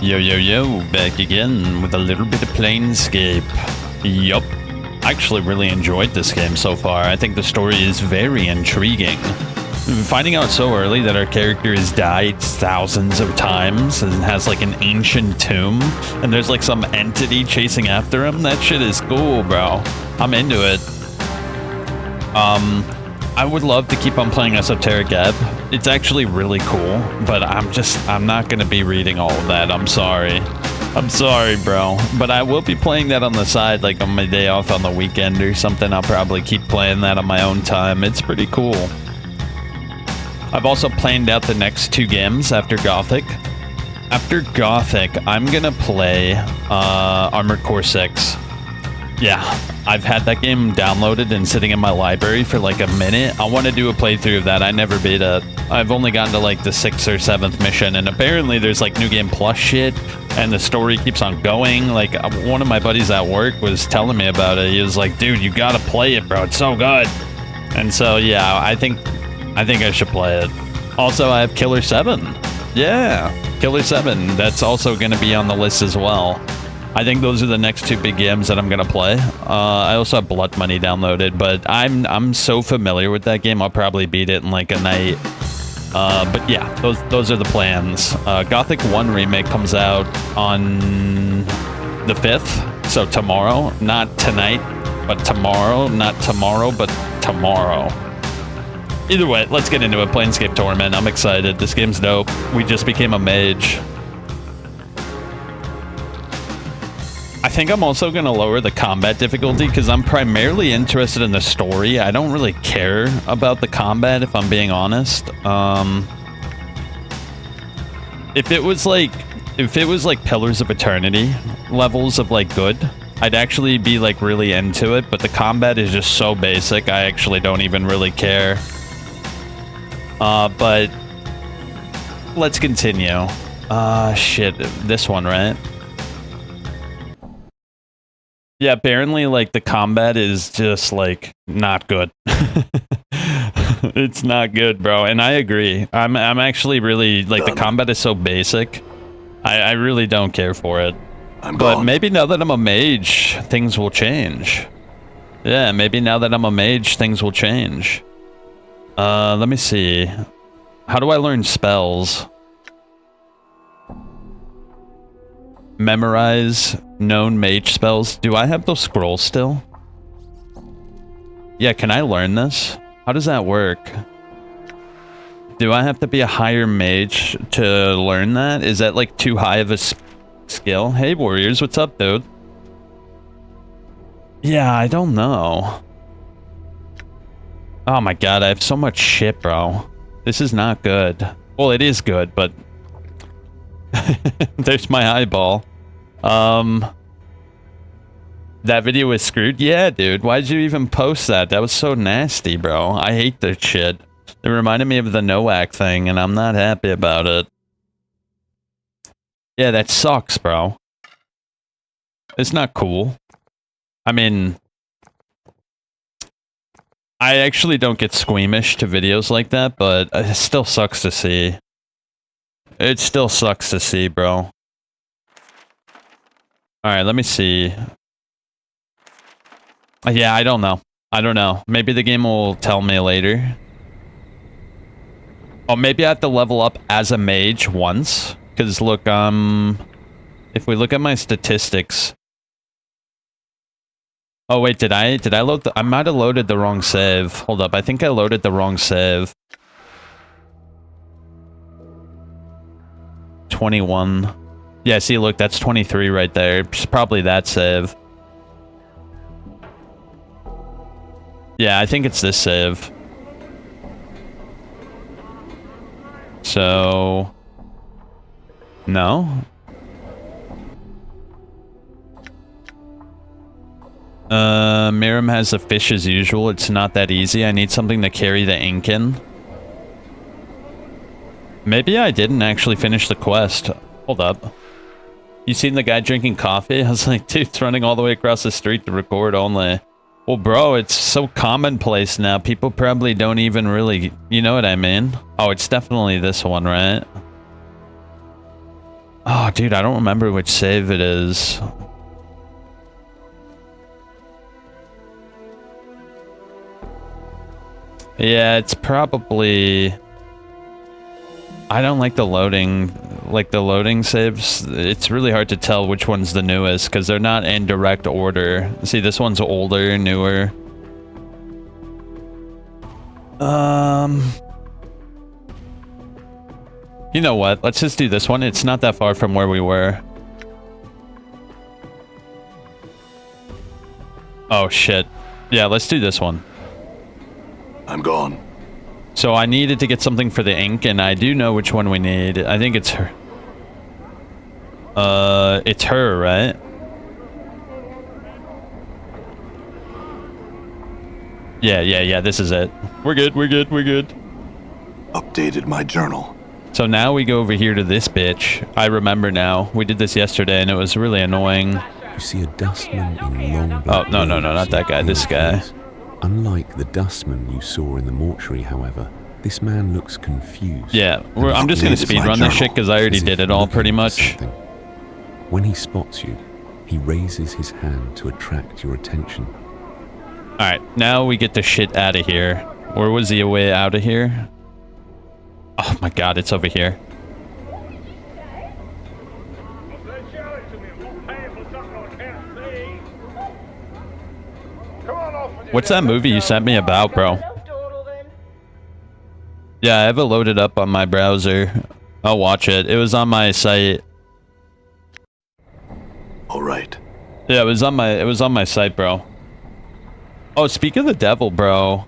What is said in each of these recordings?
Yo, yo, yo, back again with a little bit of Planescape. Yup. I actually really enjoyed this game so far. I think the story is very intriguing. Finding out so early that our character has died thousands of times and has like an ancient tomb, and there's like some entity chasing after him, that shit is cool, bro. I'm into it. I would love to keep on playing Esoteric Ebb. It's actually really cool, but I'm not gonna be reading all of that. I'm sorry. I'm sorry, bro. But I will be playing that on the side, like on my day off on the weekend or something. I'll probably keep playing that on my own time. It's pretty cool. I've also planned out the next 2 games after Gothic. After Gothic, I'm gonna play Armored Core 6. Yeah, I've had that game downloaded and sitting in my library for like a minute. I want to do a playthrough of that. I never beat it. I've only gotten to like the 6th or 7th mission, and apparently there's like New Game Plus shit, and the story keeps on going. Like, one of my buddies at work was telling me about it. He was like, dude, you gotta play it, bro. It's so good. And so, yeah, I think I should play it. Also, I have Killer 7. Yeah, Killer 7. That's also going to be on the list as well. I think those are the next 2 big games that I'm gonna play. I also have Blood Money downloaded, but I'm so familiar with that game, I'll probably beat it in like a night. But yeah, those are the plans. Gothic 1 remake comes out on the 5th, so tomorrow, not tonight, but tomorrow. Not tomorrow, but tomorrow. Either way, let's get into it. Planescape Torment. I'm excited. This game's dope. We just became a mage. I think I'm also going to lower the combat difficulty because I'm primarily interested in the story. I don't really care about the combat, if I'm being honest. If it was like Pillars of Eternity levels of like good, I'd actually be like really into it, but the combat is just so basic, I actually don't even really care. But let's continue. Shit, this one, right? Yeah, apparently, like, the combat is just, like, not good. It's not good, bro, and I agree. I'm actually really, like, the combat is so basic. I really don't care for it. But maybe now that I'm a mage, things will change. Yeah, maybe now that I'm a mage, things will change. Let me see. How do I learn spells? Memorize known mage spells. Do I have those scrolls still? Yeah, can I learn this? How does that work? Do I have to be a higher mage to learn that? Is that like too high of a skill? Hey warriors, what's up, dude? Yeah, I don't know. Oh my god, I have so much shit, bro. This is not good. Well, it is good, but there's my eyeball. That video was screwed? Yeah, dude. Why'd you even post that? That was so nasty, bro. I hate that shit. It reminded me of the Nowak thing, and I'm not happy about it. Yeah, that sucks, bro. It's not cool. I mean, I actually don't get squeamish to videos like that, but it still sucks to see. It still sucks to see, bro. Alright, let me see. Yeah, I don't know. I don't know. Maybe the game will tell me later. Oh, maybe I have to level up as a mage once. Because, look, if we look at my statistics... Oh, wait, did I load the... I might have loaded the wrong save. Hold up, I think I loaded the wrong save. 21. Yeah, see, look, that's 23 right there. It's probably that save. Yeah, I think it's this save. So... No? Miram has a fish as usual. It's not that easy. I need something to carry the ink in. Maybe I didn't actually finish the quest. Hold up. You seen the guy drinking coffee? I was like, dude, it's running all the way across the street to record only. Well, bro, it's so commonplace now. People probably don't even really... You know what I mean? Oh, it's definitely this one, right? Oh, dude, I don't remember which save it is. Yeah, it's probably... I don't like the loading saves. It's really hard to tell which one's the newest because they're not in direct order. See, this one's older, newer. You know what? Let's just do this one. It's not that far from where we were. Oh, shit. Yeah, let's do this one. I'm gone. So I needed to get something for the ink, and I do know which one we need. I think it's her. It's her, right? Yeah, this is it. We're good. Updated my journal. So now we go over here to this bitch. I remember now. We did this yesterday, and it was really annoying. You see a dustman in long black Oh, no, not that guy. This guy. Unlike the dustman you saw in the mortuary, however, this man looks confused. Yeah, I'm just going to speedrun this shit because I already did it all pretty much. When he spots you, he raises his hand to attract your attention. Alright, now we get the shit out of here. Where was the way out of here? Oh my god, it's over here. What's that movie you sent me about, bro? Yeah, I have it loaded up on my browser. I'll watch it. It was on my site. All right. Yeah, it was on my site, bro. Oh, speak of the devil, bro.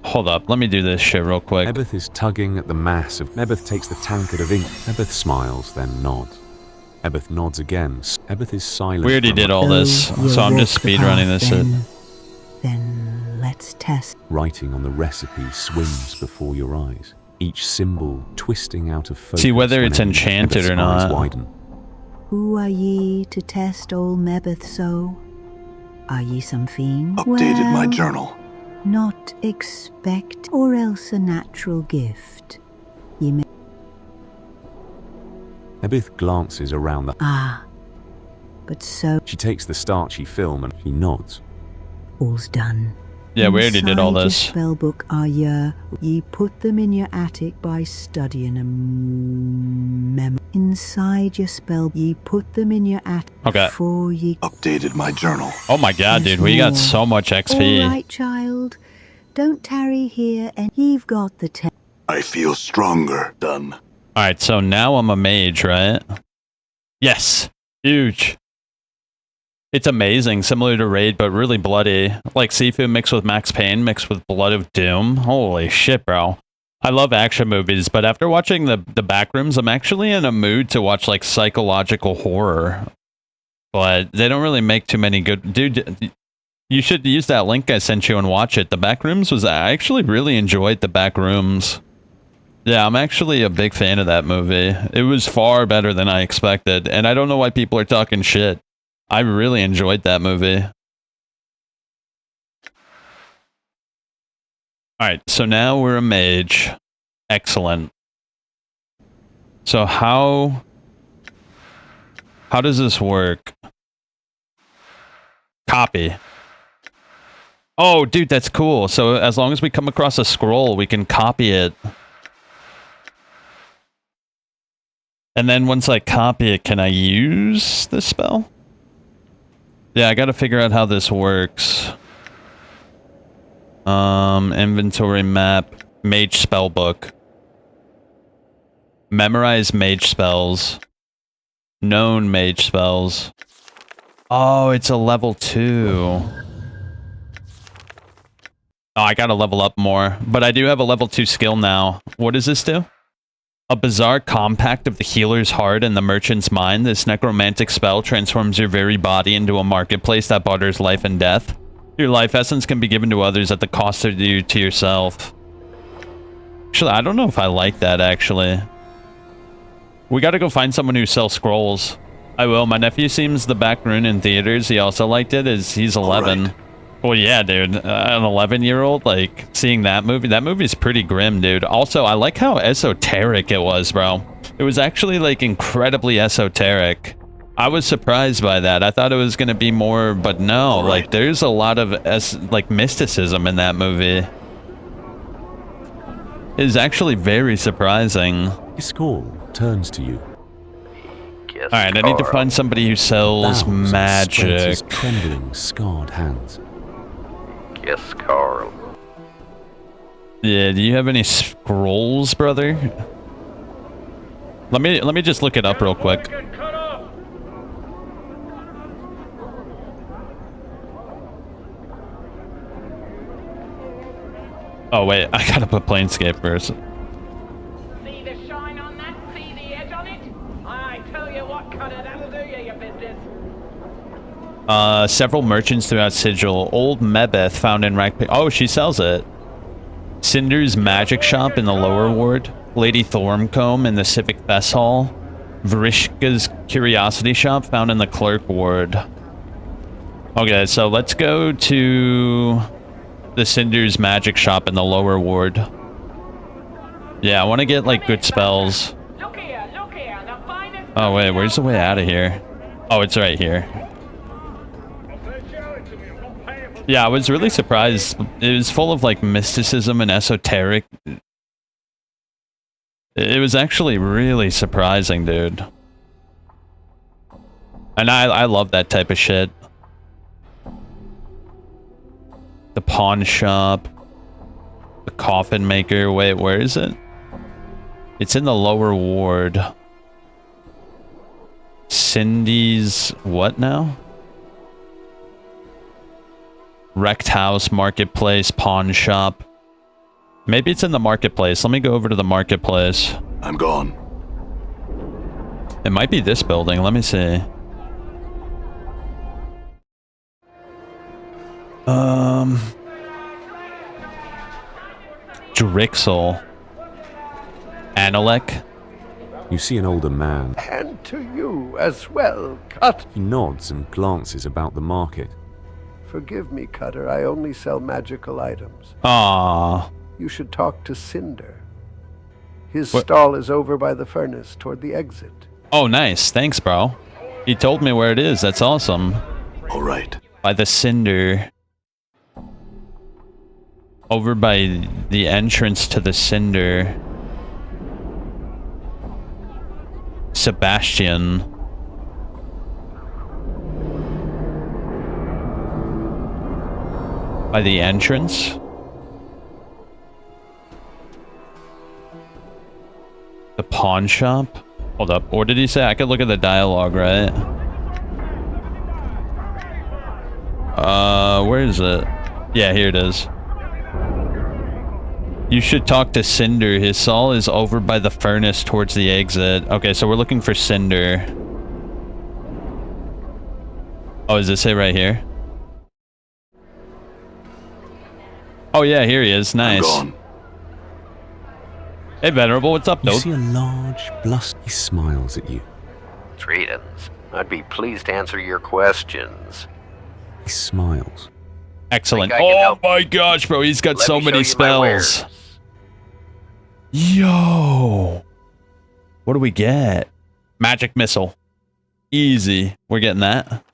Hold up, let me do this shit real quick. Ebeth is tugging at the mass of... Ebeth takes the tankard of ink. Ebeth smiles, then nods. Ebeth nods again. Ebeth is silent. We already did all this, so I'm just speedrunning this shit. Then let's test. Writing on the recipe swims before your eyes. Each symbol twisting out of focus. See whether it's enchanted or not. Widen. Who are ye to test old Mebeth so? Are ye some fiend? Updated my journal. Not expect, or else a natural gift. Ye may... Ebeth glances around the... Ah, but so... She takes the starchy film and she nods. All's done. Yeah, we already did all this. Inside your spellbook are ye put them in your attic by studying a memo. Inside your spell, ye put them in your attic before ye... Updated my journal. Oh my god, dude, we got so much XP. All right, child. Don't tarry here, and you've got the I feel stronger. Done. Alright, so now I'm a mage, right? Yes. Huge. It's amazing, similar to Raid, but really bloody. Like Sifu mixed with Max Payne, mixed with Blood of Doom. Holy shit, bro. I love action movies, but after watching the Backrooms, I'm actually in a mood to watch, like, psychological horror. But they don't really make too many good... Dude, you should use that link I sent you and watch it. The Backrooms was... I actually really enjoyed the Backrooms. Yeah, I'm actually a big fan of that movie. It was far better than I expected, and I don't know why people are talking shit. I really enjoyed that movie. Alright, so now we're a mage. Excellent. So how does this work? Copy. Oh, dude, that's cool. So as long as we come across a scroll, we can copy it. And then once I copy it, can I use the spell? Yeah, I gotta figure out how this works. Inventory map, mage spell book. Memorize mage spells. Known mage spells. Oh, it's a level 2. Oh, I gotta level up more. But I do have a level 2 skill now. What does this do? A bizarre compact of the healer's heart and the merchant's mind, this necromantic spell transforms your very body into a marketplace that barters life and death. Your life essence can be given to others at the cost of you to yourself. Actually, I don't know if I like that, actually. We gotta go find someone who sells scrolls. I will. My nephew seems the back rune in theaters. He also liked it. He's 11. Right. Well, yeah, dude. An 11-year-old, like, seeing that movie's pretty grim, dude. Also, I like how esoteric it was, bro. It was actually like incredibly esoteric. I was surprised by that. I thought it was going to be more, but no, like there's a lot of like mysticism in that movie. It is actually very surprising. Iskall turns to you. Alright, I need to find somebody who sells Bows and spreads magic. his trembling, scarred hands. Yes, Carl. Yeah, do you have any scrolls, brother? Let me just look it up real quick. Oh wait, I gotta put Planescape first. See the shine on that? See the edge on it? I tell you what, Cutter, that'll do you your business. Several merchants throughout Sigil. Old Mebeth found in Rack. Oh, she sells it. Cinder's magic shop in the lower ward. Lady Thormcombe in the Civic Fest Hall. Vrishka's curiosity shop found in the clerk ward. Okay, so let's go to the Cinder's magic shop in the lower ward. Yeah, I want to get like good spells. Look here, the finest. Oh wait, where's the way out of here? Oh, it's right here. Yeah, I was really surprised. It was full of like mysticism and esoteric. It was actually really surprising, dude. And I love that type of shit. The pawn shop. The coffin maker. Wait, where is it? It's in the lower ward. Cindy's what now? Wrecked house, marketplace, pawn shop. Maybe it's in the marketplace. Let me go over to the marketplace. I'm gone. It might be this building. Let me see. Drixel. Analek. You see an older man. And to you as well, Cutter. He nods and glances about the market. Forgive me, Cutter, I only sell magical items. Ah. You should talk to Cinder. His What? stall is over by the furnace toward the exit. Oh, nice. Thanks, bro. He told me where it is. That's awesome. All right. By the Cinder. Over by the entrance to the Cinder. Sebastian. By the entrance? The pawn shop? Hold up. What did he say? I could look at the dialogue, right? Where is it? Yeah, here it is. You should talk to Cinder. His stall is over by the furnace towards the exit. Okay, so we're looking for Cinder. Oh, does it say right here? Oh yeah, here he is. Nice. I'm gone. Hey, Venerable, what's up, You dude? see a large, bluster. He smiles at you. Greetings. I'd be pleased to answer your questions. He smiles. Excellent. Think I can Oh help? my gosh, bro, he's got Let so me many show you my wares. spells. Yo. What do we get? Magic missile. Easy. We're getting that.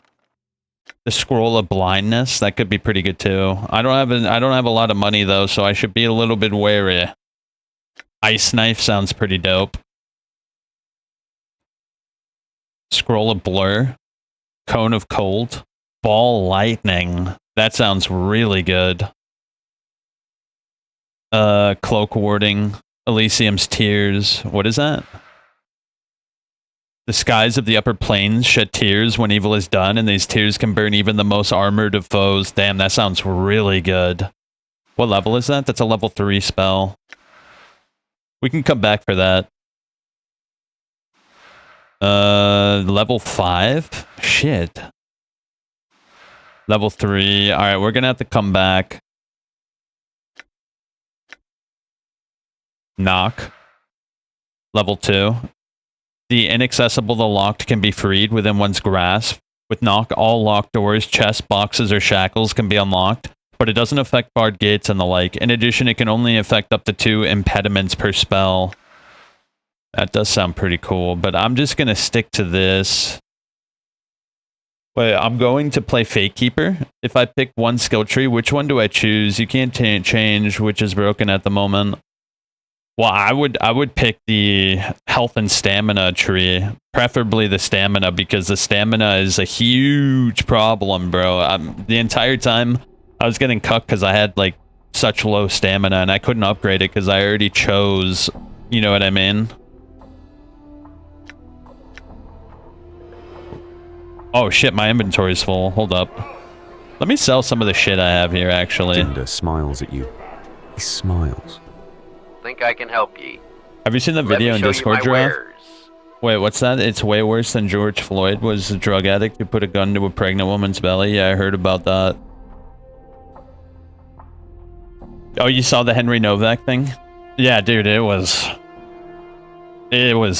The scroll of blindness, that could be pretty good too. I don't have a lot of money though, so I should be a little bit wary. Ice knife sounds pretty dope. Scroll of blur. Cone of cold. Ball lightning. That sounds really good. Cloak warding. Elysium's tears. What is that? The skies of the upper plains shed tears when evil is done, and these tears can burn even the most armored of foes. Damn, that sounds really good. What level is that? That's a level 3 spell. We can come back for that. Level 5? Shit. Level 3. Alright, we're gonna have to come back. Knock. Level 2. The inaccessible, the locked can be freed within one's grasp. With knock, all locked doors, chests, boxes, or shackles can be unlocked, but it doesn't affect barred gates and the like. In addition, it can only affect up to 2 impediments per spell. That does sound pretty cool, but I'm just going to stick to this. Wait, I'm going to play Fate Keeper. If I pick one skill tree, which one do I choose? You can't change which is broken at the moment. Well, I would pick the health and stamina tree, preferably the stamina, because the stamina is a huge problem, bro. The entire time I was getting cucked because I had like such low stamina and I couldn't upgrade it because I already chose, you know what I mean? Oh shit, my inventory's full. Hold up. Let me sell some of the shit I have here, actually. Tinder smiles at you. He smiles. Think I can help ye? Have you seen the video in Discord, Giraffe? Wait, what's that? It's way worse than George Floyd was a drug addict who put a gun to a pregnant woman's belly. Yeah, I heard about that. Oh, you saw the Henry Novak thing? Yeah, dude, it was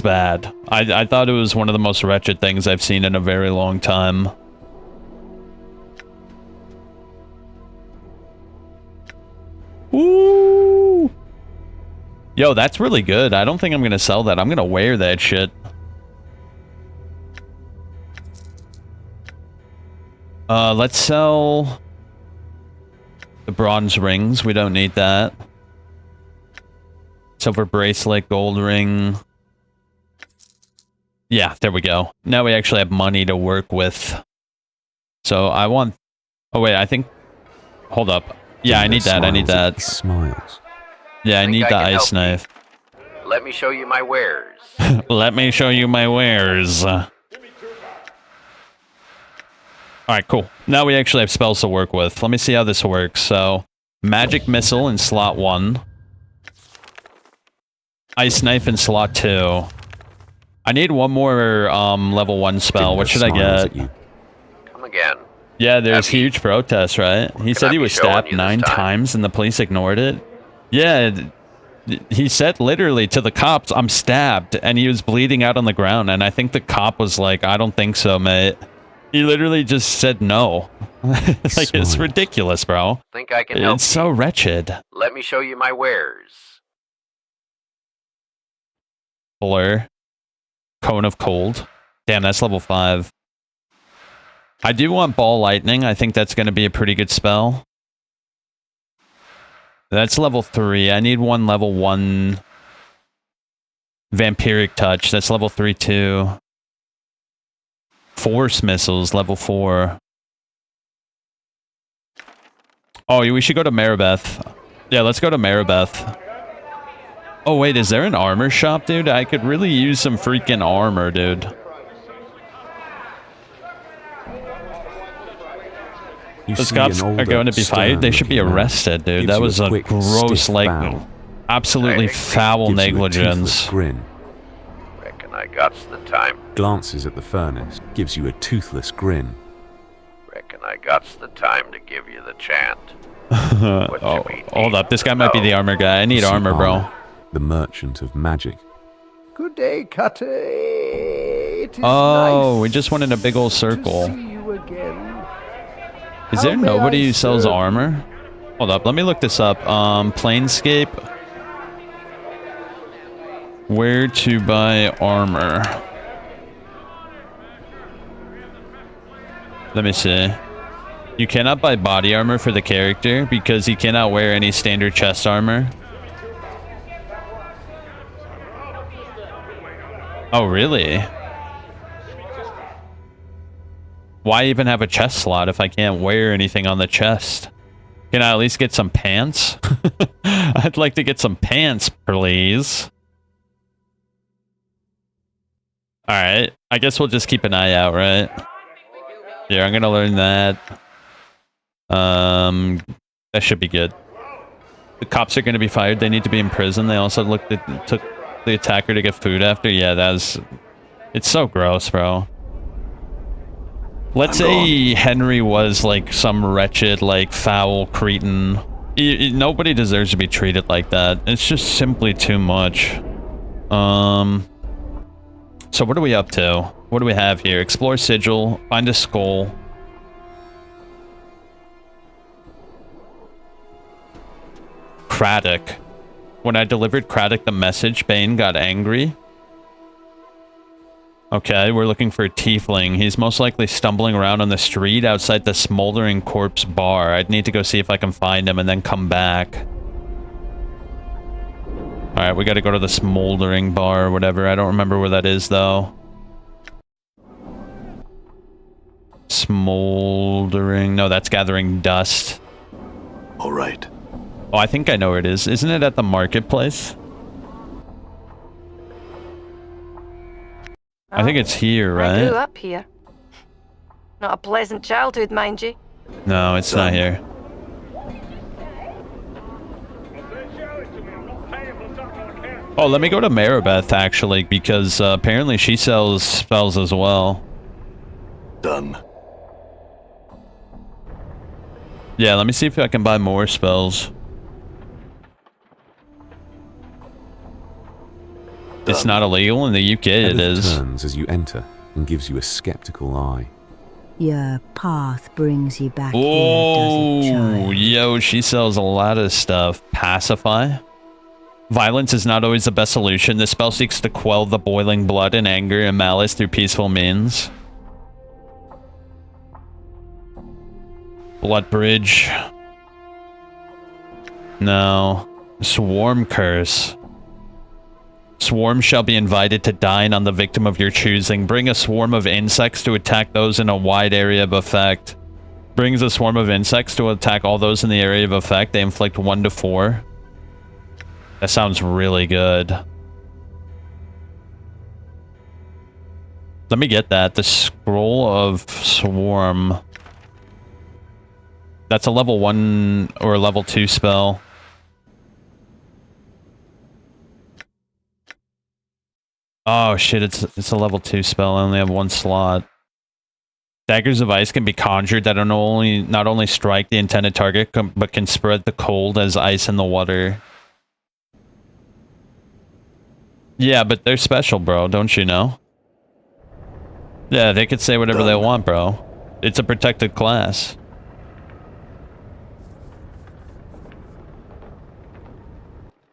bad. I thought it was one of the most wretched things I've seen in a very long time. Woo! Yo, that's really good. I don't think I'm gonna sell that. I'm gonna wear that shit. Let's sell the bronze rings. We don't need that. Silver bracelet, gold ring. Yeah, there we go. Now we actually have money to work with. So I want... Oh wait, I think... Hold up. Yeah, I need that. I need that. He smiles. Yeah, I need the ice knife. Let me show you my wares. Let me show you my wares. Alright, cool. Now we actually have spells to work with. Let me see how this works. So, magic missile in slot 1. Ice knife in slot 2. I need one more level 1 spell. What should I get? Come again. Yeah, there's huge protests, right? He said he was stabbed 9 times and the police ignored it. Yeah, he said literally to the cops, I'm stabbed, and he was bleeding out on the ground, and I think the cop was like, I don't think so, mate. He literally just said no. Like, it's ridiculous, bro. Think I can help It's so wretched. Let me show you my wares. Blur. Cone of Cold. Damn, that's level 5. I do want Ball Lightning. I think that's going to be a pretty good spell. That's level 3. I need one level 1 Vampiric Touch. That's level 3 too. Force Missiles, level 4. Oh, we should go to Maribeth. Yeah, let's go to Maribeth. Oh wait, is there an armor shop, dude? I could really use some freaking armor, dude. Those cops are going to be fired. They should be arrested, dude. That was a gross, like, absolutely foul negligence. Grin. Reckon I gots the time. Glances at the furnace, gives you a toothless grin. Reckon I gots the time to give you the chant. Oh, hold up. This guy might be the armor guy. I need armor, bro. The merchant of magic. Good day, Cutter. It is Oh, nice we just went in a big old circle. to see you again. Is there nobody who sells armor? Hold up, let me look this up. Planescape. Where to buy armor? Let me see. You cannot buy body armor for the character because he cannot wear any standard chest armor. Oh, really? Why even have a chest slot if I can't wear anything on the chest? Can I at least get some pants? I'd like to get some pants, please. Alright, I guess we'll just keep an eye out, right? Yeah, I'm gonna learn that. That should be good. The cops are gonna be fired. They need to be in prison. They also took the attacker to get food after. Yeah, it's so gross, bro. Let's say Henry was like some wretched, like foul cretin. Nobody deserves to be treated like that. It's just simply too much. So what are we up to? What do we have here? Explore sigil, find a skull. Craddock. When I delivered Craddock the message, Bane got angry. Okay, we're looking for a tiefling. He's most likely stumbling around on the street outside the Smoldering Corpse bar. I'd need to go see if I can find him and then come back. Alright, we gotta go to the Smoldering bar or whatever. I don't remember where that is, though. Smoldering... No, that's Gathering Dust. All right. Oh, I think I know where it is. Isn't it at the marketplace? I think it's here, I grew right? up here. Not a pleasant childhood, mind you. No, it's not here. Oh, let me go to Maribeth, actually, because apparently she sells spells as well. Done. Yeah, let me see if I can buy more spells. It's not illegal in the UK, it Ebeth is. turns as you enter and gives you a skeptical eye. Your path brings you back Oh, here, does it, child? yo, she sells a lot of stuff. Pacify? Violence is not always the best solution. This spell seeks to quell the boiling blood and anger and malice through peaceful means. Blood Bridge. No. Swarm Curse. Swarms shall be invited to dine on the victim of your choosing. Bring a swarm of insects to attack those in a wide area of effect. Brings a swarm of insects to attack all those in the area of effect. They inflict 1 to 4. That sounds really good. Let me get that. The Scroll of Swarm. That's a level 1 or a level 2 spell. Oh shit, it's a level 2 spell. I only have 1 slot. Daggers of ice can be conjured that not only strike the intended target, but can spread the cold as ice in the water. Yeah, but they're special, bro, don't you know? Yeah, they could say whatever they want, bro. It's a protected class.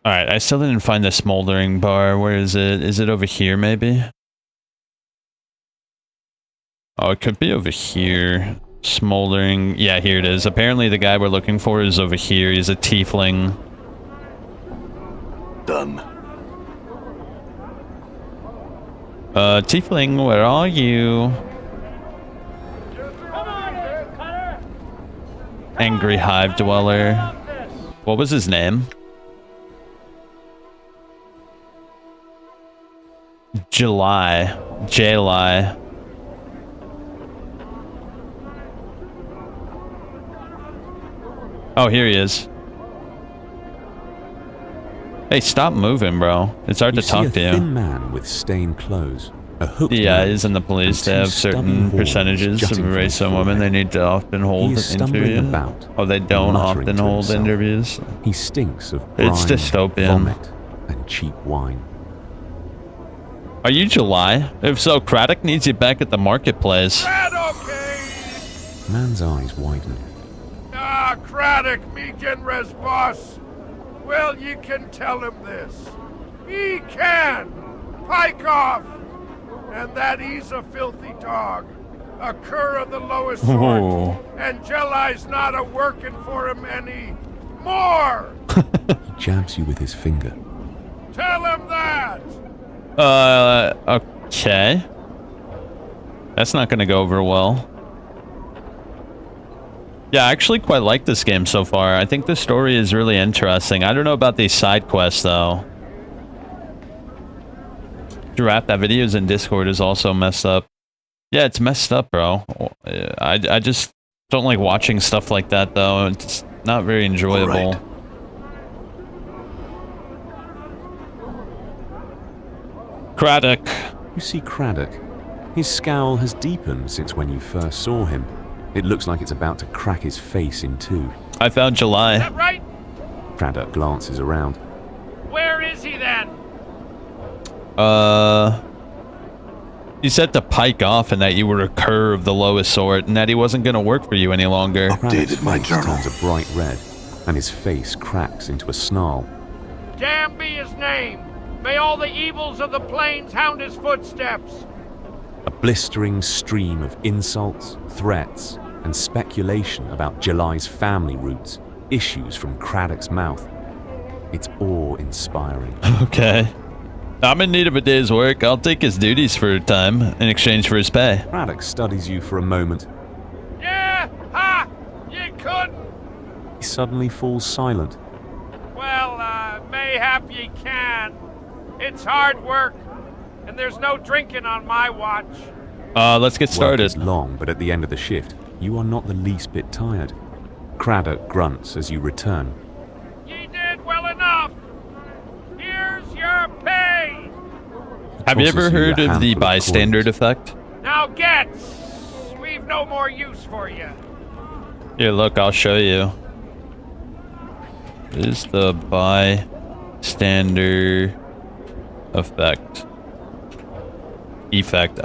Alright, I still didn't find the Smoldering bar. Where is it? Is it over here, maybe? Oh, it could be over here. Smoldering. Yeah, here it is. Apparently the guy we're looking for is over here. He's a tiefling. Done. Tiefling, where are you? Angry Hive Dweller. What was his name? July. J-Lie. Oh, here he is. Hey, stop moving, bro. It's hard to talk to You see a thin you. man with stained clothes. A hooked DIs nose, in the police, and they two have stubby certain horns percentages of jutting from race his and women they forehead. need to often hold He is an stumbling interview. about, Oh, they don't muttering often to hold himself. interviews. He stinks of brine, It's dystopian. vomit, and cheap wine. Are you July? If so, Craddock needs you back at the marketplace. Man's eyes widen. Ah, Craddock, me Genres boss. Well, you can tell him this. He can! Pike off! And that he's a filthy dog. A cur of the lowest sort. Ooh. And Jeli's not a working for him any more! He jabs you with his finger. Tell him that! Okay. That's not gonna go over well. Yeah, I actually quite like this game so far. I think the story is really interesting. I don't know about these side quests, though. Giraffe, that videos in Discord is also messed up. Yeah, it's messed up, bro. I just don't like watching stuff like that, though. It's not very enjoyable. Right. Craddock. You see Craddock. His scowl has deepened since when you first saw him. It looks like it's about to crack his face in two. I found July. That right? Craddock glances around. Where is he then? You said to pike off and that you were a cur of the lowest sort and that he wasn't going to work for you any longer. Craddock's Updated my face journal. turns a bright red, and his face cracks into a snarl. Damn be his name! May all the evils of the plains hound his footsteps! A blistering stream of insults, threats, and speculation about July's family roots issues from Craddock's mouth. It's awe-inspiring. Okay. I'm in need of a day's work. I'll take his duties for a time in exchange for his pay. Craddock studies you for a moment. Yeah, ha! You couldn't! He suddenly falls silent. Well, mayhap ye can. It's hard work, and there's no drinking on my watch. Let's get Work started. is long, but at the end of the shift, you are not the least bit tired. Craddock grunts as you return. Ye did well enough. Here's your pay. Have you Tosses ever heard a of the handful bystander coins. effect? Now get. We've no more use for you. Here, look, I'll show you. This is the bystander effect. Effect.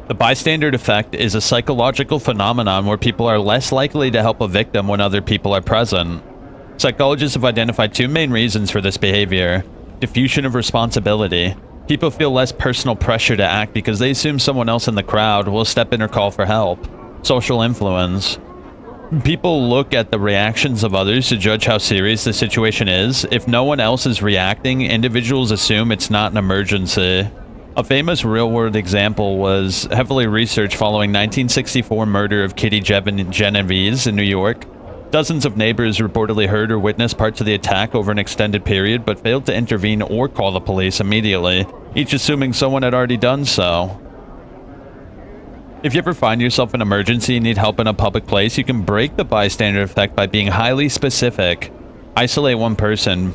The bystander effect is a psychological phenomenon where people are less likely to help a victim when other people are present. Psychologists have identified two main reasons for this behavior. Diffusion of responsibility. People feel less personal pressure to act because they assume someone else in the crowd will step in or call for help. Social influence. People look at the reactions of others to judge how serious the situation is. If no one else is reacting, individuals assume it's not an emergency. A famous real-world example was heavily researched following 1964 murder of Kitty Genovese in New York. Dozens of neighbors reportedly heard or witnessed parts of the attack over an extended period, but failed to intervene or call the police immediately, each assuming someone had already done so. If you ever find yourself in an emergency and need help in a public place, you can break the bystander effect by being highly specific. Isolate one person,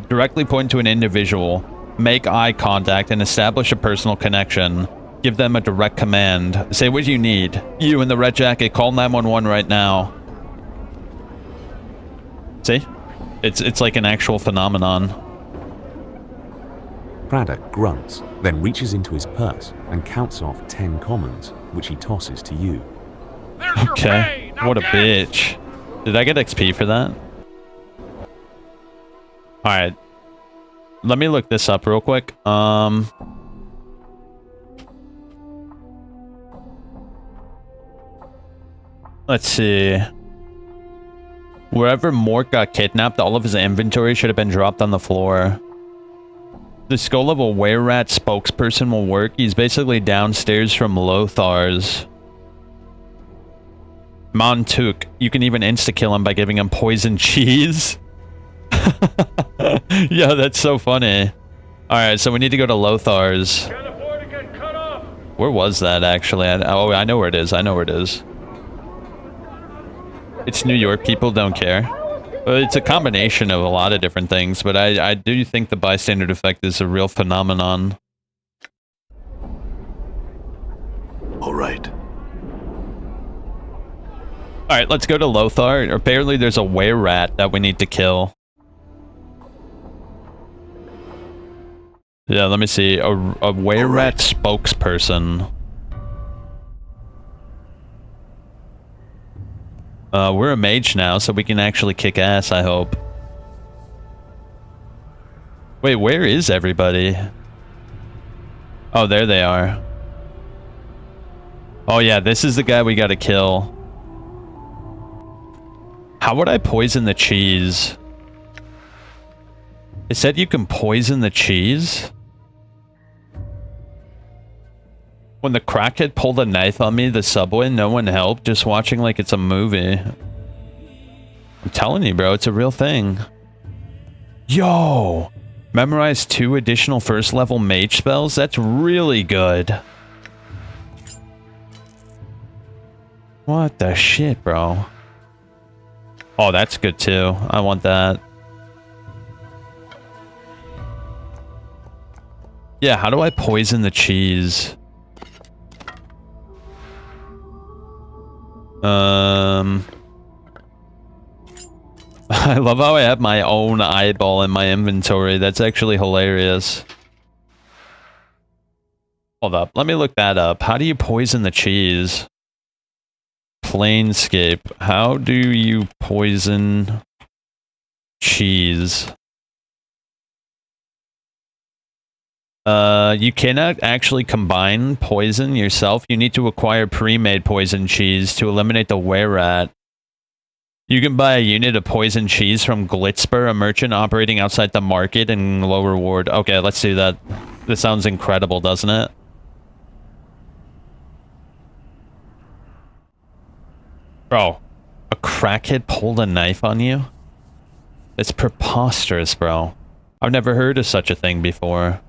directly point to an individual, make eye contact, and establish a personal connection. Give them a direct command. Say what you need. You in the red jacket, call 911 right now. See? It's like an actual phenomenon. Craddock grunts, then reaches into his purse and counts off 10 commons, which he tosses to you. There's your Okay. pay. Now What a get. bitch. Did I get XP for that? Alright. Let me look this up real quick. Let's see. Wherever Mort got kidnapped, all of his inventory should have been dropped on the floor. The skull of a were-rat spokesperson will work. He's basically downstairs from Lothar's. Montuk. You can even insta-kill him by giving him poison cheese. Yeah, that's so funny. Alright, so we need to go to Lothar's. Can't afford to get cut off. Where was that, actually? Oh, I know where it is. I know where it is. It's New York. People don't care. It's a combination of a lot of different things, but I do think the bystander effect is a real phenomenon. All right. Alright, let's go to Lothar. Apparently there's a were-rat that we need to kill. Yeah, let me see. A were-rat spokesperson. We're a mage now, so we can actually kick ass, I hope. Wait, where is everybody? Oh, there they are. Oh yeah, this is the guy we gotta kill. How would I poison the cheese? It said you can poison the cheese? When the crackhead pulled a knife on me, the subway, no one helped, just watching like it's a movie. I'm telling you, bro, it's a real thing. Yo! Memorize 2 additional first level mage spells? That's really good. What the shit, bro? Oh, that's good too. I want that. Yeah, how do I poison the cheese? I love how I have my own eyeball in my inventory. That's actually hilarious. Hold up. Let me look that up. How do you poison the cheese? Planescape. How do you poison cheese? You cannot actually combine poison yourself. You need to acquire pre-made poison cheese to eliminate the were-rat. You can buy a unit of poison cheese from Glitzper, a merchant operating outside the market, and low reward. Okay, let's do that. This sounds incredible, doesn't it? Bro, a crackhead pulled a knife on you? It's preposterous, bro. I've never heard of such a thing before.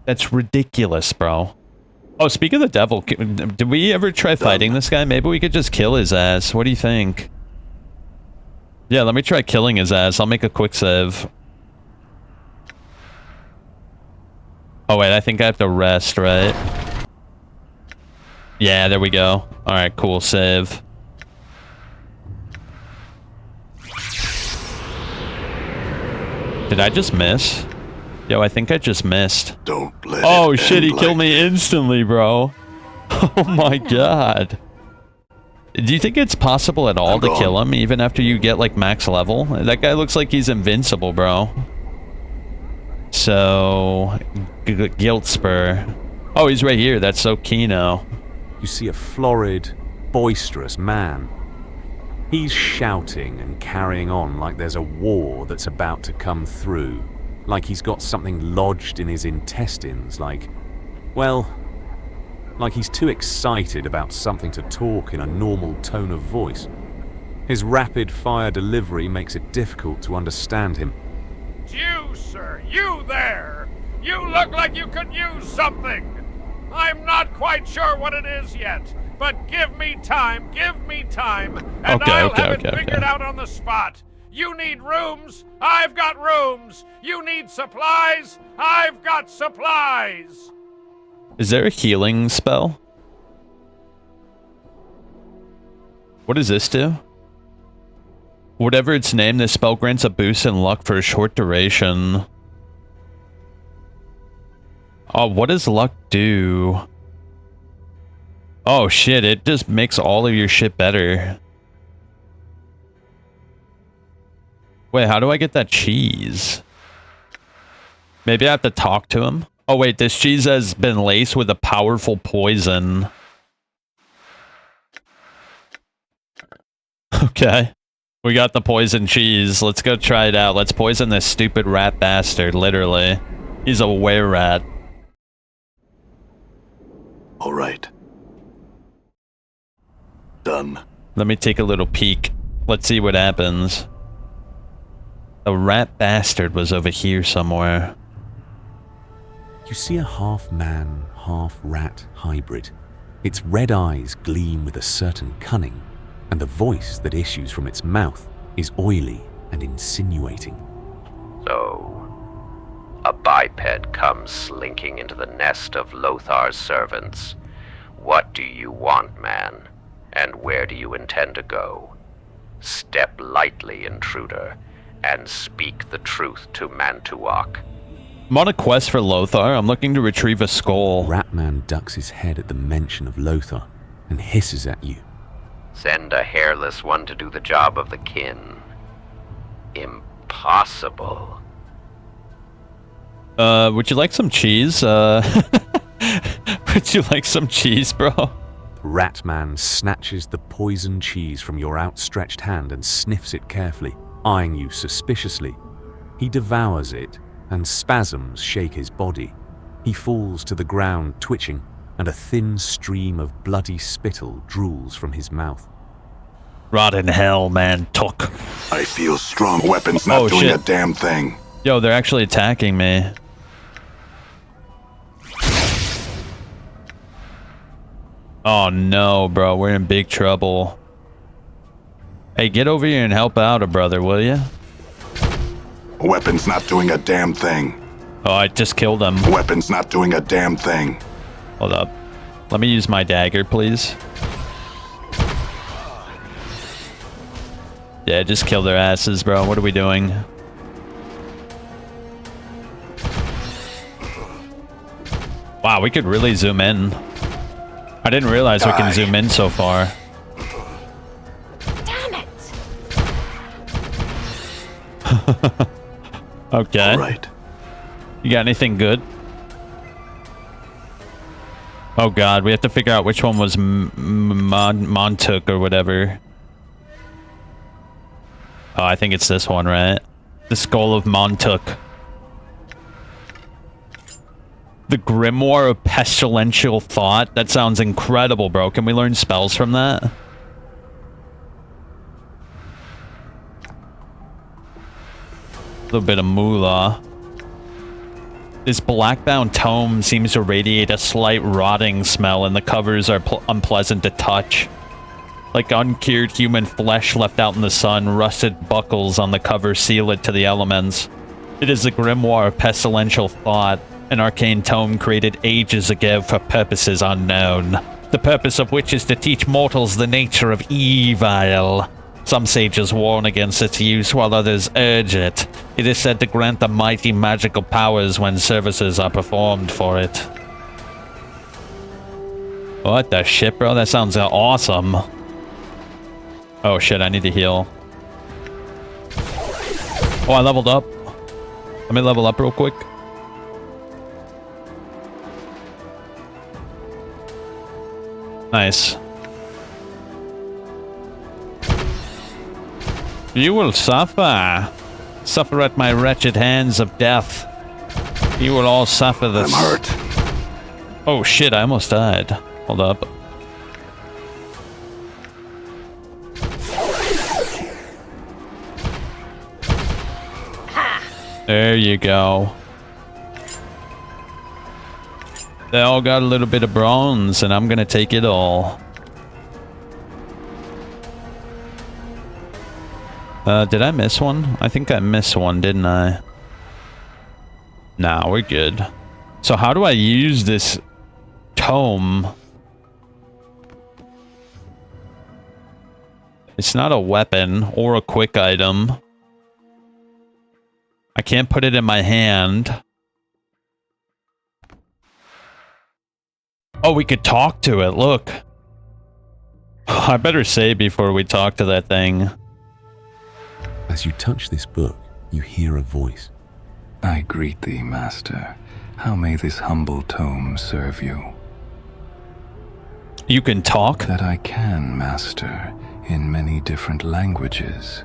That's ridiculous, bro. Oh, speak of the devil, did we ever try fighting this guy? Maybe we could just kill his ass. What do you think? Yeah, let me try killing his ass. I'll make a quick save. Oh, wait, I think I have to rest, right? Yeah, there we go. Alright, cool, save. Did I just miss? Yo, I think I just missed. Don't let Oh it shit, he end killed like me instantly, bro. Oh my god. Do you think it's possible at all to kill him, even after you get, like, max level? That guy looks like he's invincible, bro. So... Guilt Spur. Oh, he's right here. That's so Kino. You see a florid, boisterous man. He's shouting and carrying on like there's a war that's about to come through. Like he's got something lodged in his intestines, like... well... like he's too excited about something to talk in a normal tone of voice. His rapid-fire delivery makes it difficult to understand him. You, sir, you there! You look like you could use something! I'm not quite sure what it is yet, but give me time, and I'll have it figured out on the spot. You need rooms, I've got rooms. You need supplies, I've got supplies. Is there a healing spell? What does this do? Whatever its name, this spell grants a boost in luck for a short duration. Oh, what does luck do? Oh shit, it just makes all of your shit better. Wait, how do I get that cheese? Maybe I have to talk to him? Oh wait, this cheese has been laced with a powerful poison. Okay. We got the poison cheese. Let's go try it out. Let's poison this stupid rat bastard, literally. He's a were-rat. All right. Done. Let me take a little peek. Let's see what happens. The rat bastard was over here somewhere. You see a half-man, half-rat hybrid. Its red eyes gleam with a certain cunning, and the voice that issues from its mouth is oily and insinuating. So, a biped comes slinking into the nest of Lothar's servants. What do you want, man? And where do you intend to go? Step lightly, intruder, and speak the truth to Mantuak. I'm on a quest for Lothar. I'm looking to retrieve a skull. Ratman ducks his head at the mention of Lothar and hisses at you. Send a hairless one to do the job of the kin. Impossible. Would you like some cheese? Would you like some cheese, bro? Ratman snatches the poison cheese from your outstretched hand and sniffs it carefully, eyeing you suspiciously. He devours it, and spasms shake his body. He falls to the ground, twitching, and a thin stream of bloody spittle drools from his mouth. Rot in hell, man. Took. I feel strong weapons not doing a damn thing. Yo, they're actually attacking me. Oh no, bro. We're in big trouble. Hey, get over here and help out a brother, will you? Weapons not doing a damn thing. Oh, I just killed him. Weapons not doing a damn thing. Hold up. Let me use my dagger, please. Yeah, just kill their asses, bro. What are we doing? Wow, we could really zoom in. I didn't realize we can zoom in so far. Damn it! Okay. All right. You got anything good? Oh god, we have to figure out which one was Montuk or whatever. Oh, I think it's this one, right? The Skull of Montuk. The Grimoire of Pestilential Thought. That sounds incredible, bro. Can we learn spells from that? A little bit of moolah. This black-bound tome seems to radiate a slight rotting smell, and the covers are unpleasant to touch. Like uncured human flesh left out in the sun, rusted buckles on the cover seal it to the elements. It is the Grimoire of Pestilential Thought, an arcane tome created ages ago for purposes unknown. The purpose of which is to teach mortals the nature of evil. Some sages warn against its use while others urge it. It is said to grant the mighty magical powers when services are performed for it. What the shit, bro? That sounds awesome. Oh shit, I need to heal. Oh, I leveled up. Let me level up real quick. Nice. You will suffer. Suffer at my wretched hands of death. You will all suffer this. I'm hurt. Oh shit, I almost died. Hold up. There you go. They all got a little bit of bronze, and I'm gonna take it all. Did I miss one? I think I missed one, didn't I? Nah, we're good. So how do I use this tome? It's not a weapon or a quick item. I can't put it in my hand. Oh, we could talk to it, look. I better say before we talk to that thing. As you touch this book, you hear a voice. I greet thee, Master. How may this humble tome serve you? You can talk? That I can, Master, in many different languages.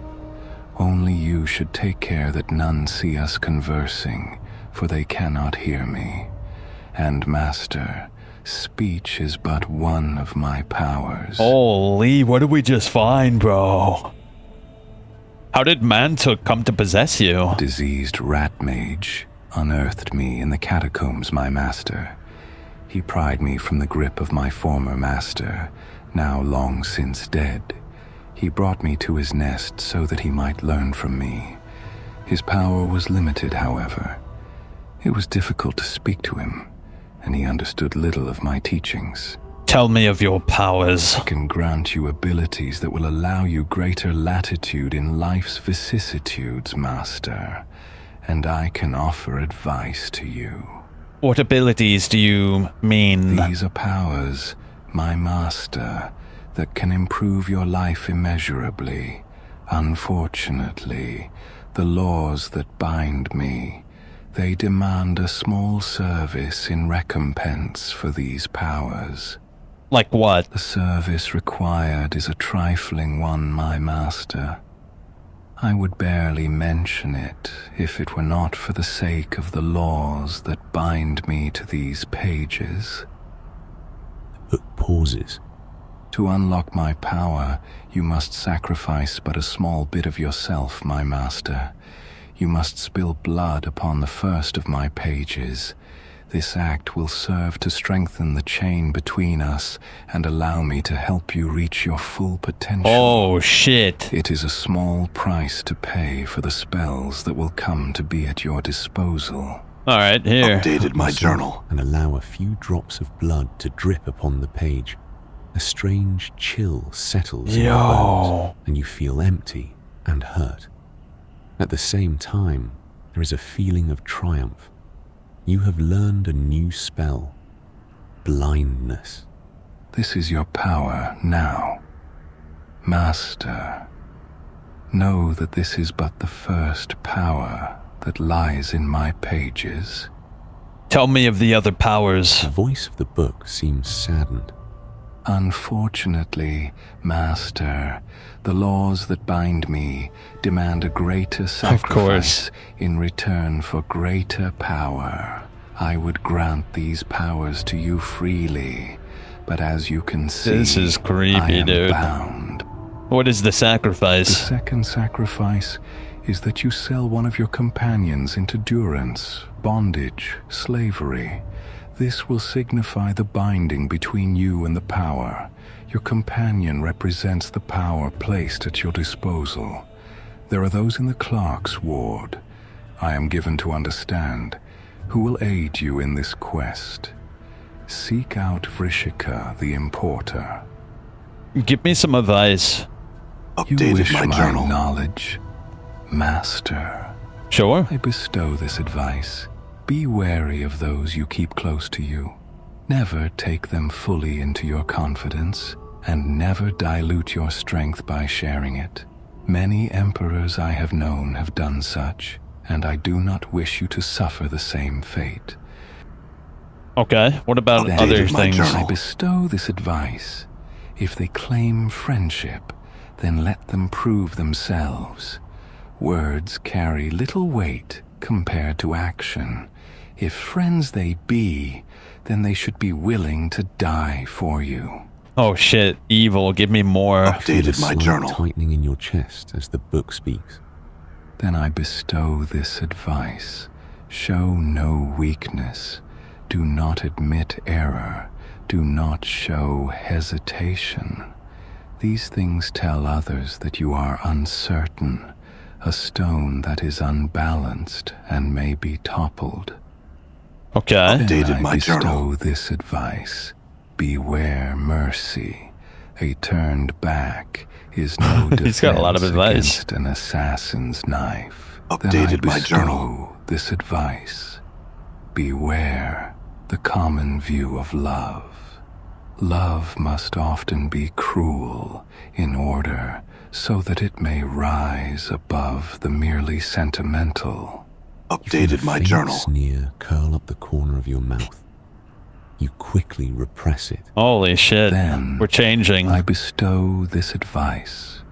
Only you should take care that none see us conversing, for they cannot hear me. And, Master, speech is but one of my powers. Holy, what did we just find, bro? How did Mantuk come to possess you? Diseased rat mage unearthed me in the catacombs, my master. He pried me from the grip of my former master, now long since dead. He brought me to his nest so that he might learn from me. His power was limited, however. It was difficult to speak to him, and he understood little of my teachings. Tell me of your powers. I can grant you abilities that will allow you greater latitude in life's vicissitudes, Master, and I can offer advice to you. What abilities do you mean? These are powers, my Master, that can improve your life immeasurably. Unfortunately, the laws that bind me, they demand a small service in recompense for these powers. Like what? The service required is a trifling one, my master. I would barely mention it if it were not for the sake of the laws that bind me to these pages. The book pauses. To unlock my power, you must sacrifice but a small bit of yourself, my master. You must spill blood upon the first of my pages. This act will serve to strengthen the chain between us and allow me to help you reach your full potential. Oh, shit. It is a small price to pay for the spells that will come to be at your disposal. Alright, here. Updated my journal. And allow a few drops of blood to drip upon the page. A strange chill settles in your bones, and you feel empty and hurt. At the same time, there is a feeling of triumph. You have learned a new spell, blindness. This is your power now. Master, know that this is but the first power that lies in my pages. Tell me of the other powers. The voice of the book seems saddened. Unfortunately, Master, the laws that bind me demand a greater sacrifice in return for greater power. I would grant these powers to you freely, but as you can see, this is creepy, I am dude. bound. What is the sacrifice? The second sacrifice is that you sell one of your companions into durance, bondage, slavery. This will signify the binding between you and the power. Your companion represents the power placed at your disposal. There are those in the clerk's ward, I am given to understand, who will aid you in this quest. Seek out Vrishika the Importer. Give me some advice. You wish my my journal. knowledge, Master. Sure. I bestow this advice. Be wary of those you keep close to you. Never take them fully into your confidence, and never dilute your strength by sharing it. Many emperors I have known have done such, and I do not wish you to suffer the same fate. Okay, what about Then other things? I bestow this advice. If they claim friendship, then let them prove themselves. Words carry little weight compared to action. If friends they be, then they should be willing to die for you. Oh shit, evil, give me more. Updated my Slight journal. tightening in your chest as the book speaks. Then I bestow this advice. Show no weakness. Do not admit error. Do not show hesitation. These things tell others that you are uncertain, a stone that is unbalanced and may be toppled. Okay. Updated Then I my bestow journal. this advice. Beware mercy. A turned back is no defense He's got a lot of advice. against an assassin's knife. Then I Updated my bestow journal. this advice. Beware the common view of love. Love must often be cruel in order so that it may rise above the merely sentimental. Updated my Faint journal. sneer curl up the corner of your mouth. You quickly repress it. Holy shit. Then We're changing. I bestow this advice.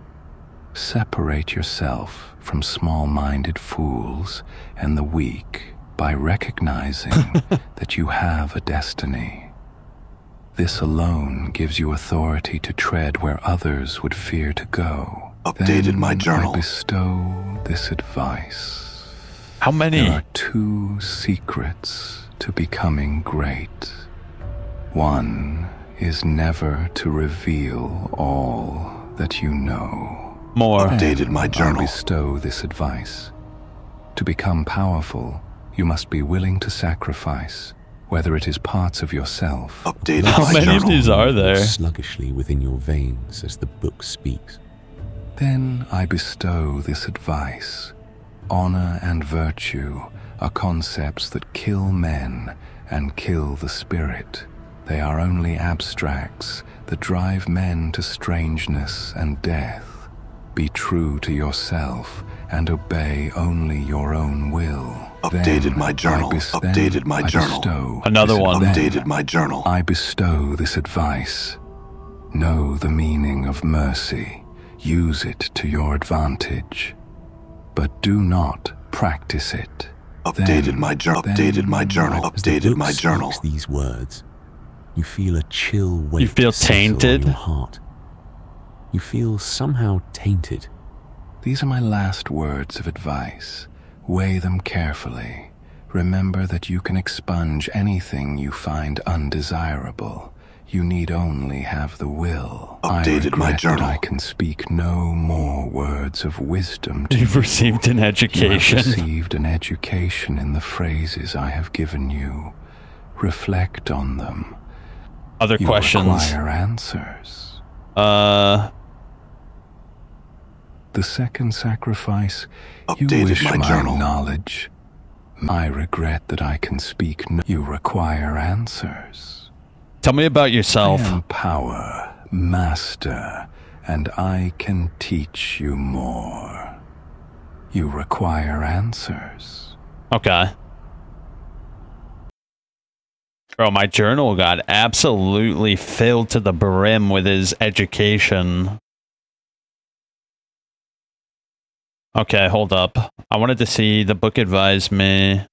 Separate yourself from small-minded fools and the weak by recognizing that you have a destiny. This alone gives you authority to tread where others would fear to go. Updated Then my journal. I bestow this advice. How many? There are 2 secrets to becoming great. One is never to reveal all that you know. More. Updated my I journal. bestow this advice. To become powerful, you must be willing to sacrifice, whether it is parts of yourself. Updated How my many of journal. these are there? Sluggishly within your veins as the book speaks. Then I bestow this advice. Honor and virtue are concepts that kill men and kill the spirit. They are only abstracts that drive men to strangeness and death. Be true to yourself and obey only your own will. Updated Then my journal. Updated my I journal. bestow Another this one. advice. Updated my journal. I bestow this advice. Know the meaning of mercy. Use it to your advantage. But do not practice it. Updated my journal. Updated my journal. As the Updated book my journal. speaks these words, you feel a chill weight You feel settle on tainted? your heart. You feel somehow tainted. These are my last words of advice. Weigh them carefully. Remember that you can expunge anything you find undesirable. You need only have the will. Updated I my regret journal. that I can speak no more words of wisdom to You've you. received an You have education. received an education in the phrases I have given you. Reflect on them. Other You questions. require answers. The second sacrifice, you Updated wish my my journal. knowledge. I regret that I can speak no. You require answers. Tell me about yourself. I am power, master, and I can teach you more. You require answers. Okay. Bro, my journal got absolutely filled to the brim with his education. Okay, hold up. I wanted to see the book advised me.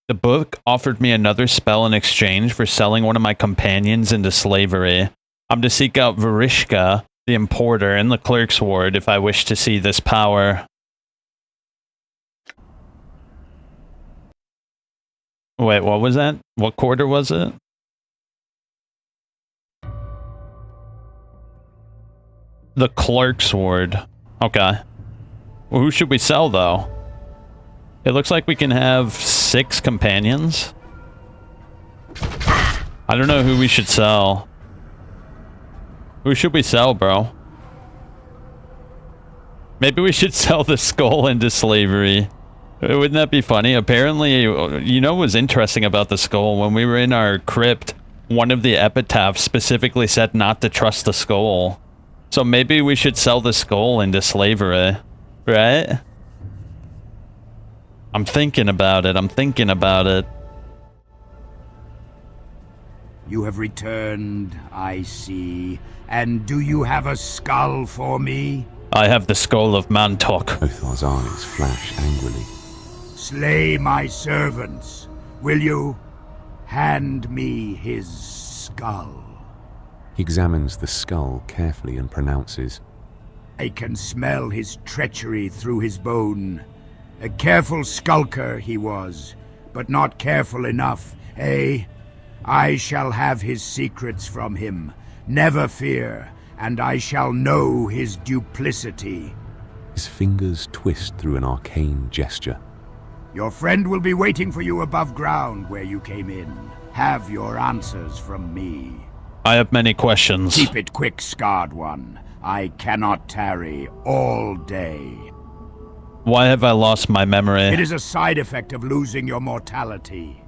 The book offered me another spell in exchange for selling one of my companions into slavery. I'm to seek out Varishka, the importer, in the clerk's ward if I wish to see this power. Wait, what was that? What quarter was it? The clerk's ward. Okay. Well, who should we sell, though? It looks like we can have 6 companions. I don't know who we should sell. Who should we sell, bro? Maybe we should sell the skull into slavery. Wouldn't that be funny? Apparently, you know what was interesting about the skull? When we were in our crypt, one of the epitaphs specifically said not to trust the skull. So maybe we should sell the skull into slavery, right? I'm thinking about it. I'm thinking about it. You have returned, I see. And do you have a skull for me? I have the skull of Mantok. Lothar's eyes flash angrily. Slay my servants, will you? Hand me his skull. He examines the skull carefully and pronounces, I can smell his treachery through his bone. A careful skulker he was, but not careful enough, eh? I shall have his secrets from him, never fear, and I shall know his duplicity. His fingers twist through an arcane gesture. Your friend will be waiting for you above ground where you came in. Have your answers from me. I have many questions. Keep it quick, scarred one. I cannot tarry all day. Why have I lost my memory? It is a side effect of losing your mortality.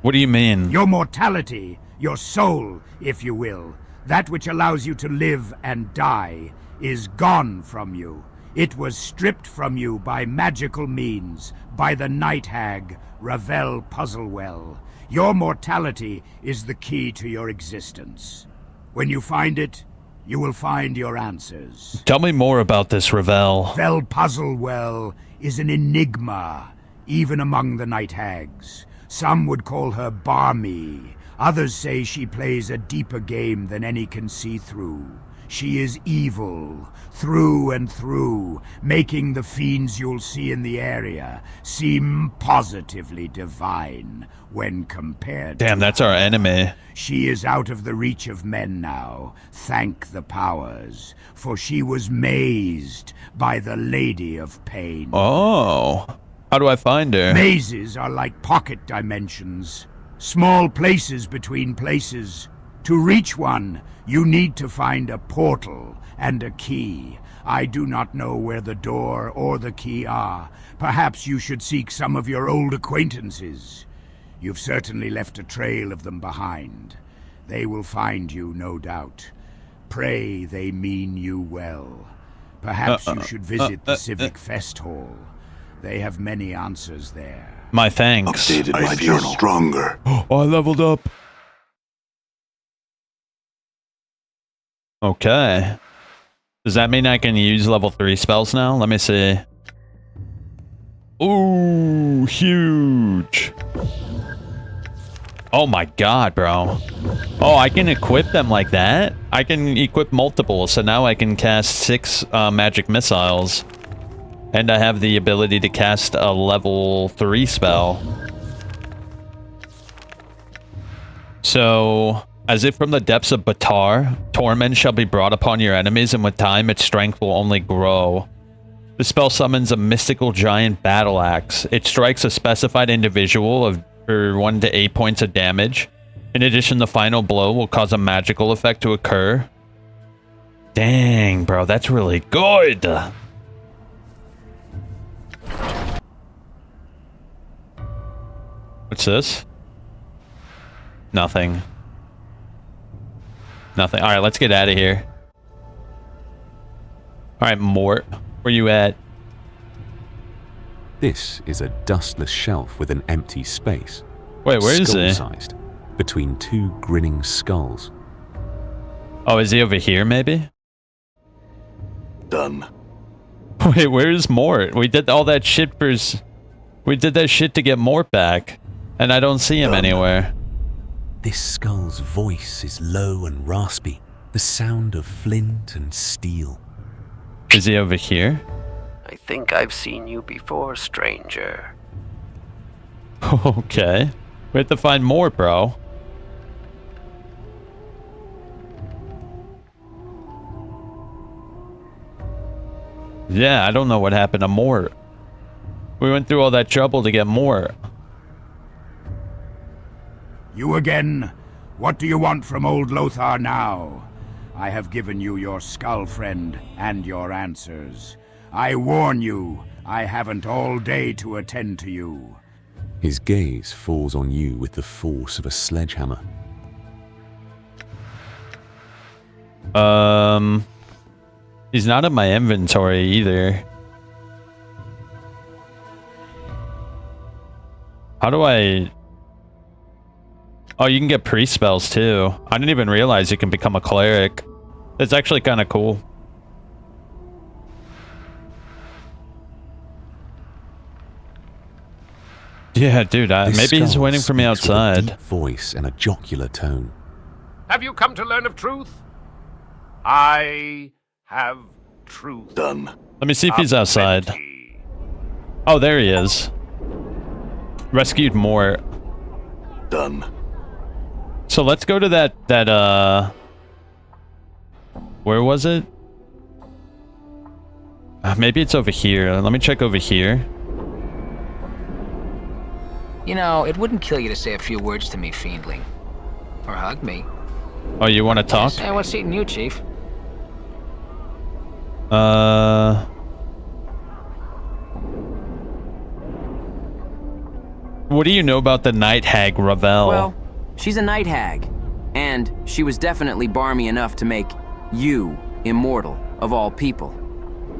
What do you mean? Your mortality, your soul, if you will, that which allows you to live and die, is gone from you. It was stripped from you by magical means, by the night hag, Ravel Puzzlewell. Your mortality is the key to your existence. When you find it, you will find your answers. Tell me more about this Ravel. Ravel Puzzlewell is an enigma, even among the night hags. Some would call her balmy. Others say she plays a deeper game than any can see through. She is evil, through and through, making the fiends you'll see in the area seem positively divine when compared Damn, that's our enemy. She is out of the reach of men now, thank the powers, for she was mazed by the Lady of Pain. Oh, how do I find her? Mazes are like pocket dimensions, small places between places. To reach one, you need to find a portal and a key. I do not know where the door or the key are. Perhaps you should seek some of your old acquaintances. You've certainly left a trail of them behind. They will find you, no doubt. Pray they mean you well. Perhaps you should visit the Civic Fest Hall. They have many answers there. My thanks. Updated my journal. Stronger. Oh, I leveled up. Okay. Does that mean I can use level 3 spells now? Let me see. Ooh, huge. Oh my god, bro. Oh, I can equip them like that? I can equip multiple, so now I can cast 6 magic missiles. And I have the ability to cast a level 3 spell. So, as if from the depths of Batar, torment shall be brought upon your enemies, and with time its strength will only grow. The spell summons a mystical giant battle axe. It strikes a specified individual for 1 to 8 points of damage. In addition, the final blow will cause a magical effect to occur. Dang, bro, that's really good. What's this? Nothing. Nothing. Alright, let's get out of here. Alright, Mort. Where you at? This is a dustless shelf with an empty space. Wait, where is he? Skull-sized, between two grinning skulls. Oh, is he over here, maybe? Done. Wait, where's Mort? We did all that shit for... We did that shit to get Mort back. And I don't see him anywhere. This skull's voice is low and raspy. The sound of flint and steel. Is he over here? I think I've seen you before, stranger. Okay. We have to find more, bro. Yeah, I don't know what happened to Mort. We went through all that trouble to get Mort. You again? What do you want from old Lothar now? I have given you your skull friend and your answers. I warn you, I haven't all day to attend to you. His gaze falls on you with the force of a sledgehammer. He's not in my inventory either. How do I... Oh, you can get pre-spells too. I didn't even realize you can become a cleric. It's actually kind of cool. Yeah, dude, maybe he's waiting for me outside. With a deep voice and a jocular tone. Have you come to learn of truth? I have truth. Done. Let me see if he's outside. Oh, there he is. Rescued Mort. Done. So let's go to that where was it? Maybe it's over here. Let me check over here. You know, it wouldn't kill you to say a few words to me, Fiendling. Or hug me. Oh, you want to talk? Hey, what's eating you, Chief? What do you know about the night hag, Ravel? Well, she's a night hag. And she was definitely barmy enough to make you immortal, of all people.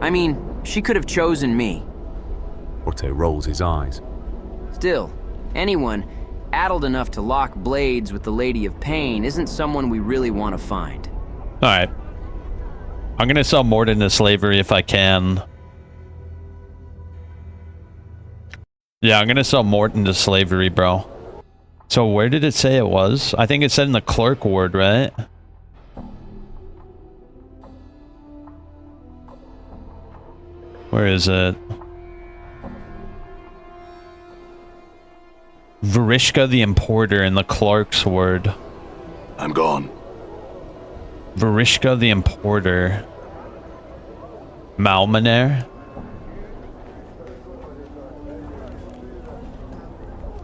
I mean, she could have chosen me. Otto rolls his eyes. Still, anyone addled enough to lock blades with the Lady of Pain isn't someone we really want to find. Alright. I'm gonna sell Mort into slavery if I can. Yeah, I'm gonna sell Mort into slavery, bro. So where did it say it was? I think it said in the clerk ward, right? Where is it? Varishka the Importer in the clerk's ward. I'm gone. Varishka the Importer. Malmaner?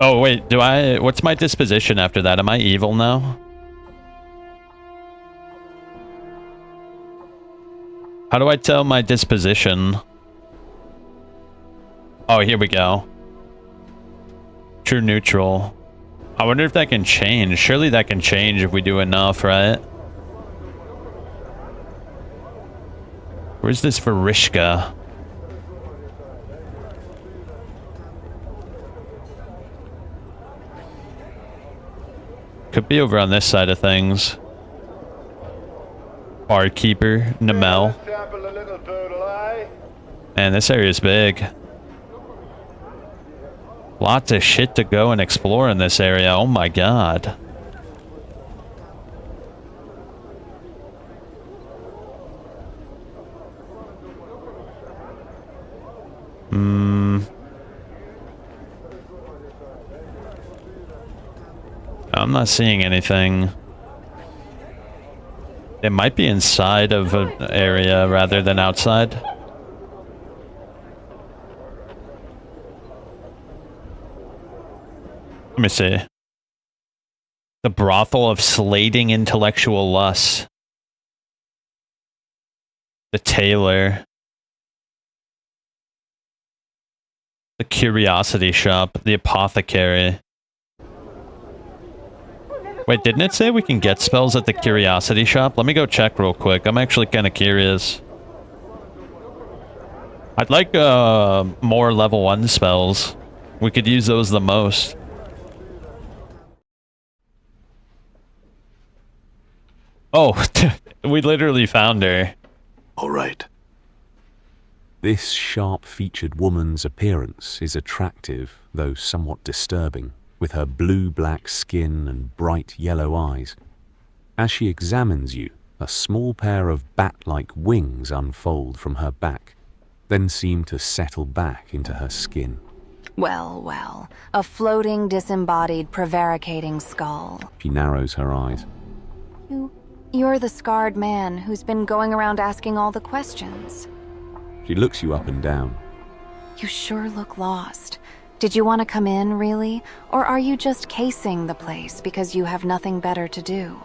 Oh wait, what's my disposition after that? Am I evil now? How do I tell my disposition? Oh, here we go. True neutral. I wonder if that can change. Surely that can change if we do enough, right? Where's this Varishka? Could be over on this side of things. Barkeeper, Namel. Man, this area is big. Lots of shit to go and explore in this area. Oh my god. I'm not seeing anything. It might be inside of an area rather than outside. Let me see. The brothel of slating intellectual lusts. The tailor. The curiosity shop. The apothecary. Wait, didn't it say we can get spells at the curiosity shop? Let me go check real quick. I'm actually kind of curious. I'd like more level 1 spells. We could use those the most. Oh, we literally found her. All right. This sharp-featured woman's appearance is attractive, though somewhat disturbing, with her blue-black skin and bright yellow eyes. As she examines you, a small pair of bat-like wings unfold from her back, then seem to settle back into her skin. Well, well, a floating, disembodied, prevaricating skull. She narrows her eyes. You're the scarred man who's been going around asking all the questions. She looks you up and down. You sure look lost. Did you want to come in, really? Or are you just casing the place because you have nothing better to do?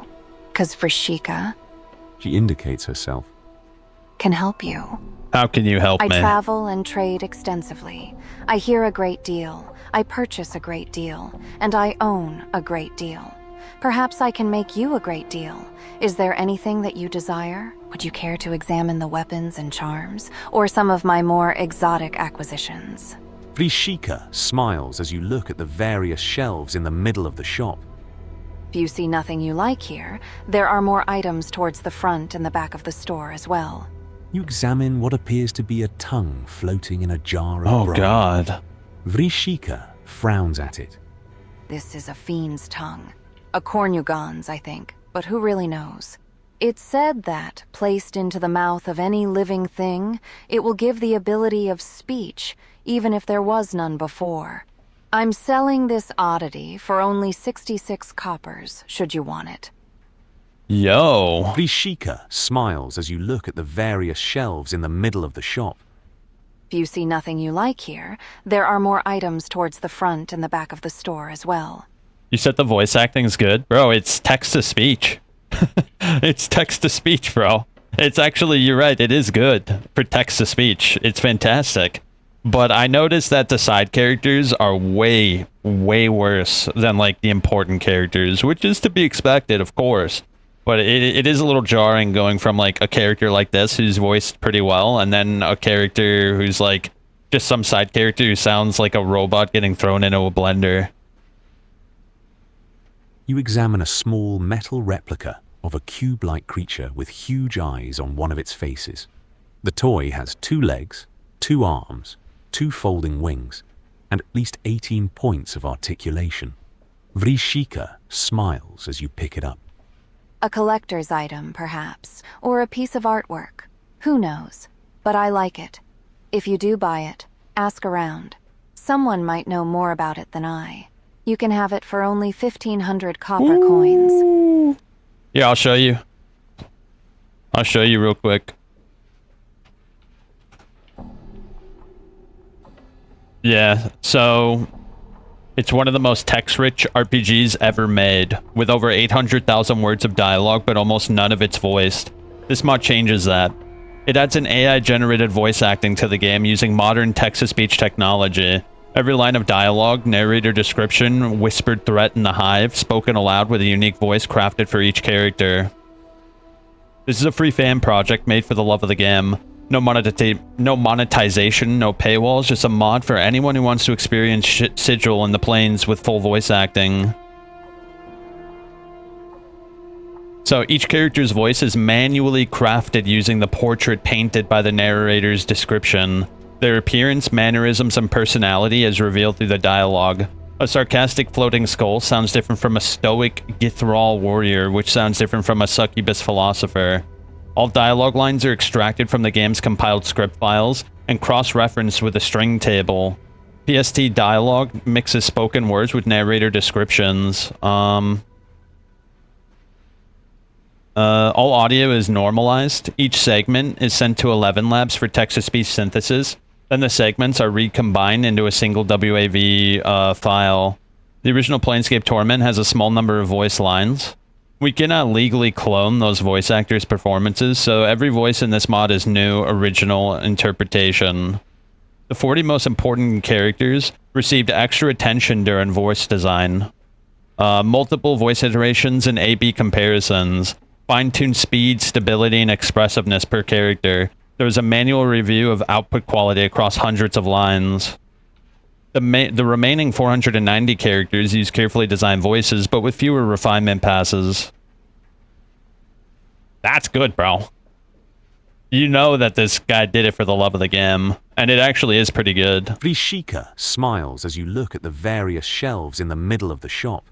'Cause Vrishika... She indicates herself. ...can help you. How can you help me? I travel and trade extensively. I hear a great deal. I purchase a great deal. And I own a great deal. Perhaps I can make you a great deal. Is there anything that you desire? Would you care to examine the weapons and charms? Or some of my more exotic acquisitions? Vrishika smiles as you look at the various shelves in the middle of the shop. If you see nothing you like here, there are more items towards the front and the back of the store as well. You examine what appears to be a tongue floating in a jar of Oh, brine. God. Vrishika frowns at it. This is a fiend's tongue. A Kornugon's, I think, but who really knows? It's said that, placed into the mouth of any living thing, it will give the ability of speech, even if there was none before. I'm selling this oddity for only 66 coppers, should you want it. Yo. Vrishika smiles as you look at the various shelves in the middle of the shop. If you see nothing you like here, there are more items towards the front and the back of the store as well. You said the voice acting's good? Bro, it's text-to-speech. It's text-to-speech, bro. It's actually, you're right, it is good for text-to-speech. It's fantastic. But I noticed that the side characters are way, way worse than, like, the important characters, which is to be expected, of course. But it is a little jarring going from, like, a character like this who's voiced pretty well, and then a character who's, like, just some side character who sounds like a robot getting thrown into a blender. You examine a small metal replica of a cube-like creature with huge eyes on one of its faces. The toy has 2 legs, 2 arms, 2 folding wings, and at least 18 points of articulation. Vrishika smiles as you pick it up. A collector's item, perhaps, or a piece of artwork. Who knows? But I like it. If you do buy it, ask around. Someone might know more about it than I. You can have it for only 1,500 copper coins. Yeah, I'll show you. I'll show you real quick. Yeah, so it's one of the most text-rich RPGs ever made, with over 800,000 words of dialogue, but almost none of it's voiced. This mod changes that. It adds an AI-generated voice acting to the game using modern text-to-speech technology. Every line of dialogue, narrator description, whispered threat in the hive, spoken aloud with a unique voice crafted for each character. This is a free fan project made for the love of the game. No monetization, no paywalls, just a mod for anyone who wants to experience Sigil in the Plains with full voice acting. So each character's voice is manually crafted using the portrait painted by the narrator's description. Their appearance, mannerisms, and personality is revealed through the dialogue. A sarcastic floating skull sounds different from a stoic Githral warrior, which sounds different from a succubus philosopher. All dialogue lines are extracted from the game's compiled script files and cross-referenced with a string table. PST dialogue mixes spoken words with narrator descriptions. All audio is normalized. Each segment is sent to 11 labs for text-to-speech synthesis. Then the segments are recombined into a single WAV file. The original Planescape Torment has a small number of voice lines. We cannot legally clone those voice actors' performances, so every voice in this mod is new, original interpretation. The 40 most important characters received extra attention during voice design. Multiple voice iterations and A/B comparisons. Fine-tuned speed, stability, and expressiveness per character. There's a manual review of output quality across hundreds of lines. The remaining 490 characters use carefully designed voices, but with fewer refinement passes. That's good, bro. You know that this guy did it for the love of the game, and it actually is pretty good. Vrishika smiles as you look at the various shelves in the middle of the shop.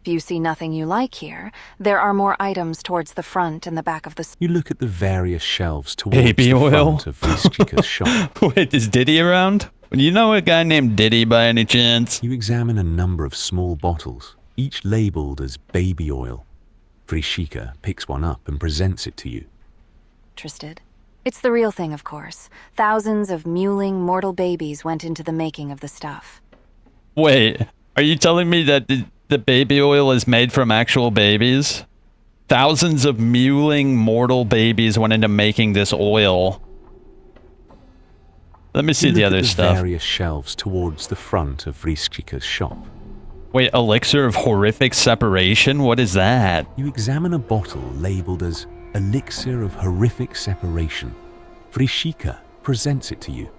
If you see nothing you like here, there are more items towards the front and the back of the... You look at the various shelves towards Baby the oil? front of Vrishika's shop. Wait, is Diddy around? You know a guy named Diddy by any chance? You examine a number of small bottles, each labeled as baby oil. Vrishika picks one up and presents it to you. Interested? It's the real thing, of course. Thousands of mewling mortal babies went into the making of the stuff. Wait, are you telling me that the baby oil is made from actual babies? Thousands of mewling mortal babies went into making this oil. Let me see the other stuff. Various shelves towards the front of Vrishika's shop. Wait, elixir of horrific separation? What is that? You examine a bottle labeled as elixir of horrific separation. Vrishika presents it to you.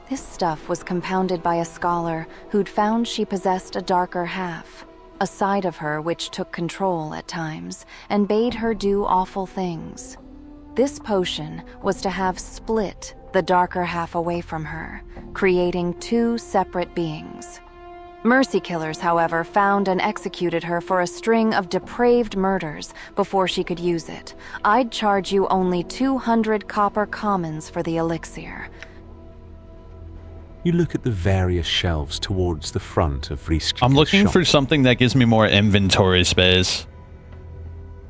This stuff was compounded by a scholar who'd found she possessed a darker half, a side of her which took control at times and bade her do awful things. This potion was to have split the darker half away from her, creating two separate beings. Mercy killers, however, found and executed her for a string of depraved murders before she could use it. I'd charge you only 200 copper commons for the elixir. You look at the various shelves towards the front of Vrishika's I'm looking shop. for something that gives me more inventory space.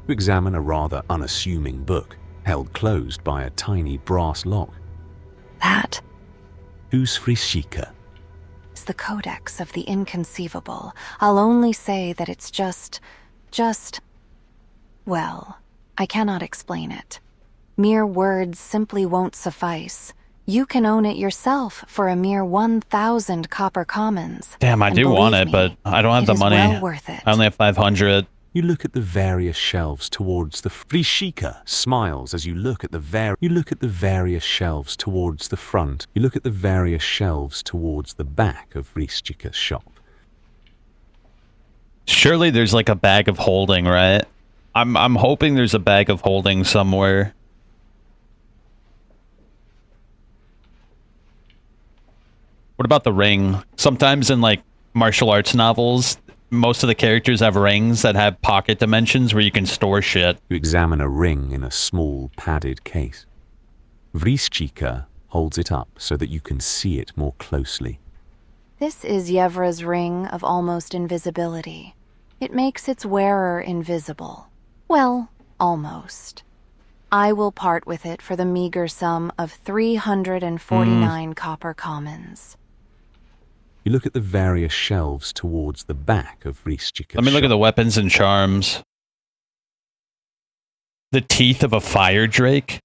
You examine a rather unassuming book, held closed by a tiny brass lock. That? Who's Vrishika? It's the Codex of the Inconceivable. I'll only say that it's just... well, I cannot explain it. Mere words simply won't suffice. You can own it yourself for a mere 1,000 copper commons. Damn, I do want it, but I don't have the money. Well worth it. I only have 500. You look at the various shelves towards the... Vrishika smiles as you look at the various shelves towards the front. You look at the various shelves towards the back of Vrishika's shop. Surely there's like a bag of holding, right? I'm hoping there's a bag of holding somewhere. What about the ring? Sometimes in like martial arts novels, most of the characters have rings that have pocket dimensions where you can store shit. You examine a ring in a small padded case. Vrishika holds it up so that you can see it more closely. This is Yevra's ring of almost invisibility. It makes its wearer invisible. Well, almost. I will part with it for the meager sum of 349 copper commons. You look at the various shelves towards the back of Vrishika's Let me look shop. at the weapons and charms. The teeth of a fire drake.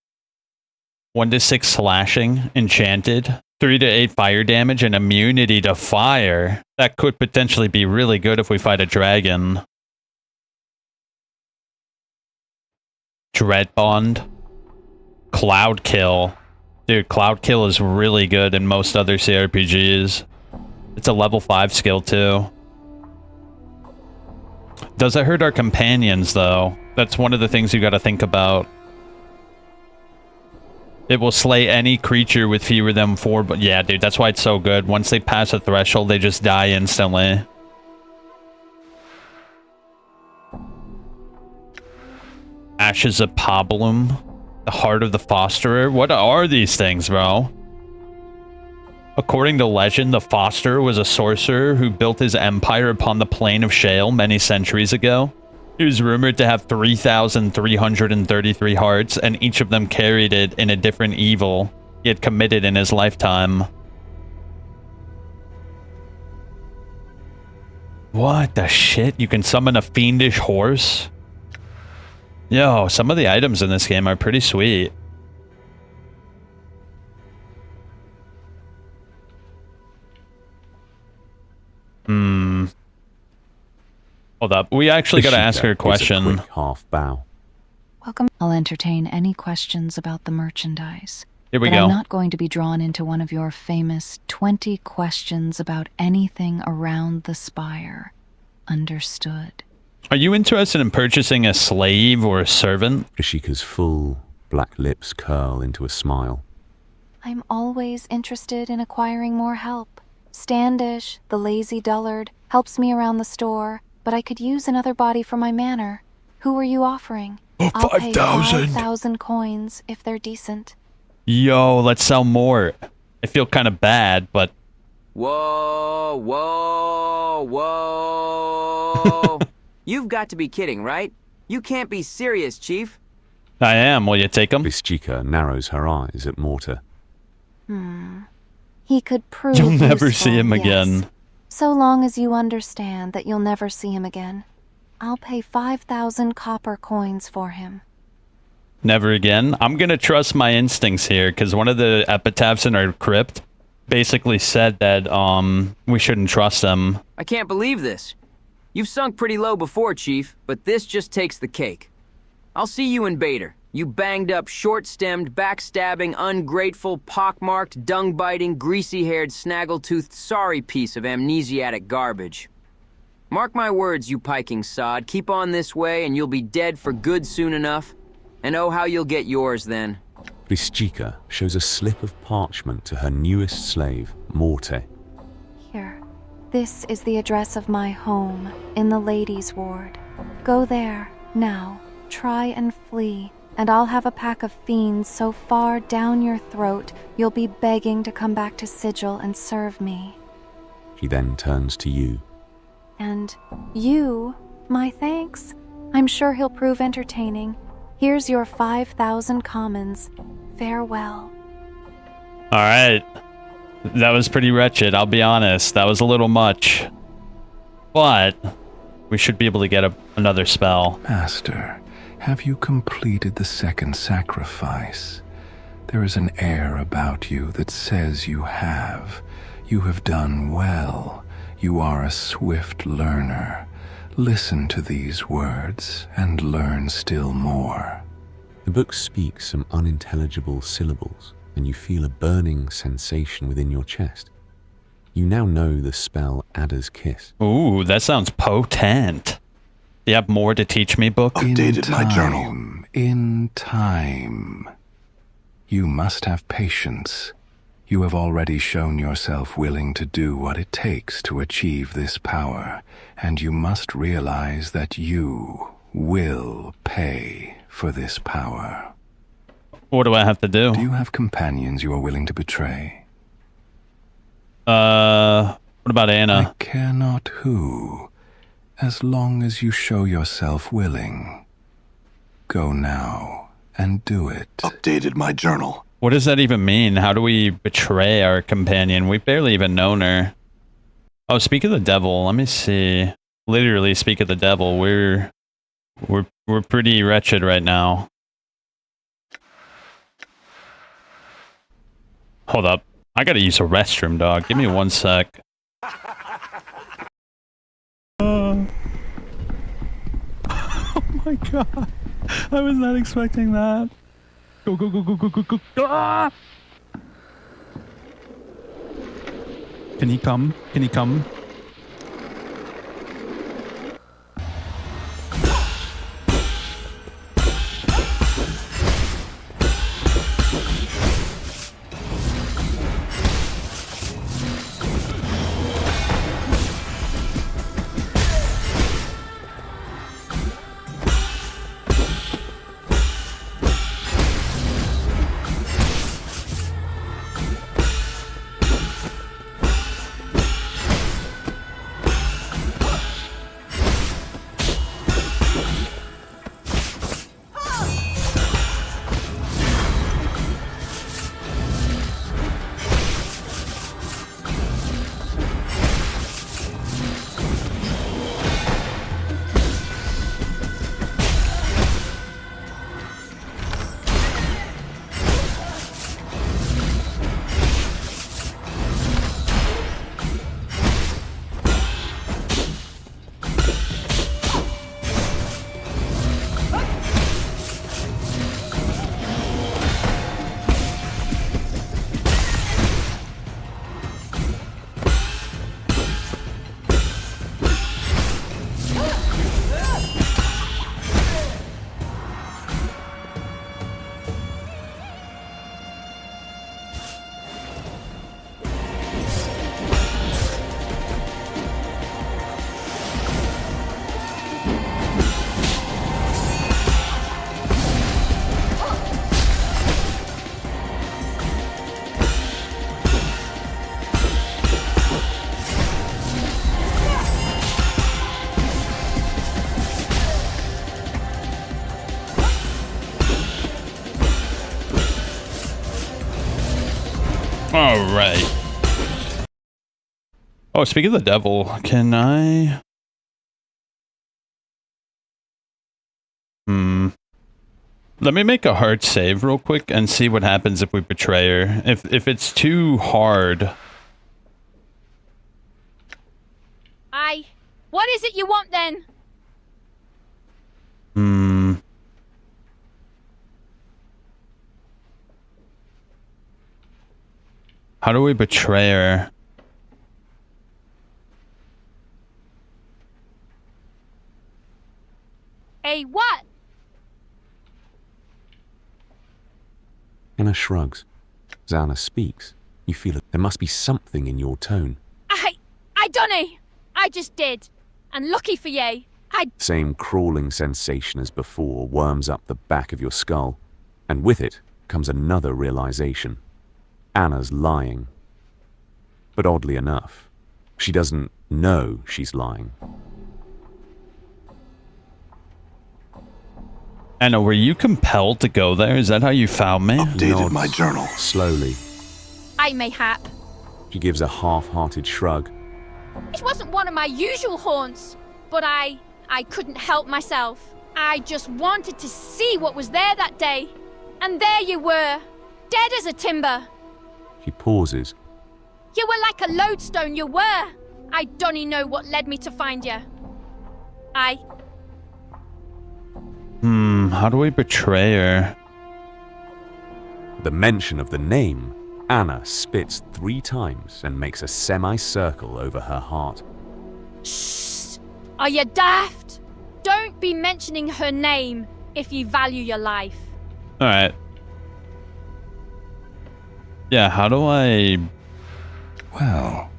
1 to 6 slashing, enchanted. 3 to 8 fire damage and immunity to fire. That could potentially be really good if we fight a dragon. Dread Bond. Cloud Kill. Dude, Cloud Kill is really good in most other CRPGs. It's a level 5 skill too. Does it hurt our companions though? That's one of the things you gotta think about. It will slay any creature with fewer than 4, but yeah, dude, that's why it's so good. Once they pass a threshold, they just die instantly. Ashes of Pablum. The Heart of the Fosterer. What are these things, bro? According to legend, the Fosterer was a sorcerer who built his empire upon the plain of Shale many centuries ago. He was rumored to have 3,333 hearts, and each of them carried it in a different evil he had committed in his lifetime. What the shit? You can summon a fiendish horse? Yo, some of the items in this game are pretty sweet. Hold up. We actually gotta ask her a question. Quick half bow. Welcome. I'll entertain any questions about the merchandise. Here we but go. I'm not going to be drawn into one of your famous 20 questions about anything around the spire. Understood. Are you interested in purchasing a slave or a servant? Ishika's full black lips curl into a smile. I'm always interested in acquiring more help. Standish, the lazy dullard, helps me around the store, but I could use another body for my manor. Who are you offering? I'll pay 5,000 coins if they're decent. Yo, let's sell more. I feel kind of bad, but... Whoa, whoa, whoa. You've got to be kidding, right? You can't be serious, Chief. I am. Will you take him? Ishika narrows her eyes at Mortar. He could prove You'll never useful, see him yes. again. So long as you understand that you'll never see him again. I'll pay 5,000 copper coins for him. Never again? I'm gonna trust my instincts here, because one of the epitaphs in our crypt basically said that, we shouldn't trust them. I can't believe this. You've sunk pretty low before, Chief, but this just takes the cake. I'll see you in Bader. You banged up, short-stemmed, backstabbing, ungrateful, pockmarked, dung-biting, greasy-haired, snaggle-toothed, sorry piece of amnesiatic garbage. Mark my words, you piking sod. Keep on this way and you'll be dead for good soon enough. And oh, how you'll get yours then. Ishika shows a slip of parchment to her newest slave, Morte. Here. This is the address of my home, in the ladies' ward. Go there, now. Try and flee, and I'll have a pack of fiends so far down your throat, you'll be begging to come back to Sigil and serve me. She then turns to you. And you, my thanks. I'm sure he'll prove entertaining. Here's your 5,000 commons. Farewell. All right. That was pretty wretched, I'll be honest. That was a little much. But we should be able to get another spell. Master, have you completed the second sacrifice? There is an air about you that says you have. You have done well. You are a swift learner. Listen to these words and learn still more. The book speaks some unintelligible syllables, and you feel a burning sensation within your chest. You now know the spell Adder's Kiss. Ooh, that sounds potent. Do you have more to teach me, book? Updated my journal. In time. You must have patience. You have already shown yourself willing to do what it takes to achieve this power, and you must realize that you will pay for this power. What do I have to do? Do you have companions you are willing to betray? What about Anna? I care not who, as long as you show yourself willing. Go now and do it. Updated my journal. What does that even mean? How do we betray our companion? We've barely even known her. Oh, speak of the devil. Let me see. Literally, speak of the devil. We're pretty wretched right now. Hold up. I gotta use a restroom, dog. Give me 1 sec. Oh my god. I was not expecting that. Go, go, go, go, go, go, go. Ah! Can he come? Can he come? Alright. Oh, speaking of the devil, can I... Let me make a hard save real quick and see what happens if we betray her. If it's too hard... Aye. What is it you want then? How do we betray her? Hey, what? Anna shrugs. Zana speaks. You feel it. There must be something in your tone. I dunno. I just did. And lucky for ye, Same crawling sensation as before worms up the back of your skull. And with it comes another realization. Anna's lying. But oddly enough, she doesn't know she's lying. Anna, were you compelled to go there? Is that how you found me? Updated my journal. Slowly. I mayhap. She gives a half-hearted shrug. It wasn't one of my usual haunts, but I couldn't help myself. I just wanted to see what was there that day. And there you were, dead as a timber. She pauses. You were like a lodestone, you were. I dunno know what led me to find you. How do we betray her? The mention of the name, Anna spits 3 times and makes a semicircle over her heart. Shh! Are you daft? Don't be mentioning her name if you value your life. Alright. Yeah, how do I... Well,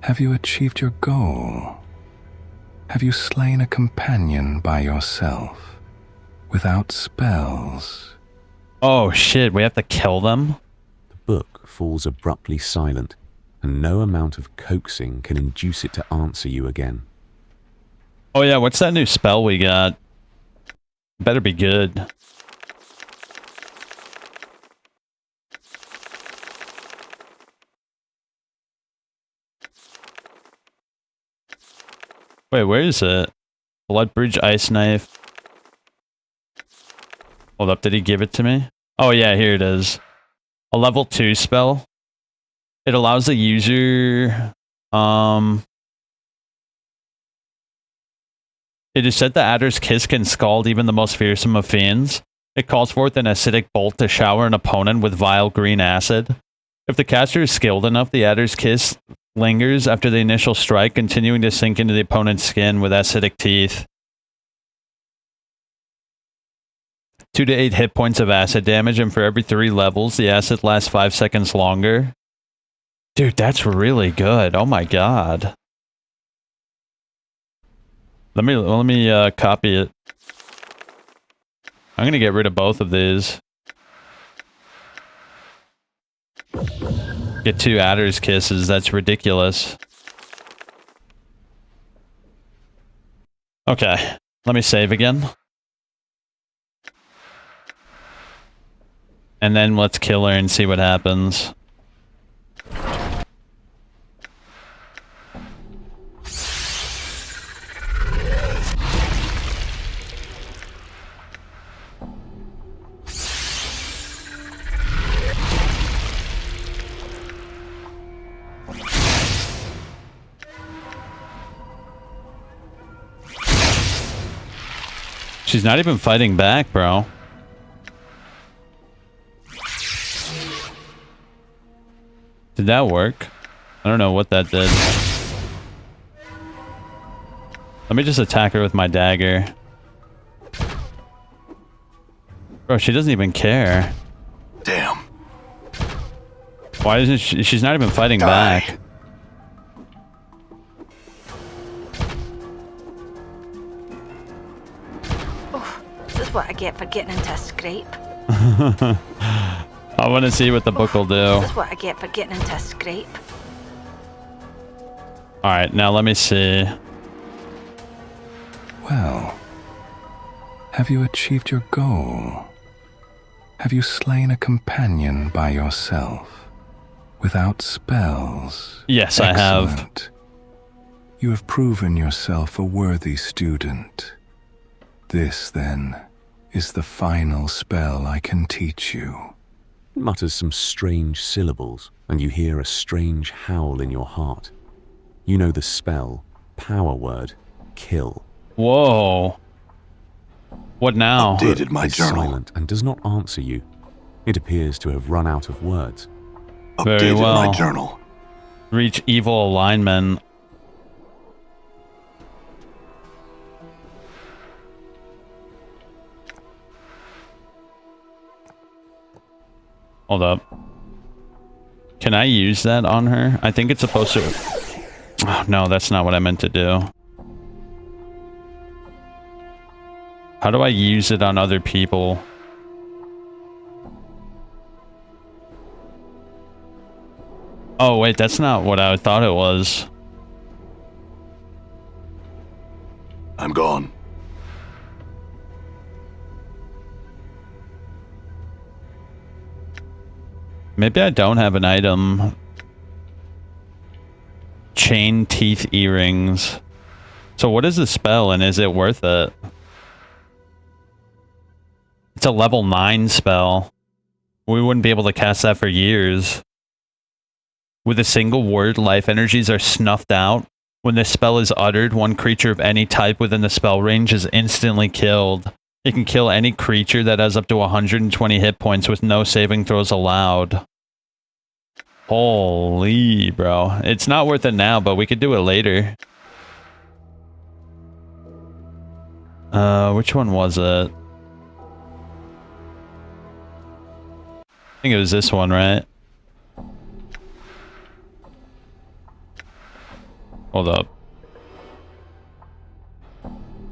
have you achieved your goal? Have you slain a companion by yourself, without spells? Oh shit, we have to kill them? The book falls abruptly silent, and no amount of coaxing can induce it to answer you again. Oh yeah, what's that new spell we got? Better be good. Wait, where is it? Bloodbridge Ice Knife. Hold up, did he give it to me? Oh yeah, here it is. A level 2 spell. It allows the user... It is said that Adder's Kiss can scald even the most fearsome of fiends. It calls forth an acidic bolt to shower an opponent with vile green acid. If the caster is skilled enough, the Adder's Kiss lingers after the initial strike, continuing to sink into the opponent's skin with acidic teeth. 2 to 8 hit points of acid damage, and for every 3 levels, the acid lasts 5 seconds longer. Dude, that's really good. Oh my god. Let me copy it. I'm gonna get rid of both of these. Get 2 Adder's Kisses, that's ridiculous. Okay, let me save again. And then let's kill her and see what happens. She's not even fighting back, bro. Did that work? I don't know what that did. Let me just attack her with my dagger. Bro, she doesn't even care. Damn. Why isn't she? She's not even fighting back. This is what I get for getting into a scrape. I want to see what the book will do. This is what I get for getting into a scrape. Alright, now let me see. Well, have you achieved your goal? Have you slain a companion by yourself, Without spells? Yes, I have. Excellent. You have proven yourself a worthy student. This, then, is the final spell I can teach you. It mutters some strange syllables, and you hear a strange howl in your heart. You know the spell, power word, kill. Whoa. What now? Updated my It's journal. silent and does not answer you. It appears to have run out of words. Very Updated well. my journal. Reach evil alignment. Hold up. Can I use that on her? I think it's supposed to... Oh, no, that's not what I meant to do. How do I use it on other people? Oh, wait, that's not what I thought it was. I'm gone. Maybe I don't have an item. Chain teeth earrings. So what is the spell and is it worth it? It's a level 9 spell. We wouldn't be able to cast that for years. With a single word, life energies are snuffed out. When this spell is uttered, one creature of any type within the spell range is instantly killed. It can kill any creature that has up to 120 hit points with no saving throws allowed. Holy, bro. It's not worth it now, but we could do it later. Which one was it? I think it was this one, right? Hold up.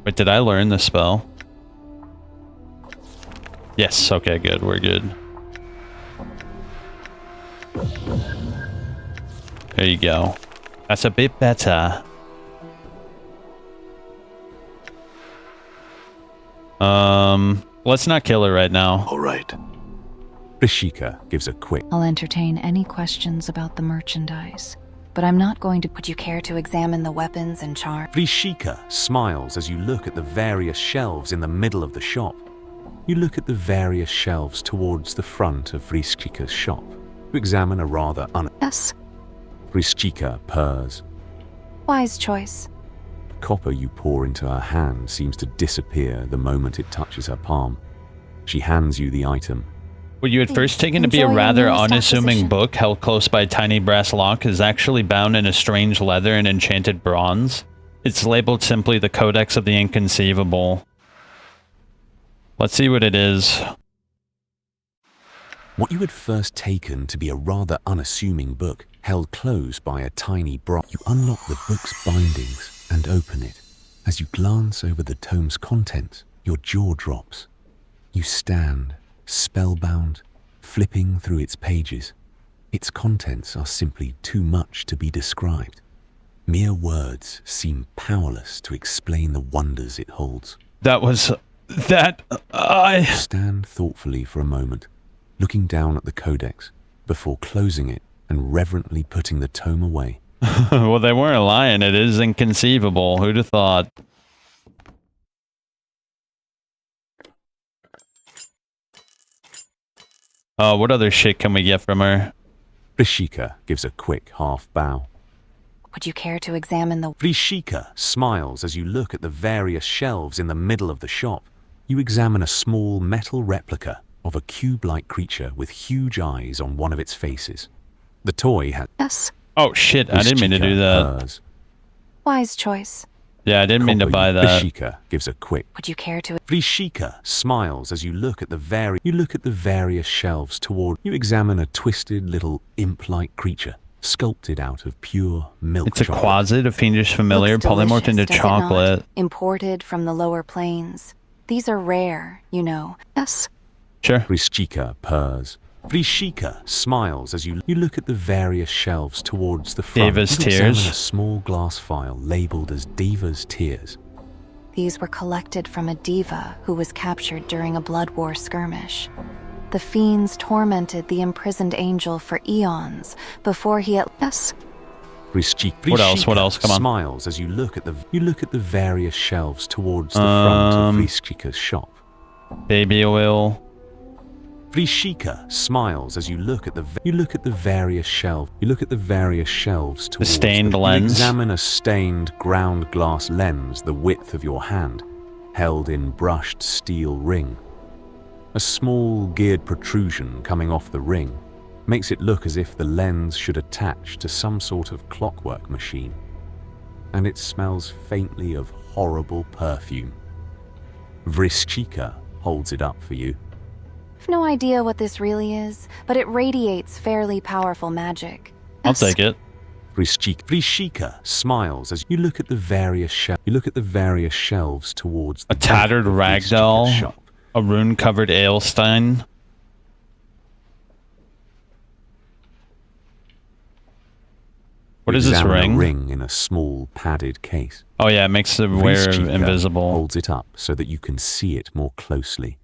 Wait, did I learn the spell? Yes, okay, good, we're good. There you go. That's a bit better. Let's not kill her right now. All right. Rishika gives a quick... I'll entertain any questions about the merchandise, but I'm not going to... Would you care to examine the weapons and charms? Rishika smiles as you look at the various shelves in the middle of the shop. You look at the various shelves towards the front of Rishika's shop. You examine a rather Yes. Rishika purrs. Wise choice. The copper you pour into her hand seems to disappear the moment it touches her palm. She hands you the item. What you had first taken to be a Enjoy your rather newest unassuming acquisition. book held close by a tiny brass lock is actually bound in a strange leather and enchanted bronze. It's labeled simply the Codex of the Inconceivable. Let's see what it is. What you had first taken to be a rather unassuming book, held closed by a tiny bronze. You unlock the book's bindings and open it. As you glance over the tome's contents, your jaw drops. You stand, spellbound, flipping through its pages. Its contents are simply too much to be described. Mere words seem powerless to explain the wonders it holds. That was... You stand thoughtfully for a moment, looking down at the codex, before closing it and reverently putting the tome away. Well, they weren't lying. It is inconceivable. Who'd have thought? What other shit can we get from her? Rishika gives a quick half bow. Would you care to examine the... Rishika smiles as you look at the various shelves in the middle of the shop. You examine a small metal replica of a cube-like creature with huge eyes on one of its faces. The toy has... Yes. Oh shit, I didn't mean to do that. Purrs. Wise choice. Yeah, I didn't mean to buy that. Rishika gives a quick... Would you care to... Rishika smiles as you look at the various shelves toward... You examine a twisted little imp-like creature, sculpted out of pure milk It's a chocolate. quasit, a fiendish familiar, Looks polymorphed delicious, into does it chocolate. not? Imported from the lower plains. These are rare, you know. Yes. Sure. Rishika purrs. Rishika smiles as you look at the various shelves towards the front. Diva's You examine Tears. a small glass vial labeled as Diva's Tears. These were collected from a diva who was captured during a blood war skirmish. the fiends tormented the imprisoned angel for eons before he at last. What else? What else? Come on. Smiles as you look at the various shelves towards the front of Vrishchika's shop. Baby oil. Vrishchika smiles as you look at the various shelves. You look at the various shelves towards the stained lens. You examine a stained ground glass lens the width of your hand, held in brushed steel ring. A small geared protrusion coming off the ring makes it look as if the lens should attach to some sort of clockwork machine, and it smells faintly of horrible perfume. Vrishchika holds it up for you. I've no idea what this really is, but it radiates fairly powerful magic. I'll take it. Vrishchika smiles as you look at the various shelves towards the a tattered ragdoll, a rune-covered Aelstein. What is this ring? A ring in a small padded case. Oh yeah, it makes the wearer invisible. Holds it up so that you can see it more closely.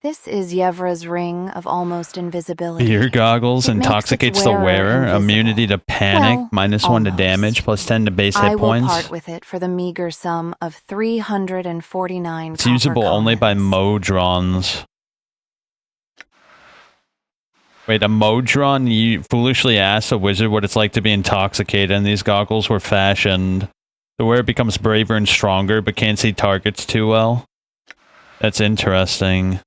This is Yevra's ring of almost invisibility. Ear goggles intoxicates the wearer. Immunity to panic, well, -1 to damage, +10 to base hit points. I will part with it for the meager sum of 349 It's usable only by Modrons. Wait, a Modron? You foolishly asked a wizard what it's like to be intoxicated, and these goggles were fashioned. The wearer becomes braver and stronger, but can't see targets too well. That's interesting.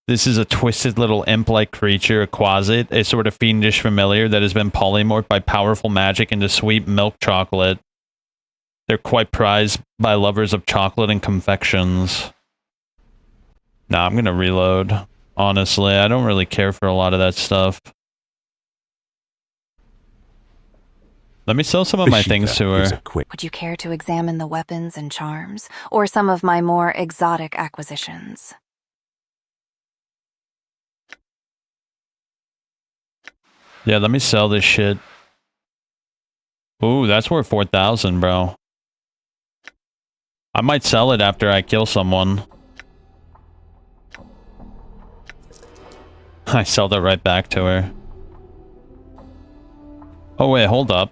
This is a twisted little imp-like creature, a quasit, a sort of fiendish familiar that has been polymorphed by powerful magic into sweet milk chocolate. They're quite prized by lovers of chocolate and confections. Nah, I'm gonna reload. Honestly, I don't really care for a lot of that stuff. Let me sell some of my things to her. Would you care to examine the weapons and charms, or some of my more exotic acquisitions? Yeah, let me sell this shit. Ooh, that's worth 4,000, bro. I might sell it after I kill someone. I sell that right back to her. Oh wait, hold up.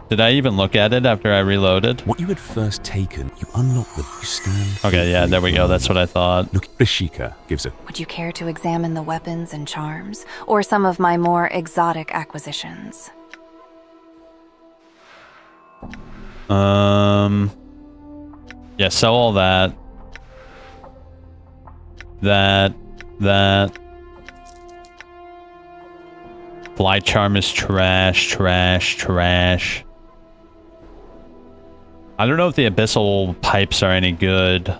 Did I even look at it after I reloaded? What you had first taken, you unlock the stand. Okay, yeah, there we go. That's what I thought. Look, Vrishchika gives a... Would you care to examine the weapons and charms, or some of my more exotic acquisitions? Yeah, sell all that. That. Fly charm is trash. I don't know if the abyssal pipes are any good.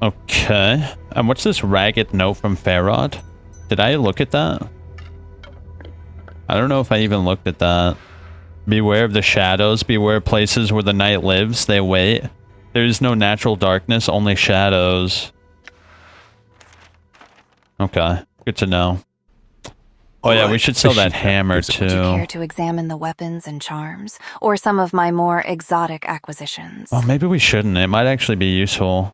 Okay. And what's this ragged note from Farod? Did I look at that? I don't know if I even looked at that. Beware of the shadows. Beware places where the night lives. They wait. There is no natural darkness, only shadows. Okay. Good to know. Oh yeah, we should sell that hammer too. Would you care to examine the weapons and charms, or some of my more exotic acquisitions? Oh, maybe we shouldn't. It might actually be useful.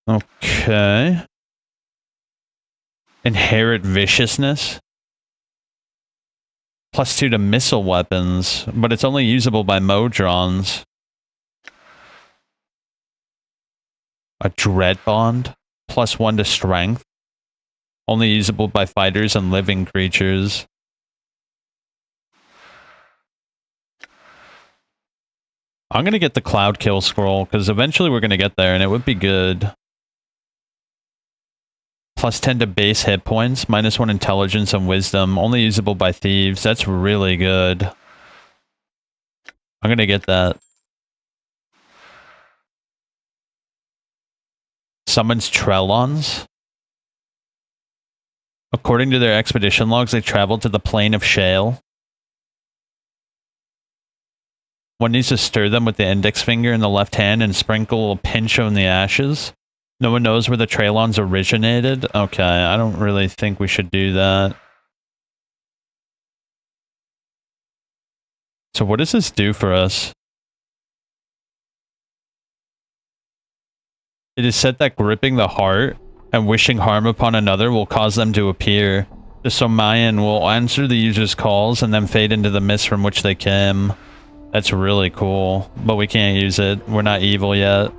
Okay. Inherit viciousness. +2 to missile weapons, but it's only usable by Modrons. A dread bond, +1 to strength. Only usable by fighters and living creatures. I'm gonna get the cloud kill scroll, because eventually we're gonna get there, and it would be good. +10 to base hit points, -1 intelligence and wisdom, only usable by thieves. That's really good. I'm gonna get that. Summons Trellons. According to their expedition logs, they traveled to the plane of Shale. One needs to stir them with the index finger in the left hand and sprinkle a pinch on the ashes. No one knows where the Traylons originated? Okay, I don't really think we should do that. So what does this do for us? It is said that gripping the heart and wishing harm upon another will cause them to appear. The Somayan will answer the user's calls and then fade into the mist from which they came. That's really cool, but we can't use it. We're not evil yet.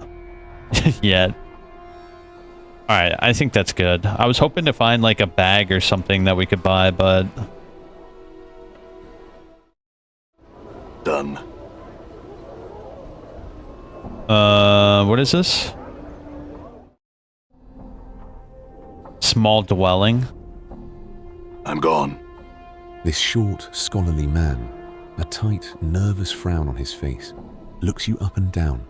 Yet. Alright, I think that's good. I was hoping to find like a bag or something that we could buy, but... Done. What is this? Small dwelling. I'm gone. This short, scholarly man, a tight, nervous frown on his face, looks you up and down.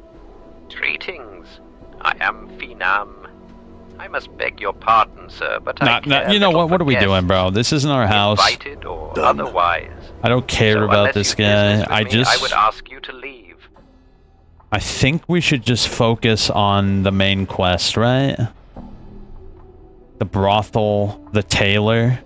Greetings. I am Phenom. I must beg your pardon, sir, but you know what? What are we doing, bro? This isn't our house. Invited or otherwise. I don't care about this guy. I would ask you to leave. I think we should just focus on the main quest, right? The brothel, the tailor.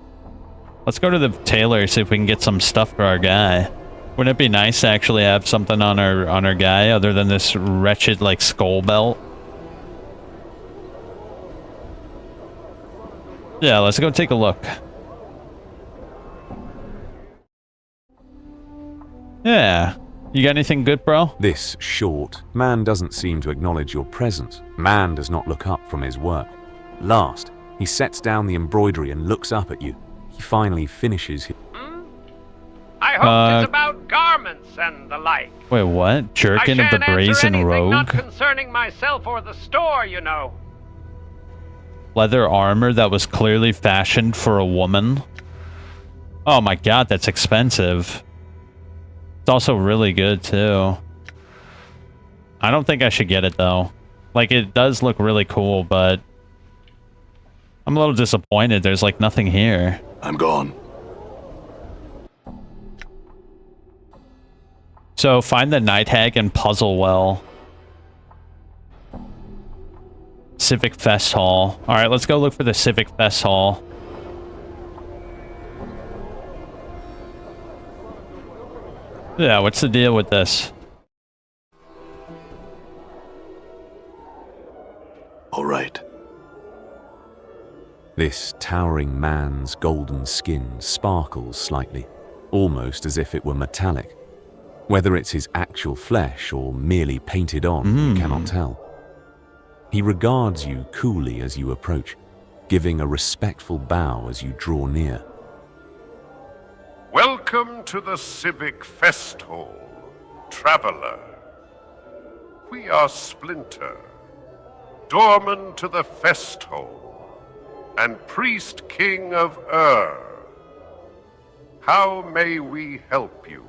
Let's go to the tailor, see if we can get some stuff for our guy. Wouldn't it be nice to actually have something on our guy other than this wretched like skull belt? Yeah, let's go take a look. Yeah. You got anything good, bro? This short man doesn't seem to acknowledge your presence. Man does not look up from his work. Last, he sets down the embroidery and looks up at you. He finally finishes his... I hope it's about garments and the like. Wait, what? Jerkin of the Brazen Rogue? Not concerning myself or the store, you know. Leather armor that was clearly fashioned for a woman. Oh my god, that's expensive. It's also really good, too. I don't think I should get it, though. Like, it does look really cool, but... I'm a little disappointed. There's, like, nothing here. I'm gone. So, find the Night Hag and Puzzle Well. Civic Fest Hall. Alright, let's go look for the Civic Fest Hall. Yeah, what's the deal with this? All right. This towering man's golden skin sparkles slightly, almost as if it were metallic. Whether it's his actual flesh or merely painted on, you cannot tell. He regards you coolly as you approach, giving a respectful bow as you draw near. Welcome to the Civic Fest Hall, traveler. We are Splinter, doorman to the Fest Hall, and priest king of How may we help you?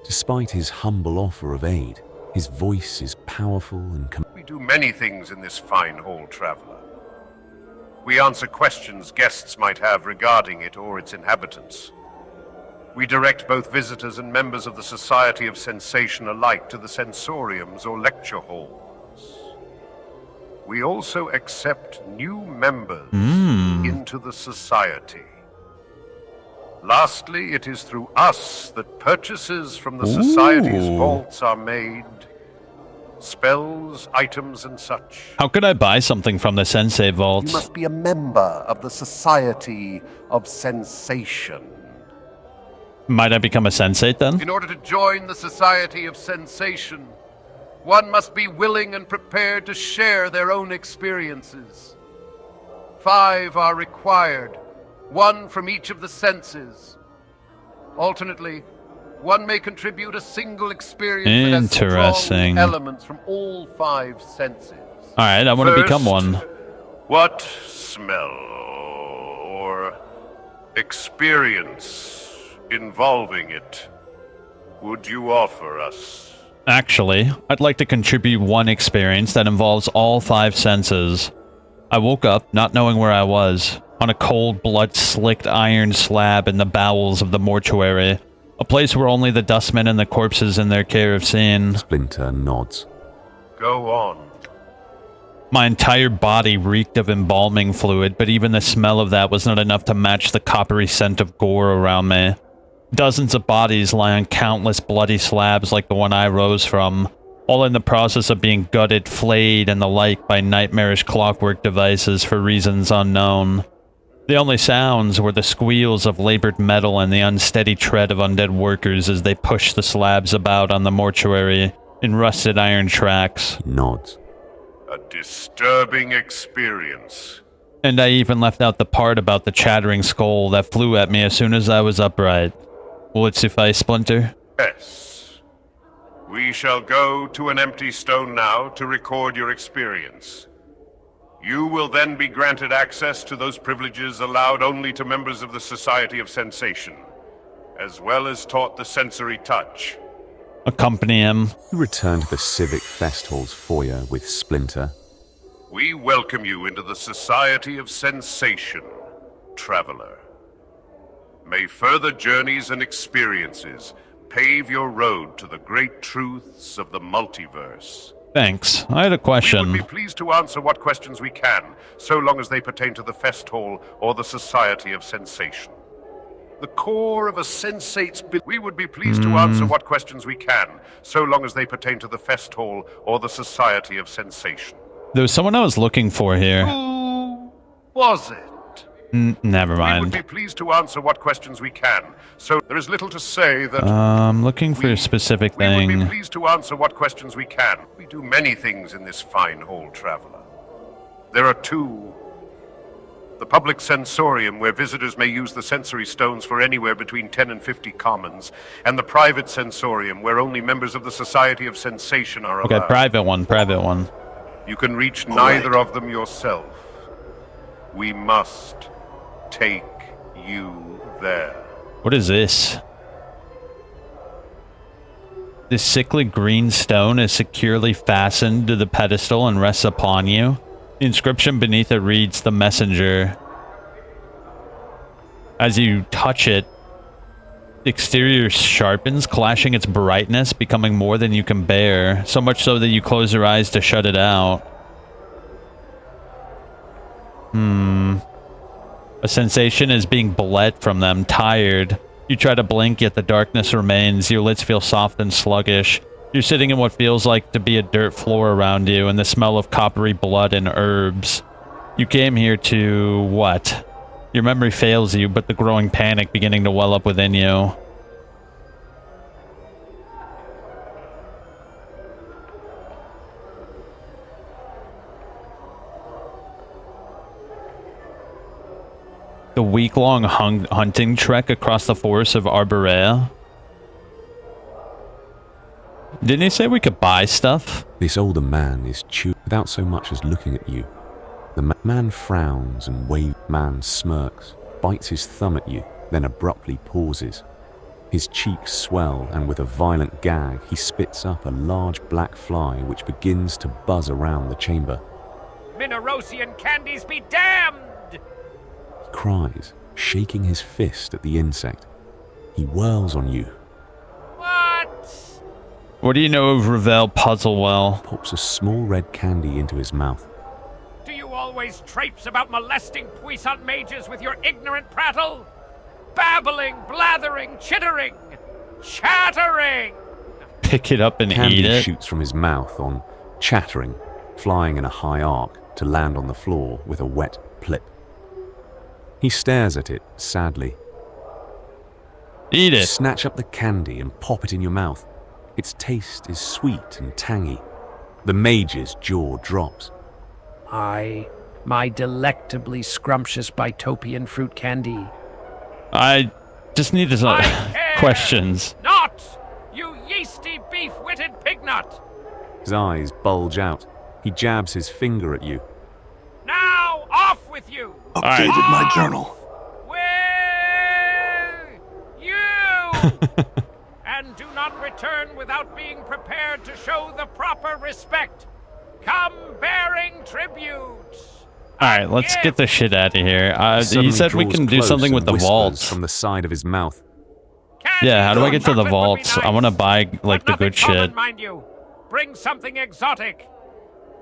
Despite his humble offer of aid, his voice is powerful and... We do many things in this fine hall, traveler. We answer questions guests might have regarding it or its inhabitants. We direct both visitors and members of the Society of Sensation alike to the sensoriums or lecture halls. We also accept new members into the Society. Lastly, it is through us that purchases from the Society's vaults are made. Spells, items, and such. How could I buy something from the Sensei vaults? You must be a member of the Society of Sensation. Might I become a sensate then? In order to join the Society of Sensation, one must be willing and prepared to share their own experiences. 5 are required, 1 from each of the senses. Alternately, one may contribute a single experience that has strong elements from all 5 senses. Alright, I want to become one. What smell or experience involving it would you offer us? Actually, I'd like to contribute 1 experience that involves all 5 senses. I woke up, not knowing where I was, on a cold, blood-slicked iron slab in the bowels of the mortuary. A place where only the dustmen and the corpses in their care have seen. Splinter nods. Go on. My entire body reeked of embalming fluid, but even the smell of that was not enough to match the coppery scent of gore around me. Dozens of bodies lie on countless bloody slabs like the one I rose from, all in the process of being gutted, flayed, and the like by nightmarish clockwork devices for reasons unknown. The only sounds were the squeals of labored metal and the unsteady tread of undead workers as they pushed the slabs about on the mortuary in rusted iron tracks. He nods. A disturbing experience. And I even left out the part about the chattering skull that flew at me as soon as I was upright. Will it suffice, Splinter? Yes. We shall go to an empty stone now to record your experience. You will then be granted access to those privileges allowed only to members of the Society of Sensation, as well as taught the sensory touch. Accompany him. You return to the Civic Fest Hall's foyer with Splinter. We welcome you into the Society of Sensation, Traveler. May further journeys and experiences pave your road to the great truths of the multiverse. Thanks. I had a question. We would be pleased to answer what questions we can, so long as they pertain to the Fest Hall or the Society of Sensation. The core of a sensate's... We would be pleased to answer what questions we can, so long as they pertain to the Fest Hall or the Society of Sensation. There was someone I was looking for here. Who was it? Never mind. We would be pleased to answer what questions we can, so there is little to say that... I'm looking for a specific thing. We would be pleased to answer what questions we can. We do many things in this fine hall, Traveler. There are two. The public sensorium, where visitors may use the sensory stones for anywhere between 10 and 50 commons, and the private sensorium, where only members of the Society of Sensation are allowed. Okay, private one. You can reach neither of them yourself. We must take you there. What is this? This sickly green stone is securely fastened to the pedestal and rests upon you. The inscription beneath it reads, "The Messenger." As you touch it, the exterior sharpens, clashing its brightness, becoming more than you can bear, so much so that you close your eyes to shut it out. A sensation is being bled from them, tired. You try to blink, yet the darkness remains. Your lids feel soft and sluggish. You're sitting in what feels like to be a dirt floor around you, and the smell of coppery blood and herbs. You came here to... what? Your memory fails you, but the growing panic beginning to well up within you. The week-long hunting trek across the forests of Arborea. Didn't he say we could buy stuff? This older man is chewing without so much as looking at you. The man frowns and waves. Man smirks, bites his thumb at you, then abruptly pauses. His cheeks swell, and with a violent gag, he spits up a large black fly which begins to buzz around the chamber. Minerosian candies be damned! He cries, shaking his fist at the insect. He whirls on you. What do you know of Ravel Puzzlewell? Pops a small red candy into his mouth. Do you always traipse about molesting puissant mages with your ignorant prattle? Babbling, blathering, chittering, chattering! Pick it up and eat it. Candy shoots from his mouth on chattering, flying in a high arc to land on the floor with a wet plip. He stares at it sadly. Eat it. Snatch up the candy and pop it in your mouth. Its taste is sweet and tangy. The mage's jaw drops. My delectably scrumptious Bitopian fruit candy. I just need some questions. Not, you yeasty beef-witted pignut! His eyes bulge out. He jabs his finger at you. Now, off with you! Updated my journal. With you! And do not return without being prepared to show the proper respect. Come bearing tribute. Alright, let's get the shit out of here. He said we can do something with the vaults. From the side of his mouth. Yeah, how do I get to the vaults? Nice. I want to buy, like, the good shit. Mind you. Bring something exotic.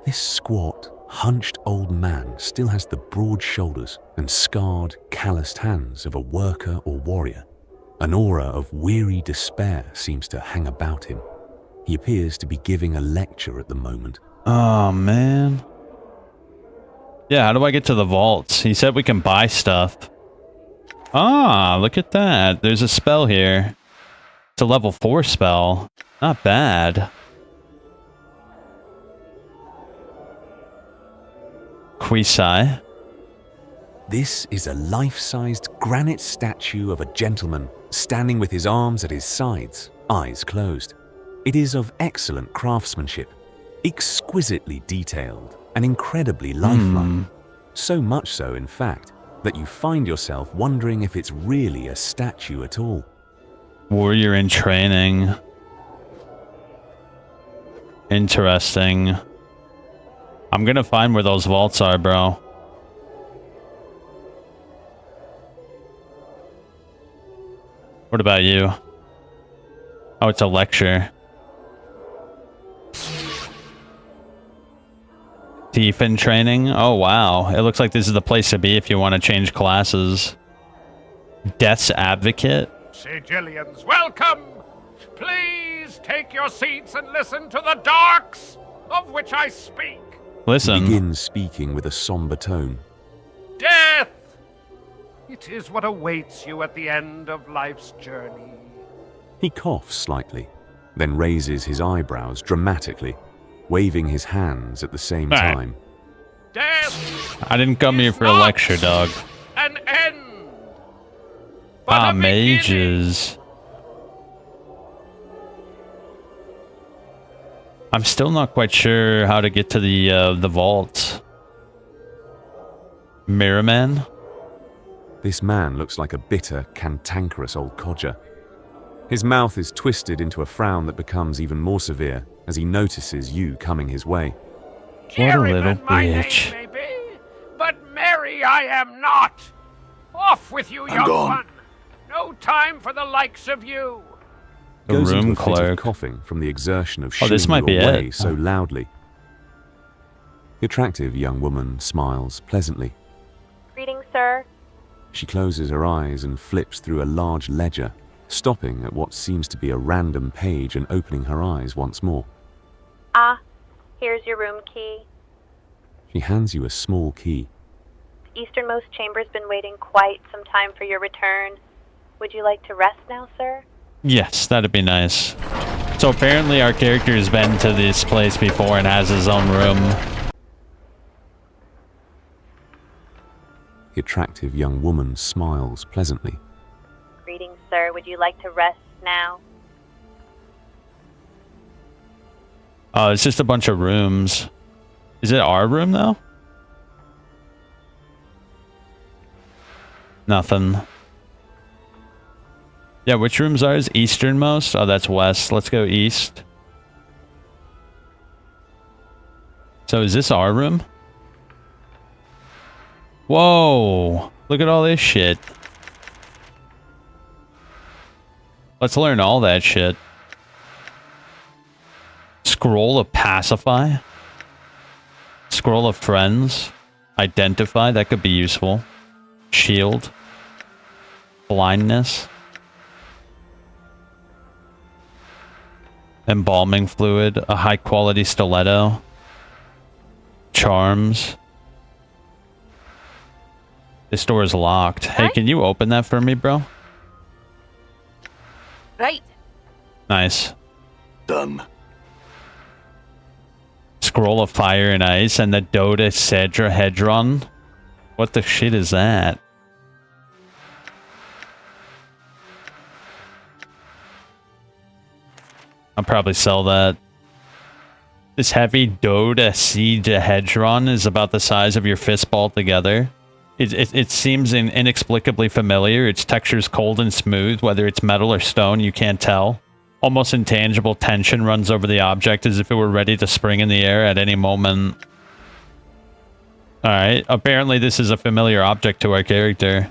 This squat, hunched old man still has the broad shoulders and scarred, calloused hands of a worker or warrior. An aura of weary despair seems to hang about him. He appears to be giving a lecture at the moment. Oh, man. Yeah, how do I get to the vaults? He said we can buy stuff. Ah, look at that. There's a spell here. It's a level 4 spell. Not bad. Quisai. This is a life-sized granite statue of a gentleman standing with his arms at his sides, eyes closed. It is of excellent craftsmanship, exquisitely detailed and incredibly lifelike. So much so, in fact, that you find yourself wondering if it's really a statue at all. Warrior in training. Interesting. I'm gonna find where those vaults are, bro. What about you? Oh, it's a lecture. Thief in training? Oh, wow. It looks like this is the place to be if you want to change classes. Death's Advocate? Sigillians, welcome! Please take your seats and listen to the darks of which I speak. Listen. He begins speaking with a somber tone. Death! It is what awaits you at the end of life's journey. He coughs slightly, then raises his eyebrows dramatically, waving his hands at the same time. Death! I didn't come here for a lecture, dog. An end! But mages. I'm still not quite sure how to get to the vault. Mirror Man? This man looks like a bitter, cantankerous old codger. His mouth is twisted into a frown that becomes even more severe as he notices you coming his way. What a little my bitch. name may be, but merry I am not. Off with you, young gone. one. No time for the likes of you. The Goes room into a fit of clerk. coughing from the exertion of Oh, this shooing might you be away it. so loudly. The attractive young woman smiles pleasantly. Greetings, sir. She closes her eyes and flips through a large ledger, stopping at what seems to be a random page and opening her eyes once more. Ah, here's your room key. She hands you a small key. The easternmost chamber's been waiting quite some time for your return. Would you like to rest now, sir? Yes, that'd be nice. So apparently our character has been to this place before and has his own room. The attractive young woman smiles pleasantly. Greetings, sir. Would you like to rest now? Oh, it's just a bunch of rooms. Is it our room, though? Nothing. Yeah, which room's ours? Easternmost? Oh, that's west. Let's go east. So is this our room? Whoa! Look at all this shit. Let's learn all that shit. Scroll of Pacify. Scroll of Friends. Identify, that could be useful. Shield. Blindness. Embalming fluid. A high quality stiletto. Charms. This door is locked. Hey, can you open that for me, bro? Right. Nice. Done. Scroll of Fire and Ice and the Dodecedrahedron. What the shit is that? I'll probably sell that. This heavy dodecahedron is about the size of your fist ball together. It seems inexplicably familiar. Its texture is cold and smooth. Whether it's metal or stone, you can't tell. Almost intangible tension runs over the object as if it were ready to spring in the air at any moment. Alright, apparently this is a familiar object to our character.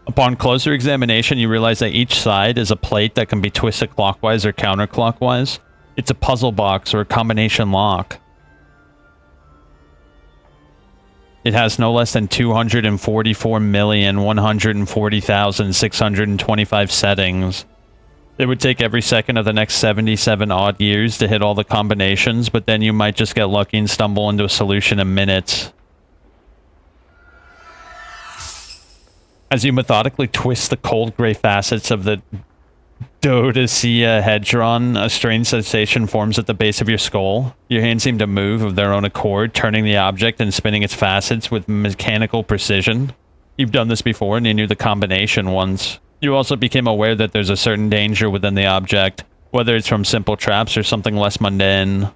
Upon closer examination, you realize that each side is a plate that can be twisted clockwise or counterclockwise. It's a puzzle box or a combination lock. It has no less than 244,140,625 settings. It would take every second of the next 77 odd years to hit all the combinations, but then you might just get lucky and stumble into a solution in minutes. As you methodically twist the cold gray facets of the dodecahedron, a strange sensation forms at the base of your skull. Your hands seem to move of their own accord, turning the object and spinning its facets with mechanical precision. You've done this before and you knew the combination once. You also became aware that there's a certain danger within the object, whether it's from simple traps or something less mundane.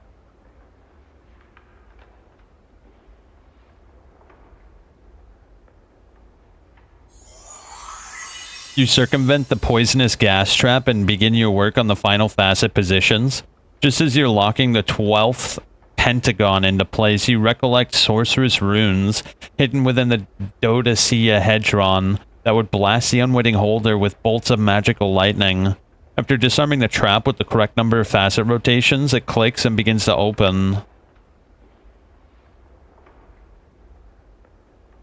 You circumvent the poisonous gas trap and begin your work on the final facet positions. Just as you're locking the 12th pentagon into place, you recollect sorcerous runes hidden within the dodecahedron that would blast the unwitting holder with bolts of magical lightning. After disarming the trap with the correct number of facet rotations, it clicks and begins to open.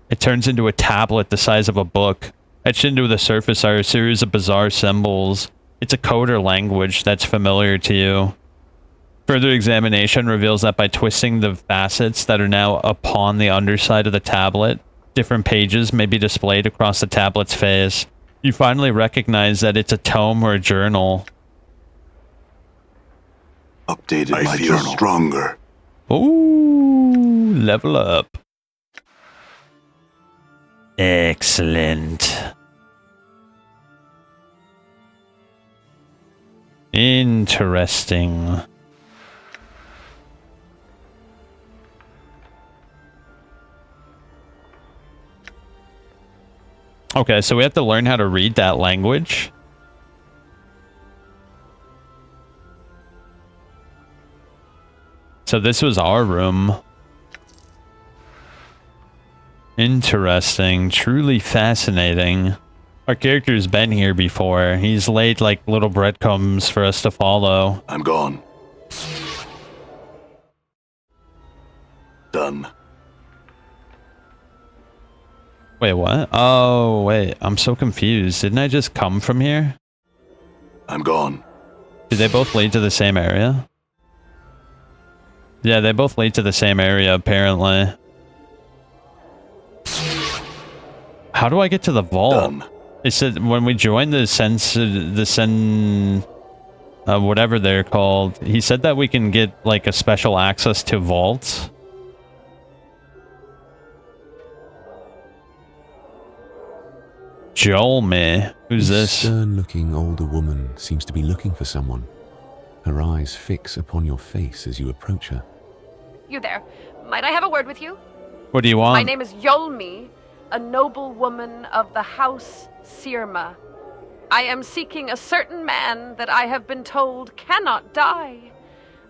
It turns into a tablet the size of a book. Etched into the surface are a series of bizarre symbols. It's a coder language that's familiar to you. Further examination reveals that by twisting the facets that are now upon the underside of the tablet, different pages may be displayed across the tablet's face. You finally recognize that it's a tome or a journal. Updated my journal. I feel stronger. Ooh, level up. Excellent. Interesting. Okay, so we have to learn how to read that language. So this was our room. Interesting. Truly fascinating. Our character's been here before. He's laid like little breadcrumbs for us to follow. I'm gone. Done. Wait, what? Oh, wait. I'm so confused. Didn't I just come from here? I'm gone. Did they both lead to the same area? Yeah, they both lead to the same area, apparently. How do I get to the vault? Done. It said when we joined the whatever they're called, he said that we can get like a special access to vaults. Joel me. Who's this? Stern-looking older woman seems to be looking for someone. Her eyes fix upon your face as you approach her. You there. Might I have a word with you? What do you want? My name is Yolmi, a noble woman of the House Sirma. I am seeking a certain man that I have been told cannot die.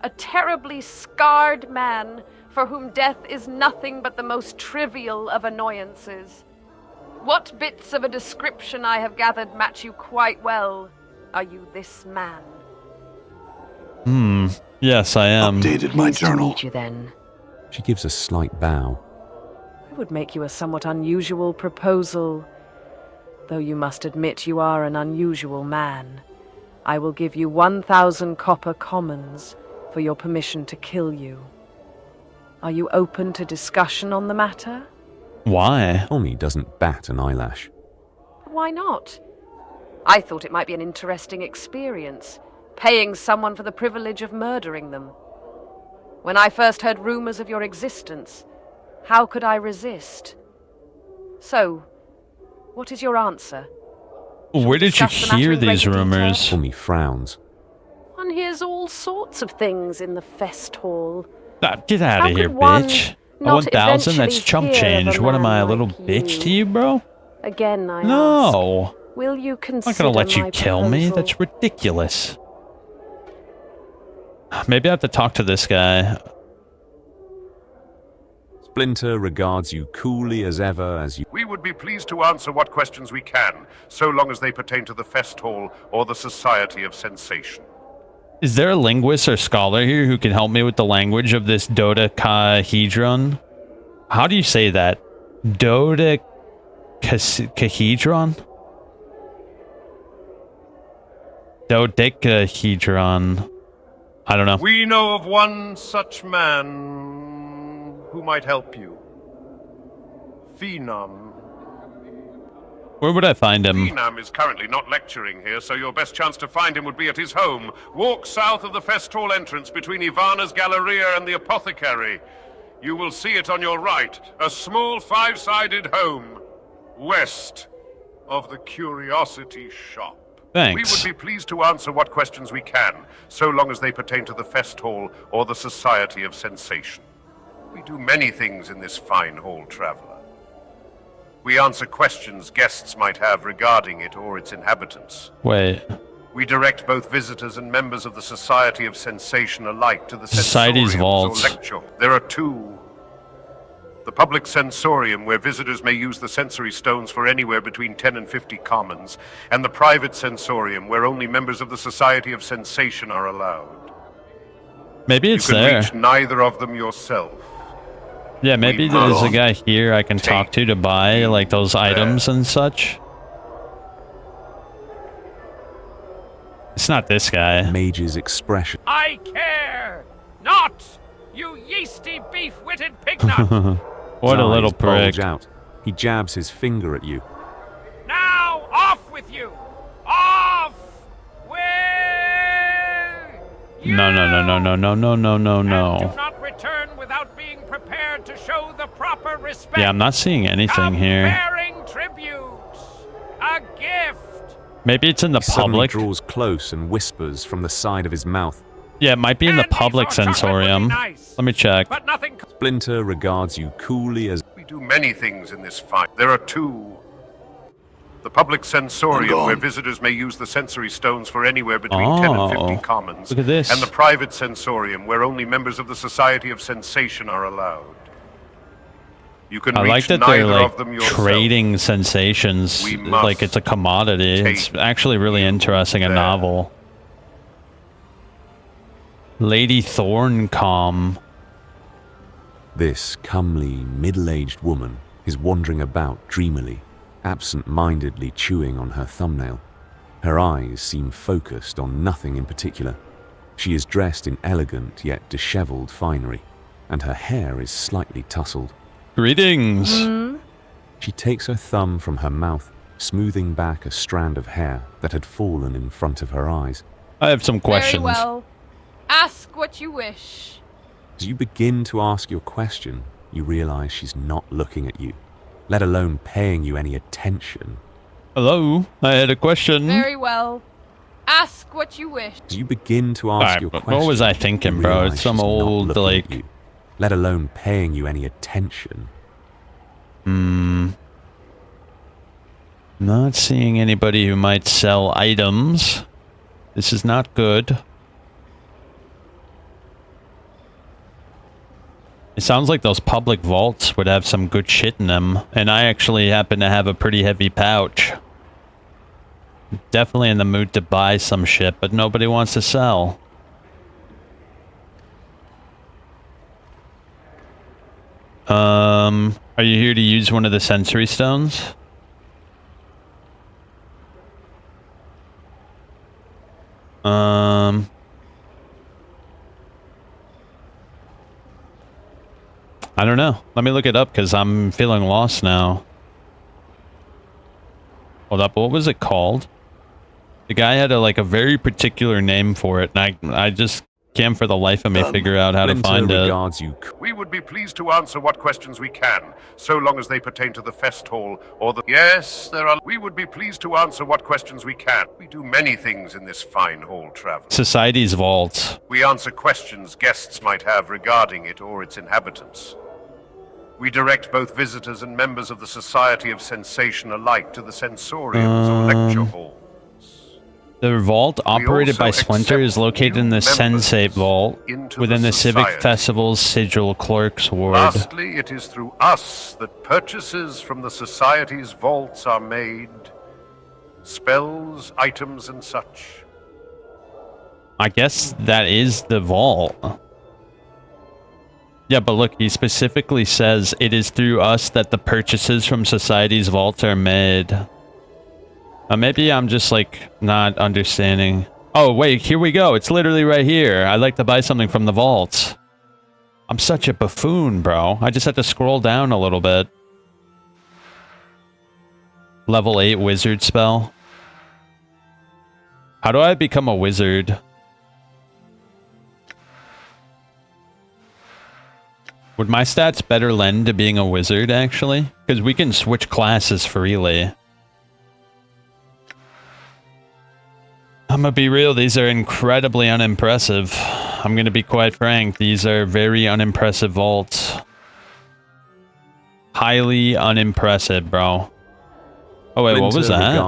A terribly scarred man for whom death is nothing but the most trivial of annoyances. What bits of a description I have gathered match you quite well. Are you this man? Yes, I am. Updated my journal. To meet you then. She gives a slight bow. I would make you a somewhat unusual proposal. Though you must admit you are an unusual man. I will give you 1,000 copper commons for your permission to kill you. Are you open to discussion on the matter? Why? Tommy doesn't bat an eyelash. Why not? I thought it might be an interesting experience, paying someone for the privilege of murdering them. When I first heard rumors of your existence, how could I resist? So, what is your answer? Where did you hear these rumors? Tommy frowns. One hears all sorts of things in the fest hall. Get out of here, bitch. 1,000? That's chump change. What am I, a little bitch to you, bro? Again, I No. ask, will you consider I'm not gonna let you my kill me. proposal? That's ridiculous. Maybe I have to talk to this guy. Splinter regards you coolly as ever as you... We would be pleased to answer what questions we can, so long as they pertain to the Fest Hall or the Society of Sensation. Is there a linguist or scholar here who can help me with the language of this dodecahedron? How do you say that? Dodecahedron? Dodecahedron. I don't know. We know of one such man who might help you. Phenom. Where would I find him? Phenom is currently not lecturing here, so your best chance to find him would be at his home. Walk south of the Fest Hall entrance between Ivana's Galleria and the Apothecary. You will see it on your right, a small five-sided home, west of the Curiosity Shop. Thanks. We would be pleased to answer what questions we can, so long as they pertain to the Fest Hall or the Society of Sensation. We do many things in this fine hall, traveler. We answer questions guests might have regarding it or its inhabitants. Wait. We direct both visitors and members of the Society of Sensation alike to the Society's sensoriums vaults. or lecture. There are two. The public sensorium, where visitors may use the sensory stones for anywhere between 10 and 50 commons, and the private sensorium, where only members of the Society of Sensation are allowed. Maybe it's you can there. reach neither of them yourself. Yeah, maybe We there's a must guy here I can talk to buy like those items and such. It's not this guy. Mage's expression. I care not, you yeasty beef-witted pignut. What His a little eyes bulge prick. out. He jabs his finger at you. Now, off with you! Off with you! No. Do not return without being prepared to show the proper respect. Yeah, I'm not seeing anything here. Bearing tributes. A gift. Maybe it's in the He suddenly public. draws close and whispers from the side of his mouth. Yeah, it might be in the public sensorium. Let me check. But nothing. Splinter regards you coolly as... We do many things in this fight. There are two. The public sensorium, where visitors may use the sensory stones for anywhere between 10 and 50 commons. Look at this. And the private sensorium, where only members of the Society of Sensation are allowed. You can I reach like that they're neither like of them yourself. trading sensations We must like it's a commodity. It's actually really interesting, a novel. Lady Thorncom. This comely, middle-aged woman is wandering about dreamily, absent-mindedly chewing on her thumbnail. Her eyes seem focused on nothing in particular. She is dressed in elegant yet disheveled finery, and her hair is slightly tousled. Greetings. She takes her thumb from her mouth, smoothing back a strand of hair that had fallen in front of her eyes. I have some questions. Very well. Ask what you wish. As you begin to ask your question, you realize she's not looking at you, let alone paying you any attention. Hello, I had a question. Very well. Ask what you wish. As you begin to ask your question, what was I thinking, you bro? realize It's some she's not old, looking like... at you, let alone paying you any attention. Not seeing anybody who might sell items. This is not good. It sounds like those public vaults would have some good shit in them. And I actually happen to have a pretty heavy pouch. Definitely in the mood to buy some shit, but nobody wants to sell. Are you here to use one of the sensory stones? I don't know. Let me look it up because I'm feeling lost now. Hold up, what was it called? The guy had a very particular name for it, and I just can't for the life of me figure out how to find it. We would be pleased to answer what questions we can, so long as they pertain to the Fest Hall or the... Yes, there are... We would be pleased to answer what questions we can. We do many things in this fine hall, traveler. Society's vaults. We answer questions guests might have regarding it or its inhabitants. We direct both visitors and members of the Society of Sensation alike to the sensoriums or lecture halls. The vault operated by Splinter is located in the Sensei Vault within the Civic Festival's Sigil Clerk's Ward. Lastly, it is through us that purchases from the Society's vaults are made. Spells, items, and such. I guess that is the vault. Yeah, but look, he specifically says it is through us that the purchases from Society's vaults are made. Maybe I'm just, like, not understanding. Oh, wait, here we go. It's literally right here. I'd like to buy something from the vaults. I'm such a buffoon, bro. I just had to scroll down a little bit. Level 8 wizard spell. How do I become a wizard? Would my stats better lend to being a wizard, actually? Because we can switch classes freely. I'm gonna be real, these are incredibly unimpressive. I'm gonna be quite frank, these are very unimpressive vaults. Highly unimpressive, bro. Oh wait, what was that?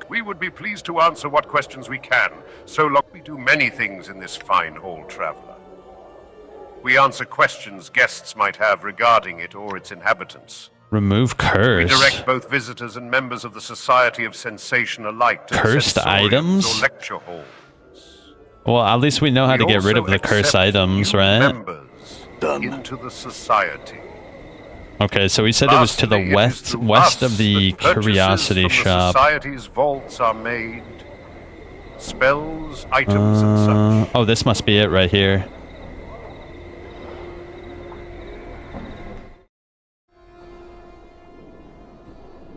We would be pleased to answer what questions we can, so long we do many things in this fine hall, traveler. We answer questions guests might have regarding it or its inhabitants. Remove curse. We direct both visitors and members of the Society of Sensation alike to cursed items or lecture halls. Well, at least we know how to get rid of the cursed items, right? Members into the Society. Okay, so he said it was to the west of the Curiosity Shop. The Society's vaults are made. Spells, items, and such. Oh, this must be it right here.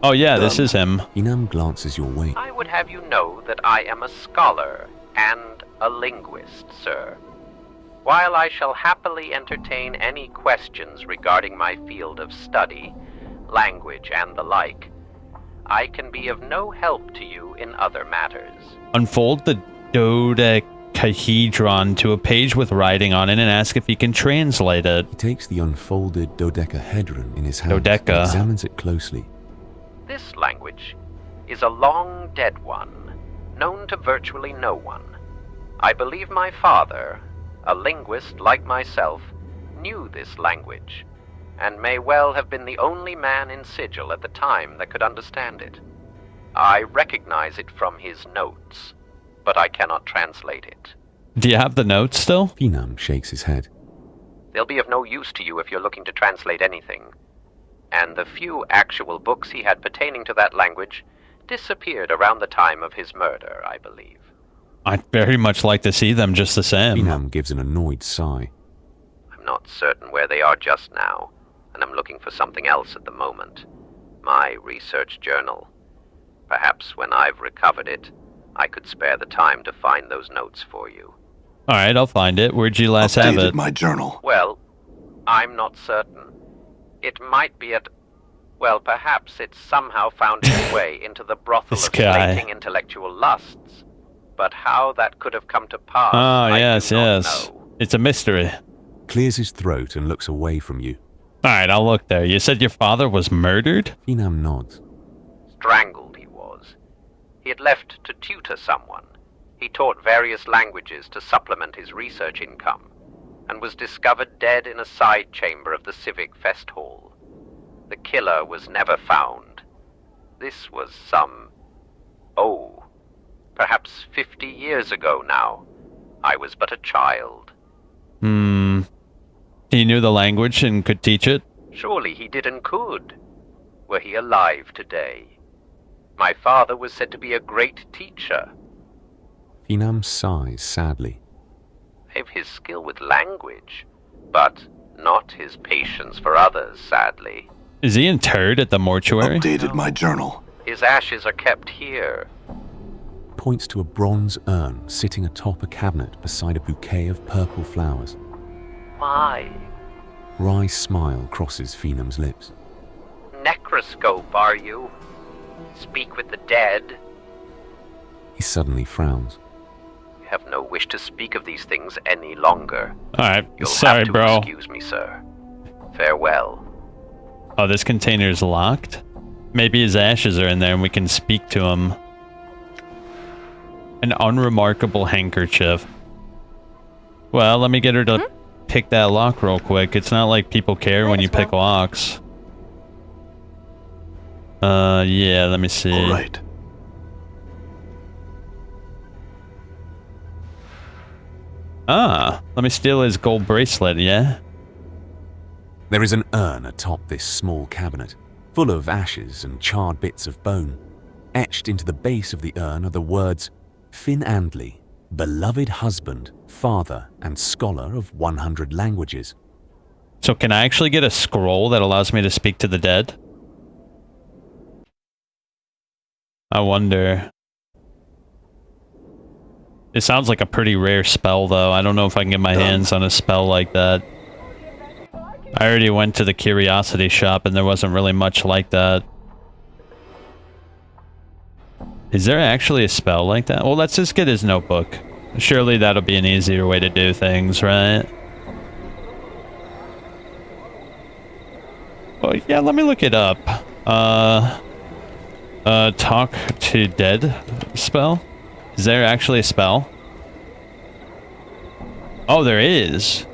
Oh yeah, this is him. Inam glances your way. I would have you know that I am a scholar and a linguist, sir. While I shall happily entertain any questions regarding my field of study, language, and the like, I can be of no help to you in other matters. Unfold the dodecahedron to a page with writing on it and ask if he can translate it. He takes the unfolded dodecahedron in his hand and examines it closely. This language is a long dead one, known to virtually no one. I believe my father, a linguist like myself, knew this language, and may well have been the only man in Sigil at the time that could understand it. I recognize it from his notes, but I cannot translate it. Do you have the notes still? Phenom shakes his head. They'll be of no use to you if you're looking to translate anything. And the few actual books he had pertaining to that language disappeared around the time of his murder, I believe. I'd very much like to see them just the same. Phenom gives an annoyed sigh. I'm not certain where they are just now, and I'm looking for something else at the moment. My research journal. Perhaps when I've recovered it, I could spare the time to find those notes for you. Alright, I'll find it. Where'd you last have it? My journal. Well, I'm not certain. It might be at... Well, perhaps it's somehow found its way into the brothel of slating intellectual lusts. But how that could have come to pass, I do not know. It's a mystery. Clears his throat and looks away from you. Alright, I'll look there. You said your father was murdered? Phenom nods. Strangled he was. He had left to tutor someone. He taught various languages to supplement his research income, and was discovered dead in a side chamber of the Civic Fest Hall. The killer was never found. This was perhaps 50 years ago now. I was but a child. He knew the language and could teach it? Surely he did and could. Were he alive today? My father was said to be a great teacher. Phenom sighs sadly. Have his skill with language, but not his patience for others, sadly. Is he interred at the mortuary? Updated my journal. His ashes are kept here. Points to a bronze urn sitting atop a cabinet beside a bouquet of purple flowers. Why? Wry smile crosses Phenom's lips. Necroscope, are you? Speak with the dead? He suddenly frowns. I have no wish to speak of these things any longer. Alright, You'll sorry, have to bro. Excuse me, sir. Farewell. Oh, this container's locked? Maybe his ashes are in there and we can speak to him. An unremarkable handkerchief. Well, let me get her to pick that lock real quick. It's not like people care when you pick locks. Yeah, let me see. All right. Ah, let me steal his gold bracelet, yeah? There is an urn atop this small cabinet, full of ashes and charred bits of bone. Etched into the base of the urn are the words, Finn Andley, beloved husband, father, and scholar of 100 languages. So can I actually get a scroll that allows me to speak to the dead? I wonder. It sounds like a pretty rare spell, though. I don't know if I can get my hands on a spell like that. I already went to the curiosity shop and there wasn't really much like that. Is there actually a spell like that? Well, let's just get his notebook. Surely that'll be an easier way to do things, right? Well, yeah, let me look it up. Talk to dead spell? Is there actually a spell? Oh, there is.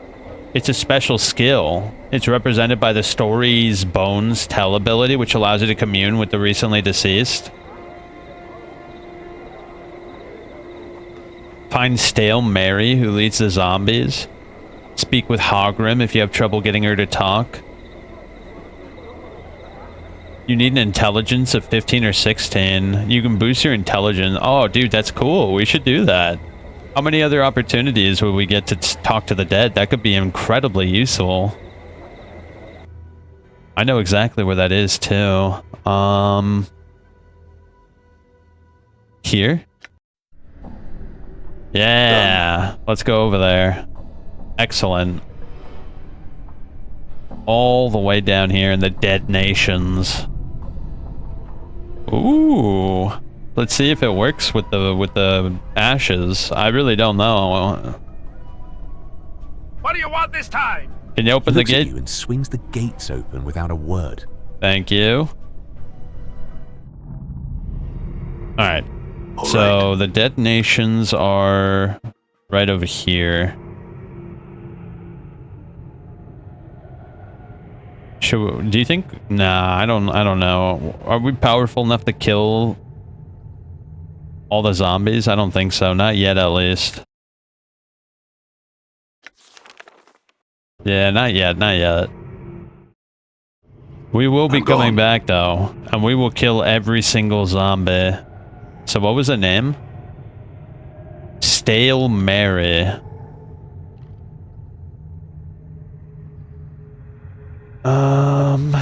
It's a special skill. It's represented by the story's bones tell ability, which allows you to commune with the recently deceased. Find Stale Mary, who leads the zombies. Speak with Hogrim if you have trouble getting her to talk. You need an intelligence of 15 or 16. You can boost your intelligence. Oh, dude, that's cool. We should do that. How many other opportunities would we get to talk to the dead? That could be incredibly useful. I know exactly where that is, too. Here? Yeah. Let's go over there. Excellent. All the way down here in the Dead Nations. Ooh. Let's see if it works with the ashes. I really don't know. What do you want this time? Can you open the gate? He looks at you and swings the gates open without a word. Thank you. Alright. So the Dead Nations are right over here. Do you think? Nah, I don't know. Are we powerful enough to kill all the zombies? I don't think so. Not yet, at least. Yeah, not yet. Not yet. We will be coming back, though. And we will kill every single zombie. So what was the name? Stale Mary.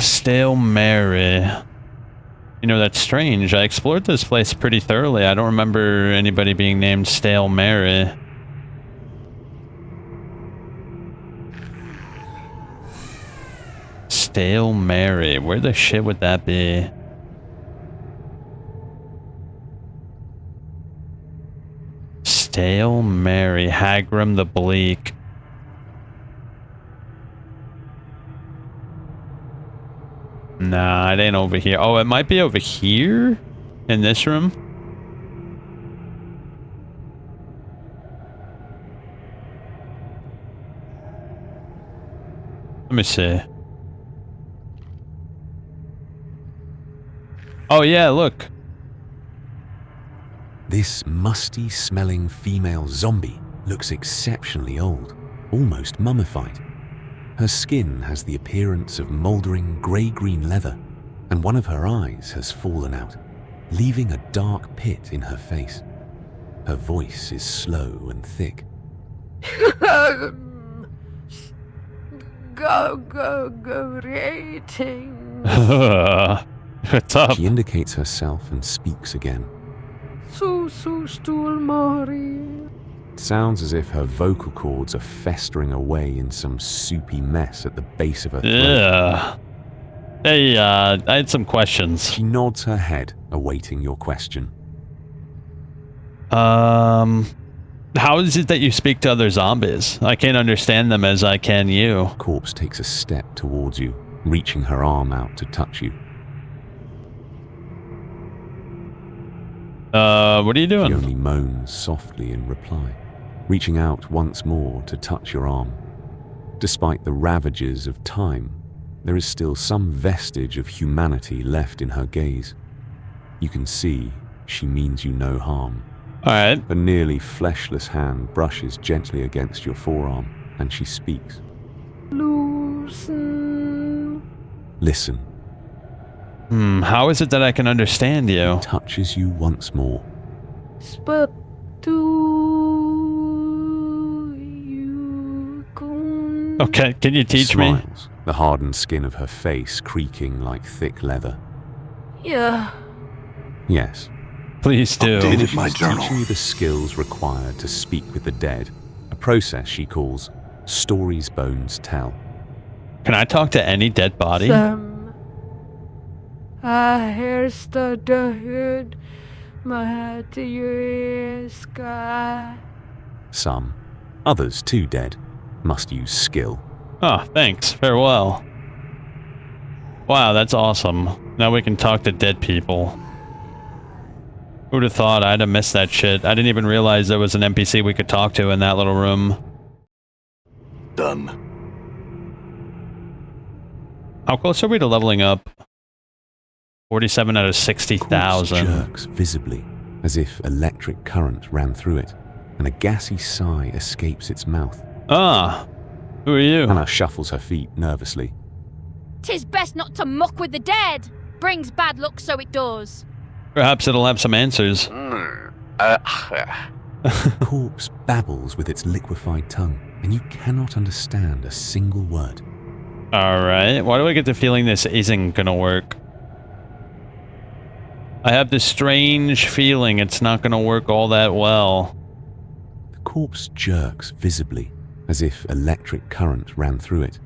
Stale Mary. You know, that's strange. I explored this place pretty thoroughly. I don't remember anybody being named Stale Mary. Stale Mary. Where the shit would that be? Stale Mary. Hagrim the Bleak. Nah, it ain't over here. Oh, it might be over here? In this room? Let me see. Oh yeah, look. This musty-smelling female zombie looks exceptionally old, almost mummified. Her skin has the appearance of mouldering grey-green leather, and one of her eyes has fallen out, leaving a dark pit in her face. Her voice is slow and thick. Go rating. What's up? She indicates herself and speaks again. Stool Mori. It sounds as if her vocal cords are festering away in some soupy mess at the base of her throat. Yeah. Hey, I had some questions. She nods her head, awaiting your question. How is it that you speak to other zombies? I can't understand them as I can you. Corpse takes a step towards you, reaching her arm out to touch you. What are you doing? She only moans softly in reply, reaching out once more to touch your arm. Despite the ravages of time, there is still some vestige of humanity left in her gaze. You can see she means you no harm. Alright. A nearly fleshless hand brushes gently against your forearm, and she speaks. Loosen. Listen. How is it that I can understand you? He touches you once more. Okay, can you teach me? Smiles, the hardened skin of her face creaking like thick leather. Yeah. Yes. Please do. Updated my journal. Teaching you the skills required to speak with the dead, a process she calls stories bones tell. Can I talk to any dead body? Here's the hood, my head to your ears, sky. Some, others too dead, must use skill. Oh, thanks. Farewell. Wow, that's awesome. Now we can talk to dead people. Who'd have thought I'd have missed that shit? I didn't even realize there was an NPC we could talk to in that little room. Done. How close are we to leveling up? 47 out of 60,000. Jerks visibly, as if electric current ran through it, and a gassy sigh escapes its mouth. Ah, who are you? Anna shuffles her feet nervously. 'Tis best not to muck with the dead. Brings bad luck, so it does. Perhaps it'll have some answers. The corpse babbles with its liquefied tongue, and you cannot understand a single word. Alright, why do I get the feeling this isn't gonna work? I have this strange feeling it's not gonna work all that well. The corpse jerks visibly, as if electric current ran through it.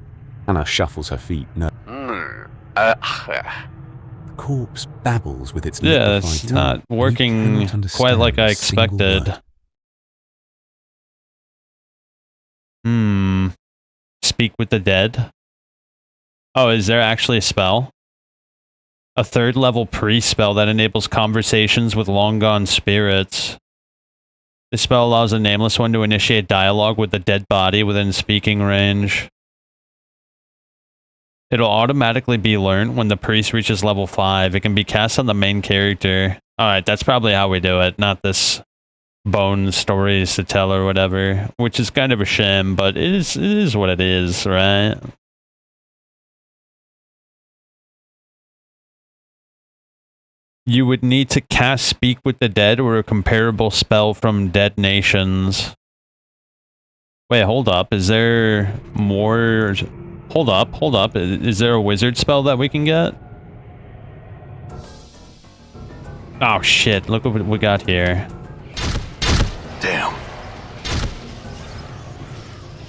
Anna shuffles her feet. The corpse babbles with its liquefied tongue. Yeah, it's not working quite like I expected. Speak with the dead? Oh, is there actually a spell? A 3rd level priest spell that enables conversations with long-gone spirits. This spell allows a nameless one to initiate dialogue with the dead body within speaking range. It'll automatically be learned when the priest reaches level 5. It can be cast on the main character. Alright, that's probably how we do it, not this bone stories to tell or whatever, which is kind of a shame, but it is what it is, right? You would need to cast Speak with the Dead or a comparable spell from Dead Nations. Wait, hold up. Is there more? Hold up. Is there a wizard spell that we can get? Oh shit, look what we got here. Damn.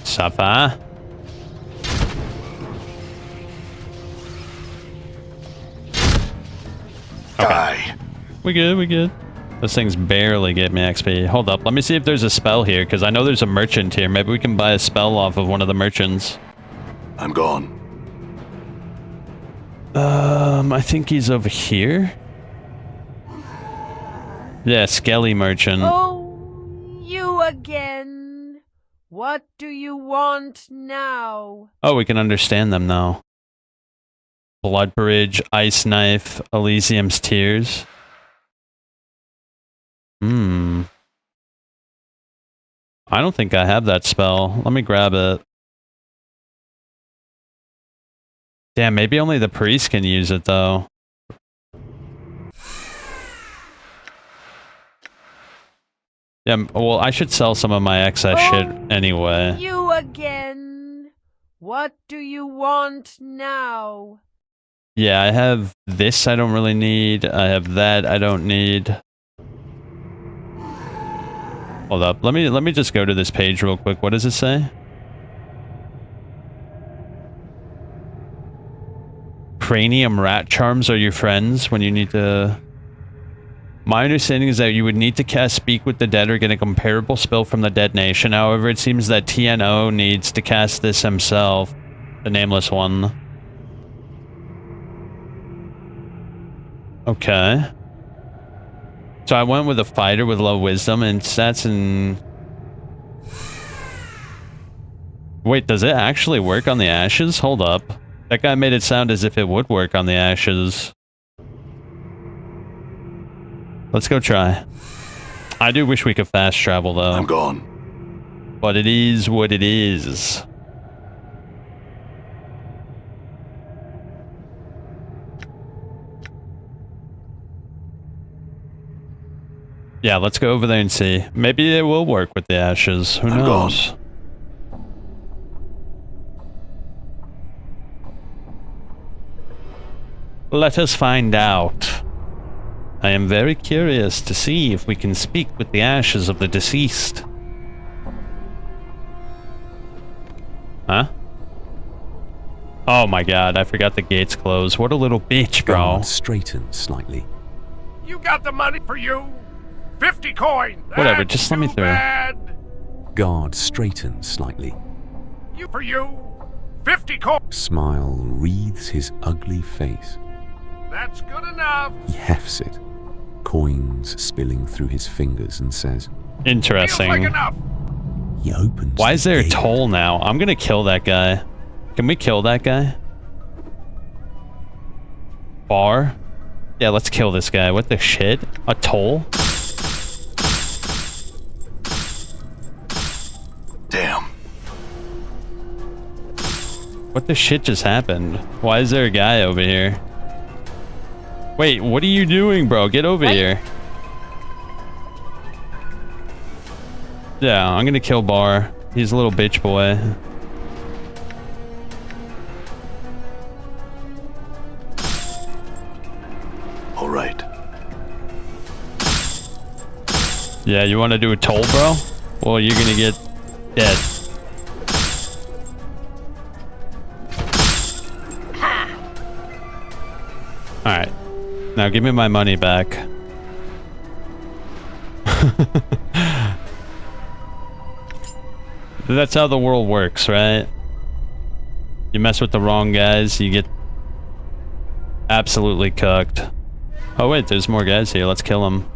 Safa. Okay. We good. Those things barely get me XP. Hold up, let me see if there's a spell here, because I know there's a merchant here. Maybe we can buy a spell off of one of the merchants. I'm gone. I think he's over here. Yeah, Skelly Merchant. Oh, you again. What do you want now? Oh, we can understand them now. Blood Bridge, Ice Knife, Elysium's Tears. I don't think I have that spell. Let me grab it. Damn, maybe only the priest can use it, though. Yeah, well, I should sell some of my excess shit anyway. You again. What do you want now? Yeah, I have this I don't really need. I have that I don't need. Hold up. Let me just go to this page real quick. What does it say? Cranium rat charms are your friends when you need to... My understanding is that you would need to cast Speak with the Dead or get a comparable spell from the Dead Nation. However, it seems that TNO needs to cast this himself. The Nameless one. Okay. So I went with a fighter with low wisdom and stats and... Wait, does it actually work on the ashes? Hold up. That guy made it sound as if it would work on the ashes. Let's go try. I do wish we could fast travel though. I'm gone. But it is what it is. Yeah, let's go over there and see. Maybe it will work with the ashes. Who knows? Gone. Let us find out. I am very curious to see if we can speak with the ashes of the deceased. Huh? Oh my god, I forgot the gates closed. What a little bitch, bro. Guard straightened slightly. You got the money for you? 50 coin. Whatever, just let me through. Bad. Guard straightened slightly. You for you. 50 coin. Smile wreathes his ugly face. That's good enough. He hefts it, coins spilling through his fingers, and says, Interesting. Feels like enough. He opens. Why is there a toll now? I'm gonna kill that guy. Can we kill that guy? Bar? Yeah, let's kill this guy. What the shit? A toll? Damn. What the shit just happened? Why is there a guy over here? Wait, what are you doing, bro? Get over here. Yeah, I'm gonna kill Bar. He's a little bitch boy. All right. Yeah, you want to do a toll, bro? Well, you're gonna get dead. Alright. Now give me my money back. That's how the world works, right? You mess with the wrong guys, you get absolutely cooked. Oh wait, there's more guys here. Let's kill them.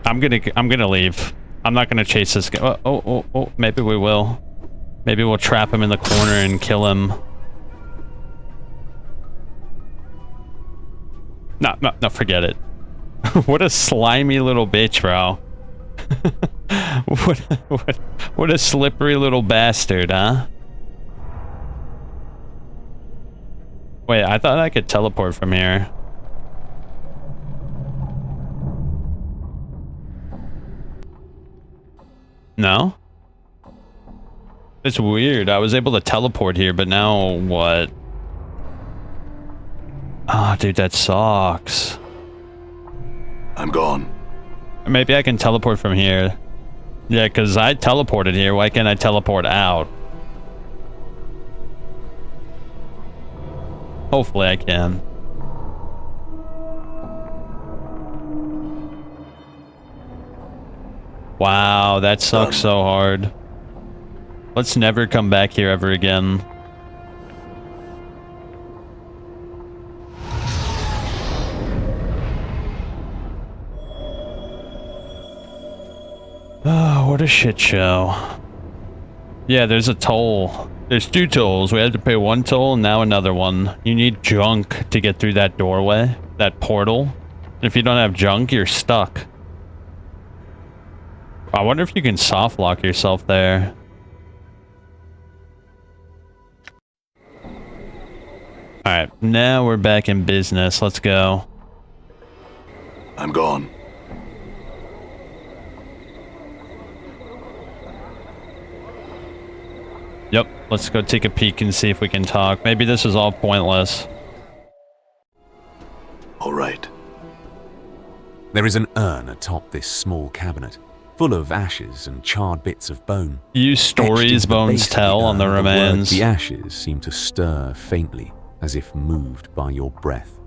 I'm gonna leave. I'm not gonna chase this guy. Oh, maybe we will. Maybe we'll trap him in the corner and kill him. No, forget it. What a slimy little bitch, bro. What a slippery little bastard, huh? Wait, I thought I could teleport from here. No? It's weird. I was able to teleport here, but now what? Oh, dude, that sucks. I'm gone. Maybe I can teleport from here. Yeah, because I teleported here. Why can't I teleport out? Hopefully I can. Wow, that sucks so hard. Let's never come back here ever again. Oh, what a shit show. Yeah, there's a toll. There's 2 tolls. We had to pay 1 toll and now another one. You need junk to get through that doorway, that portal. If you don't have junk, you're stuck. I wonder if you can soft lock yourself there. Alright, now we're back in business. Let's go. I'm gone. Yep, let's go take a peek and see if we can talk. Maybe this is all pointless. All right. There is an urn atop this small cabinet, full of ashes and charred bits of bone. Use stories bones tell on the remains. The ashes seem to stir faintly, as if moved by your breath.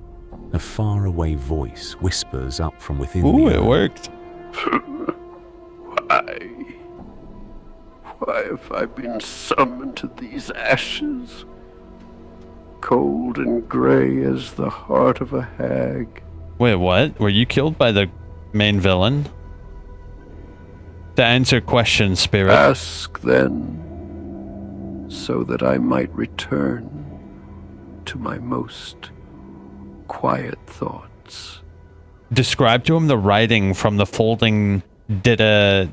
A faraway voice whispers up from within the Ooh, urn. it worked. Why have I been summoned to these ashes? Cold and gray as the heart of a hag. Wait, what? Were you killed by the main villain? To answer questions, Spirit. Ask then, so that I might return to my most quiet thoughts. Describe to him the writing from the folding dodecahedron?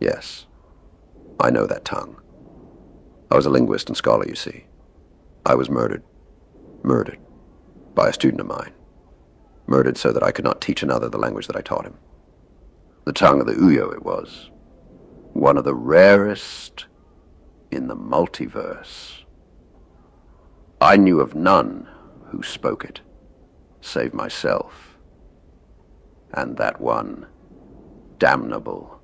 Yes. I know that tongue. I was a linguist and scholar, you see. I was murdered. Murdered. By a student of mine. Murdered so that I could not teach another the language that I taught him. The tongue of the Uyo it was. One of the rarest in the multiverse. I knew of none who spoke it, save myself, and that one damnable,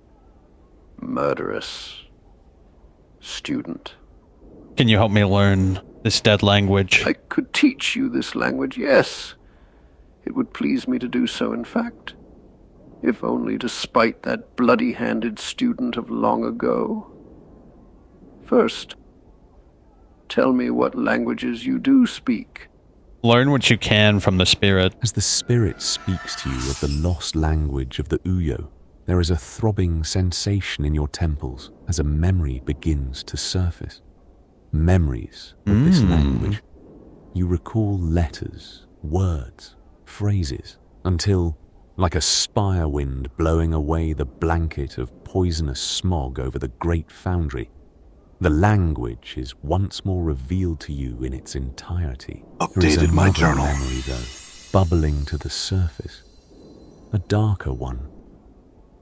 murderous student. Can you help me learn this dead language? I could teach you this language, yes. It would please me to do so, in fact. If only to spite that bloody-handed student of long ago. First, tell me what languages you do speak. Learn what you can from the Spirit. As the Spirit speaks to you of the lost language of the Uyo, there is a throbbing sensation in your temples as a memory begins to surface. Memories of this language. You recall letters, words, phrases, until, like a spire wind blowing away the blanket of poisonous smog over the great foundry, the language is once more revealed to you in its entirety. Updated my journal. Memory, though, bubbling to the surface. A darker one.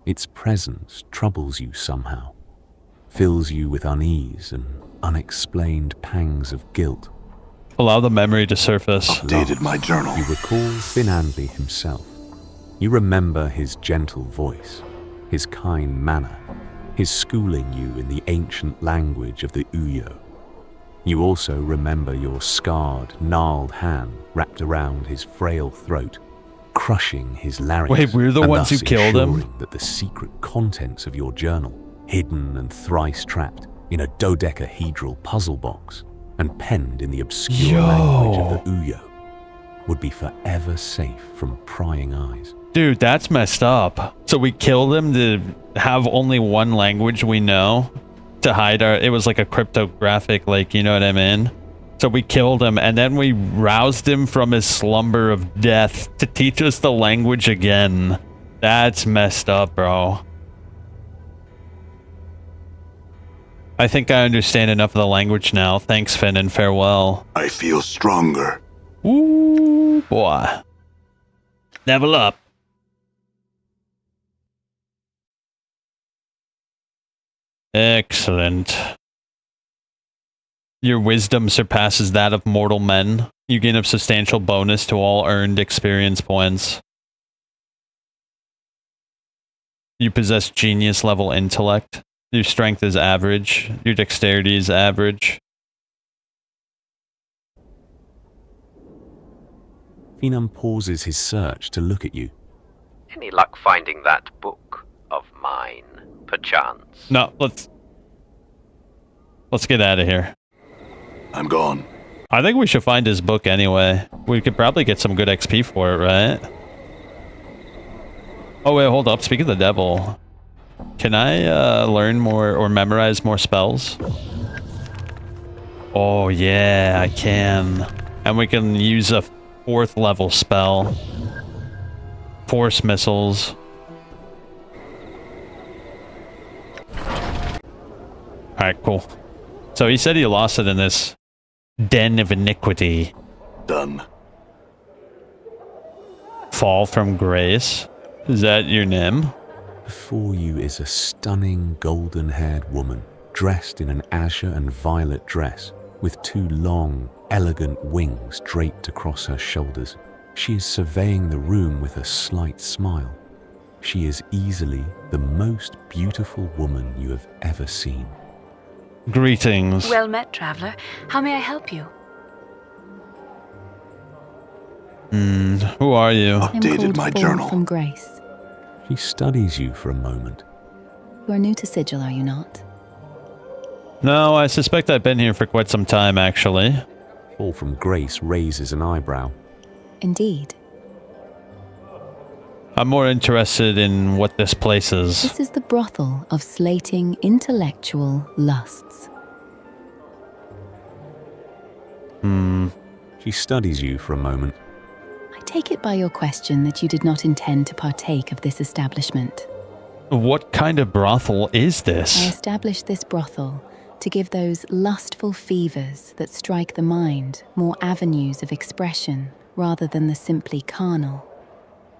Its presence troubles you somehow, fills you with unease and unexplained pangs of guilt. Allow the memory to surface. Updated my journal. You recall Finandli himself. You remember his gentle voice, his kind manner, his schooling you in the ancient language of the Uyo. You also remember your scarred, gnarled hand wrapped around his frail throat, crushing his larynx. Wait, we're the ones who killed him? That the secret contents of your journal, hidden and thrice trapped in a dodecahedral puzzle box and penned in the obscure language of the Uyo, would be forever safe from prying eyes. Dude, that's messed up. So we killed him to have only one language we know to hide our... It was like a cryptographic, like, you know what I mean? So we killed him, and then we roused him from his slumber of death to teach us the language again. That's messed up, bro. I think I understand enough of the language now. Thanks, Finn, and farewell. I feel stronger. Ooh, boy. Level up. Excellent. Your wisdom surpasses that of mortal men. You gain a substantial bonus to all earned experience points. You possess genius level intellect. Your strength is average. Your dexterity is average. Phenom pauses his search to look at you. Any luck finding that book of mine, perchance? No, let's get out of here. I'm gone. I think we should find his book anyway. We could probably get some good XP for it, right? Oh wait, hold up. Speak of the devil. Can I learn more or memorize more spells? Oh yeah, I can. And we can use a 4th level spell. Force missiles. Alright, cool. So he said he lost it in this den of iniquity. Done. Fall from grace. Is that your name? Before you is a stunning golden-haired woman, dressed in an azure and violet dress, with 2 long, elegant wings draped across her shoulders. She is surveying the room with a slight smile. She is easily the most beautiful woman you have ever seen. Greetings. Well met, traveler. How may I help you? Who are you? Updated my journal. From Grace. She studies you for a moment. You are new to Sigil, are you not? No, I suspect I've been here for quite some time, actually. Fall from Grace raises an eyebrow. Indeed. I'm more interested in what this place is. This is the brothel of slating intellectual lusts. She studies you for a moment. I take it by your question that you did not intend to partake of this establishment. What kind of brothel is I this? established this brothel to give those lustful fevers that strike the mind more avenues of expression rather than the simply carnal.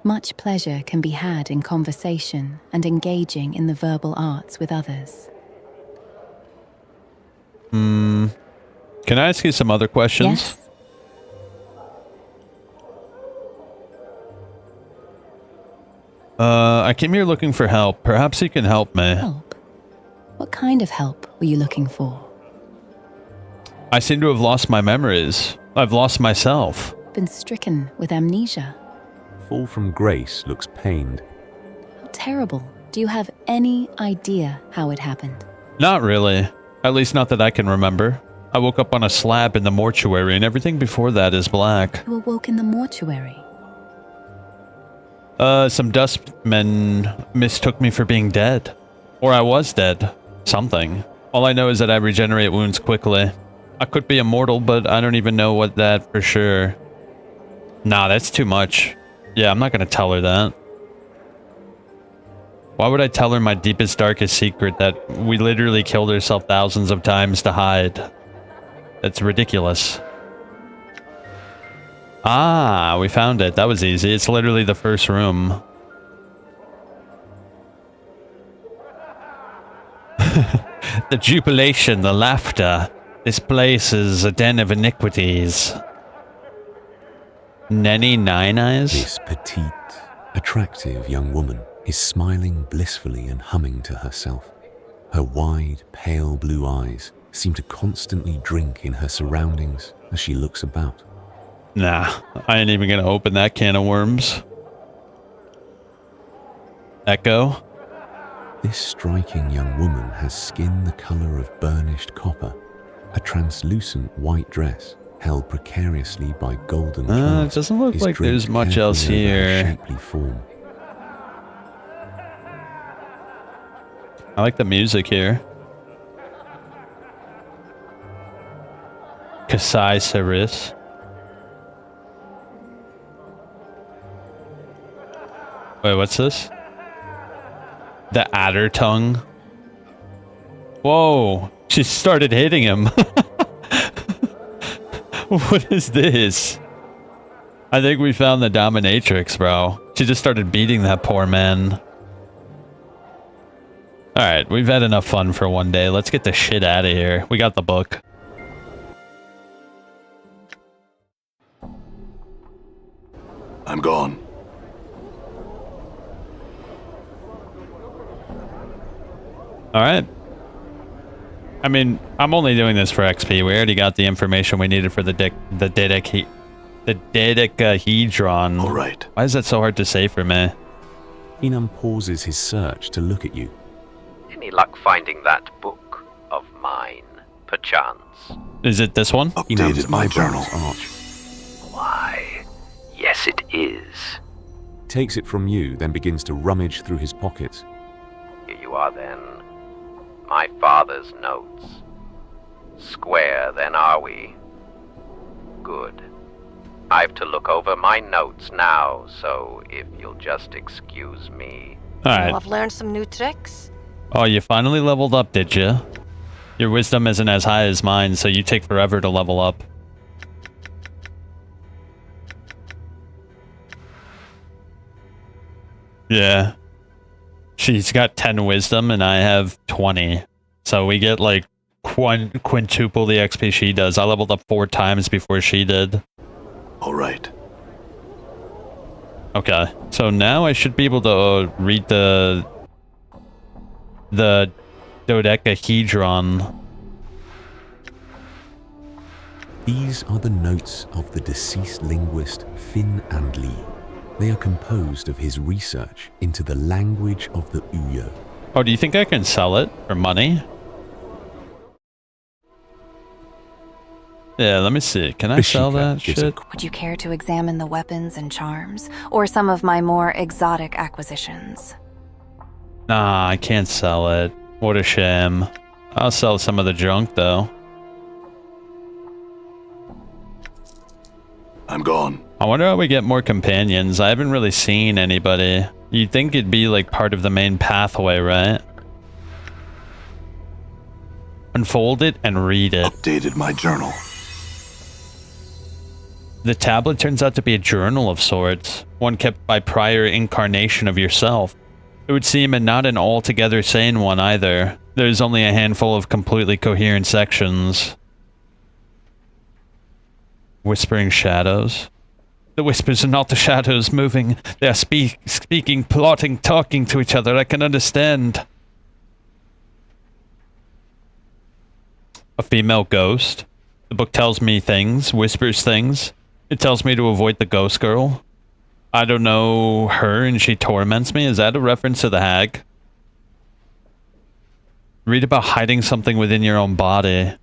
Much pleasure can be had in conversation and engaging in the verbal arts with others. Can I ask you some other questions? Yes. I came here looking for help. Perhaps you can help me. Help? What kind of help were you looking for? I seem to have lost my memories. I've lost myself. Been stricken with amnesia. Fall from Grace looks pained. How terrible. Do you have any idea how it happened? Not really. At least not that I can remember. I woke up on a slab in the mortuary and everything before that is black. You awoke in the mortuary. Some dustmen mistook me for being dead. Or I was dead. Something. All I know is that I regenerate wounds quickly. I could be immortal, but I don't even know what that for sure. Nah, that's too much. Yeah, I'm not gonna tell her that. Why would I tell her my deepest, darkest secret that we literally killed ourselves thousands of times to hide? That's ridiculous. Ah, we found it. That was easy. It's literally the first room. The jubilation, the laughter. This place is a den of iniquities. Nenny Nine Eyes? This petite, attractive young woman is smiling blissfully and humming to herself. Her wide, pale blue eyes seem to constantly drink in her surroundings as she looks about. Nah, I ain't even gonna open that can of worms. Echo? This striking young woman has skin the color of burnished copper, a translucent white dress held precariously by golden clasp. It doesn't look like there's much else here. Shapely form. I like the music here. Kasai Saris. Wait, what's this? The adder tongue. Whoa, she started hitting him. What is this? I think we found the dominatrix, bro. She just started beating that poor man. Alright, we've had enough fun for one day. Let's get the shit out of here. We got the book. I'm gone. Alright. I mean, I'm only doing this for XP. We already got the information we needed for the dodecahedron. Alright. Why is that so hard to say for me? Enum pauses his search to look at you. Any luck finding that book of mine, perchance? Is it this one? Updated my journal. Why, yes it is. Takes it from you, then begins to rummage through his pockets. Here you are then. My father's notes. Square then are we? Good. I've to look over my notes now, so if you'll just excuse me. Alright. I've learned some new tricks. Oh, you finally leveled up, did you? Your wisdom isn't as high as mine, so you take forever to level up. Yeah. She's got 10 wisdom and I have 20. So we get like quintuple the XP she does. I leveled up 4 times before she did. Alright. Okay. So now I should be able to read the dodecahedron. These are the notes of the deceased linguist Finn Andli. They are composed of his research into the language of the Uyo, Oh, do you think I can sell it for money? Yeah, let me see. Can I sell that shit? Would you care to examine the weapons and charms, or some of my more exotic acquisitions? Nah, I can't sell it. What a shame. I'll sell some of the junk, though. I'm gone. I wonder how we get more companions. I haven't really seen anybody. You'd think it'd be like part of the main pathway, right? Unfold it and read it. Updated my journal. The tablet turns out to be a journal of sorts, one kept by prior incarnation of yourself. It would seem, and not an altogether sane one either. There's only a handful of completely coherent sections. Whispering shadows. The whispers are not the shadows moving. They are speaking, plotting, talking to each other. I can understand. A female ghost. The book tells me things, whispers things. It tells me to avoid the ghost girl. I don't know her and she torments me. Is that a reference to the hag? Read about hiding something within your own body.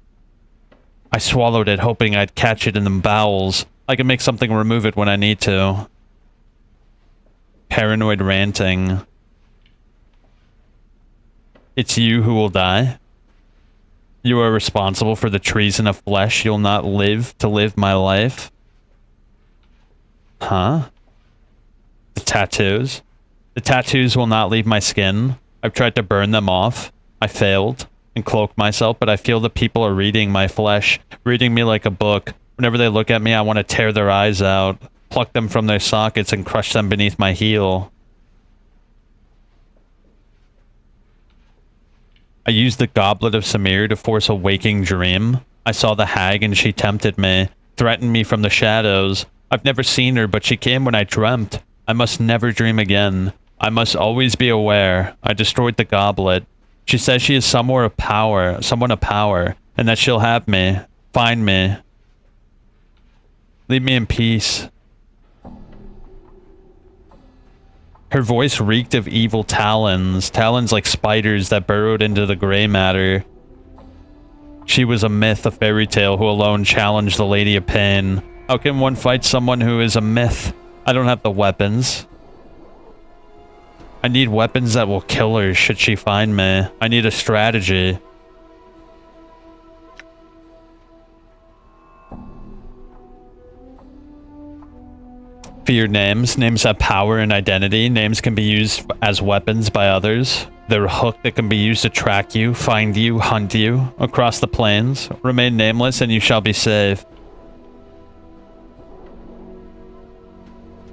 I swallowed it, hoping I'd catch it in the bowels. I can make something remove it when I need to. Paranoid ranting. It's you who will die. You are responsible for the treason of flesh. You'll not live to live my life. Huh? The tattoos. The tattoos will not leave my skin. I've tried to burn them off. I failed and cloak myself, but I feel the people are reading my flesh, reading me like a book. Whenever they look at me, I want to tear their eyes out, pluck them from their sockets, and crush them beneath my heel. I used the goblet of Samir to force a waking dream. I saw the hag and she tempted me, threatened me from the shadows. I've never seen her, but she came when I dreamt. I must never dream again. I must always be aware. I destroyed the goblet. She says she is someone of power, and that she'll have me, find me. Leave me in peace. Her voice reeked of evil talons like spiders that burrowed into the gray matter. She was a myth, a fairy tale who alone challenged the Lady of Pain. How can one fight someone who is a myth? I don't have the weapons. I need weapons that will kill her should she find me. I need a strategy. Feared names. Names have power and identity. Names can be used as weapons by others. They're a hook that can be used to track you, find you, hunt you across the plains. Remain nameless and you shall be safe.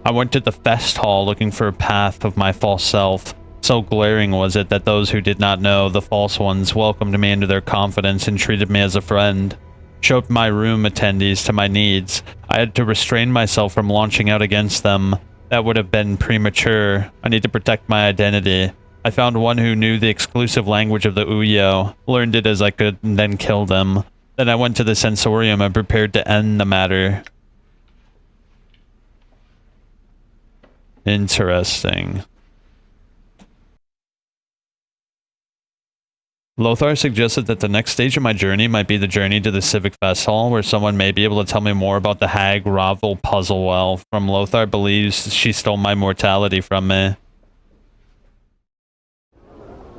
I went to the fest hall looking for a path of my false self. So glaring was it that those who did not know, the false ones, welcomed me into their confidence and treated me as a friend. Showed my room attendees to my needs. I had to restrain myself from launching out against them. That would have been premature. I need to protect my identity. I found one who knew the exclusive language of the Uyo, learned it as I could, and then killed him. Then I went to the sensorium and prepared to end the matter. Interesting. Lothar suggested that the next stage of my journey might be the journey to the Civic Fest Hall, where someone may be able to tell me more about the hag Ravel Puzzlewell from Lothar believes she stole my mortality from me.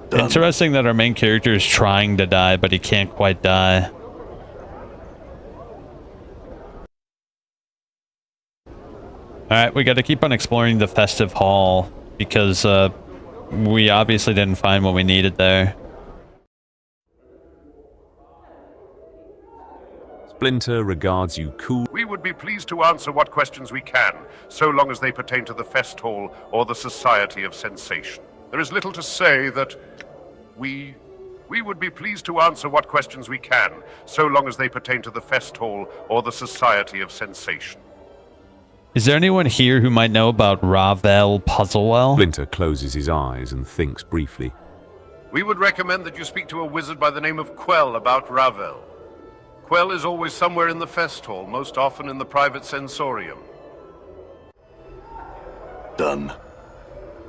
Done. Interesting that our main character is trying to die, but he can't quite die. Alright, we gotta keep on exploring the festive hall, because we obviously didn't find what we needed there. Splinter regards you cool. We would be pleased to answer what questions we can, so long as they pertain to the fest hall or the Society of Sensation. There is little to say that we would be pleased to answer what questions we can, so long as they pertain to the fest hall or the Society of Sensation. Is there anyone here who might know about Ravel Puzzlewell? Splinter closes his eyes and thinks briefly. We would recommend that you speak to a wizard by the name of Quell about Ravel. Quell is always somewhere in the fest hall, most often in the private sensorium. Done.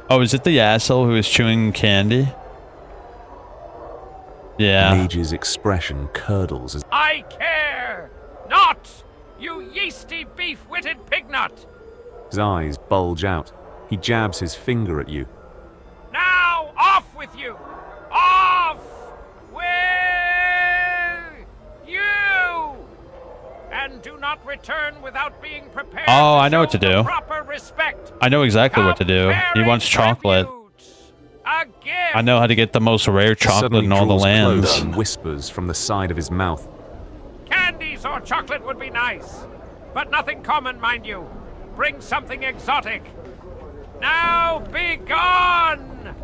Oh, is it the asshole who is chewing candy? Yeah. Mage's expression curdles as I care not, you yeasty beef-witted pignut. his eyes bulge out. He jabs his finger at you. Now, off with you! Off with you! And do not return without being prepared. Oh, I know what to do. Proper respect. I know exactly what to do. He wants chocolate. I know how to get the most rare chocolate in all the lands. And whispers from the side of his mouth. Candies or chocolate would be nice, but nothing common, mind you. Bring something exotic. Now be gone!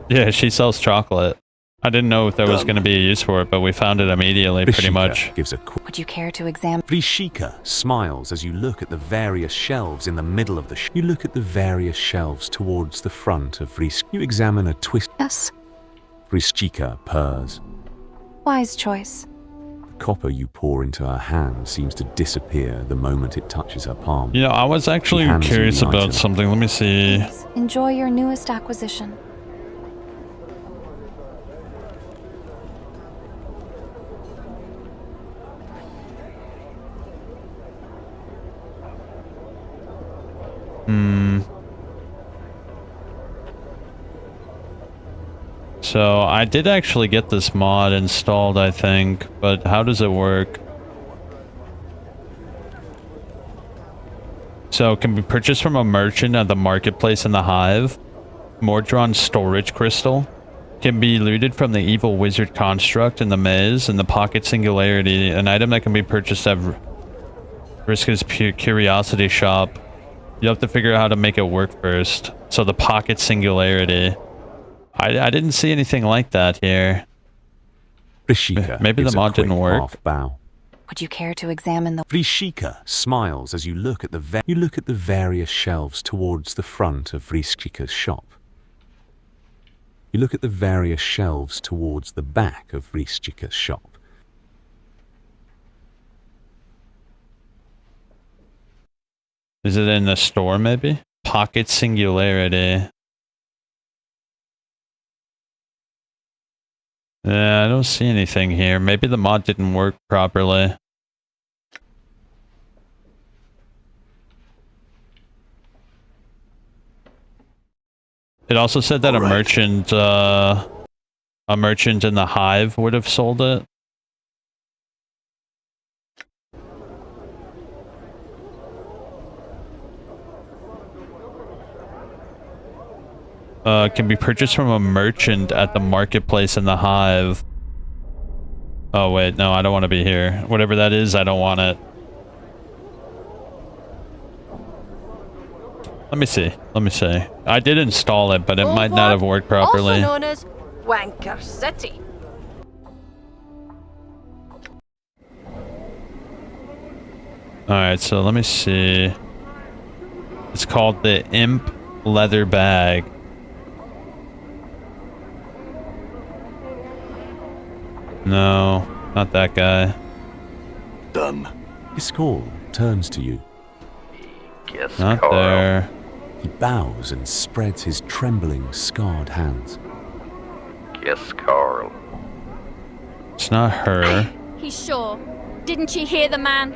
Yeah, she sells chocolate. I didn't know if there was going to be a use for it, but we found it immediately, pretty much. Gives a Would you care to examine? Vrishika smiles as you look at the various shelves in the middle of the You look at the various shelves towards the front of Vrishika. You examine a twist. Yes. Vrishika purrs. Wise choice. The copper you pour into her hand seems to disappear the moment it touches her palm. You know, I was actually curious about something. Let me see. Enjoy your newest acquisition. So I did actually get this mod installed, I think, but how does it work? So it can be purchased from a merchant at the marketplace in the Hive. Mordron storage crystal. Can be looted from the evil wizard construct in the maze and the pocket singularity. An item that can be purchased at Vriska's curiosity shop. You have to figure out how to make it work first. So the pocket singularity. I didn't see anything like that here. Vrishika Maybe the mod didn't work. Bow. Would you care to examine the... Vrishika smiles as you look at the various shelves towards the front of Vrishika's shop. You look at the various shelves towards the back of Vrishika's shop. Is it in the store, maybe? Pocket singularity. Yeah, I don't see anything here. Maybe the mod didn't work properly. It also said that a merchant in the Hive would have sold it. Can be purchased from a merchant at the marketplace in the Hive. Oh wait, no, I don't want to be here. Whatever that is, I don't want it. Let me see. Let me see. I did install it, but it might not have worked properly. Also known as Wanker City. Alright, so let me see. It's called the Imp Leather Bag. No, not that guy. Done. Iskall turns to you. Yes, not Carl. there. He bows and spreads his trembling, scarred hands. Yes, Carl. It's not her. He's sure. Didn't you hear the man?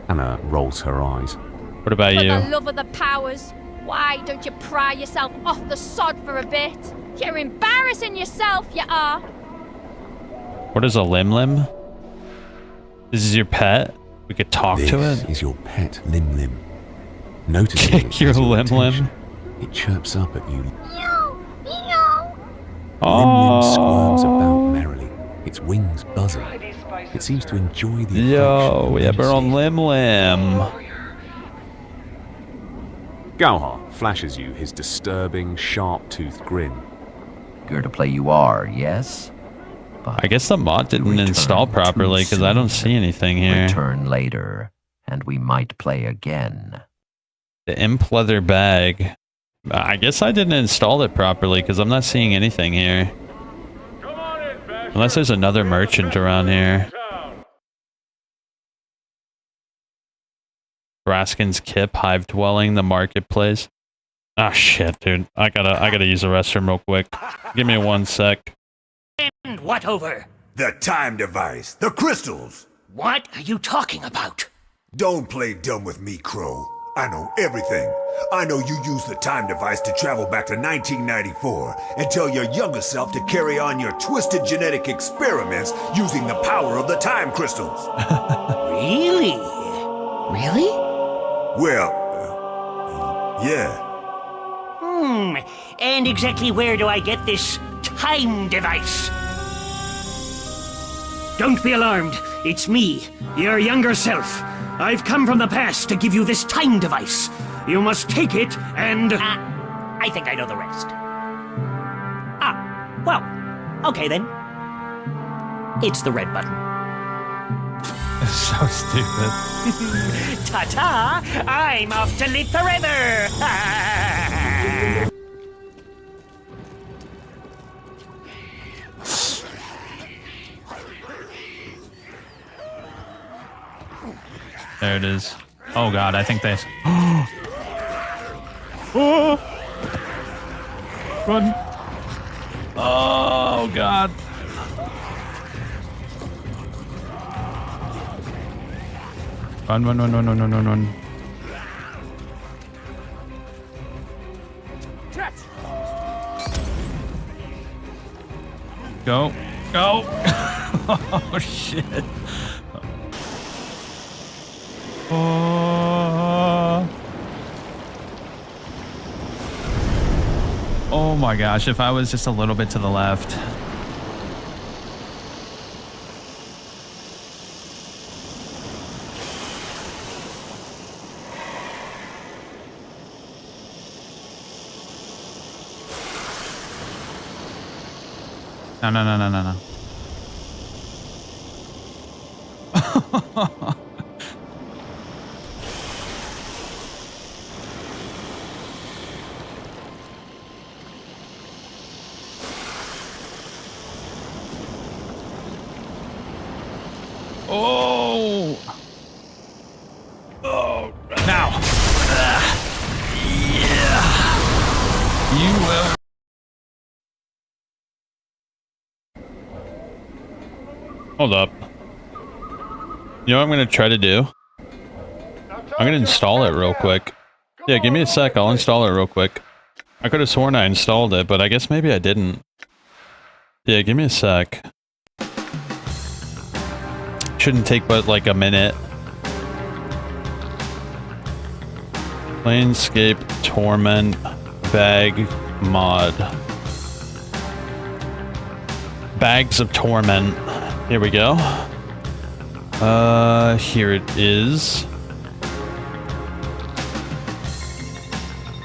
Anna rolls her eyes. What about For you? the love of the powers, why don't you pry yourself off the sod for a bit? You're embarrassing yourself, you are. What is a lim-lim? This is your pet? We could talk to it? This is your pet Lim-Lim. Noticing it Your has your Lim-Lim? attention, it chirps up at you. Oh. Lim-Lim squirms about merrily, its wings buzzing. It seems to enjoy the Yo, we have our own Lim-Lim. Gauhar flashes you his disturbing, sharp-toothed grin. You're to play you are, yes? I guess the mod didn't install properly because I don't see anything here. Return later, and we might play again. The Imp Leather Bag. I guess I didn't install it properly because I'm not seeing anything here. Unless there's another merchant around here. Raskin's Kip, Hive Dwelling, the marketplace. Ah shit, dude. I gotta use the restroom real quick. Give me 1 sec. And what over? The time device. The crystals. What are you talking about? Don't play dumb with me, Crow. I know everything. I know you used the time device to travel back to 1994 and tell your younger self to carry on your twisted genetic experiments using the power of the time crystals. Really? Really? Well, yeah. And exactly where do I get this time device? Don't be alarmed. It's me, your younger self. I've come from the past to give you this time device. You must take it and... I think I know the rest. Well, okay then. It's the red button. So stupid. Ta-ta! I'm off to live forever! There it is. Oh god, I think they... Run. Oh god. Run, run, run, run, run, run, run, run. Go. Go. Oh shit. Oh my gosh, if I was just a little bit to the left. No, no, no, no, no, no. Oh! Oh! Now! Yeah! You will... Hold up. You know what I'm gonna try to do? I'm gonna install it real quick. Yeah, give me a sec, I'll install it real quick. I could have sworn I installed it, but I guess maybe I didn't. Yeah, give me a sec. Shouldn't take but like a minute. Planescape Torment Bag Mod. Bags of Torment. Here we go. Here it is.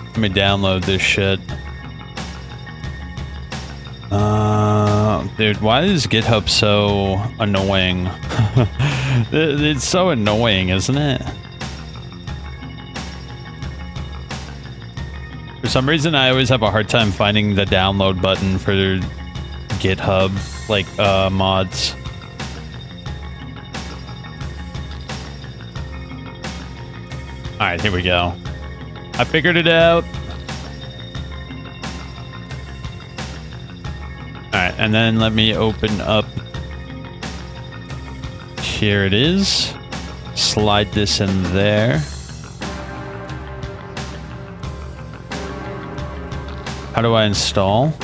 Let me download this shit. Dude, why is GitHub so annoying? It's so annoying, isn't it? For some reason, I always have a hard time finding the download button for GitHub, like, mods. Alright, here we go. I figured it out. Alright, and then let me open up. Here it is. Slide this in there. How do I install?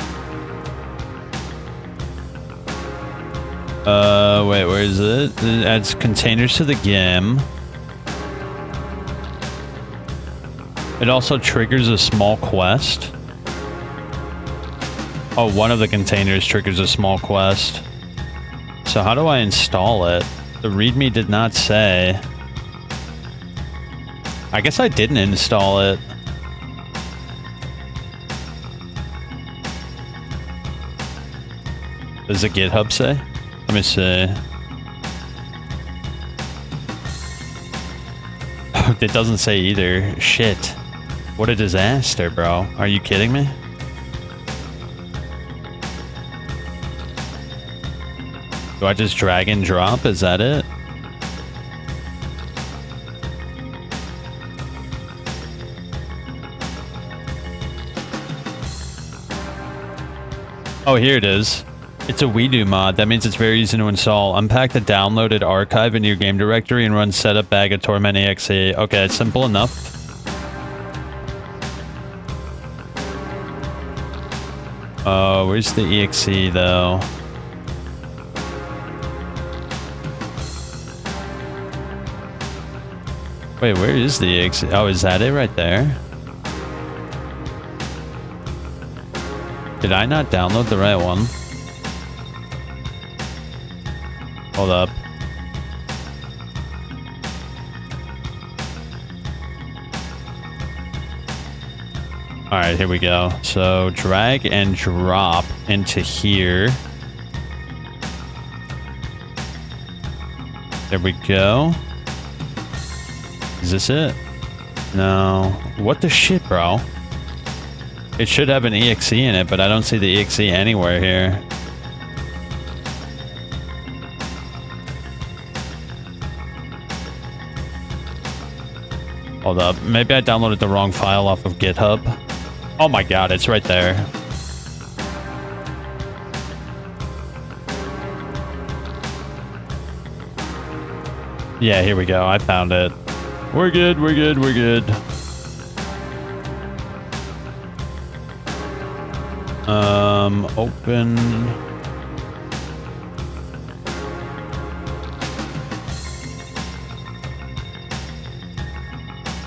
Wait, where is it? It adds containers to the game. It also triggers a small quest. Oh, one of the containers triggers a small quest. So how do I install it? The README did not say. I guess I didn't install it. Does the GitHub say? Let me see. It doesn't say either. Shit. What a disaster, bro. Are you kidding me? Do I just drag and drop? Is that it? Oh, here it is. It's a WeDo mod. That means it's very easy to install. Unpack the downloaded archive into your game directory and run setup bag of torment exe. Okay, it's simple enough. Where's the exe though? Wait, where is the exe? Oh, is that it right there? Did I not download the right one? Hold up. Alright, here we go. So drag and drop into here. There we go. Is this it? No. What the shit, bro? It should have an exe in it, but I don't see the exe anywhere here. Hold up. Maybe I downloaded the wrong file off of GitHub. Oh my god, it's right there. Yeah, here we go. I found it. We're good, we're good, we're good. Open.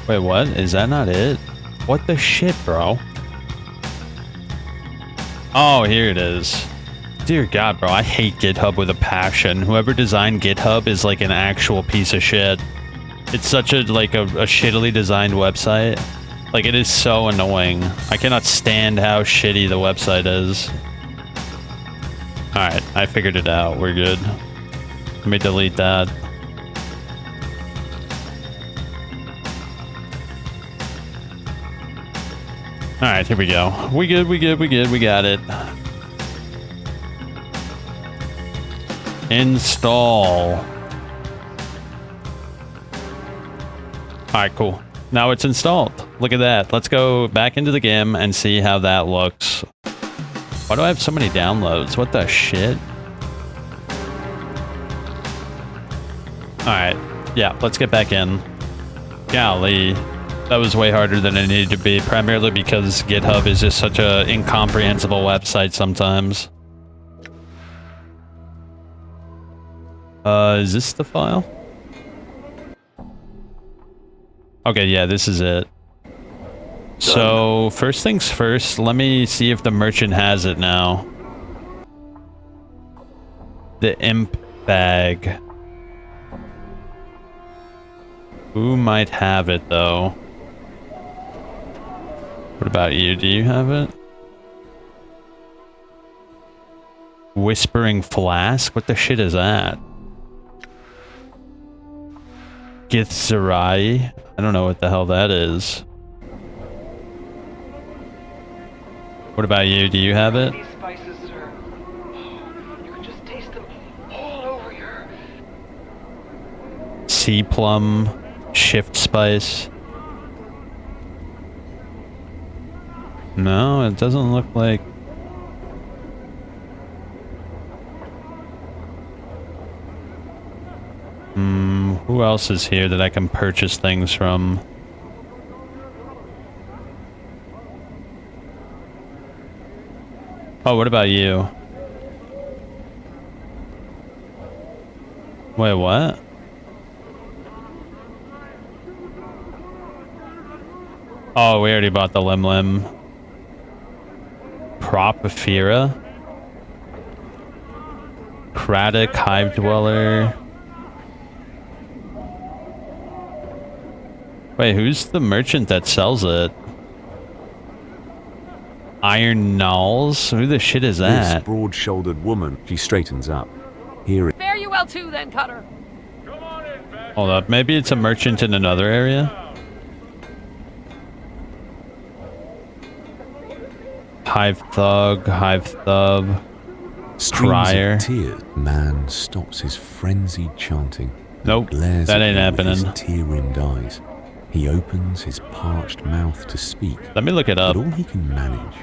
Wait, what? Is that not it? What the shit, bro? Oh, here it is. Dear God, bro, I hate GitHub with a passion. Whoever designed GitHub is like an actual piece of shit. It's such a, like, a shittily designed website. Like, it is so annoying. I cannot stand how shitty the website is. Alright, I figured it out. We're good. Let me delete that. Alright, here we go. We good, we good, we good. We got it. Install. Alright, cool. Now it's installed. Look at that. Let's go back into the game and see how that looks. Why do I have so many downloads? What the shit? Alright. Yeah, let's get back in. Golly. That was way harder than it needed to be, primarily because GitHub is just such a incomprehensible website sometimes. Is this the file? Okay, yeah, this is it. So, first things first, let me see if the merchant has it now. The imp bag. Who might have it, though? What about you? Do you have it? Whispering Flask? What the shit is that? Githzerai? I don't know what the hell that is. What about you? Do you have it? These spices, sir. Oh, you can just taste them all over here. Sea plum, shift spice. No, it doesn't look like. Who else is here that I can purchase things from? Oh, what about you? Wait, what? Oh, we already bought the Lim. Propifera? Craddock, Hive Dweller. Wait, who's the merchant that sells it? Iron Knolls? Who the shit is that? This broad-shouldered woman. She straightens up. Here it. Fare you well too, then, Cutter. Hold up, maybe it's a merchant in another area? Hive Thug, Hive Thub, Crier. Streams of tears. Man stops his frenzied chanting. Nope, that ain't happening. His tear-rimmed eyes. He opens his parched mouth to speak. Let me look it up. But all he can manage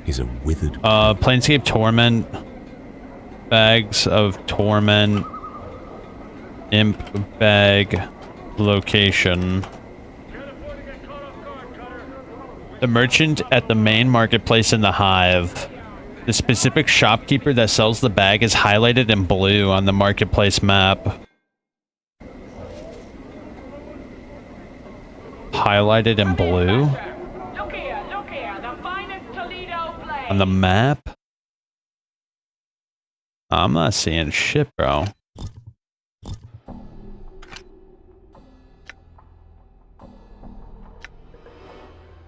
is a withered. Planescape Torment. Bags of Torment. Imp bag location. The merchant at the main marketplace in the Hive. The specific shopkeeper that sells the bag is highlighted in blue on the marketplace map. Highlighted in blue? On the map? I'm not seeing shit, bro.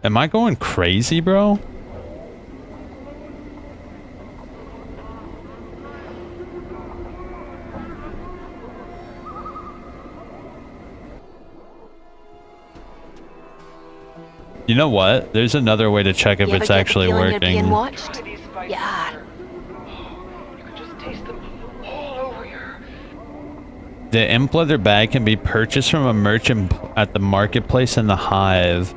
Am I going crazy, bro? You know what? There's another way to check if it's actually working. Being watched? Yeah. The imp leather bag can be purchased from a merchant at the marketplace in the Hive.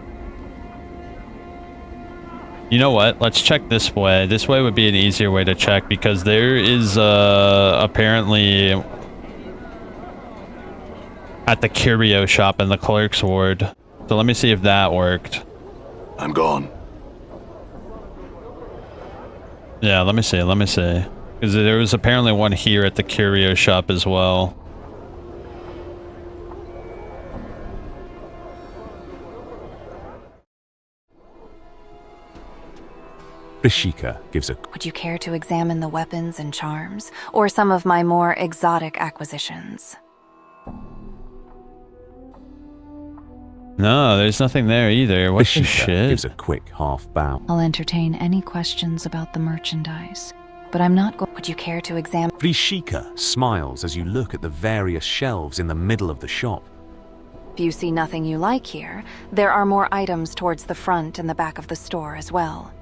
You know what? Let's check this way. This way would be an easier way to check because there is apparently at the curio shop in the clerk's ward. So let me see if that worked. I'm gone. Yeah, let me see. Because there was apparently one here at the curio shop as well. Rishika gives a... Would you care to examine the weapons and charms, or some of my more exotic acquisitions? No, there's nothing there either. What the Rishika shit? gives a quick half bow. I'll entertain any questions about the merchandise, but I'm not going... Would you care to examine... Rishika smiles as you look at the various shelves in the middle of the shop. If you see nothing you like here, there are more items towards the front and the back of the store as well.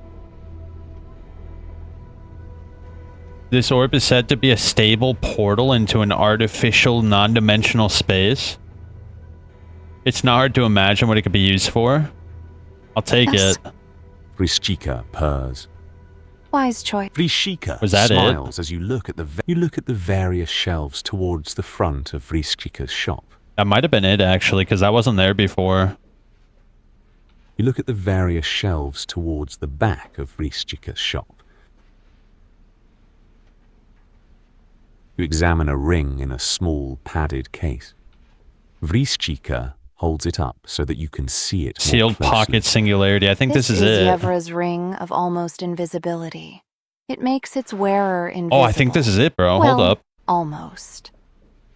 This orb is said to be a stable portal into an artificial, non-dimensional space. It's not hard to imagine what it could be used for. I'll take it. Rishika purrs. Wise choice. Rishika Was that smiles as you look at the various shelves towards the front of Rishika's shop. That might have been it, actually, because I wasn't there before. You look at the various shelves towards the back of Rishika's shop. You examine a ring in a small padded case. Vrishchika holds it up so that you can see it more Sealed closely. pocket singularity. I think this is it. Yevra's ring of almost invisibility. It makes its wearer invisible. Oh, I think this is it, bro. Well, Hold up. Almost.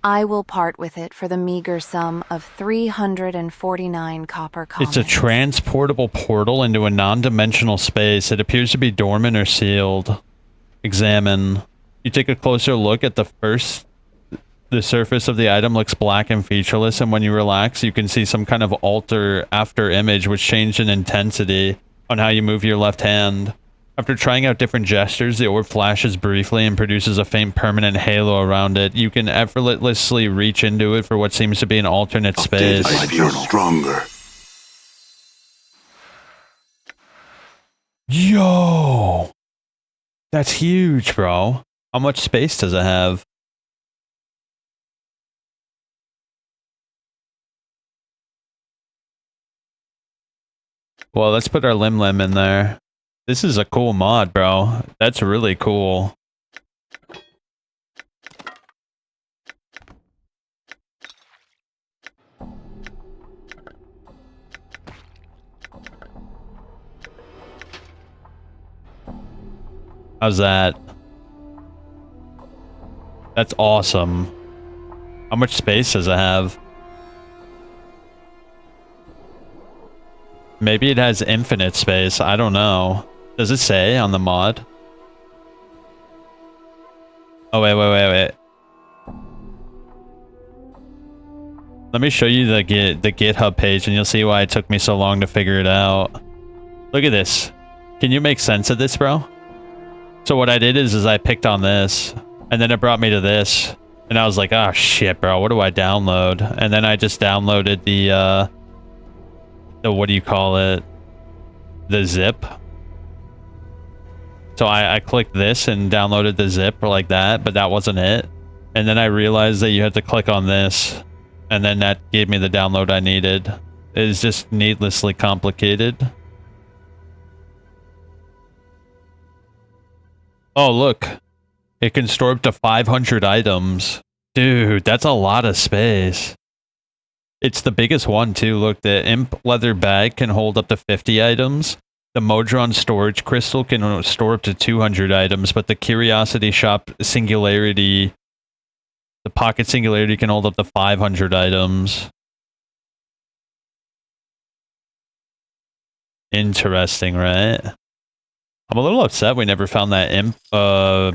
I will part with it for the meager sum of 349 copper commons. It's a transportable portal into a non-dimensional space. It appears to be dormant or sealed. Examine. You take a closer look at the surface of the item looks black and featureless, and when you relax, you can see some kind of alter after image which changed in intensity on how you move your left hand. After trying out different gestures, the orb flashes briefly and produces a faint permanent halo around it. You can effortlessly reach into it for what seems to be an alternate space. I feel stronger. Yo! That's huge, bro. How much space does it have? Well, let's put our Lim Lim in there. This is a cool mod, bro. That's really cool. How's that? That's awesome. How much space does it have? Maybe it has infinite space. I don't know. Does it say on the mod? Oh, wait. Let me show you the GitHub page and you'll see why it took me so long to figure it out. Look at this. Can you make sense of this, bro? So what I did is I picked on this. And then it brought me to this. And I was like, oh shit, bro, what do I download? And then I just downloaded the what do you call it? The zip. So I clicked this and downloaded the zip like that, but that wasn't it. And then I realized that you had to click on this, and then that gave me the download I needed. It is just needlessly complicated. Oh, look. It can store up to 500 items. Dude, that's a lot of space. It's the biggest one, too. Look, the imp leather bag can hold up to 50 items. The Modron storage crystal can store up to 200 items, but the Curiosity Shop Singularity... The Pocket Singularity can hold up to 500 items. Interesting, right? I'm a little upset we never found that imp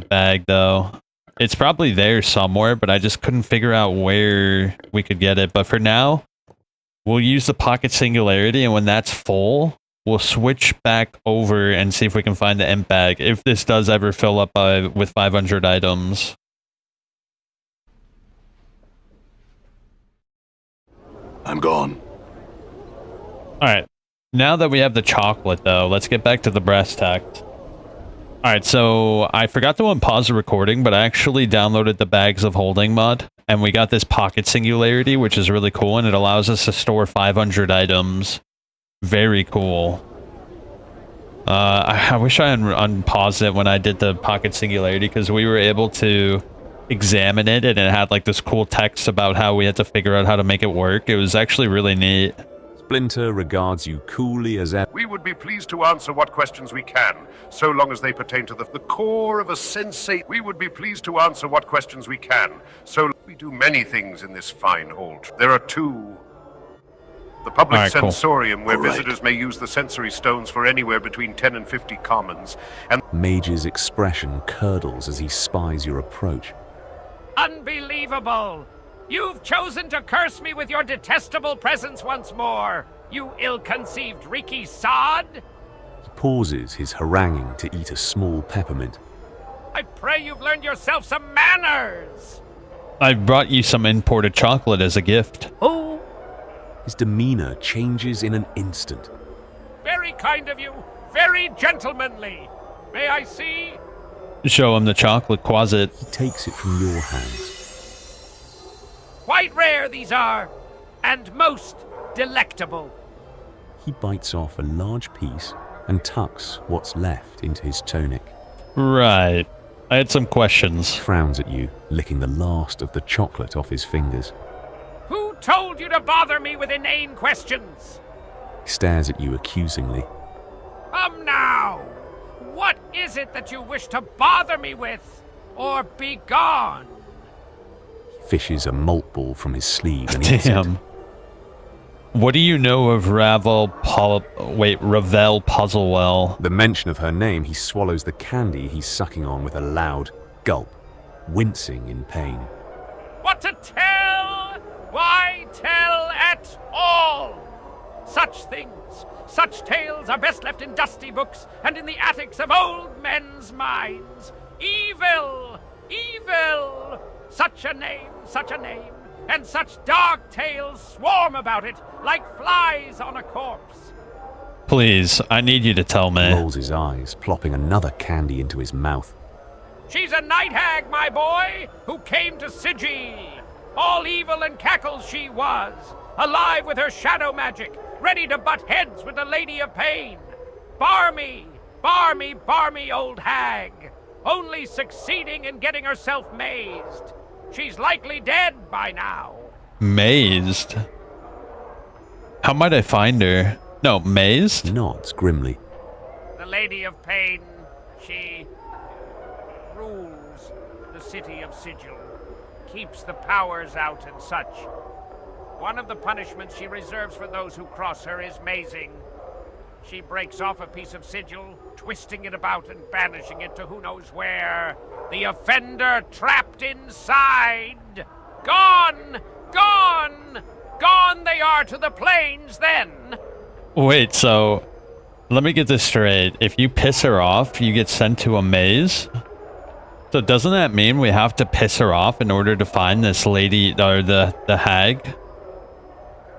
bag, though. It's probably there somewhere, but I just couldn't figure out where we could get it. But for now, we'll use the Pocket Singularity, and when that's full, we'll switch back over and see if we can find the imp bag, if this does ever fill up with 500 items. I'm gone. Alright. Now that we have the chocolate, though, let's get back to the brass tact. Alright, so I forgot to unpause the recording, but I actually downloaded the Bags of Holding mod, and we got this Pocket Singularity, which is really cool, and it allows us to store 500 items. Very cool. I wish I unpaused it when I did the Pocket Singularity, because we were able to examine it, and it had like this cool text about how we had to figure out how to make it work. It was actually really neat. Splinter regards you coolly as ever. We would be pleased to answer what questions we can, so long as they pertain to the core of a sensate. We would be pleased to answer what questions we can, so we do many things in this fine hall. There are two. The public sensorium, where visitors may use the sensory stones for anywhere between 10 and 50 commons, and... Mage's expression curdles as he spies your approach. Unbelievable! You've chosen to curse me with your detestable presence once more, you ill-conceived reeky sod! He pauses his haranguing to eat a small peppermint. I pray you've learned yourself some manners! I brought you some imported chocolate as a gift. Oh! His demeanor changes in an instant. Very kind of you, very gentlemanly. May I see? Show him the chocolate closet. He takes it from your hands. Quite rare these are, and most delectable. He bites off a large piece and tucks what's left into his tunic. Right. I had some questions. Frowns at you, licking the last of the chocolate off his fingers. Who told you to bother me with inane questions? He stares at you accusingly. Come now! What is it that you wish to bother me with? Or be gone? Fishes a malt ball from his sleeve and eats it. What do you know of Ravel Puzzlewell? The mention of her name, he swallows the candy he's sucking on with a loud gulp, wincing in pain. What to tell? Why tell at all? Such things, such tales are best left in dusty books and in the attics of old men's minds. Evil! Evil! Such a name, and such dark tales swarm about it like flies on a corpse. Please, I need you to tell me. He rolls his eyes, plopping another candy into his mouth. She's a night hag, my boy, who came to Sigil. All evil and cackles she was, alive with her shadow magic, ready to butt heads with the Lady of Pain. Barmy, old hag, only succeeding in getting herself mazed. She's likely dead by now. Mazed? How might I find her? No, mazed? Nods grimly. The Lady of Pain, she rules the city of Sigil, keeps the powers out and such. One of the punishments she reserves for those who cross her is mazing. She breaks off a piece of sigil, twisting it about and banishing it to who knows where. The offender trapped inside. Gone! Gone! Gone they are to the plains then. Wait, so let me get this straight. If you piss her off, you get sent to a maze? So doesn't that mean we have to piss her off in order to find this lady, or the hag?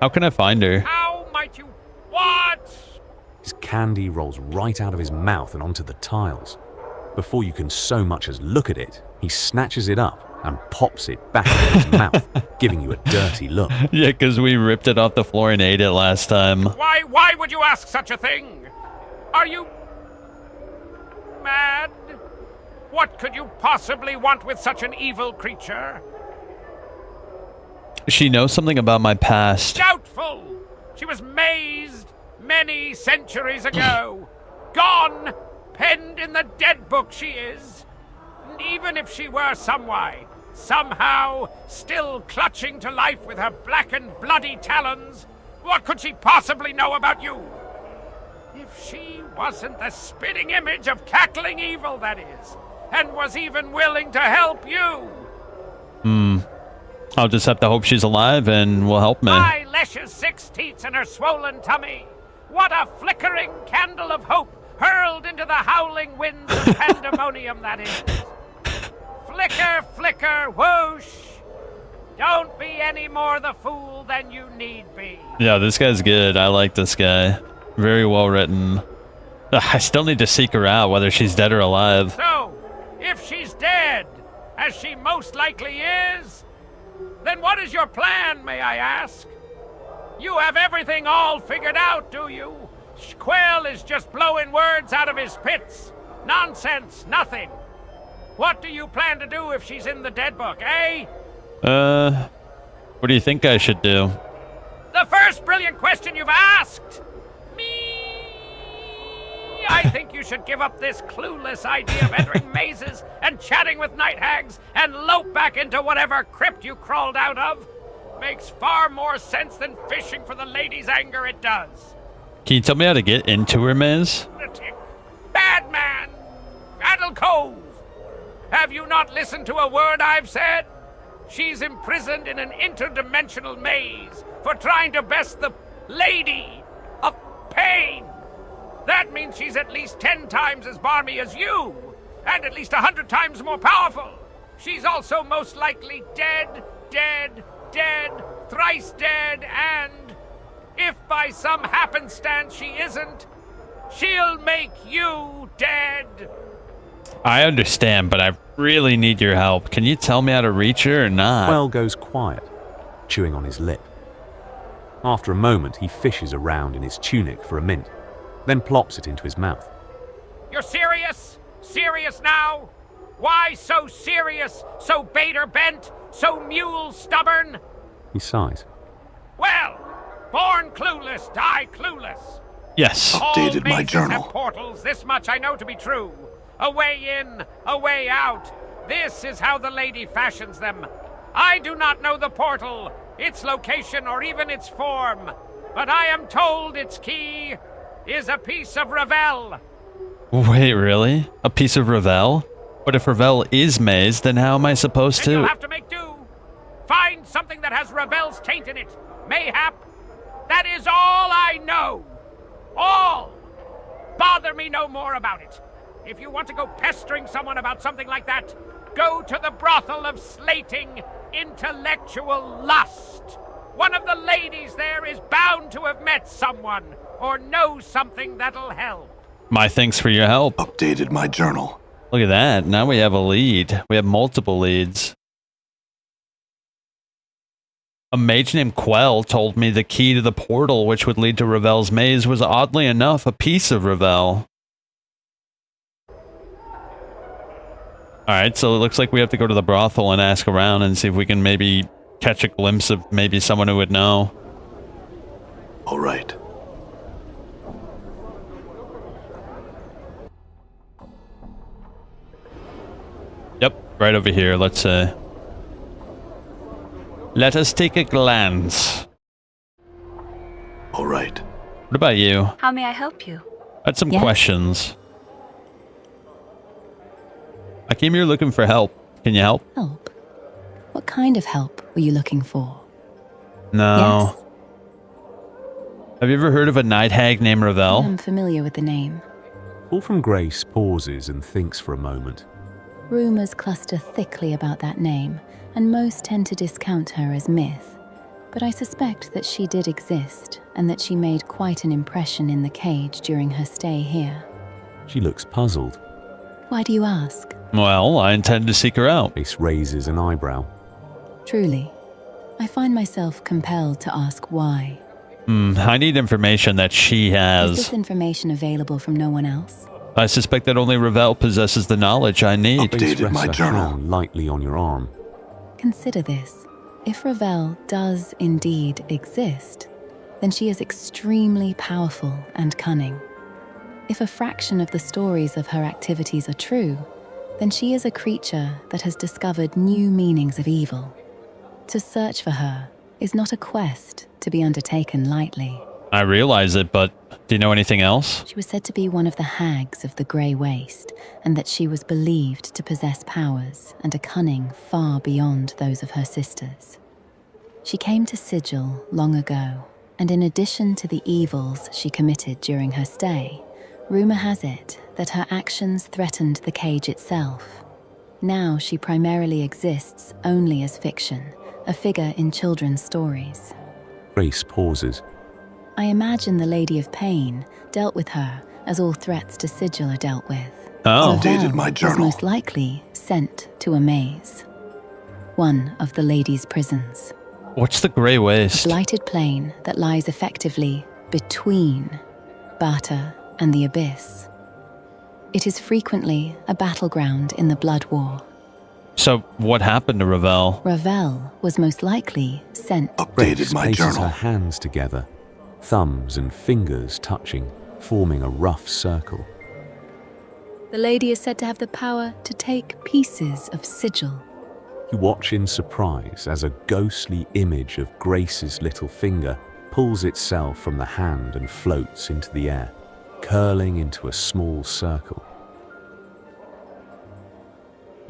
How can I find her? How might you... What? His candy rolls right out of his mouth and onto the tiles. Before you can so much as look at it, he snatches it up and pops it back in his mouth, giving you a dirty look. Yeah, because we ripped it off the floor and ate it last time. Why would you ask such a thing? Are you mad? What could you possibly want with such an evil creature? She knows something about my past. Doubtful! She was mazed many centuries ago. Gone! Penned in the dead book she is. And even if she were somehow still clutching to life with her black and bloody talons, what could she possibly know about you? If she wasn't the spitting image of cackling evil, that is, and was even willing to help you. I'll just have to hope she's alive and will help me. My Lesh's 6 teats and her swollen tummy. What a flickering candle of hope hurled into the howling winds of pandemonium that is. Flicker, flicker, whoosh. Don't be any more the fool than you need be. Yeah, this guy's good. I like this guy. Very well written. I still need to seek her out, whether she's dead or alive. So, if she's dead, as she most likely is, then what is your plan, may I ask? You have everything all figured out, do you? Quail is just blowing words out of his pits. Nonsense, nothing. What do you plan to do if she's in the dead book, eh? What do you think I should do? The first brilliant question you've asked! I think you should give up this clueless idea of entering mazes and chatting with night hags and lope back into whatever crypt you crawled out of. Makes far more sense than fishing for the lady's anger, it does. Can you tell me how to get into her maze? Bad man! Addle Cove! Have you not listened to a word I've said? She's imprisoned in an interdimensional maze for trying to best the Lady of Pain. That means she's at least 10 times as barmy as you, and at least 100 times more powerful. She's also most likely dead, thrice dead, and if by some happenstance she isn't, she'll make you dead. I understand, but I really need your help. Can you tell me how to reach her or not? Quail goes quiet, chewing on his lip. After a moment, he fishes around in his tunic for a mint, then plops it into his mouth. You're serious? Serious now? Why so serious, so baiter bent, so mule stubborn? He sighs. Well, born clueless, die clueless. Yes. Updated my journal. Have portals, this much I know to be true. A way in, a way out. This is how the lady fashions them. I do not know the portal, its location, or even its form, but I am told its key is a piece of Ravel. Wait, really? A piece of Ravel? But if Ravel is mazed, then how am I supposed to? You'll have to make do. Find something that has Ravel's taint in it. Mayhap. That is all I know. All. Bother me no more about it. If you want to go pestering someone about something like that, go to the brothel of slating intellectual lust. One of the ladies there is bound to have met someone or knows something that'll help. My thanks for your help. Updated my journal. Look at that. Now we have a lead. We have multiple leads. A mage named Quell told me the key to the portal which would lead to Ravel's maze was oddly enough a piece of Ravel. Alright, so it looks like we have to go to the brothel and ask around and see if we can maybe catch a glimpse of maybe someone who would know. Alright. Yep, right over here, let's say. Let us take a glance. Alright. What about you? How may I help you? I had some questions. I came here looking for help. Can you help? Help? What kind of help were you looking for? No. Yes. Have you ever heard of a night hag named Ravel? I'm familiar with the name. Paul from Grace pauses and thinks for a moment. Rumours cluster thickly about that name, and most tend to discount her as myth. But I suspect that she did exist, and that she made quite an impression in the cage during her stay here. She looks puzzled. Why do you ask? Well, I intend to seek her out. Grace raises an eyebrow. Truly, I find myself compelled to ask why. I need information that she has. Is this information available from no one else? I suspect that only Ravel possesses the knowledge I need. Updated my journal. Lightly on your arm. Consider this. If Ravel does indeed exist, then she is extremely powerful and cunning. If a fraction of the stories of her activities are true, then she is a creature that has discovered new meanings of evil. To search for her is not a quest to be undertaken lightly. I realize it, but do you know anything else? She was said to be one of the hags of the Grey Waste, and that she was believed to possess powers and a cunning far beyond those of her sisters. She came to Sigil long ago, and in addition to the evils she committed during her stay, rumor has it that her actions threatened the cage itself. Now she primarily exists only as fiction, a figure in children's stories. Grace pauses. I imagine the Lady of Pain dealt with her as all threats to Sigil are dealt with. Oh. Updated my journal. Was most likely sent to a maze. One of the Lady's prisons. What's the Grey Waste? A blighted plain that lies effectively between Bata and the Abyss. It is frequently a battleground in the Blood War. So, what happened to Ravel? Ravel was most likely sent. Updated my journal. Her hands together, thumbs and fingers touching, forming a rough circle. The lady is said to have the power to take pieces of Sigil. You watch in surprise as a ghostly image of Grace's little finger pulls itself from the hand and floats into the air, curling into a small circle.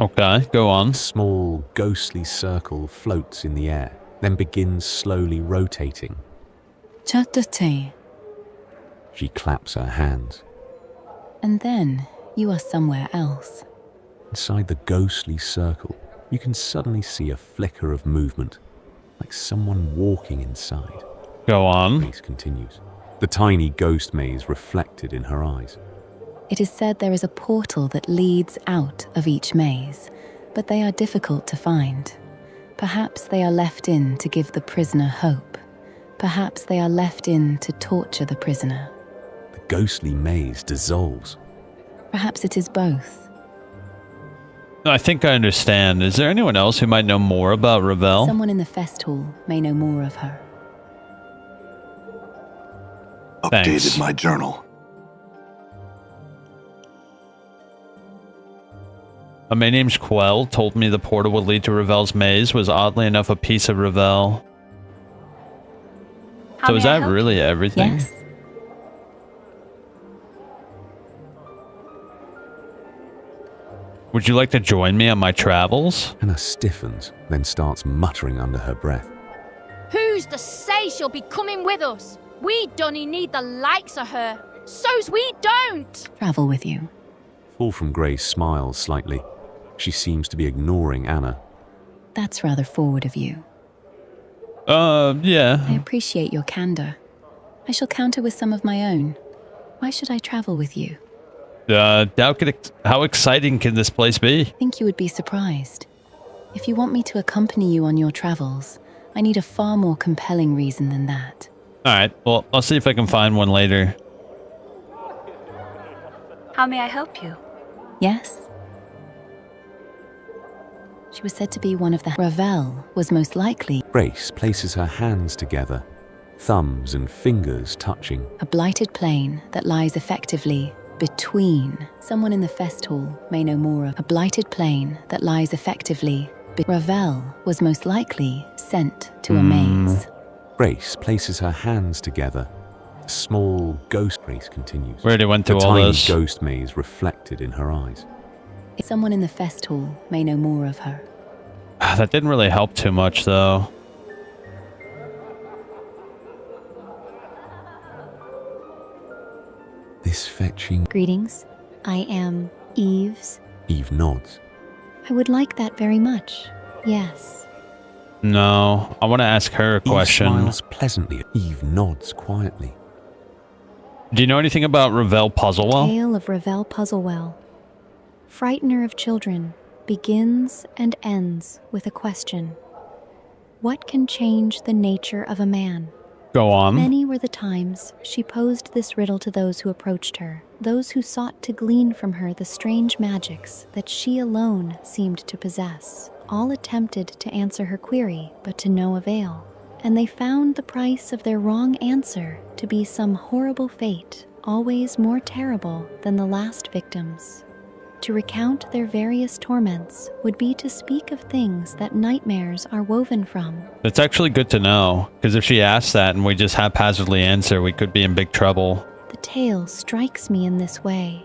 Okay, go on. A small, ghostly circle floats in the air, then begins slowly rotating. Chatate. She claps her hands. And then you are somewhere else. Inside the ghostly circle, you can suddenly see a flicker of movement, like someone walking inside. Go on. Grace continues, the tiny ghost maze reflected in her eyes. It is said there is a portal that leads out of each maze, but they are difficult to find. Perhaps they are left in to give the prisoner hope. Perhaps they are left in to torture the prisoner. The ghostly maze dissolves. Perhaps it is both. I think I understand. Is there anyone else who might know more about Ravel? Someone in the fest hall may know more of her. Updated my journal. My name's Quell told me the portal would lead to Ravel's maze was oddly enough a piece of Ravel. So is that really everything? Yes. Would you like to join me on my travels? Anna stiffens, then starts muttering under her breath. Who's to say she'll be coming with us? We don't need the likes of her. So's we don't. Travel with you. Fall from Grace smiles slightly. She seems to be ignoring Anna. That's rather forward of you. Yeah. I appreciate your candor. I shall counter with some of my own. Why should I travel with you? How exciting can this place be? I think you would be surprised. If you want me to accompany you on your travels, I need a far more compelling reason than that. Alright, well, I'll see if I can find one later. How may I help you? Yes? She was said to be one of the... Ravel was most likely... Grace places her hands together, thumbs and fingers touching. A blighted plain that lies effectively between. Someone in the fest hall may know more of... A blighted plain that lies effectively... Ravel was most likely sent to a maze. Grace places her hands together. A small ghost maze continues. We already went through the all tiny this. Ghost maze reflected in her eyes. Someone in the fest hall may know more of her. That didn't really help too much, though. This fetching... Greetings. I am Eves. Eve nods. I would like that very much. Yes. No, I want to ask her a question. Eve smiles pleasantly. Eve nods quietly. Do you know anything about Ravel Puzzlewell? Tale of Ravel Puzzlewell. frightener of children, begins and ends with a question. What can change the nature of a man? Go on. Many were the times she posed this riddle to those who approached her, those who sought to glean from her the strange magics that she alone seemed to possess. All attempted to answer her query, but to no avail, and they found the price of their wrong answer to be some horrible fate, always more terrible than the last victim's. To recount their various torments would be to speak of things that nightmares are woven from. It's actually good to know, because if she asks that and we just haphazardly answer, we could be in big trouble. The tale strikes me in this way.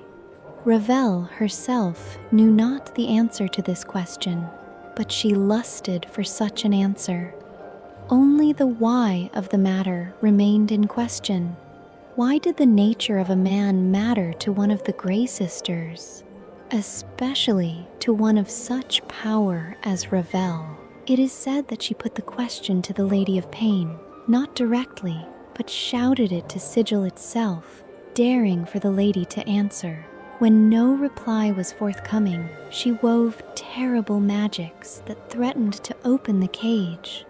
Ravel herself knew not the answer to this question, but she lusted for such an answer. Only the why of the matter remained in question. Why did the nature of a man matter to one of the Grey Sisters? Especially to one of such power as Ravel. It is said that she put the question to the Lady of Pain, not directly, but shouted it to Sigil itself, daring for the lady to answer. When no reply was forthcoming, she wove terrible magics that threatened to open the cage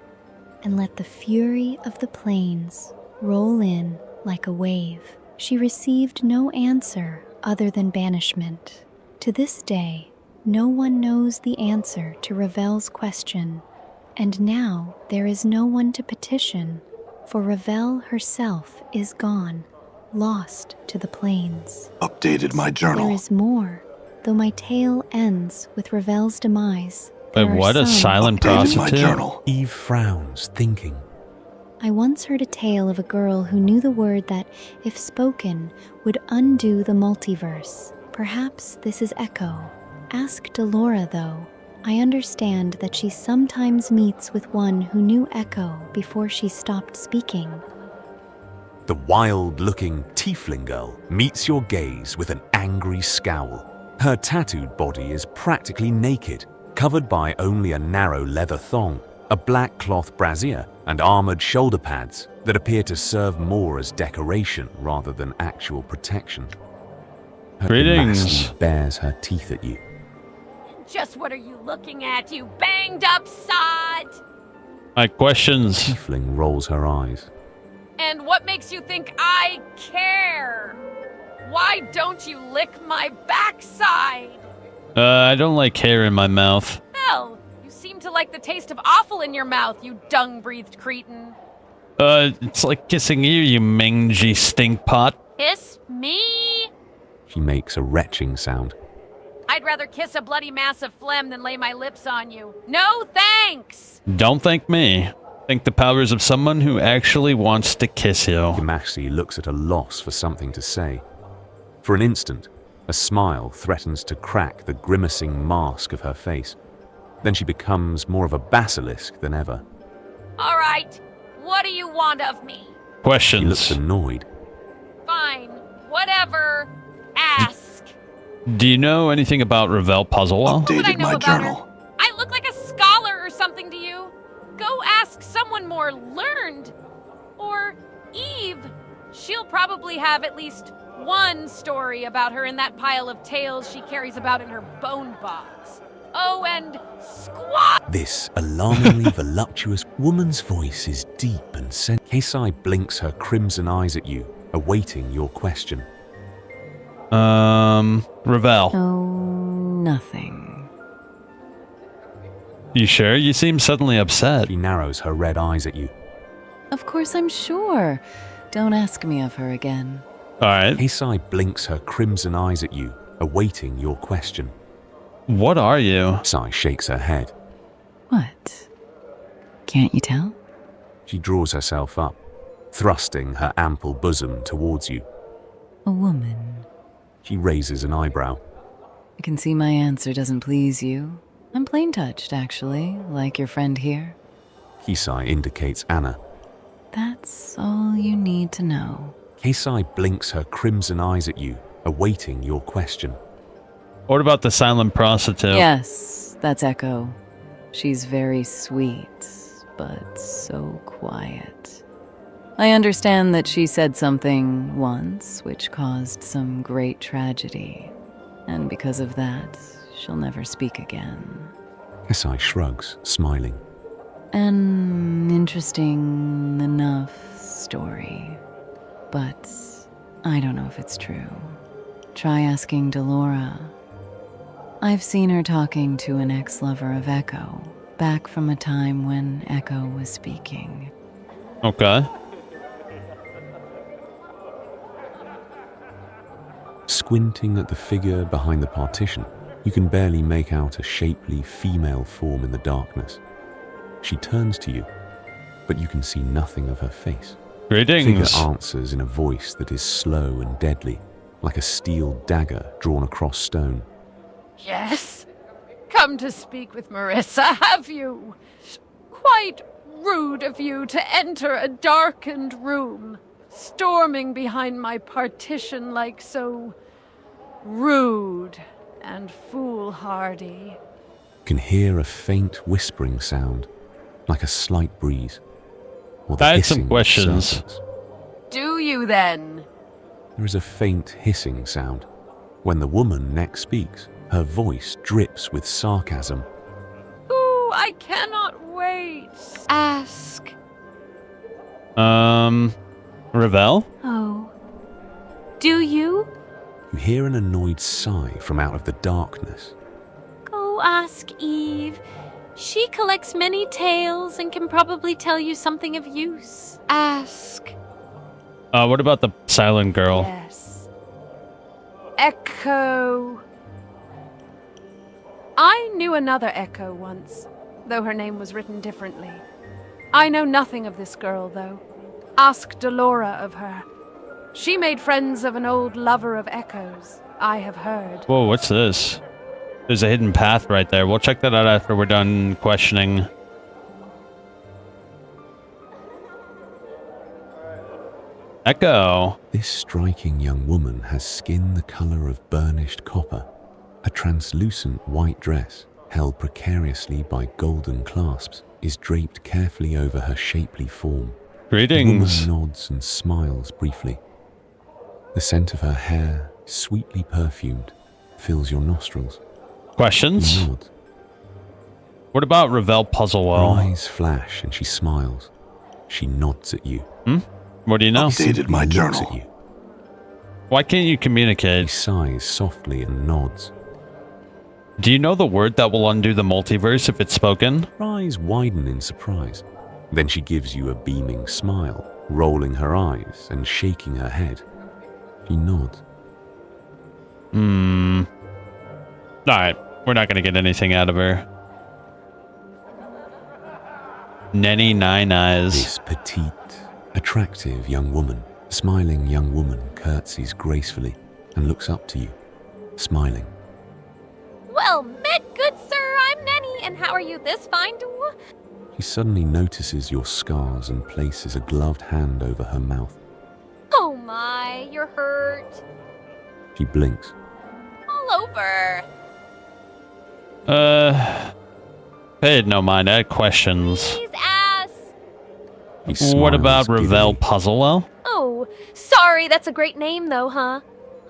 and let the fury of the plains roll in like a wave. She received no answer other than banishment. To this day, no one knows the answer to Ravel's question, and now there is no one to petition, for Ravel herself is gone, lost to the plains. Updated my journal. There is more, though my tale ends with Ravel's demise. Wait, what? A silent prostitute? Eve frowns, thinking. I once heard a tale of a girl who knew the word that, if spoken, would undo the multiverse. Perhaps this is Echo. Ask Delora, though. I understand that she sometimes meets with one who knew Echo before she stopped speaking. The wild-looking tiefling girl meets your gaze with an angry scowl. Her tattooed body is practically naked, covered by only a narrow leather thong, a black cloth brassiere, and armored shoulder pads that appear to serve more as decoration rather than actual protection. Her Greetings. Bares her teeth at you. Just what are you looking at, you banged up sod? My questions. Tiefling rolls her eyes. And what makes you think I care? Why don't you lick my backside? I don't like hair in my mouth. Hell, you seem to like the taste of offal in your mouth, you dung-breathed cretin. It's like kissing you, you mangy stink pot. Kiss me? She makes a retching sound. I'd rather kiss a bloody mass of phlegm than lay my lips on you. No thanks! Don't thank me. Thank the powers of someone who actually wants to kiss you. Yamashita looks at a loss for something to say. For an instant, a smile threatens to crack the grimacing mask of her face. Then she becomes more of a basilisk than ever. All right, what do you want of me? Questions. She looks annoyed. Fine, whatever. Ask. Do you know anything about Ravel Puzzlewell? What would I know about her? I look like a scholar or something to you. Go ask someone more learned. Or Eve. She'll probably have at least one story about her in that pile of tales she carries about in her bone box. Oh, and squat! This alarmingly voluptuous woman's voice is deep and Keisai blinks her crimson eyes at you, awaiting your question. Ravel. Oh, nothing. You sure? You seem suddenly upset. She narrows her red eyes at you. Of course I'm sure. Don't ask me of her again. Alright. Keisai blinks her crimson eyes at you, awaiting your question. What are you? Sai shakes her head. What? Can't you tell? She draws herself up, thrusting her ample bosom towards you. A woman. She raises an eyebrow. I can see my answer doesn't please you. I'm plain touched, actually, like your friend here. Keisai indicates Anna. That's all you need to know. Keisai blinks her crimson eyes at you, awaiting your question. What about the silent prostitute? Yes, that's Echo. She's very sweet, but so quiet. I understand that she said something once which caused some great tragedy. and because of that, she'll never speak again. Esai shrugs, smiling. An interesting enough story, but I don't know if it's true. Try asking Delora. I've seen her talking to an ex-lover of Echo, back from a time when Echo was speaking. Okay. Squinting at the figure behind the partition, you can barely make out a shapely female form in the darkness. She turns to you, but you can see nothing of her face. Greetings. The figure answers in a voice that is slow and deadly, like a steel dagger drawn across stone. Yes? Come to speak with Marissa, have you? Quite rude of you to enter a darkened room, storming behind my partition like so rude and foolhardy. You can hear a faint whispering sound, like a slight breeze. Or the I had some hissing of questions. serpents. Do you then? There is a faint hissing sound. When the woman next speaks, her voice drips with sarcasm. Ooh, I cannot wait. Ask. Ravel? Oh. Do you? You hear an annoyed sigh from out of the darkness. Go ask Eve. She collects many tales and can probably tell you something of use. Ask. What about the silent girl? Yes. Echo. I knew another Echo once, though her name was written differently. I know nothing of this girl, though. Ask Delora of her. She made friends of an old lover of Echo's, I have heard. Whoa, what's this? There's a hidden path right there. We'll check that out after we're done questioning. Echo. This striking young woman has skin the color of burnished copper. A translucent white dress, held precariously by golden clasps, is draped carefully over her shapely form. Greetings. The woman nods and smiles briefly. The scent of her hair, sweetly perfumed, fills your nostrils. Questions? You nod. What about Ravel Puzzlewell? Her eyes flash and she smiles. She nods at you. What do you know? Updated my Looks journal. at you. Why can't you communicate? She sighs softly and nods. Do you know the word that will undo the multiverse if it's spoken? Her eyes widen in surprise. Then she gives you a beaming smile, rolling her eyes and shaking her head. She nods. Alright, we're not gonna get anything out of her. Nenny Nine Eyes. This petite, attractive young woman, smiling young woman curtsies gracefully and looks up to you, smiling. Well met, good sir. I'm Nenny, and how are you this fine? She suddenly notices your scars and places a gloved hand over her mouth. Oh my, you're hurt. She blinks. All over. Paid no mind, I had questions. Please ask. What about smiles Ravel giddily. Puzzlewell? Oh, sorry, that's a great name though, huh?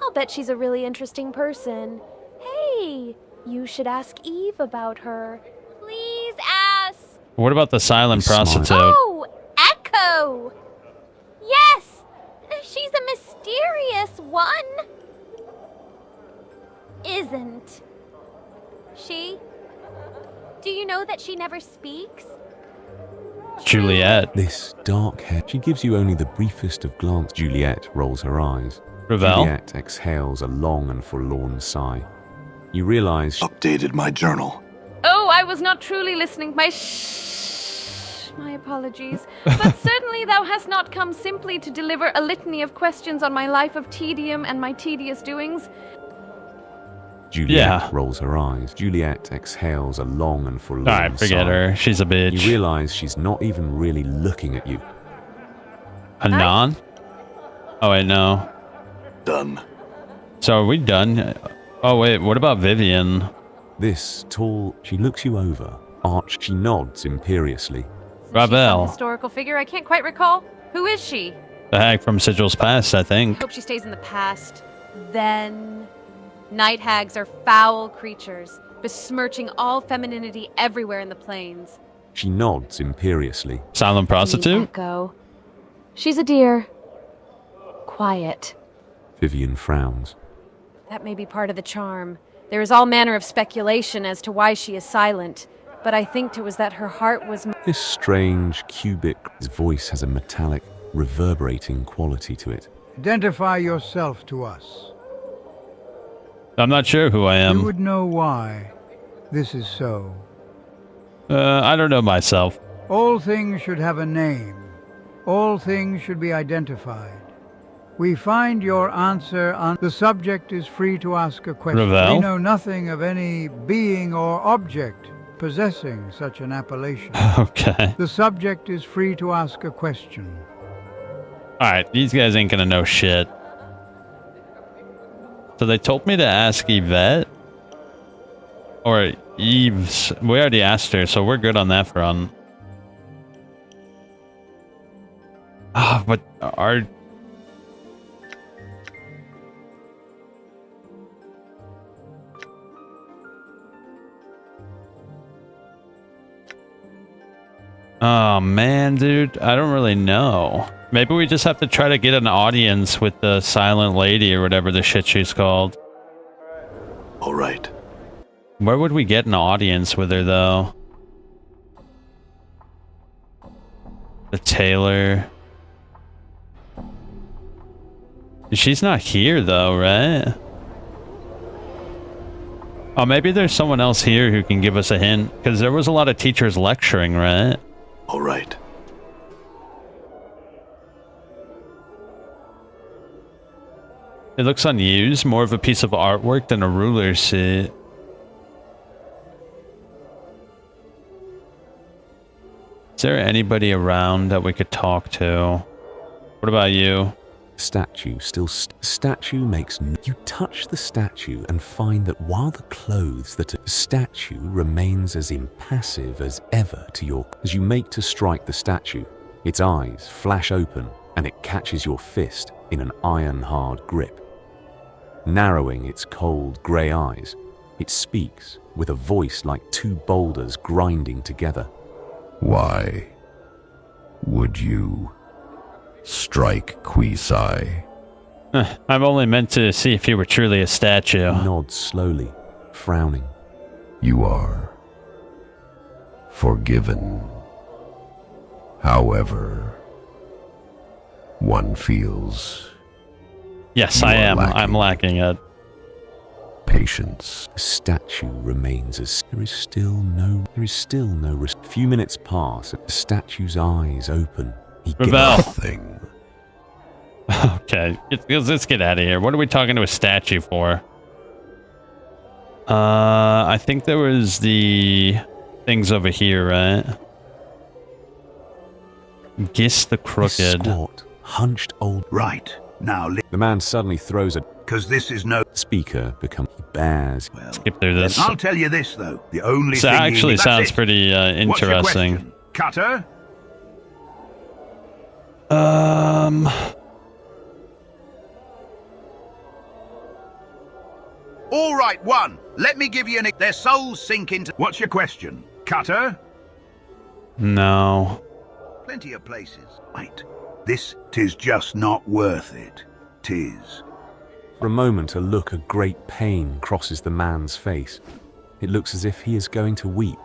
I'll bet she's a really interesting person. Hey, you should ask Eve about her. Please ask. What about the silent prostitute? Oh, Echo. Yes, she's a mysterious one. Isn't she? Do you know that she never speaks? Juliet. This dark hair. She gives you only the briefest of glance. Juliet rolls her eyes. Ravel? Juliet exhales a long and forlorn sigh. You realize Updated my journal. Oh, I was not truly listening. My apologies. But certainly thou hast not come simply to deliver a litany of questions on my life of tedium and my tedious doings. Juliet rolls her eyes. Juliet exhales a long and forlorn Alright, forget sigh. her. She's a bitch. You realize she's not even really looking at you. Anon? Oh wait, no. Done. So are we done? Oh wait, what about Vivian? This tall, she looks you over. Arch, she nods imperiously. Ravel. Historical figure, I can't quite recall. Who is she? The hag from Sigil's past, I I think. hope she stays in the past. Then, Night hags are foul creatures, besmirching all femininity everywhere in the plains. She nods imperiously. Silent prostitute? Echo. She's a dear. Quiet. Vivian frowns. That may be part of the charm. There is all manner of speculation as to why she is silent, but I think it was that her heart was... This strange, cubic voice has a metallic, reverberating quality to it. Identify yourself to us. I'm not sure who I am. You would know why this is so. I don't know myself. All things should have a name. All things should be identified. We find your answer on... The subject is free to ask a question. Ravel? We know nothing of any being or object possessing such an appellation. Okay. The subject is free to ask a question. Alright, these guys ain't gonna know shit. So they told me to ask Yvette? Or Eve's. We already asked her, so we're good on that front. Ah, but our... Oh man, dude, I don't really know. Maybe we just have to try to get an audience with the silent lady or whatever the shit she's called. All right. Where would we get an audience with her though? The tailor. She's not here though, right? Oh, maybe there's someone else here who can give us a hint, because there was a lot of teachers lecturing, right? All right. It looks unused, more of a piece of artwork than a ruler seat. Is there anybody around that we could talk to? What about you? Statue still statue makes you touch the statue and find that while the clothes that a statue remains as impassive as ever to your as you make to strike the statue, its eyes flash open and it catches your fist in an iron-hard grip. Narrowing its cold grey eyes, it speaks with a voice like two boulders grinding together. Why would you strike Quisai? I'm only meant to see if you were truly a statue. Nods slowly, frowning. You are forgiven. However, one feels... Yes, I am. I'm lacking it. Patience. The statue remains as there is still no few minutes pass. The statue's eyes open. He Ravel. Okay, let's get out of here. What are we talking to a statue for? I think there was the things over here, right? Gis the Crooked. Squat, hunched old. Right. Now, the man suddenly throws a... Because this is no... Speaker becomes bears. Well, skip through this. I'll tell you this, though. The only thing... actually sounds pretty interesting. What's your question? Cutter? All right, one. Let me give you an... Their souls sink into... What's your question? Cutter? No. Plenty of places. Wait. This, 'tis just not worth it. 'Tis. For a moment, a look of great pain crosses the man's face. It looks as if he is going to weep.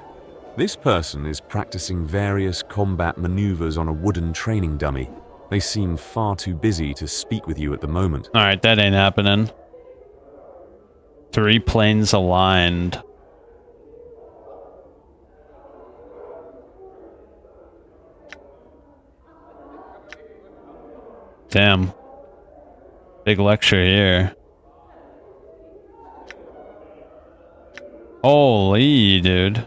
This person is practicing various combat maneuvers on a wooden training dummy. They seem far too busy to speak with you at the moment. Alright, that ain't happening. 3 planes aligned. Damn. Big lecture here. Holy, dude.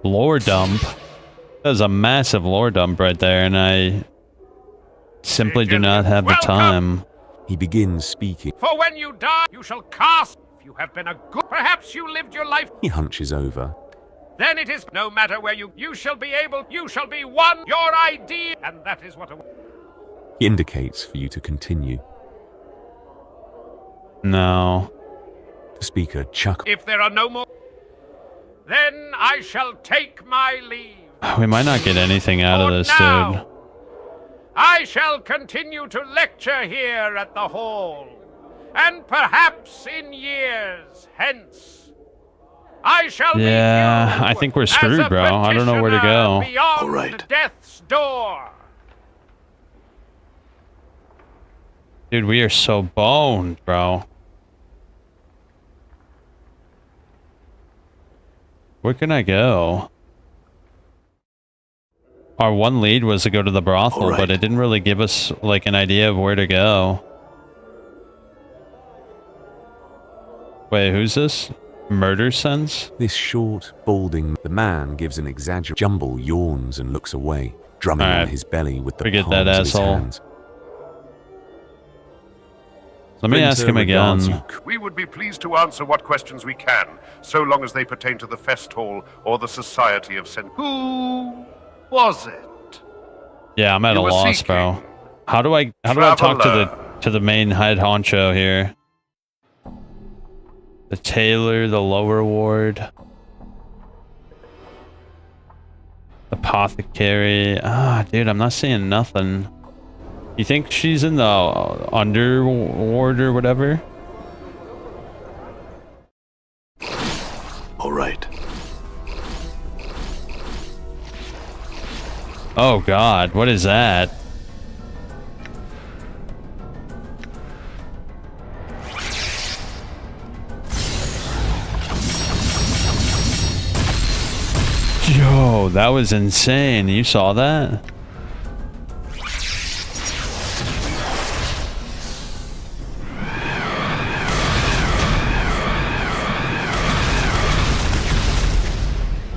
Lore dump. That is a massive lore dump right there, and I simply do not have the time. He begins speaking. For when you die, you shall cast. If you have been a good, perhaps you lived your life. He hunches over. Then it is no matter where you shall be able, you shall be one, your idea, and that is what He indicates for you to continue. No. The speaker chuckles. If there are no more, then I shall take my leave. We might not get anything out of this, dude. I shall continue to lecture here at the hall, and perhaps in years hence, I shall meet you I think we're screwed, bro. I don't know where to go. beyond death's door. Dude, we are so boned, bro. Where can I go? Our one lead was to go to the brothel, but it didn't really give us, like, an idea of where to go. Wait, who's this? Murder Sense? This short, balding, the man gives an exaggerated jumble, yawns and looks away, drumming on his belly with the Forget palms that of his asshole. hands. Let me ask him again. We would be pleased to answer what questions we can, so long as they pertain to the fest hall or the Society of Who was it? Yeah, I'm at a loss, bro. How do I talk to the main head honcho here? The tailor, the lower ward, apothecary. Ah, dude, I'm not seeing nothing. You think she's in the under ward or whatever? All right. Oh God, what is that? Yo, that was insane. You saw that?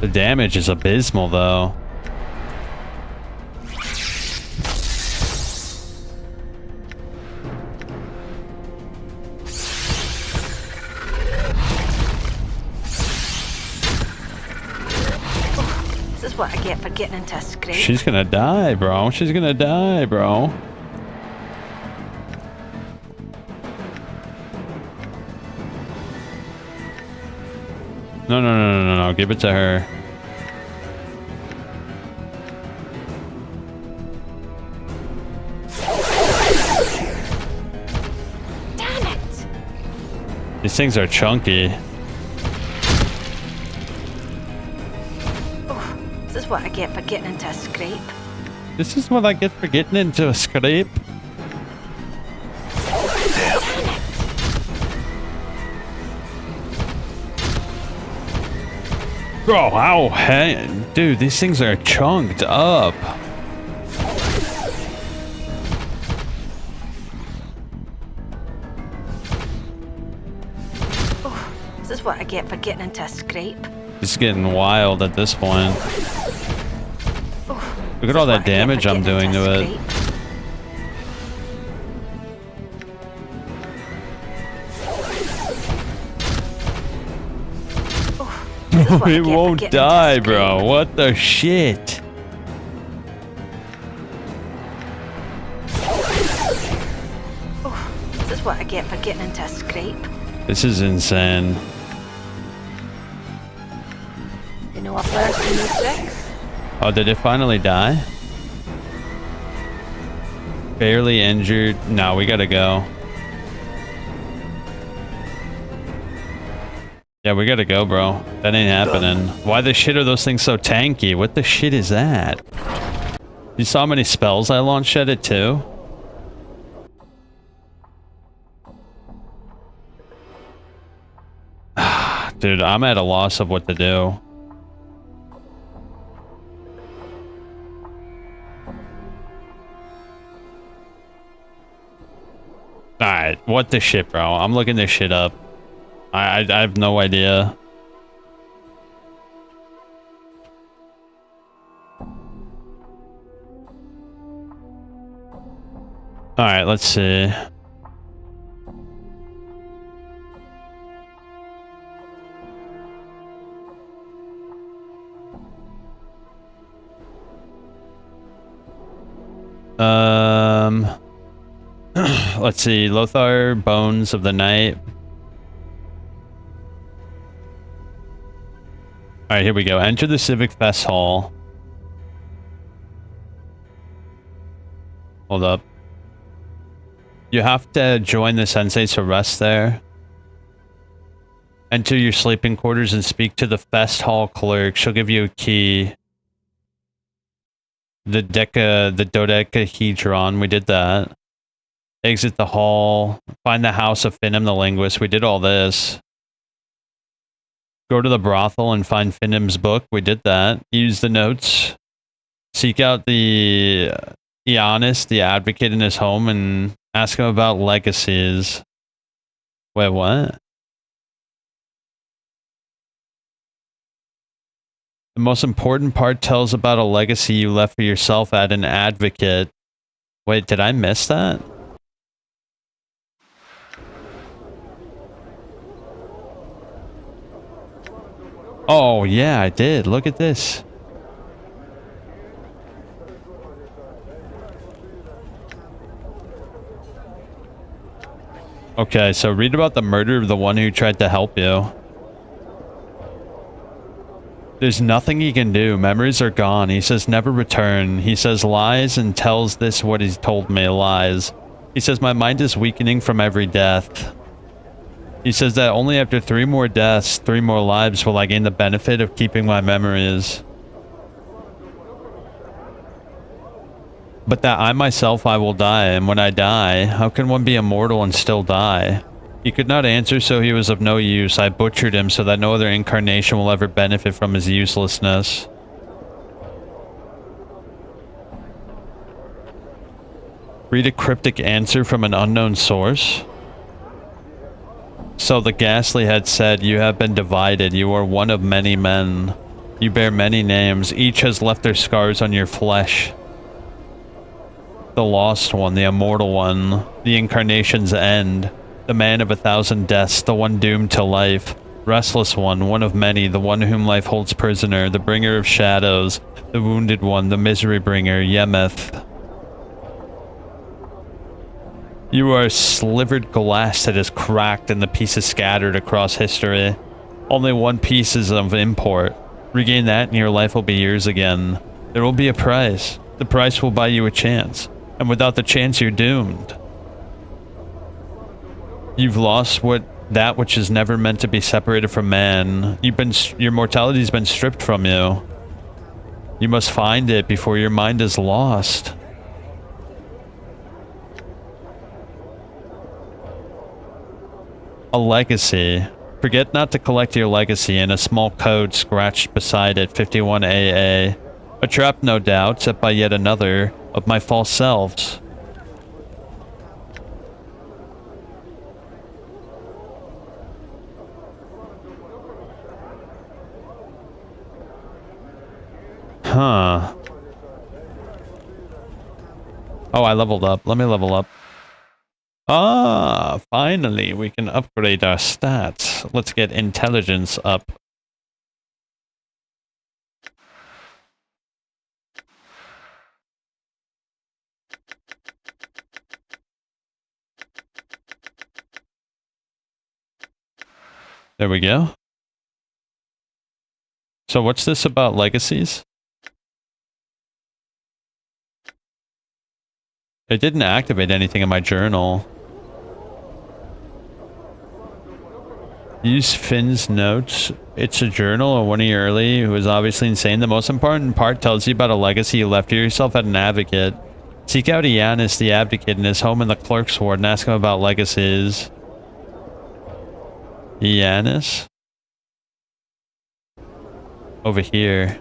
The damage is abysmal, though. This is what I get for getting into a scrape. She's gonna die, bro. She's gonna die, bro. No. Give it to her. Damn it! These things are chunky. This is what I get for getting into a scrape. This is what I get for getting into a scrape. Bro, ow, hey, dude, these things are chunked up. This is what I get for getting into a scrape. It's getting wild at this point. Look at all that damage I'm doing to it. It won't die, bro. What the shit? This is what I get for getting into a scrape. This is insane. You know what players can use tricks? Oh, did it finally die? Barely injured. No, we gotta go. Yeah, we gotta go, bro. That ain't happening. Why the shit are those things so tanky? What the shit is that? You saw how many spells I launched at it too? Dude, I'm at a loss of what to do. Alright, what the shit, bro? I'm looking this shit up. I have no idea. Alright, let's see. Let's see, Lothar, Bones of the Night. Alright, here we go. Enter the Civic Fest Hall. Hold up. You have to join the Sensei's to rest there. Enter your sleeping quarters and speak to the Fest Hall clerk. She'll give you a key. The dodecahedron, we did that. Exit the hall. Find the house of Finnim the linguist. We did all this. Go to the brothel and find Finnim's book. We did that. Use the notes. Seek out the Ionis, the advocate in his home, and ask him about legacies. Wait, what? The most important part tells about a legacy you left for yourself at an advocate. Wait, did I miss that? Oh, yeah, I did. Look at this. Okay, so read about the murder of the one who tried to help you. There's nothing he can do. Memories are gone. He says never return. He says lies and tells this what he's told me, lies. He says my mind is weakening from every death. He says that only after 3 more deaths, 3 more lives will I gain the benefit of keeping my memories. But that I myself I will die, and when I die, how can one be immortal and still die? He could not answer, so he was of no use. I butchered him so that no other incarnation will ever benefit from his uselessness. Read a cryptic answer from an unknown source? So the ghastly had said, you have been divided. You are one of many men. You bear many names. Each has left their scars on your flesh. The lost one, the immortal one, the incarnation's end. The man of 1,000 deaths, the one doomed to life. Restless one, one of many, the one whom life holds prisoner, the bringer of shadows, the wounded one, the misery bringer, Yemeth. You are slivered glass that is cracked and the pieces scattered across history. Only one piece is of import. Regain that and your life will be yours again. There will be a price. The price will buy you a chance. And without the chance, you're doomed. You've lost that which is never meant to be separated from man. Your mortality's been stripped from you. You must find it before your mind is lost. A legacy. Forget not to collect your legacy, and a small code scratched beside it, 51AA. A trap, no doubt, set by yet another of my false selves. Huh. Oh, I leveled up. Let me level up. Ah, finally, we can upgrade our stats. Let's get intelligence up. There we go. So what's this about legacies? It didn't activate anything in my journal. Use Finn's notes. It's a journal of one of your early who is obviously insane. The most important part tells you about a legacy you left to yourself at an advocate. Seek out Ionis, the advocate, in his home in the clerk's ward and ask him about legacies. Ionis? Over here.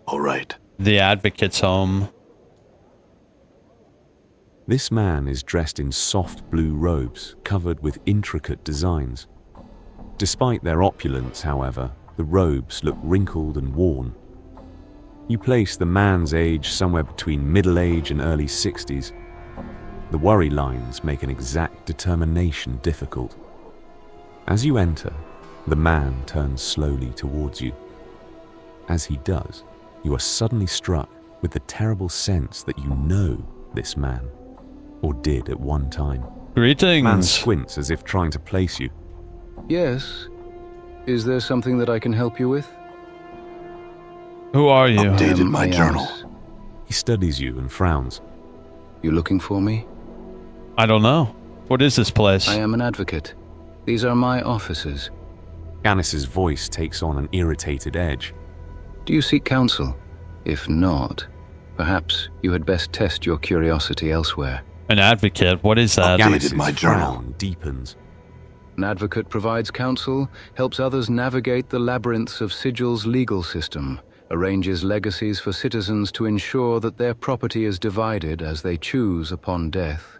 All right. The advocate's home. This man is dressed in soft blue robes covered with intricate designs. Despite their opulence, however, the robes look wrinkled and worn. You place the man's age somewhere between middle age and early 60s. The worry lines make an exact determination difficult. As you enter, The man turns slowly towards you. As he does, you are suddenly struck with the terrible sense that you know this man, or did at one time. Greetings. Man squints as if trying to place you. Yes. Is there something that I can help you with? Who are you? Updated my journal. He studies you and frowns. You looking for me? I don't know. What is this place? I am an advocate. These are my offices. Gannis's voice takes on an irritated edge. Do you seek counsel? If not, perhaps you had best test your curiosity elsewhere. An advocate? What is that? Gannis's frown deepens. An advocate provides counsel, helps others navigate the labyrinths of Sigil's legal system, arranges legacies for citizens to ensure that their property is divided as they choose upon death,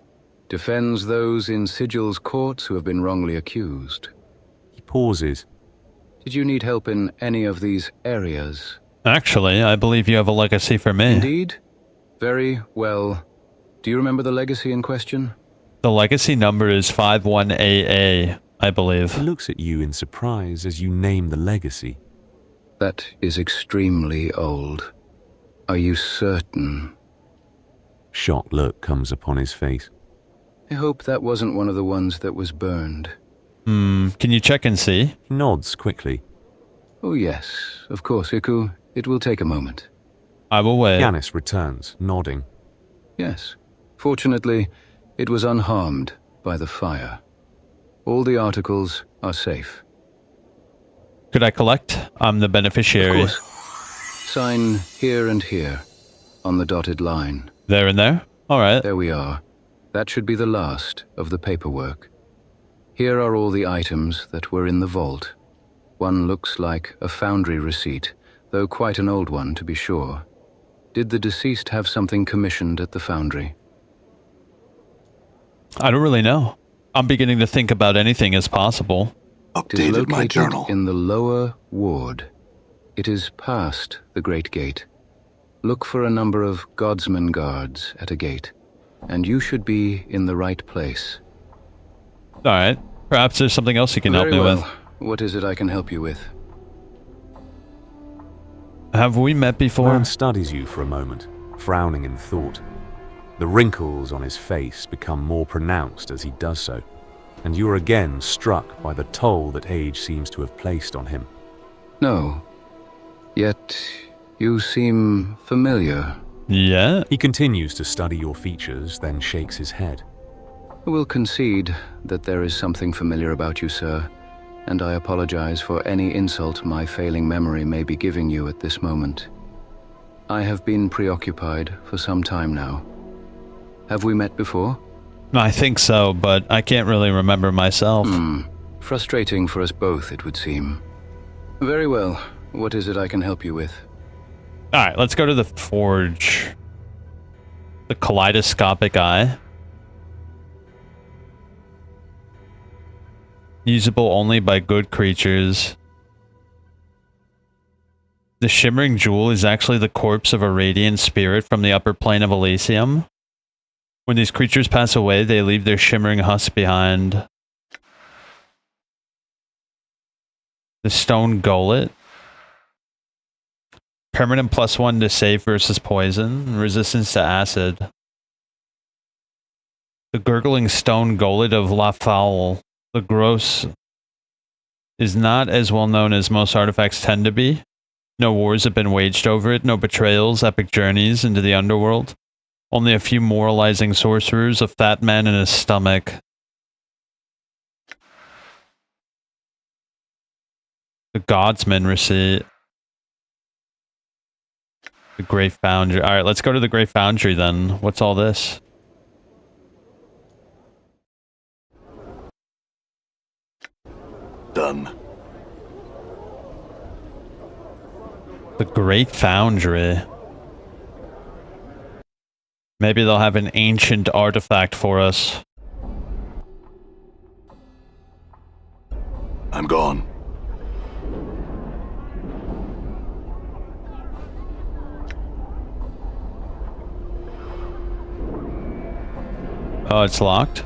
defends those in Sigil's courts who have been wrongly accused. He pauses. Did you need help in any of these areas? Actually, I believe you have a legacy for me. Indeed? Very well. Do you remember the legacy in question? The legacy number is 51AA, I believe. He looks at you in surprise as you name the legacy. That is extremely old. Are you certain? Shocked look comes upon his face. I hope that wasn't one of the ones that was burned. Can you check and see? He nods quickly. Oh yes, of course, Iku. It will take a moment. I will wait. Gannis returns, nodding. Yes. Fortunately, it was unharmed by the fire. All the articles are safe. Could I collect? I'm the beneficiary. Of course. Sign here and here, on the dotted line. There and there? All right. There we are. That should be the last of the paperwork. Here are all the items that were in the vault. One looks like a foundry receipt, though quite an old one to be sure. Did the deceased have something commissioned at the foundry? I don't really know. I'm beginning to think about anything as possible. Updated my journal. In the lower ward. It is past the Great Gate. Look for a number of Godsman guards at a gate, and you should be in the right place. All right. Perhaps there's something else you can help me with. What is it I can help you with? Have we met before? Man studies you for a moment, frowning in thought. The wrinkles on his face become more pronounced as he does so, and you are again struck by the toll that age seems to have placed on him. No. Yet, you seem familiar. Yeah? He continues to study your features, then shakes his head. I will concede that there is something familiar about you, sir, and I apologize for any insult my failing memory may be giving you at this moment. I have been preoccupied for some time now. Have we met before? I think so, but I can't really remember myself. Frustrating for us both, it would seem. Very well. What is it I can help you with? Alright, let's go to the forge. The kaleidoscopic eye. Usable only by good creatures. The shimmering jewel is actually the corpse of a radiant spirit from the upper plane of Elysium. When these creatures pass away, they leave their shimmering husk behind. The stone gullet. Permanent +1 to save versus poison. Resistance to acid. The gurgling stone gullet of La Foule. The gross is not as well known as most artifacts tend to be. No wars have been waged over it, no betrayals, epic journeys into the underworld. Only a few moralizing sorcerers, a fat man and his stomach. The Godsman receipt. The Great Foundry. Alright, let's go to the Great Foundry then. What's all this? Done. The Great Foundry. Maybe they'll have an ancient artifact for us. I'm gone. Oh, it's locked?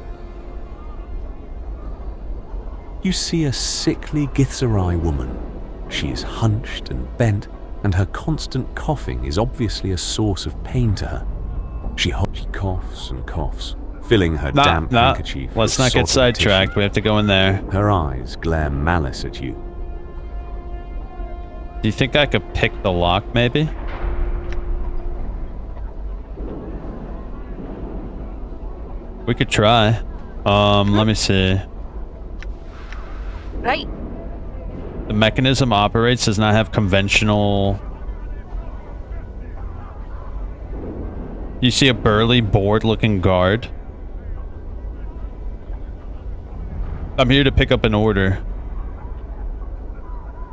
You see a sickly Githzerai woman. She is hunched and bent, and her constant coughing is obviously a source of pain to her. She coughs and coughs, filling her damp handkerchief. Let's not get sidetracked. We have to go in there. Her eyes glare malice at you. Do you think I could pick the lock, maybe? We could try. Let me see. Right. The mechanism operates, does not have conventional... You see a burly, bored-looking guard. I'm here to pick up an order.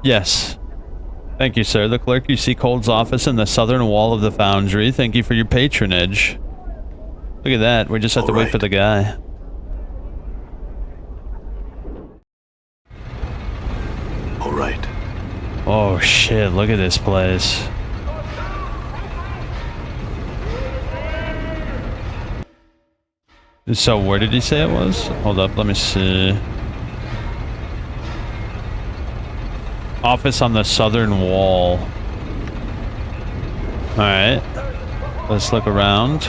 Yes. Thank you, sir. The clerk you seek holds office in the southern wall of the foundry. Thank you for your patronage. Look at that. We just have to wait for the guy. All right. Oh shit, look at this place. So where did he say it was? Hold up, let me see. Office on the southern wall. Alright. Let's look around.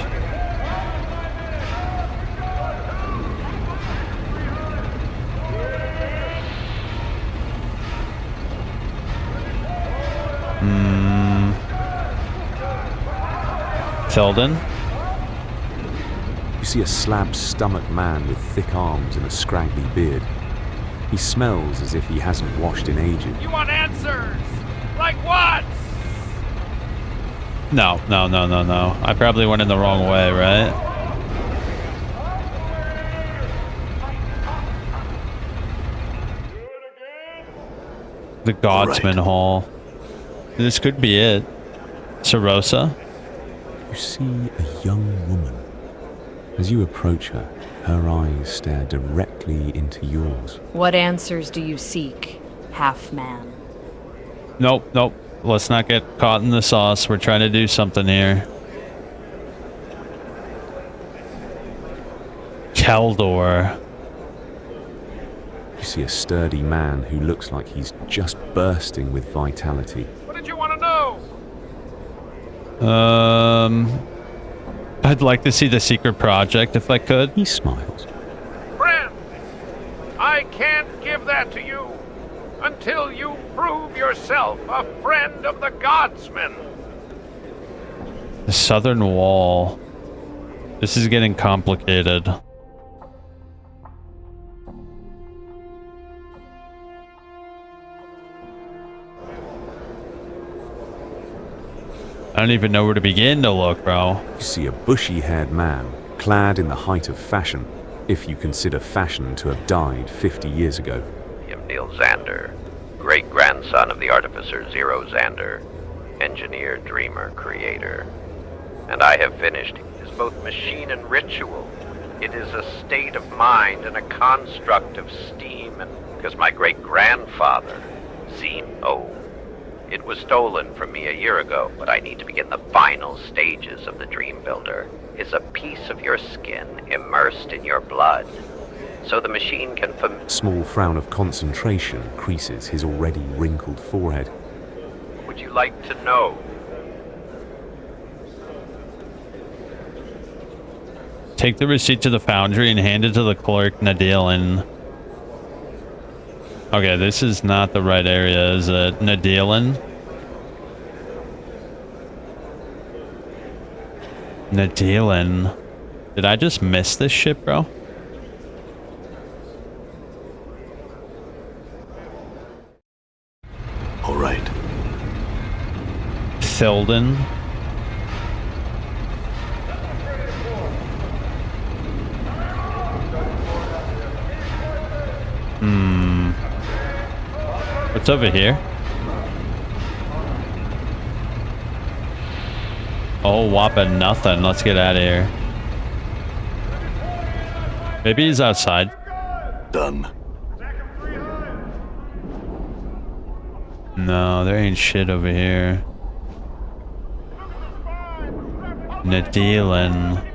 Felden. You see a slab-stomached man with thick arms and a scraggly beard. He smells as if he hasn't washed in ages. You want answers? Like what? No. I probably went in the wrong way, right? The Godsman Hall. This could be it. Sarosa? You see a young woman. As you approach her, her eyes stare directly into yours. What answers do you seek, half-man? Nope. Let's not get caught in the sauce. We're trying to do something here. Keldor. You see a sturdy man who looks like he's just bursting with vitality. What did you want to know? I'd like to see the secret project if I could. He smiles. Friend, I can't give that to you until you prove yourself a friend of the Godsman. The southern wall. This is getting complicated. I don't even know where to begin to look, bro. You see a bushy-haired man, clad in the height of fashion, if you consider fashion to have died 50 years ago. Emil Xander, great-grandson of the artificer Zero Xander, engineer, dreamer, creator. And I have finished. It is both machine and ritual. It is a state of mind and a construct of steam, and because my great-grandfather, it was stolen from me a year ago, but I need to begin the final stages of the Dream Builder. Is a piece of your skin immersed in your blood, so the machine can Small frown of concentration creases his already wrinkled forehead. Would you like to know? Take the receipt to the foundry and hand it to the clerk, Nadilin. Okay, this is not the right area, is it? Nadilin? Nadilin. Did I just miss this shit, bro? All right. Felden. What's over here? Oh, whopping nothing. Let's get out of here. Maybe he's outside. Done. No, there ain't shit over here. Nadilin.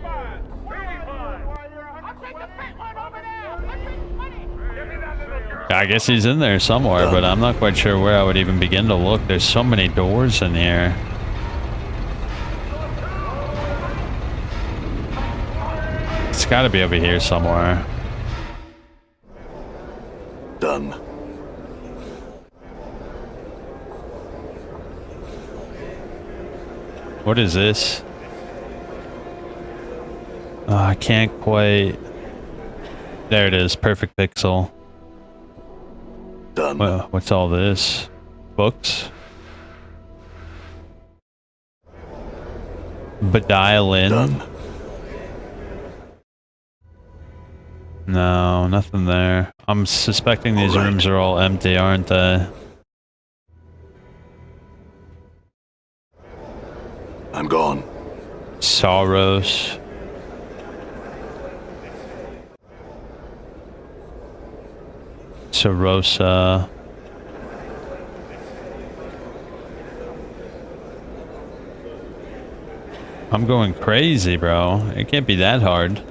I guess he's in there somewhere, but I'm not quite sure where I would even begin to look. There's so many doors in here. It's got to be over here somewhere. Done. What is this? Oh, I can't quite... There it is. Perfect pixel. Done. What's all this? Books? Beguile in? Done. No, nothing there. I'm suspecting these rooms are all empty, aren't they? I'm gone. Sorrows. Sorosa. I'm going crazy, bro. It can't be that hard.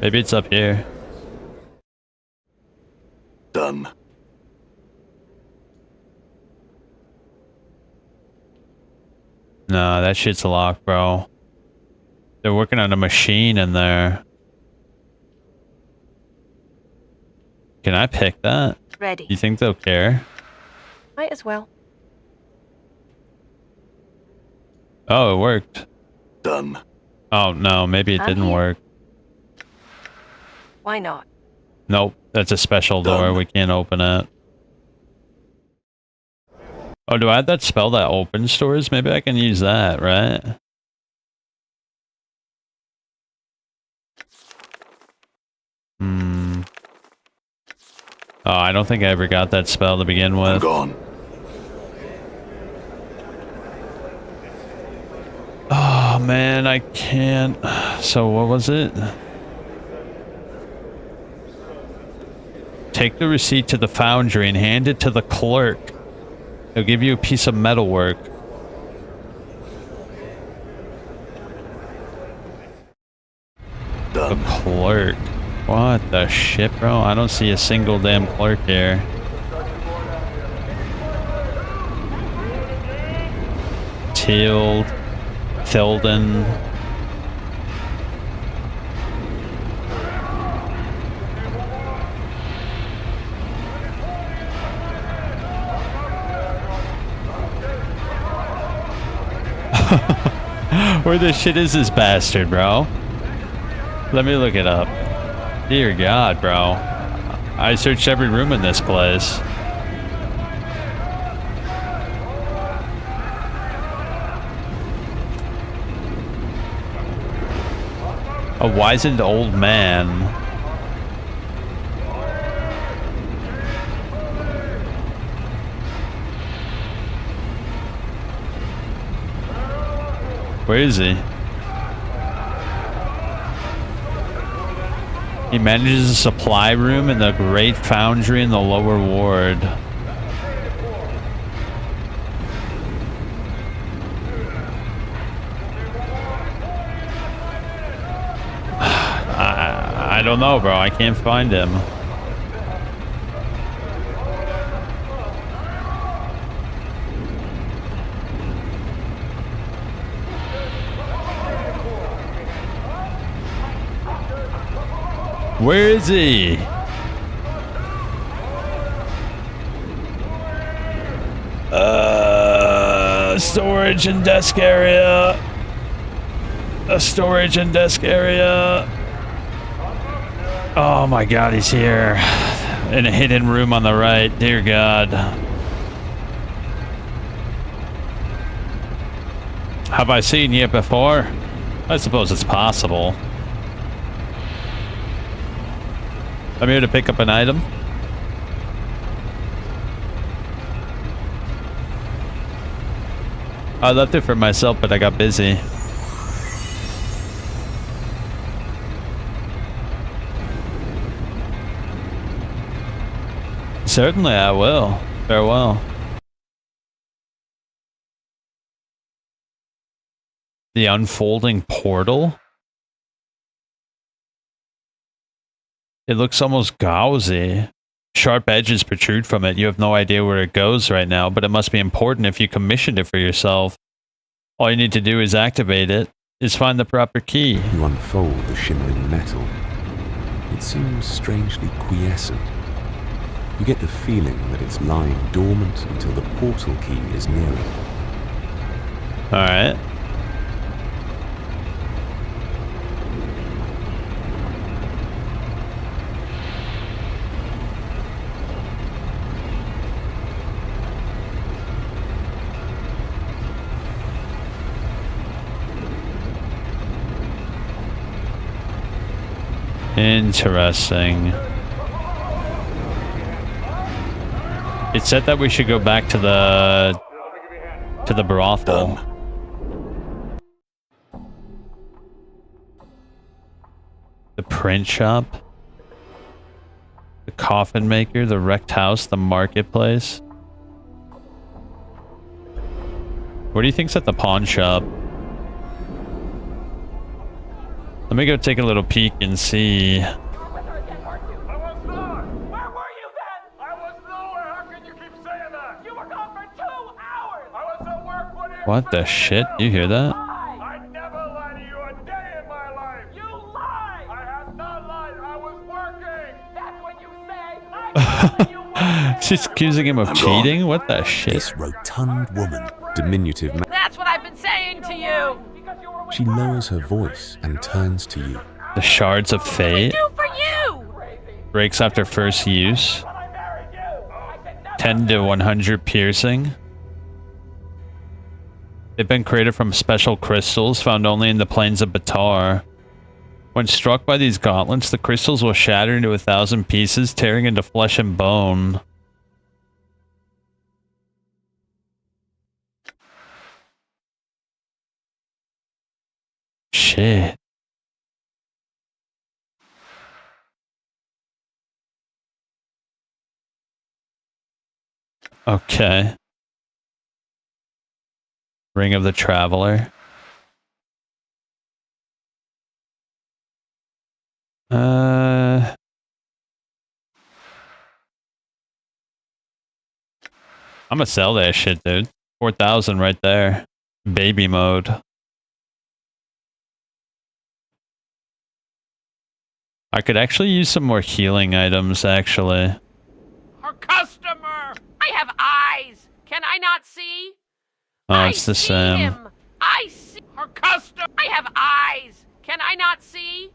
Maybe it's up here. Done. No, that shit's locked, bro. They're working on a machine in there. Can I pick that? Ready. You think they'll care? Might as well. Oh, it worked. Done. Oh, no, maybe it I'm didn't here. work. Why not? Nope, that's a special door. We can't open it. Oh, do I have that spell that opens doors? Maybe I can use that, right? Oh, I don't think I ever got that spell to begin with. I'm gone. Oh, man, I can't. So, what was it? Take the receipt to the foundry and hand it to the clerk. He'll give you a piece of metalwork. Done. The clerk. What the shit, bro? I don't see a single damn clerk here. Tilden. Where the shit is this bastard, bro? Let me look it up. Dear God, bro. I searched every room in this place. A wizened old man. Where is he? He manages a supply room in the Great Foundry in the lower ward. I don't know, bro. I can't find him. Where is he? Storage and desk area. A storage and desk area. Oh my God, he's here. In a hidden room on the right. Dear God. Have I seen you before? I suppose it's possible. I'm here to pick up an item. I left it for myself, but I got busy. Certainly I will. Farewell. The unfolding portal? It looks almost gauzy. Sharp edges protrude from it. You have no idea where it goes right now, but it must be important if you commissioned it for yourself. All you need to do is activate it, is find the proper key. You unfold the shimmering metal. It seems strangely quiescent. You get the feeling that it's lying dormant until the portal key is near it. Alright. Interesting. It said that we should go back to the brothel. The print shop. The coffin maker, the wrecked house, the marketplace. What do you think's at the pawn shop? Let me go take a little peek and see. What the shit? You hear that? I never lied to you a day in my life. You lied. I have not lied. I was working. That's what you say. She's accusing him of cheating? What the shit? This rotund woman, diminutive man. That's what I've been saying to you. She lowers her voice and turns to you. The shards of fate. Do for you. Breaks after first use. 10 to 100 piercing. They've been created from special crystals found only in the plains of Batar. When struck by these gauntlets, the crystals will shatter into 1,000 pieces, tearing into flesh and bone. Shit. Okay. Ring of the Traveler. I'm gonna sell that shit, dude. 4,000 right there. Baby mode. I could actually use some more healing items, actually. Her customer! I have eyes. Can I not see? Oh, it's the same. Him. I see her customer. I have eyes. Can I not see?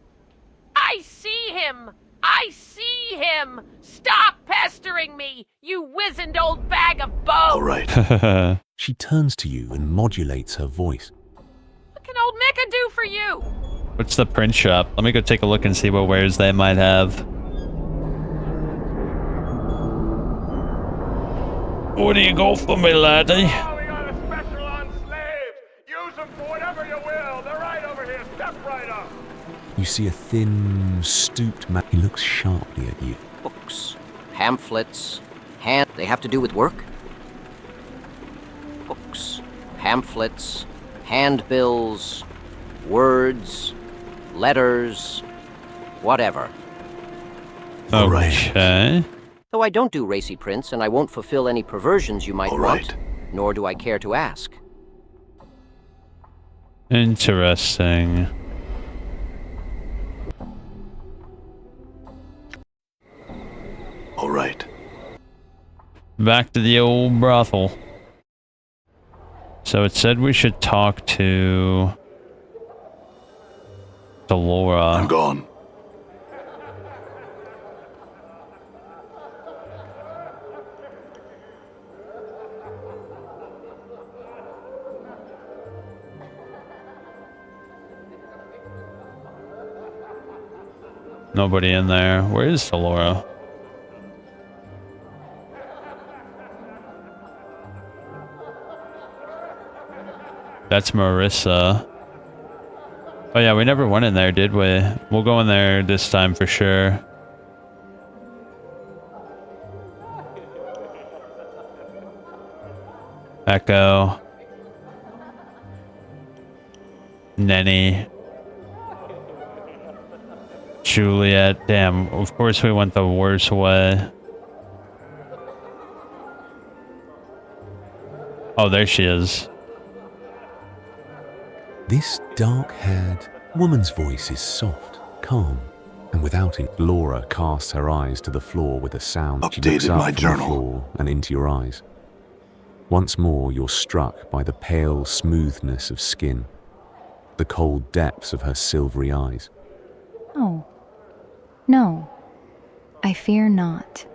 I see him. I see him. Stop pestering me, you wizened old bag of bones. All right. She turns to you and modulates her voice. What can old Micah do for you? What's the print shop? Let me go take a look and see what wares they might have. What do you go for me, laddie? Oh, we got a special on slaves. Use them for whatever you will. They're right over here. Step right up. You see a thin, stooped man. He looks sharply at you. Books, pamphlets, they have to do with work? Books, pamphlets, handbills, words, letters, whatever. Okay. Though I don't do racy prints, and I won't fulfill any perversions you might want, nor do I care to ask. Interesting. All right. Back to the old brothel. So it said we should talk to Laura. I'm gone. Nobody in there. Where is Laura? That's Marissa. Oh yeah, we never went in there, did we? We'll go in there this time for sure. Echo. Nenny. Juliet. Damn, of course we went the worst way. Oh, there she is. This dark-haired woman's voice is soft, calm, and without it, Laura casts her eyes to the floor with a sound. She looks Updated up my from journal. the floor and into your eyes. Once more, you're struck by the pale smoothness of skin, the cold depths of her silvery eyes. Oh, no, I fear not.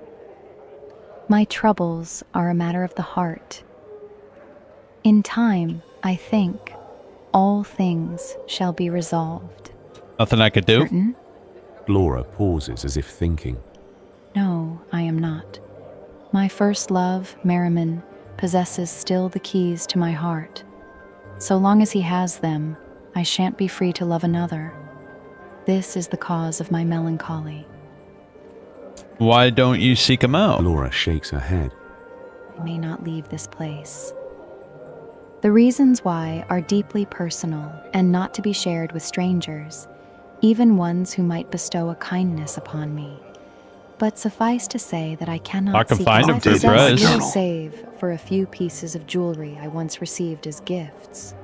My troubles are a matter of the heart. In time, I think, all things shall be resolved. Nothing I could do? Certain? Laura pauses as if thinking. No, I am not. My first love, Merriman, possesses still the keys to my heart. So long as he has them, I shan't be free to love another. This is the cause of my melancholy. Why don't you seek him out? Laura shakes her head. I may not leave this place. The reasons why are deeply personal and not to be shared with strangers, even ones who might bestow a kindness upon me. But suffice to say that I cannot I can seek find out. him for I the price. possess little save for a few pieces of jewelry I once received as gifts.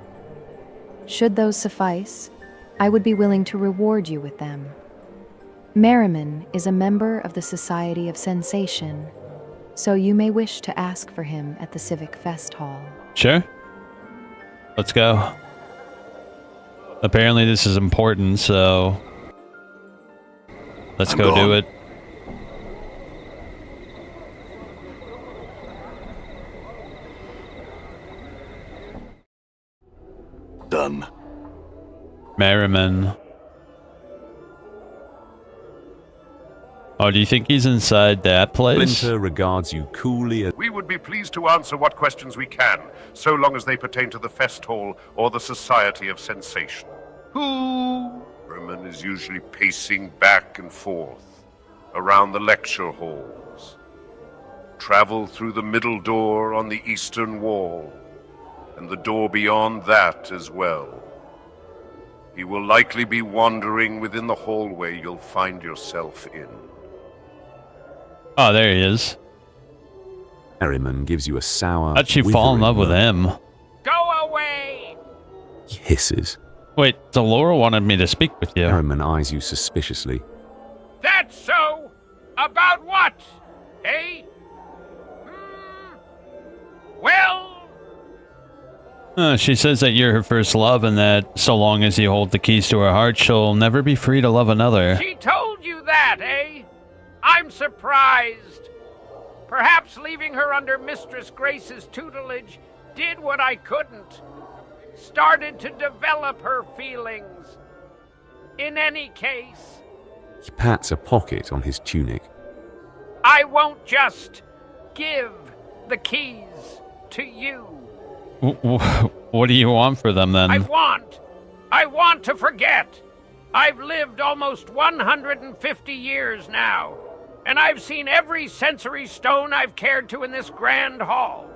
Should those suffice, I would be willing to reward you with them. Merriman is a member of the Society of Sensation, so you may wish to ask for him at the Civic Fest Hall. Sure. Let's go. Apparently this is important, so let's go do it. Done. Merriman. Oh, do you think he's inside that place? Splinter regards you coolly as... We would be pleased to answer what questions we can, so long as they pertain to the Fest Hall or the Society of Sensation. Who? Merriman is usually pacing back and forth around the lecture halls. Travel through the middle door on the eastern wall, and the door beyond that as well. He will likely be wandering within the hallway you'll find yourself in. Oh, there he is. Merriman gives you a sour... How'd she fall in love with him? Go away! He hisses. Wait, Delora wanted me to speak with you. Merriman eyes you suspiciously. That's so? About what? Eh? Well... She says that you're her first love and that so long as you hold the keys to her heart, she'll never be free to love another. She told you that, eh? I'm surprised. Perhaps leaving her under Mistress Grace's tutelage did what I couldn't. Started to develop her feelings. In any case... He pats a pocket on his tunic. I won't just give the keys to you. What do you want for them, then? I want to forget. I've lived almost 150 years now, and I've seen every sensory stone I've cared to in this grand hall.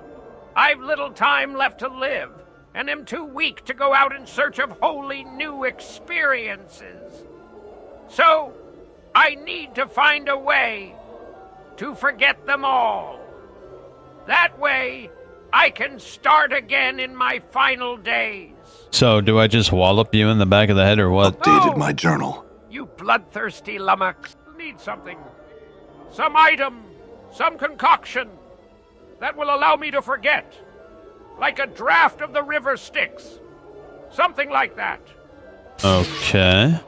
I've little time left to live, and am too weak to go out in search of wholly new experiences. So, I need to find a way to forget them all. That way, I can start again in my final days. So, do I just wallop you in the back of the head or what? Updated my journal. You bloodthirsty lummox. Need something. Some item. Some concoction. That will allow me to forget. Like a draft of the river Styx. Something like that. Okay.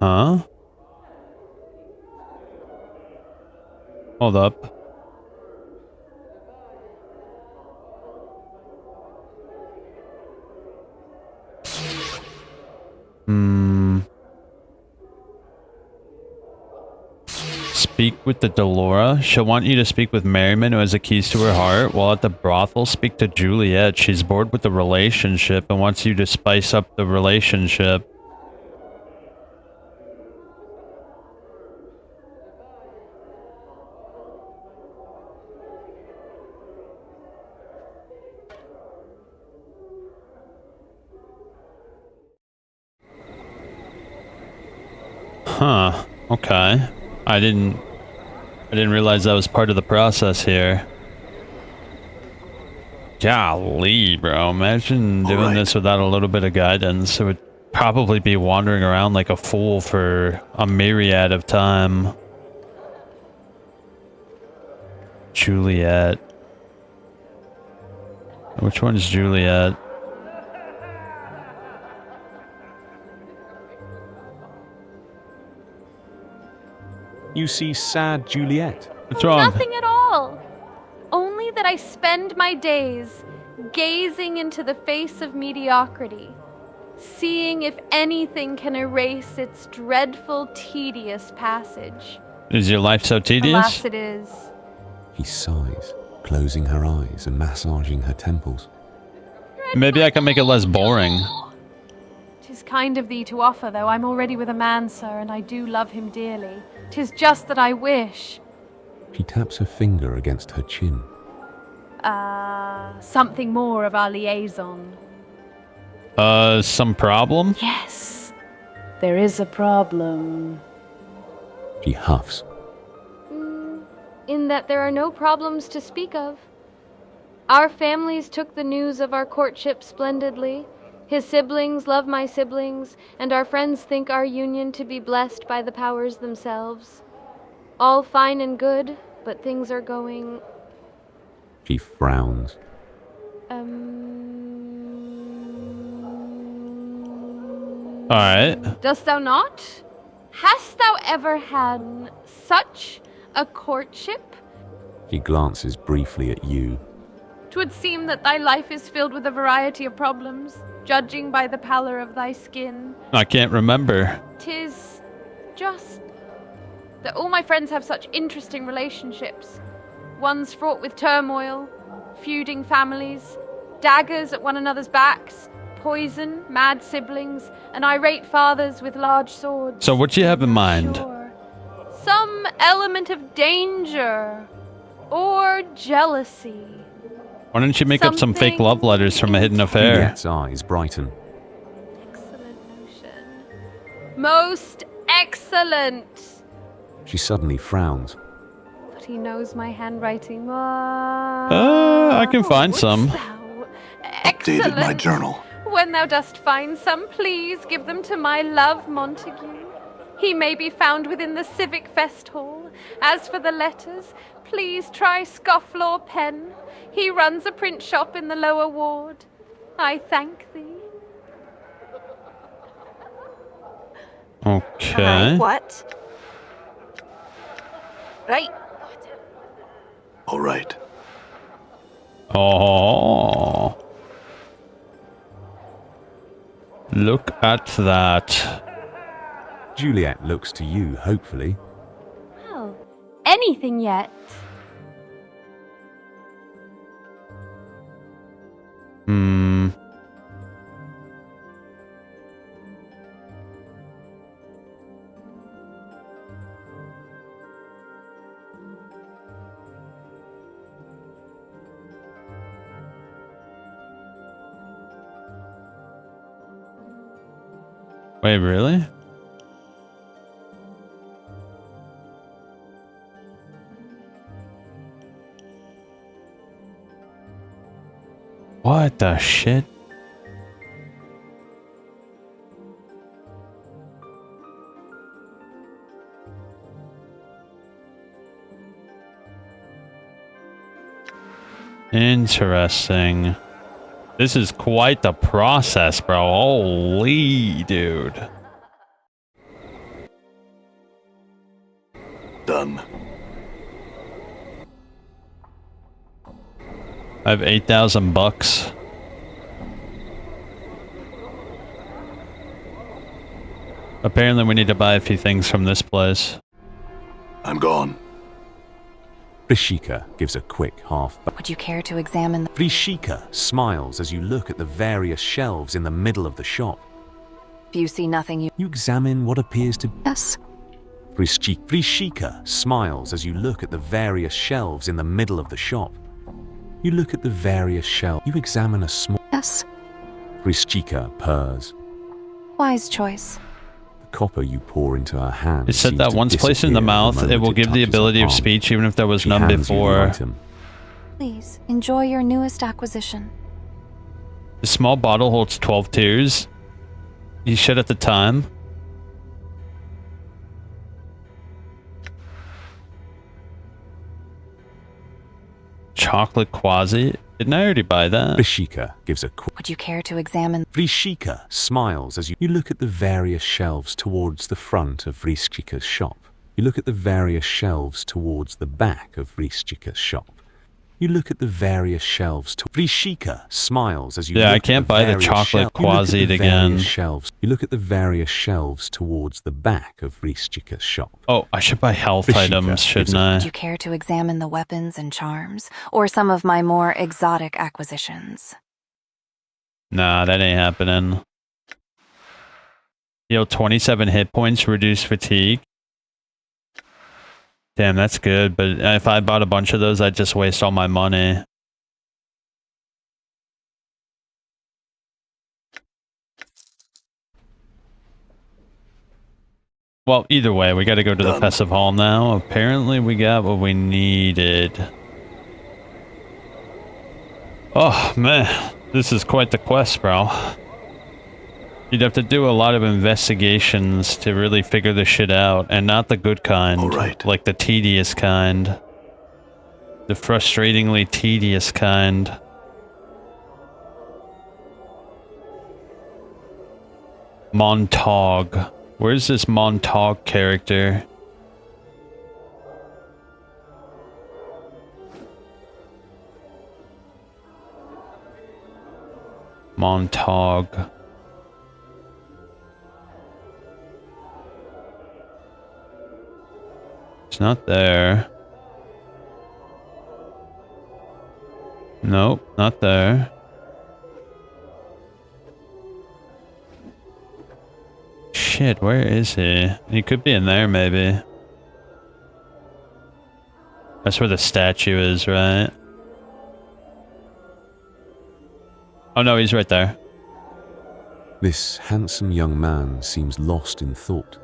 Huh? Hold up. Speak with the Delora. She'll want you to speak with Merriman, who has the keys to her heart, while at the brothel, speak to Juliet. She's bored with the relationship and wants you to spice up the relationship. Huh. Okay. I didn't realize that was part of the process here. Golly, bro. Imagine doing this without a little bit of guidance. It would probably be wandering around like a fool for a myriad of time. Juliet. Which one's Juliet? You see sad Juliet. What's wrong? Nothing at all. Only that I spend my days gazing into the face of mediocrity, seeing if anything can erase its dreadful, tedious passage. Is your life so tedious? Alas, it is. He sighs, closing her eyes and massaging her temples. Maybe I can make it less boring. 'Tis kind of thee to offer, though I'm already with a man, sir, and I do love him dearly. 'Tis just that I wish. She taps her finger against her chin. Something more of our liaison. Some problem? Yes, there is a problem. She huffs. In that there are no problems to speak of. Our families took the news of our courtship splendidly. His siblings love my siblings, and our friends think our union to be blessed by the powers themselves. All fine and good, but things are going... She frowns. Alright. Dost thou not? Hast thou ever had such a courtship? She glances briefly at you. 'Twould seem that thy life is filled with a variety of problems, judging by the pallor of thy skin. I can't remember. 'Tis just that all my friends have such interesting relationships. One's fraught with turmoil, feuding families, daggers at one another's backs, poison, mad siblings, and irate fathers with large swords. So what do you have in mind? Some element of danger or jealousy. Why don't you make up some fake love letters from a hidden affair? Juliet's eyes brighten. Excellent notion. Most excellent. She suddenly frowns. But he knows my handwriting. I can find some. Updated my journal. When thou dost find some, please give them to my love Montague. He may be found within the Civic Fest Hall. As for the letters, please try Scofflaw Pen. He runs a print shop in the lower ward. I thank thee. Okay. What? Right. All right. Oh. Look at that. Juliet looks to you, hopefully. Well, anything yet? Wait, really? What the shit? Interesting. This is quite the process, bro. Holy dude. Done. I have 8,000 bucks. Apparently we need to buy a few things from this place. I'm gone. Vrishika gives a quick half. Would you care to examine the... Vrishika smiles as you look at the various shelves in the middle of the shop. If you see nothing, you examine what appears to... Yes. Vrishika smiles as you look at the various shelves in the middle of the shop. You look at the various shelves. You examine a small... Yes. Vrishika purrs. Wise choice. The copper you pour into her hand. It said that once placed in the mouth, it will give the ability of speech even if there was none before. Please, enjoy your newest acquisition. The small bottle holds 12 tears. You should at the time. Chocolate quasi? Didn't I already buy that? Vrishika gives a Would you care to examine? Vrishika smiles as you look at the various shelves towards the front of Vrishika's shop. You look at the various shelves towards the back of Vrishika's shop. You look at the various shelves. Vrishika smiles as you yeah, look I can't buy the chocolate quasi again. You look at the various shelves towards the back of Vrishika's shop. Oh, I should buy health items, shouldn't I? Would you care to examine the weapons and charms, or some of my more exotic acquisitions? Nah, that ain't happening. Heal 27 hit points, reduce fatigue. Damn, that's good, but if I bought a bunch of those, I'd just waste all my money. Well, either way, we gotta go to the festive hall now. Apparently, we got what we needed. Oh, man. This is quite the quest, bro. You'd have to do a lot of investigations to really figure this shit out, and not the good kind, like the tedious kind. The frustratingly tedious kind. Montauk. Where's this Montauk character? Montauk. It's not there. Nope, not there. Shit, where is he? He could be in there, maybe. That's where the statue is, right? Oh no, he's right there. This handsome young man seems lost in thought,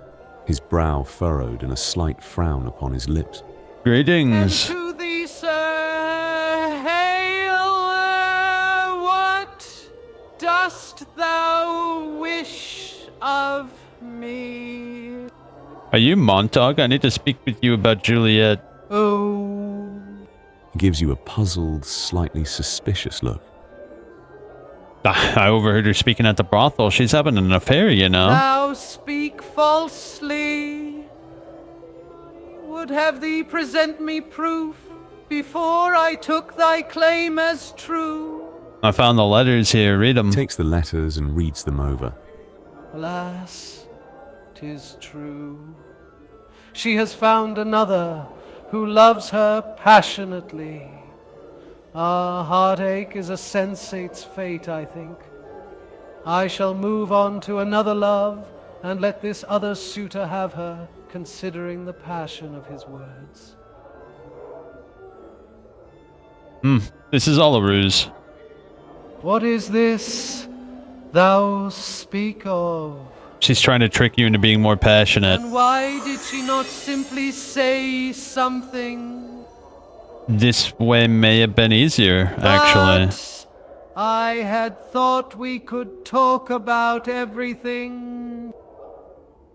his brow furrowed and a slight frown upon his lips. Greetings. To thee, sir, hail, what dost thou wish of me? Are you Montauk? I need to speak with you about Juliet. Oh. He gives you a puzzled, slightly suspicious look. I overheard her speaking at the brothel. She's having an affair, you know. Thou speak falsely. Would have thee present me proof before I took thy claim as true. I found the letters here. Read them. He takes the letters and reads them over. Alas, 'tis true. She has found another who loves her passionately. Ah, heartache is a sensate's fate, I think. I shall move on to another love, and let this other suitor have her, considering the passion of his words. This is all a ruse. What is this thou speak of? She's trying to trick you into being more passionate. And why did she not simply say something? This way may have been easier, actually. But I had thought we could talk about everything.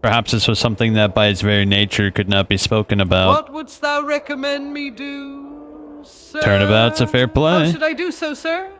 Perhaps this was something that by its very nature could not be spoken about. What wouldst thou recommend me do, sir? Turnabout's a fair play. How should I do so, sir?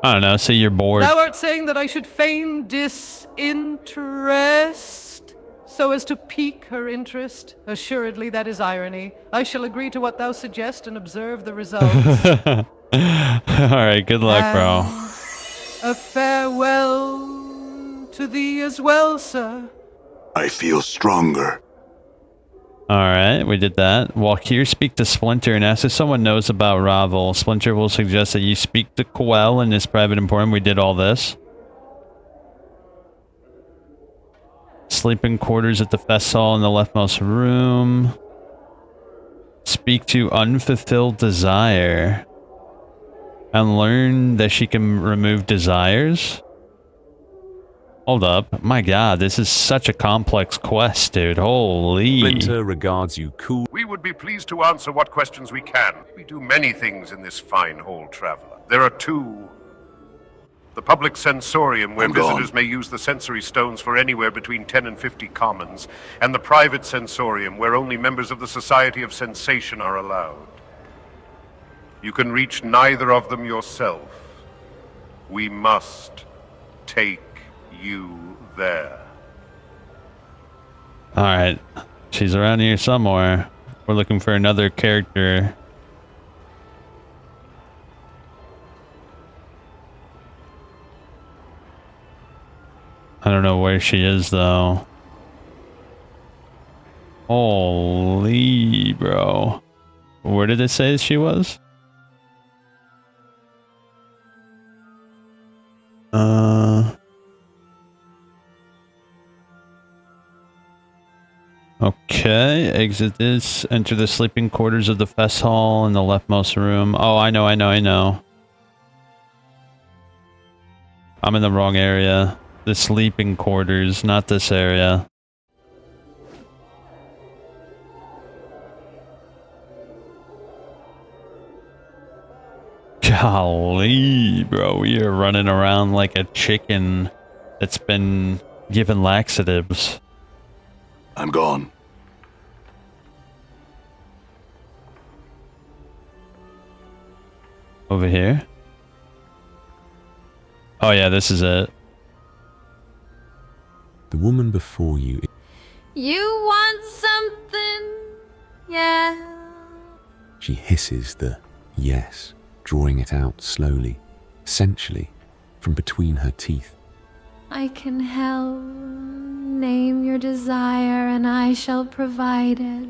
I don't know, say you're bored. Thou art saying that I should feign disinterest so as to pique her interest. Assuredly, that is irony. I shall agree to what thou suggest and observe the results. Alright, good luck, bro. A farewell to thee as well, sir. I feel stronger. Alright, we did that. Walk here, speak to Splinter, and ask if someone knows about Ravel. Splinter will suggest that you speak to Quell in his private informant. We did all this. sleeping quarters at the fest hall in the leftmost room. Speak to unfulfilled desire. And learn that she can remove desires? Hold up. My god, this is such a complex quest, dude. Holy. Splinter regards you cool. We would be pleased to answer what questions we can. We do many things in this fine hall, traveler. There are two. The public sensorium, where visitors may use the sensory stones for anywhere between 10 and 50 commons, and the private sensorium, where only members of the Society of Sensation are allowed. You can reach neither of them yourself. We must take you there. Alright. She's around here somewhere. We're looking for another character. I don't know where she is, though. Holy, bro. Where did it say she was? Okay, exit this, enter the sleeping quarters of the fest hall in the leftmost room. Oh, I know. I'm in the wrong area. The sleeping quarters, not this area. Golly, bro, we are running around like a chicken that's been given laxatives. I'm gone. Over here? Oh yeah, this is it. The woman before you. You want something? Yeah. She hisses the yes, drawing it out slowly, sensually, from between her teeth. I can help. Name your desire and I shall provide it.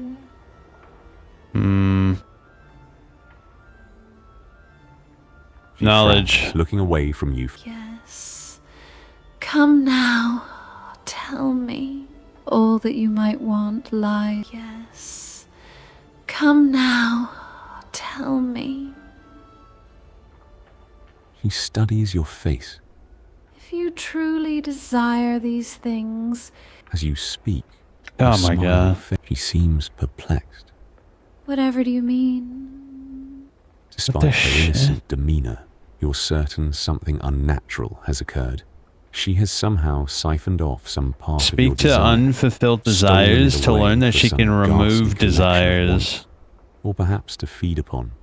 Knowledge. Looking away from you. Yes. Come now. Tell me. All that you might want lies. Yes. Come now. Tell me. She studies your face. If you truly desire these things. As you speak. Oh my god. She seems perplexed. Whatever do you mean? Despite her innocent demeanor, you're certain something unnatural has occurred. She has somehow siphoned off some part of your Speak to desire, unfulfilled desires to learn that she can remove desires. Or perhaps to feed upon.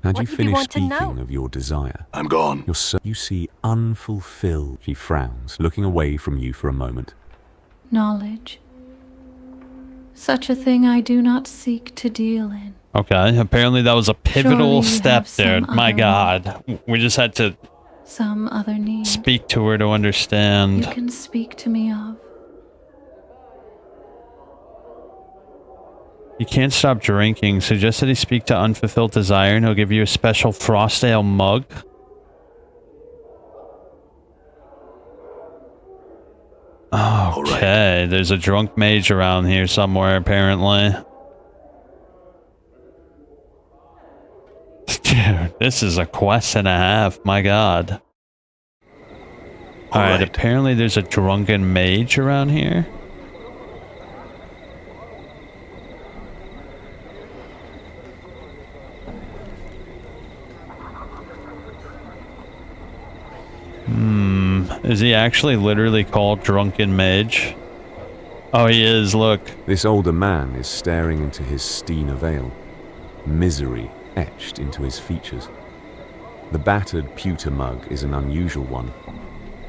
Had you finished speaking of your desire? I'm gone. You see unfulfilled. She frowns, looking away from you for a moment. Knowledge. Such a thing I do not seek to deal in. Okay, apparently that was a pivotal step there. My god. We just had to some other need. Speak to her to understand. You can speak to me of. You can't stop drinking. Suggest that he speak to unfulfilled desire and he'll give you a special frost ale mug. Okay, there's a drunk mage around here somewhere, apparently. Dude, this is a quest and a half, my god. Alright, apparently there's a drunken mage around here. Is he actually literally called Drunken Mage? Oh, he is, look. This older man is staring into his stein of ale, misery etched into his features. The battered pewter mug is an unusual one,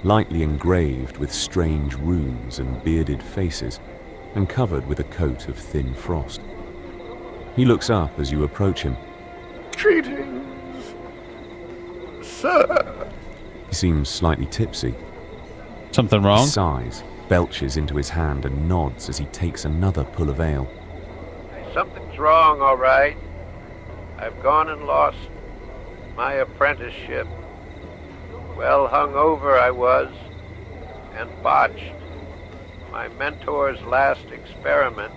lightly engraved with strange runes and bearded faces, and covered with a coat of thin frost. He looks up as you approach him. Greetings, sir. He seems slightly tipsy. Something wrong? He sighs, belches into his hand and nods as he takes another pull of ale. Something's wrong, all right. I've gone and lost my apprenticeship. Well hung over I was, and botched. My mentor's last experiment.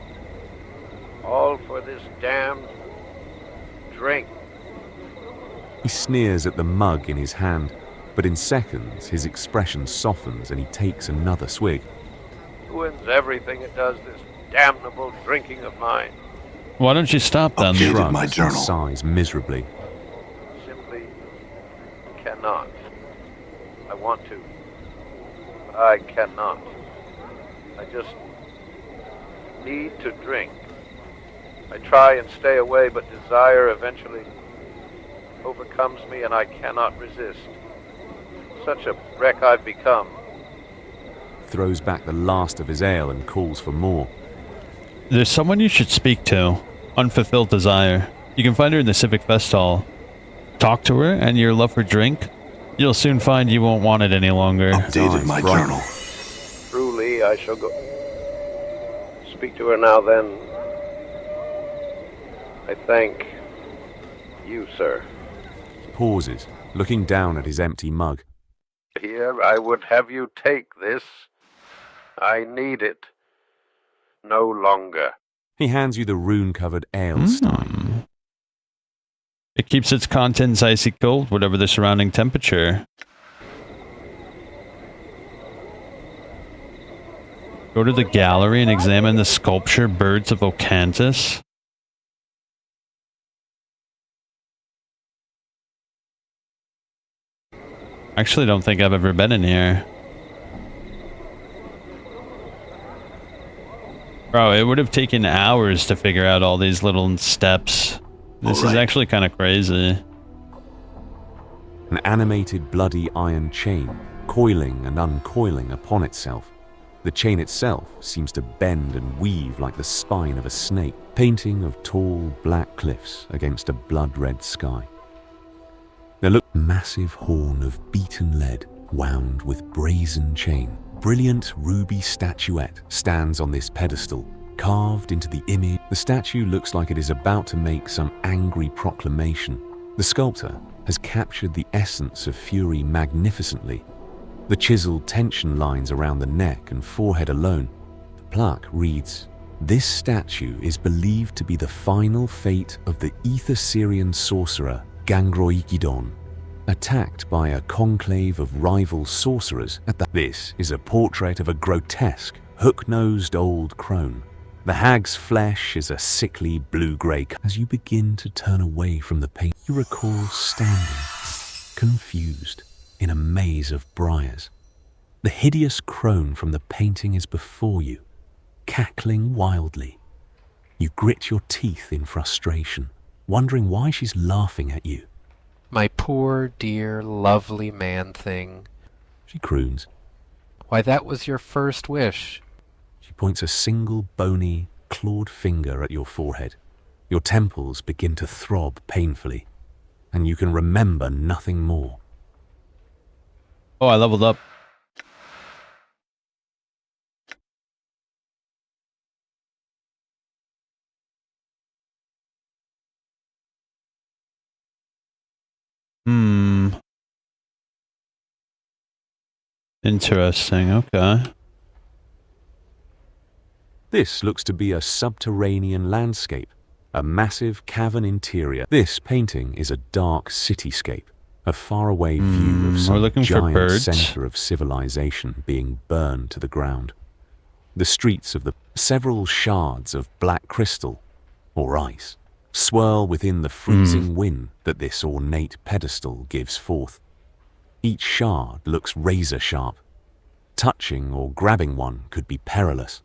All for this damned drink. He sneers at the mug in his hand, but in seconds his expression softens and he takes another swig. Ruins everything it does, this damnable drinking of mine. Why don't you stop then? Shrugs my journal. and sighs miserably. Simply cannot. I want to. I cannot. I just need to drink. I try and stay away, but desire eventually overcomes me and I cannot resist. Such a wreck I've become. Throws back the last of his ale and calls for more. There's someone you should speak to. Unfulfilled desire. You can find her in the Civic Fest Hall. Talk to her, and your love for drink, you'll soon find you won't want it any longer. Updated my journal. Truly, I shall go speak to her now then. I thank you, sir. Pauses, looking down at his empty mug. Here, I would have you take this. I need it. No longer. He hands you the rune-covered ale stein. It keeps its contents icy cold, whatever the surrounding temperature. Go to the gallery and examine the sculpture Birds of Ocanthus. Actually, don't think I've ever been in here. Bro, it would have taken hours to figure out all these little steps. This is actually kind of crazy. An animated bloody iron chain, coiling and uncoiling upon itself. The chain itself seems to bend and weave like the spine of a snake, painting of tall black cliffs against a blood-red sky. There look a massive horn of beaten lead, wound with brazen chain. Brilliant ruby statuette stands on this pedestal, carved into the image. The statue looks like it is about to make some angry proclamation. The sculptor has captured the essence of fury magnificently. The chiseled tension lines around the neck and forehead alone. The plaque reads, "This statue is believed to be the final fate of the Ether-Syrian sorcerer Gangroikidon, attacked by a conclave of rival sorcerers at the... This is a portrait of a grotesque, hook-nosed old crone. The hag's flesh is a sickly blue-grey. As you begin to turn away from the paint, you recall standing, confused, in a maze of briars. The hideous crone from the painting is before you, cackling wildly. You grit your teeth in frustration, wondering why she's laughing at you. My poor, dear, lovely man-thing. She croons. Why, that was your first wish. She points a single bony, clawed finger at your forehead. Your temples begin to throb painfully, and you can remember nothing more. Oh, I leveled up. Interesting, okay. This looks to be a subterranean landscape, a massive cavern interior. This painting is a dark cityscape, a faraway view of some giant center of civilization being burned to the ground. The streets of the several shards of black crystal, or ice, swirl within the freezing wind that this ornate pedestal gives forth. Each shard looks razor-sharp. Touching or grabbing one could be perilous.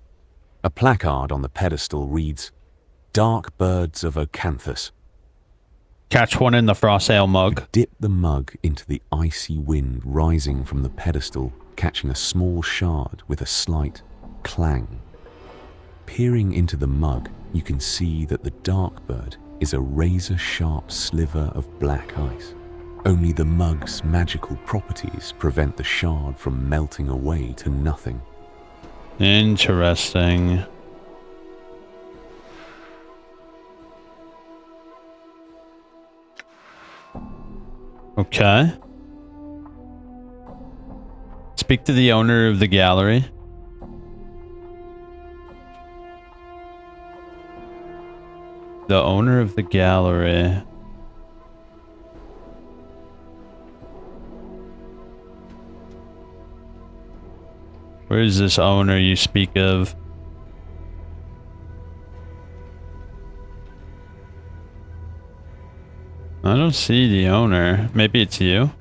A placard on the pedestal reads, "Dark Birds of Ocanthus." Catch one in the frost ale mug. You dip the mug into the icy wind rising from the pedestal, catching a small shard with a slight clang. Peering into the mug, you can see that the dark bird is a razor-sharp sliver of black ice. Only the mug's magical properties prevent the shard from melting away to nothing. Interesting. Okay. Speak to the owner of the gallery. The owner of the gallery. Where is this owner you speak of? I don't see the owner. Maybe it's you?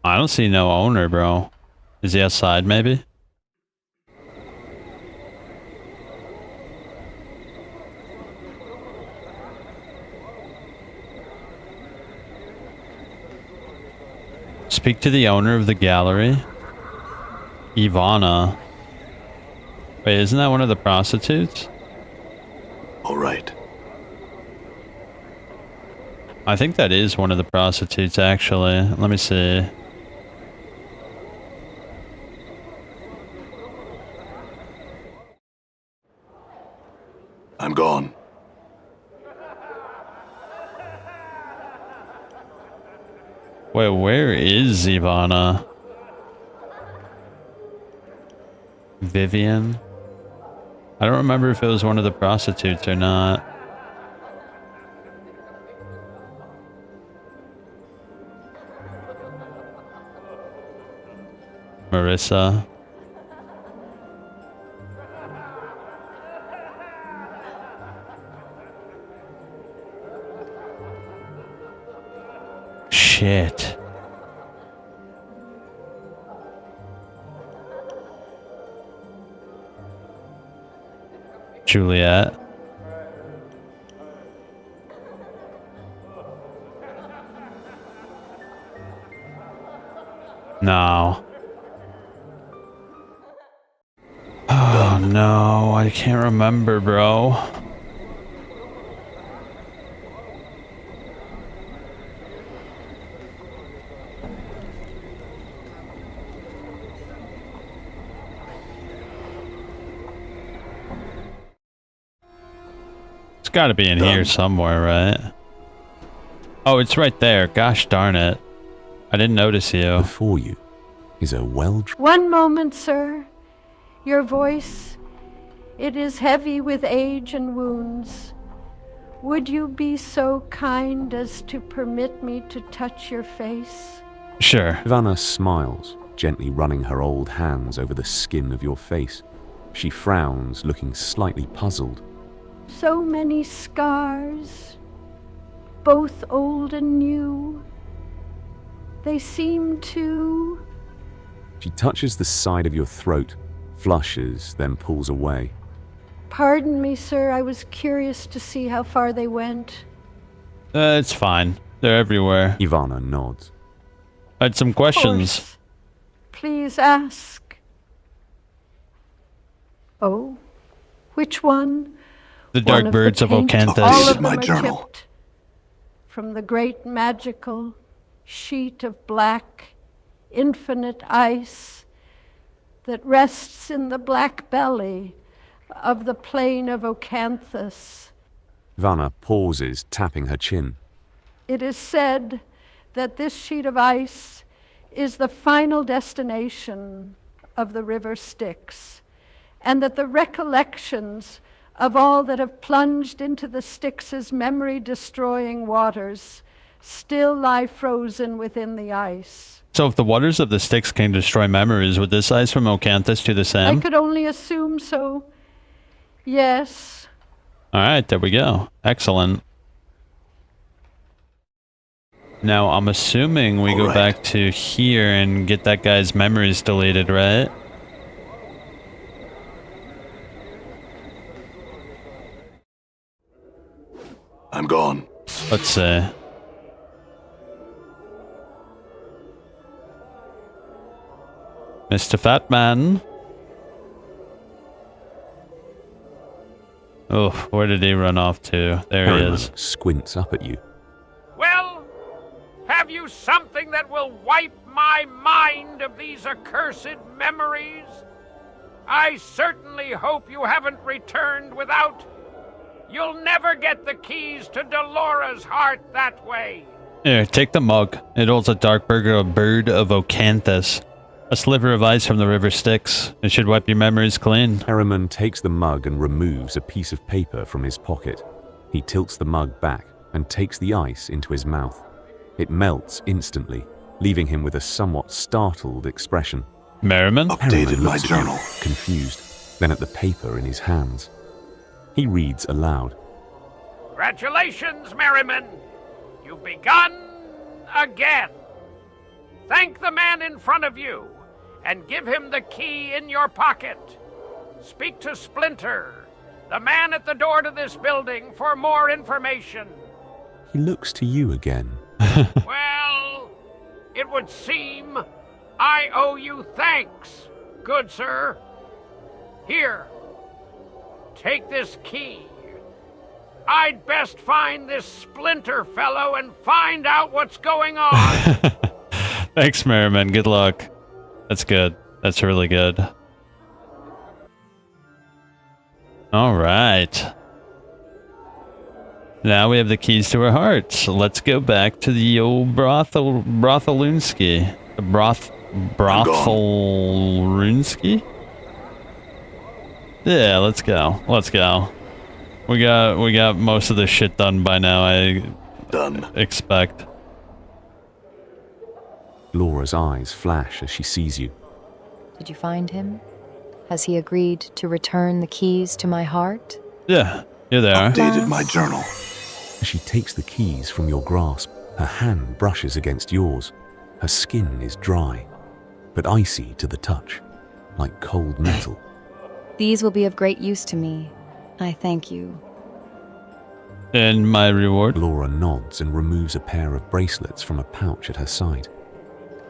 I don't see no owner, bro. Is he outside, maybe? Speak to the owner of the gallery. Ivana. Wait, isn't that one of the prostitutes? All right. I think that is one of the prostitutes, actually. Let me see. I'm gone. Wait, where is Ivana? Vivian? I don't remember if it was one of the prostitutes or not. Marissa. Shit. Juliet. No. Oh no, I can't remember, bro. It's gotta be in here somewhere, right? Oh, it's right there. Gosh darn it. I didn't notice you. Before you is a well... One moment, sir. Your voice, it is heavy with age and wounds. Would you be so kind as to permit me to touch your face? Sure. Ivana smiles, gently running her old hands over the skin of your face. She frowns, looking slightly puzzled. So many scars, both old and new. They seem to... She touches the side of your throat, flushes, then pulls away. Pardon me, sir. I was curious to see how far they went. It's fine. They're everywhere. Ivana nods. I had some questions. Please ask. Oh, which one? The Dark Birds of Ocanthus. All of them are tipped from the great magical sheet of black, infinite ice that rests in the black belly of the plain of Ocanthus. Ivana pauses, tapping her chin. It is said that this sheet of ice is the final destination of the river Styx, and that the recollections of all that have plunged into the Styx's memory-destroying waters still lie frozen within the ice. So if the waters of the Styx can destroy memories, would this ice from Ocanthus do the same? I could only assume so. Yes. Alright, there we go. Excellent. Now, I'm assuming we go back to here and get that guy's memories deleted, right? I'm gone. Let's see. Mr. Fatman. Oh, where did he run off to? There he is. Squints up at you. Well, have you something that will wipe my mind of these accursed memories? I certainly hope you haven't returned without... You'll never get the keys to Delora's heart that way. Here, take the mug. It holds a dark bird of Ocanthus. A sliver of ice from the river Styx. It should wipe your memories clean. Harriman takes the mug and removes a piece of paper from his pocket. He tilts the mug back and takes the ice into his mouth. It melts instantly, leaving him with a somewhat startled expression. Merriman? Updated my journal. Confused, then at the paper in his hands. He reads aloud. Congratulations, Merriman. You've begun again. Thank the man in front of you and give him the key in your pocket. Speak to Splinter, the man at the door to this building, for more information. He looks to you again. Well, it would seem I owe you thanks, good sir. Here, take this key. I'd best find this Splinter fellow and find out what's going on. Thanks, Merriman. Good luck. That's good. That's really good. All right. Now we have the keys to our hearts. Let's go back to the old brothelunski. The brothelunski? Yeah, let's go. Let's go. We got most of this shit done by now, I expect. Laura's eyes flash as she sees you. Did you find him? Has he agreed to return the keys to my heart? Yeah, here they are. Updated my journal. As she takes the keys from your grasp, her hand brushes against yours. Her skin is dry, but icy to the touch, like cold metal. These will be of great use to me. I thank you. And my reward? Laura nods and removes a pair of bracelets from a pouch at her side.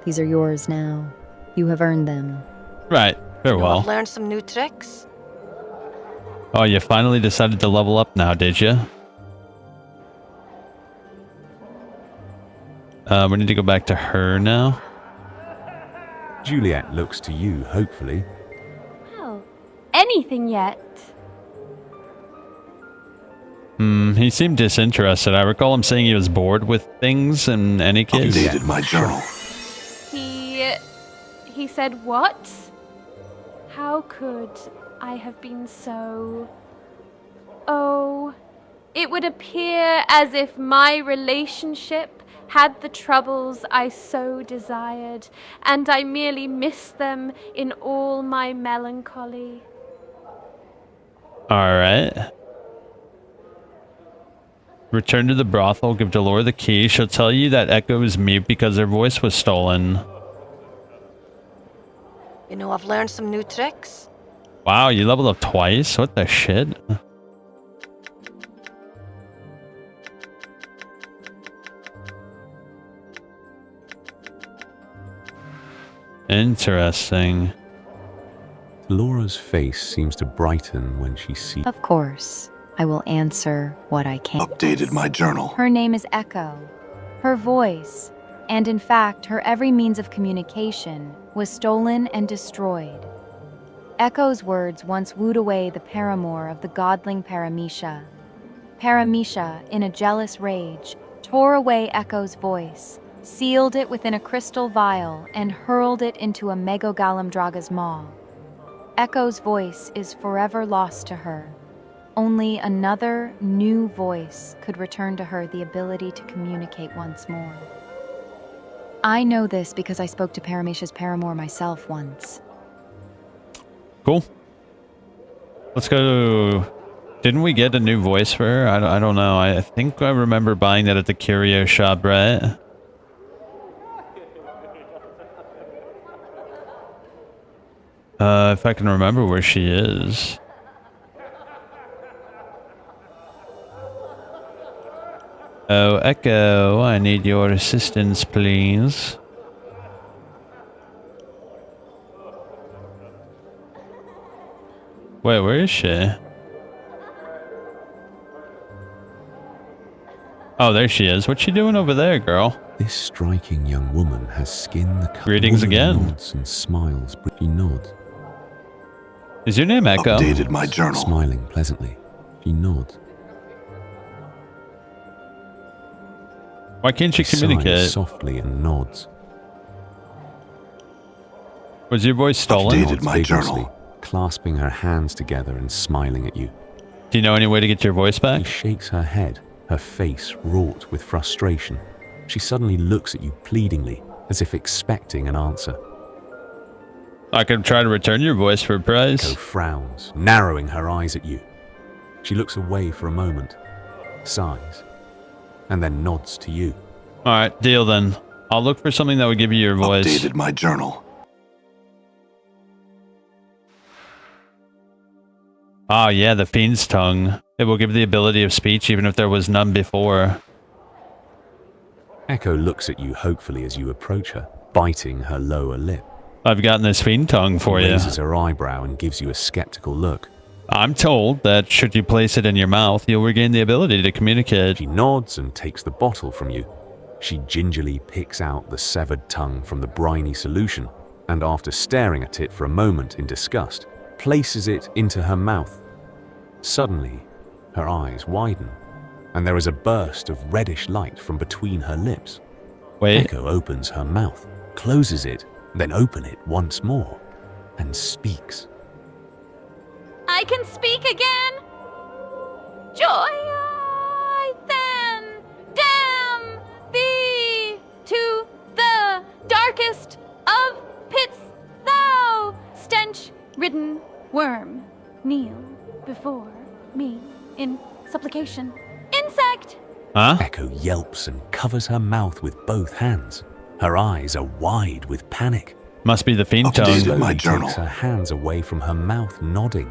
These are yours now. You have earned them. Right. Farewell. I've learned some new tricks. Oh, you finally decided to level up now, did you? We need to go back to her now. Juliet looks to you, hopefully. Well, anything yet? He seemed disinterested. I recall him saying he was bored with things in any case. Updated my journal. He said what? How could I have been so... Oh, it would appear as if my relationship had the troubles I so desired, and I merely missed them in all my melancholy. Alright. Return to the brothel, give Delora the key. She'll tell you that Echo is mute because her voice was stolen. You know, I've learned some new tricks. Wow, you leveled up twice? What the shit? Interesting. Laura's face seems to brighten when she sees... Of course. I will answer what I can. Updated my journal. Her name is Echo. Her voice, and in fact her every means of communication, was stolen and destroyed. Echo's words once wooed away the paramour of the godling Paramisha. Paramisha, in a jealous rage, tore away Echo's voice, sealed it within a crystal vial, and hurled it into a Megogalamdraga's maw. Echo's voice is forever lost to her. Only another, new voice could return to her the ability to communicate once more. I know this because I spoke to Paramisha's paramour myself once. Cool. Let's go. Didn't we get a new voice for her? I don't know. I think I remember buying that at the curio shop, right? If I can remember where she is. Oh, Echo, I need your assistance, please. Wait, where is she? Oh, there she is. What's she doing over there, girl? This striking young woman has skin the color. Greetings again. Nods and smiles. She nods. Is your name Echo? Updated my journal. Smiling pleasantly, she nods. Why can't she She communicate? sighs softly and nods. Was your voice stolen? Updated my journal. Clasping her hands together and smiling at you. Do you know any way to get your voice back? She shakes her head, her face wrought with frustration. She suddenly looks at you pleadingly, as if expecting an answer. I can try to return your voice for a price. Echo frowns, narrowing her eyes at you. She looks away for a moment, sighs, and then nods to you. Alright, deal then. I'll look for something that would give you your voice. Updated my journal. Ah, yeah, the Fiend's Tongue. It will give the ability of speech even if there was none before. Echo looks at you hopefully as you approach her, biting her lower lip. I've gotten this Fiend Tongue for She you. raises her eyebrow and gives you a skeptical look. I'm told that should you place it in your mouth, you'll regain the ability to communicate. She nods and takes the bottle from you. She gingerly picks out the severed tongue from the briny solution, and after staring at it for a moment in disgust, places it into her mouth. Suddenly, her eyes widen, and there is a burst of reddish light from between her lips. Wait. Echo opens her mouth, closes it, then open it once more, and speaks. I can speak again. Joy, I then damn thee to the darkest of pits, thou stench-ridden worm. Kneel before me in supplication. Insect! Huh? Echo yelps and covers her mouth with both hands. Her eyes are wide with panic. Must be the Fiend Tongue. Updated my journal. Takes her hands away from her mouth, nodding.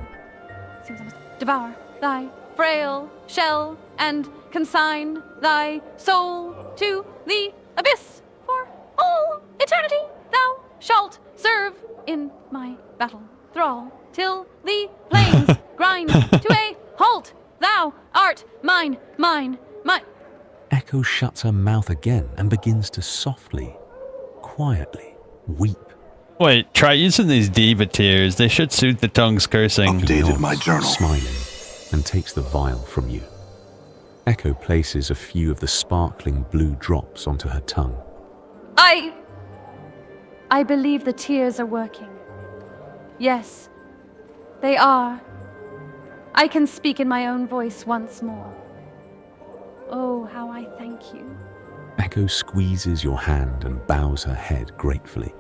Devour thy frail shell and consign thy soul to the abyss for all eternity. Thou shalt serve in my battle thrall till the plains grind to a halt. Thou art mine. Echo shuts her mouth again and begins to softly, quietly weep. Wait, try using these diva tears. They should suit the tongue's cursing. Updated my journal. Smiling, and takes the vial from you. Echo places a few of the sparkling blue drops onto her tongue. I believe the tears are working. Yes, they are. I can speak in my own voice once more. Oh, how I thank you. Echo squeezes your hand and bows her head gratefully,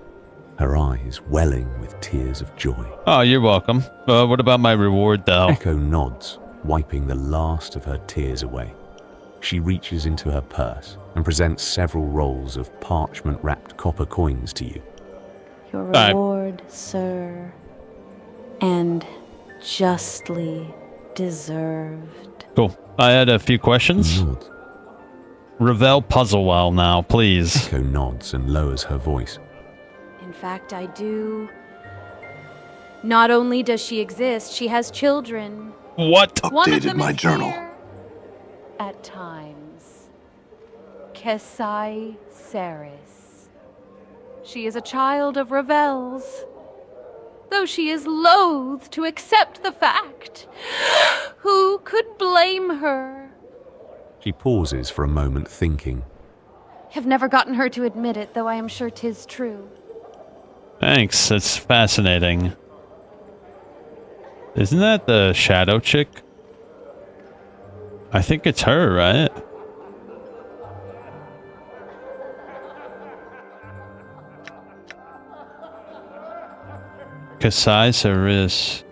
her eyes welling with tears of joy. Oh, you're welcome. What about my reward, though? Echo nods, wiping the last of her tears away. She reaches into her purse and presents several rolls of parchment-wrapped copper coins to you. Your reward, sir, and justly deserved. Cool. I had a few questions. Nods. Revel puzzle well now, please. Echo nods and lowers her voice. In fact, I do. Not only does she exist, she has children. What? One of Updated them my is journal. here at times. Kesai Saris. She is a child of Revel's, though she is loath to accept the fact. Who could blame her? She pauses for a moment, thinking. Have never gotten her to admit it, though I am sure 'tis true. Thanks, that's fascinating. Isn't that the shadow chick? I think it's her, right? Kasai Saris.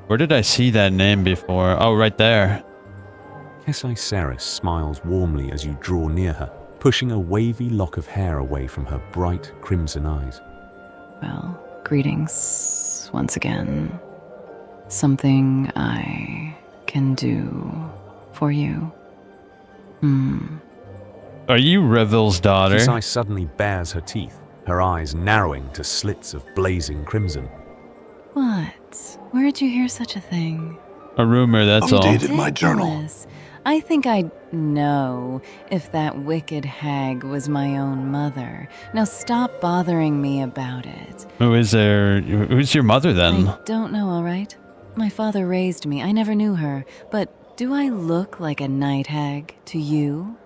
Where did I see that name before? Oh, right there. Kesai Saris smiles warmly as you draw near her, pushing a wavy lock of hair away from her bright crimson eyes. Well, greetings once again. Something I can do for you. Are you Revel's daughter? Kesai suddenly bares her teeth, her eyes narrowing to slits of blazing crimson. What? Where'd you hear such a thing? A rumor, that's all. Updated my journal. Nameless. I think I'd know if that wicked hag was my own mother. Now stop bothering me about it. Who's your mother then? I don't know, all right? My father raised me. I never knew her. But do I look like a night hag to you?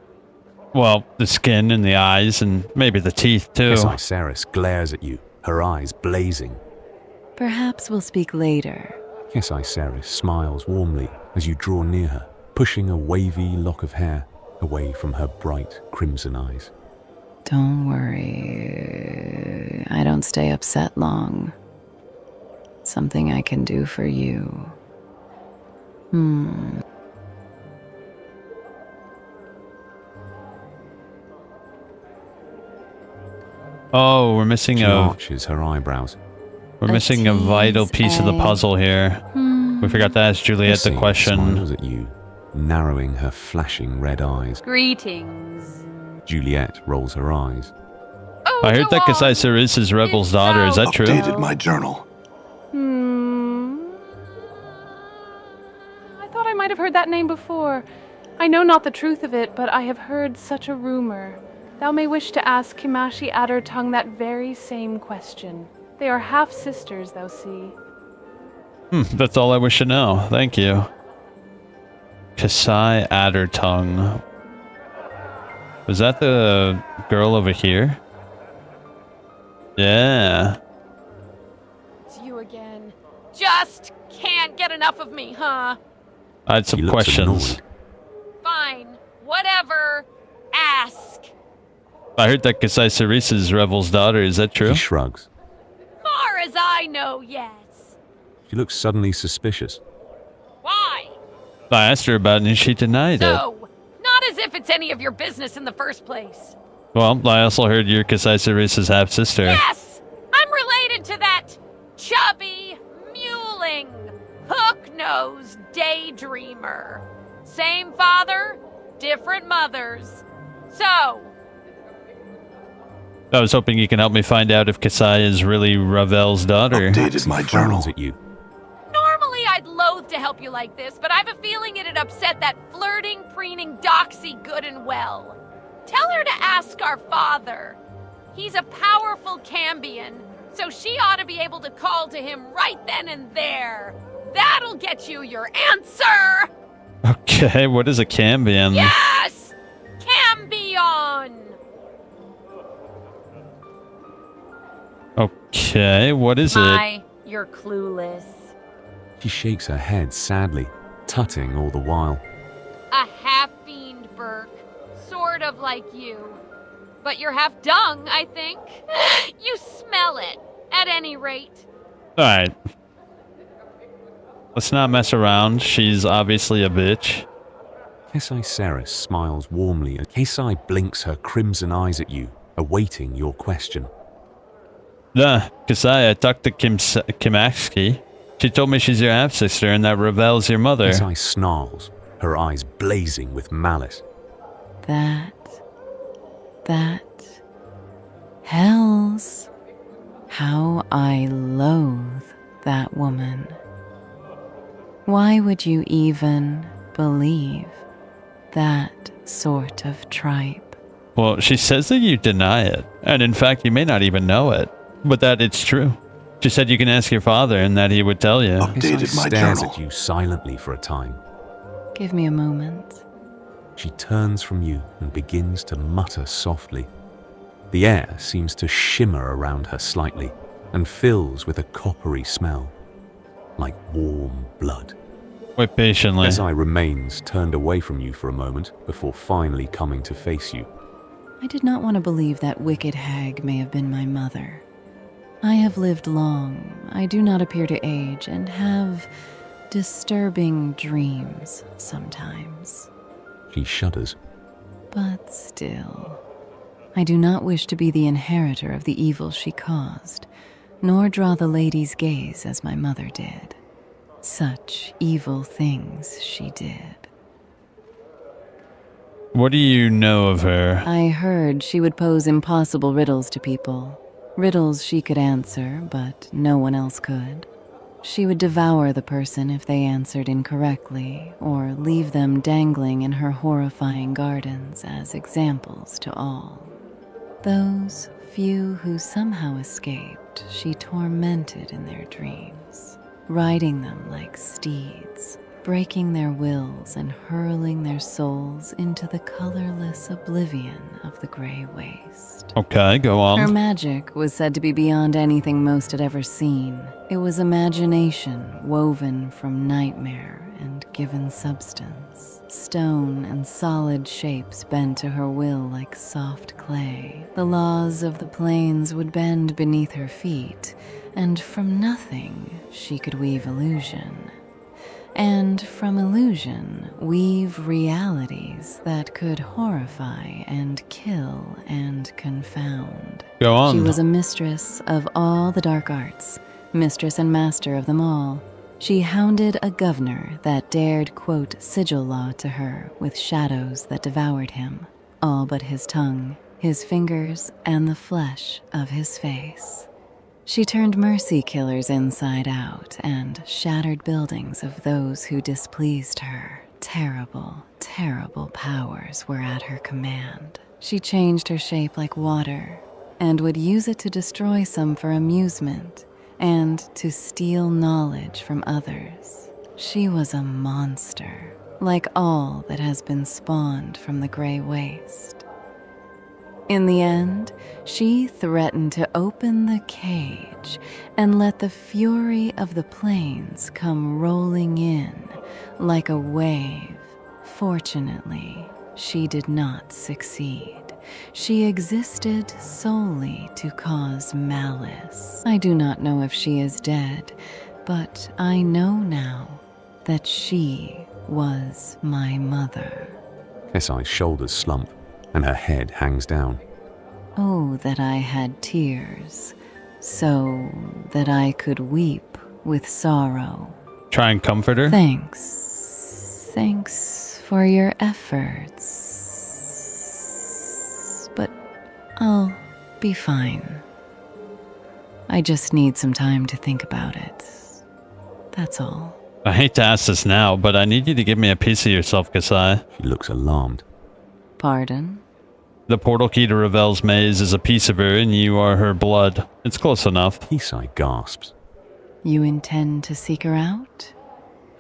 Well, the skin and the eyes and maybe the teeth too. Kesiceris glares at you, her eyes blazing. Perhaps we'll speak later. Kesiceris smiles warmly as you draw near her, pushing a wavy lock of hair away from her bright crimson eyes. Don't worry. I don't stay upset long. Something I can do for you. Oh, we're missing She arches her eyebrows. We're missing a vital piece of the puzzle here. We forgot to ask Juliet the question. Smiles at you, narrowing her flashing red eyes. Greetings. Juliet rolls her eyes. I heard that Kesiceris is Rebel's daughter. Is that true? Updated my journal. I thought I might have heard that name before. I know not the truth of it, but I have heard such a rumor. Thou may wish to ask Kimashi Addertongue that very same question. They are half-sisters, thou see. That's all I wish to know. Thank you. Kasai Addertongue. Was that the girl over here? Yeah. It's you again. Just can't get enough of me, huh? I had some questions. Fine. Whatever. Ask. I heard that Kesiceris is Rebel's daughter. Is that true? He shrugs. Far as I know, yes. She looks suddenly suspicious. Why? I asked her about it and she denied it. No. Not as if it's any of your business in the first place. Well, I also heard you're Kesiceris' half-sister. Yes! I'm related to that chubby, mewling, hook-nosed daydreamer. Same father, different mothers. So, I was hoping you can help me find out if Kasai is really Ravel's daughter. Updated my journal. At you. normally I'd loathe to help you like this, but I've a feeling it'd upset that flirting, preening doxy good and well. Tell her to ask our father. He's a powerful Cambion, so she ought to be able to call to him right then and there. That'll get you your answer! Okay, what is a Cambion? Yes! Cambion! Okay, what is it? You're clueless. She shakes her head sadly, tutting all the while. A half-fiend, Burke. Sort of like you. But you're half dung, I think. You smell it, at any rate. Alright. Let's not mess around. She's obviously a bitch. Kesiceris smiles warmly and Kasai blinks her crimson eyes at you, awaiting your question. Kasai, I talked to Kimaxki. She told me she's your half-sister and that Ravel's your mother. Kasai snarls, her eyes blazing with malice. That... Hells. How I loathe that woman. Why would you even believe that sort of tripe? Well, she says that you deny it, and in fact, you may not even know it, but that it's true. She said you can ask your father and that he would tell you. Updated my stares journal. At you silently for a time. Give me a moment. She turns from you and begins to mutter softly. The air seems to shimmer around her slightly and fills with a coppery smell, like warm blood. Wait patiently. Kasai remains turned away from you for a moment before finally coming to face you. I did not want to believe that wicked hag may have been my mother. I have lived long, I do not appear to age, and have disturbing dreams sometimes. She shudders. But still, I do not wish to be the inheritor of the evil she caused, nor draw the lady's gaze as my mother did. Such evil things she did. What do you know of her? I heard she would pose impossible riddles to people. Riddles she could answer, but no one else could. She would devour the person if they answered incorrectly, or leave them dangling in her horrifying gardens as examples to all. Those few who somehow escaped, she tormented in their dreams, riding them like steeds, breaking their wills and hurling their souls into the colorless oblivion of the gray waste. Okay, go on. Her magic was said to be beyond anything most had ever seen. It was imagination woven from nightmare and given substance. Stone and solid shapes bent to her will like soft clay. The laws of the plains would bend beneath her feet, and from nothing she could weave illusion. And from illusion, weave realities that could horrify and kill and confound. Go on. She was a mistress of all the dark arts, mistress and master of them all. She hounded a governor that dared quote sigil law to her with shadows that devoured him, all but his tongue, his fingers, and the flesh of his face. She turned mercy killers inside out and shattered buildings of those who displeased her. Terrible, terrible powers were at her command. She changed her shape like water and would use it to destroy some for amusement and to steal knowledge from others. She was a monster, like all that has been spawned from the gray waste. In the end, she threatened to open the cage and let the fury of the plains come rolling in like a wave. Fortunately, she did not succeed. She existed solely to cause malice. I do not know if she is dead, but I know now that she was my mother. Kessai's shoulders slump, and her head hangs down. Oh, that I had tears, so that I could weep with sorrow. Try and comfort her? Thanks. Thanks for your efforts. But I'll be fine. I just need some time to think about it. That's all. I hate to ask this now, but I need you to give me a piece of yourself, Kasai. She looks alarmed. Pardon? The portal key to Ravel's maze is a piece of her, and you are her blood. It's close enough. Kisai gasps. You intend to seek her out?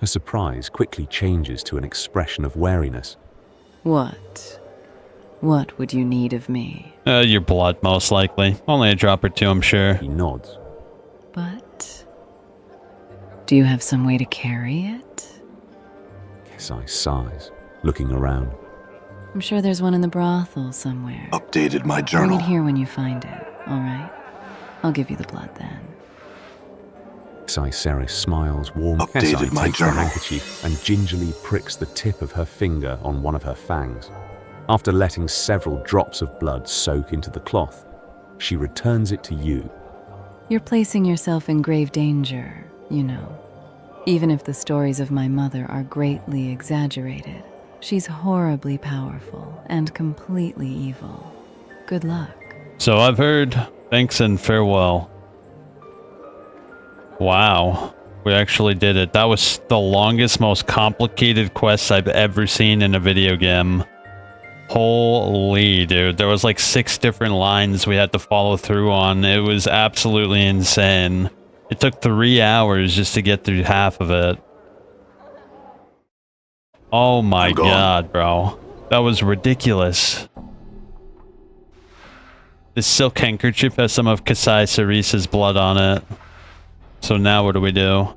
Her surprise quickly changes to an expression of wariness. What? What would you need of me? Your blood, most likely. Only a drop or two, I'm sure. He nods. But do you have some way to carry it? Kesai sighs, looking around. I'm sure there's one in the brothel somewhere. Updated my journal. Bring it here when you find it, all right? I'll give you the blood then. Ceres smiles warmly. Updated my takes journal. her handkerchief and gingerly pricks the tip of her finger on one of her fangs. After letting several drops of blood soak into the cloth, she returns it to you. You're placing yourself in grave danger, you know. Even if the stories of my mother are greatly exaggerated, she's horribly powerful and completely evil. Good luck. So I've heard. Thanks and farewell. Wow. We actually did it. That was the longest, most complicated quest I've ever seen in a video game. Holy dude. There was like 6 different lines we had to follow through on. It was absolutely insane. It took 3 hours just to get through half of it. Oh my god, bro. That was ridiculous. This silk handkerchief has some of Kasai Cerese's blood on it. So now what do we do?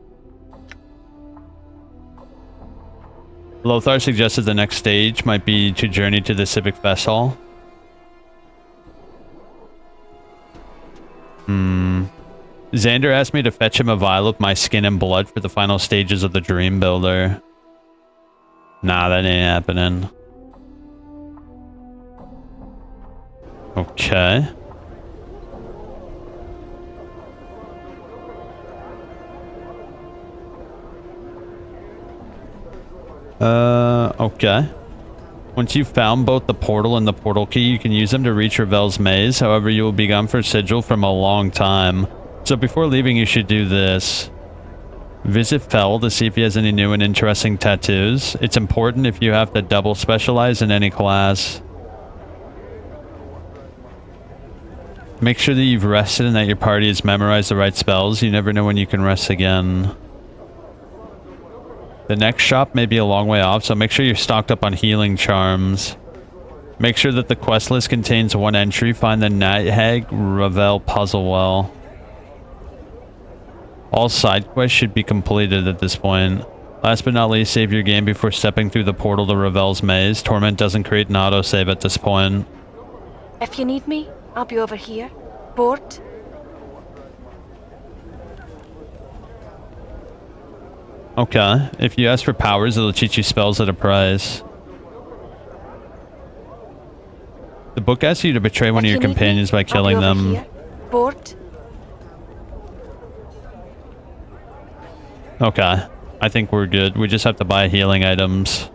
Lothar suggested the next stage might be to journey to the Civic Fest Hall. Xander asked me to fetch him a vial of my skin and blood for the final stages of the Dream Builder. Nah, that ain't happening. Okay. Okay. Once you've found both the portal and the portal key, you can use them to reach Ravel's maze. However, you will be gone for Sigil from a long time. So before leaving, you should do this. Visit Fell to see if he has any new and interesting tattoos. It's important if you have to double specialize in any class. Make sure that you've rested and that your party has memorized the right spells. You never know when you can rest again. The next shop may be a long way off, so make sure you're stocked up on healing charms. Make sure that the quest list contains one entry. Find the Night Hag Ravel puzzle well. All side quests should be completed at this point. Last but not least, save your game before stepping through the portal to Ravel's maze. Torment doesn't create an autosave at this point. If you need me, I'll be over here. Bored? Okay. If you ask for powers, it'll teach you spells at a price. The book asks you to betray one of your companions by killing them. Bored? Okay. I think we're good. We just have to buy healing items.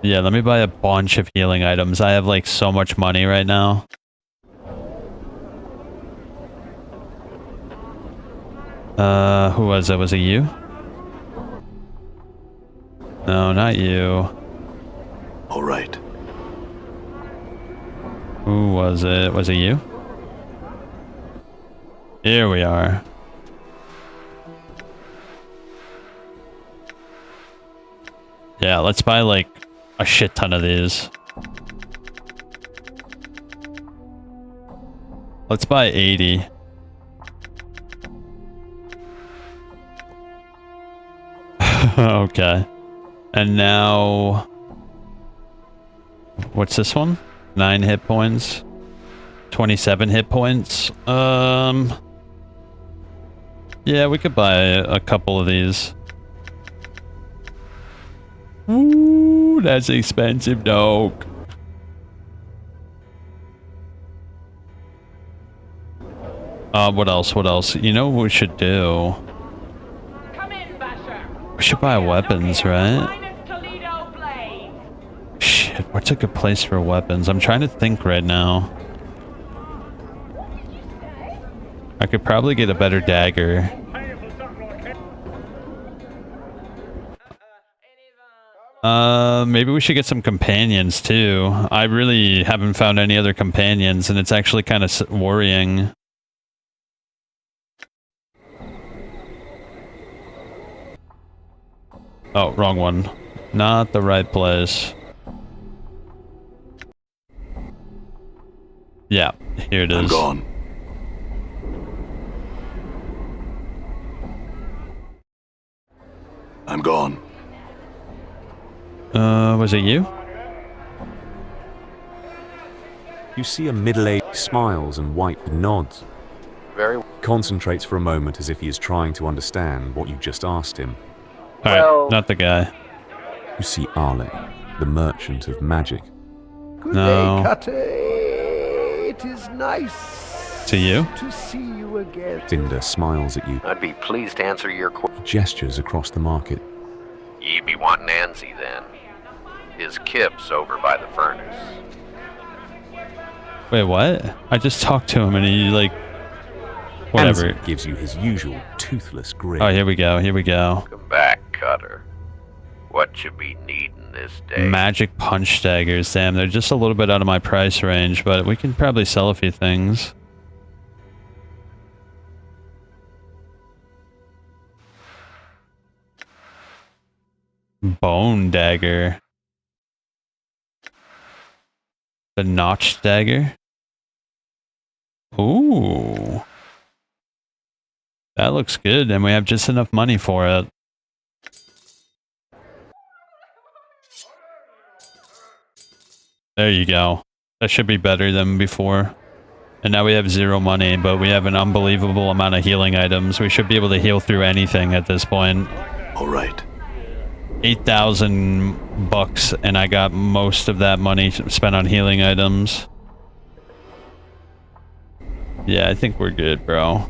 Yeah, let me buy a bunch of healing items. I have like so much money right now. Who was it? Was it you? No, not you. All right. Who was it? Was it you? Here we are. Yeah, let's buy like a shit ton of these. Let's buy 80. Okay. And now... What's this one? 9 hit points. 27 hit points. Yeah, we could buy a couple of these. Ooh, that's expensive, dog. What else? What else? You know what we should do? We should buy weapons, right? Shit, what's a good place for weapons? I'm trying to think right now. I could probably get a better dagger. Maybe we should get some companions too. I really haven't found any other companions, and it's actually kind of worrying. Oh, wrong one. Not the right place. Yeah, here it is. I'm gone. I'm gone. Was it you? You see a middle-aged smiles and white nods. Very Concentrates for a moment as if he is trying to understand what you just asked him. Alright, not the guy. You see Arle, the merchant of magic. Good No. day, Kate. It is nice To you? to see you again. Cinder smiles at you. I'd be pleased to answer your question. Gestures across the market. Ye be wanting Anzi then. His kip's over by the furnace. Wait, what? I just talked to him and he like... Whatever. Anzi gives you his usual toothless grin. Oh, here we go, here we go. Come back, Cutter. What you be needing this day? Magic punch daggers. Damn, they're just a little bit out of my price range, but we can probably sell a few things. Bone dagger. The notched dagger. Ooh. That looks good, and we have just enough money for it. There you go. That should be better than before. And now we have 0 money, but we have an unbelievable amount of healing items. We should be able to heal through anything at this point. All right. 8,000 bucks, and I got most of that money spent on healing items. Yeah, I think we're good, bro.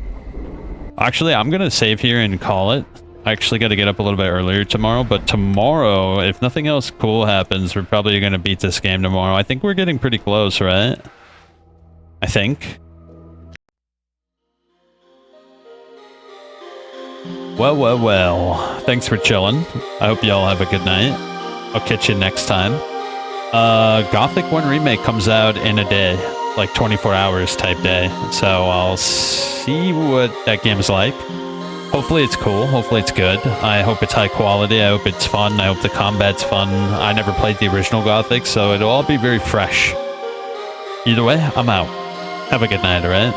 Actually, I'm gonna save here and call it. I actually got to get up a little bit earlier tomorrow, but tomorrow, if nothing else cool happens, we're probably gonna beat this game tomorrow. I think we're getting pretty close, right? I think. Well. Thanks for chilling. I hope y'all have a good night. I'll catch you next time. Gothic 1 Remake comes out in a day, like 24 hours type day. So I'll see what that game's like. Hopefully it's cool. Hopefully it's good. I hope it's high quality. I hope it's fun. I hope the combat's fun. I never played the original Gothic, so it'll all be very fresh. Either way, I'm out. Have a good night, alright?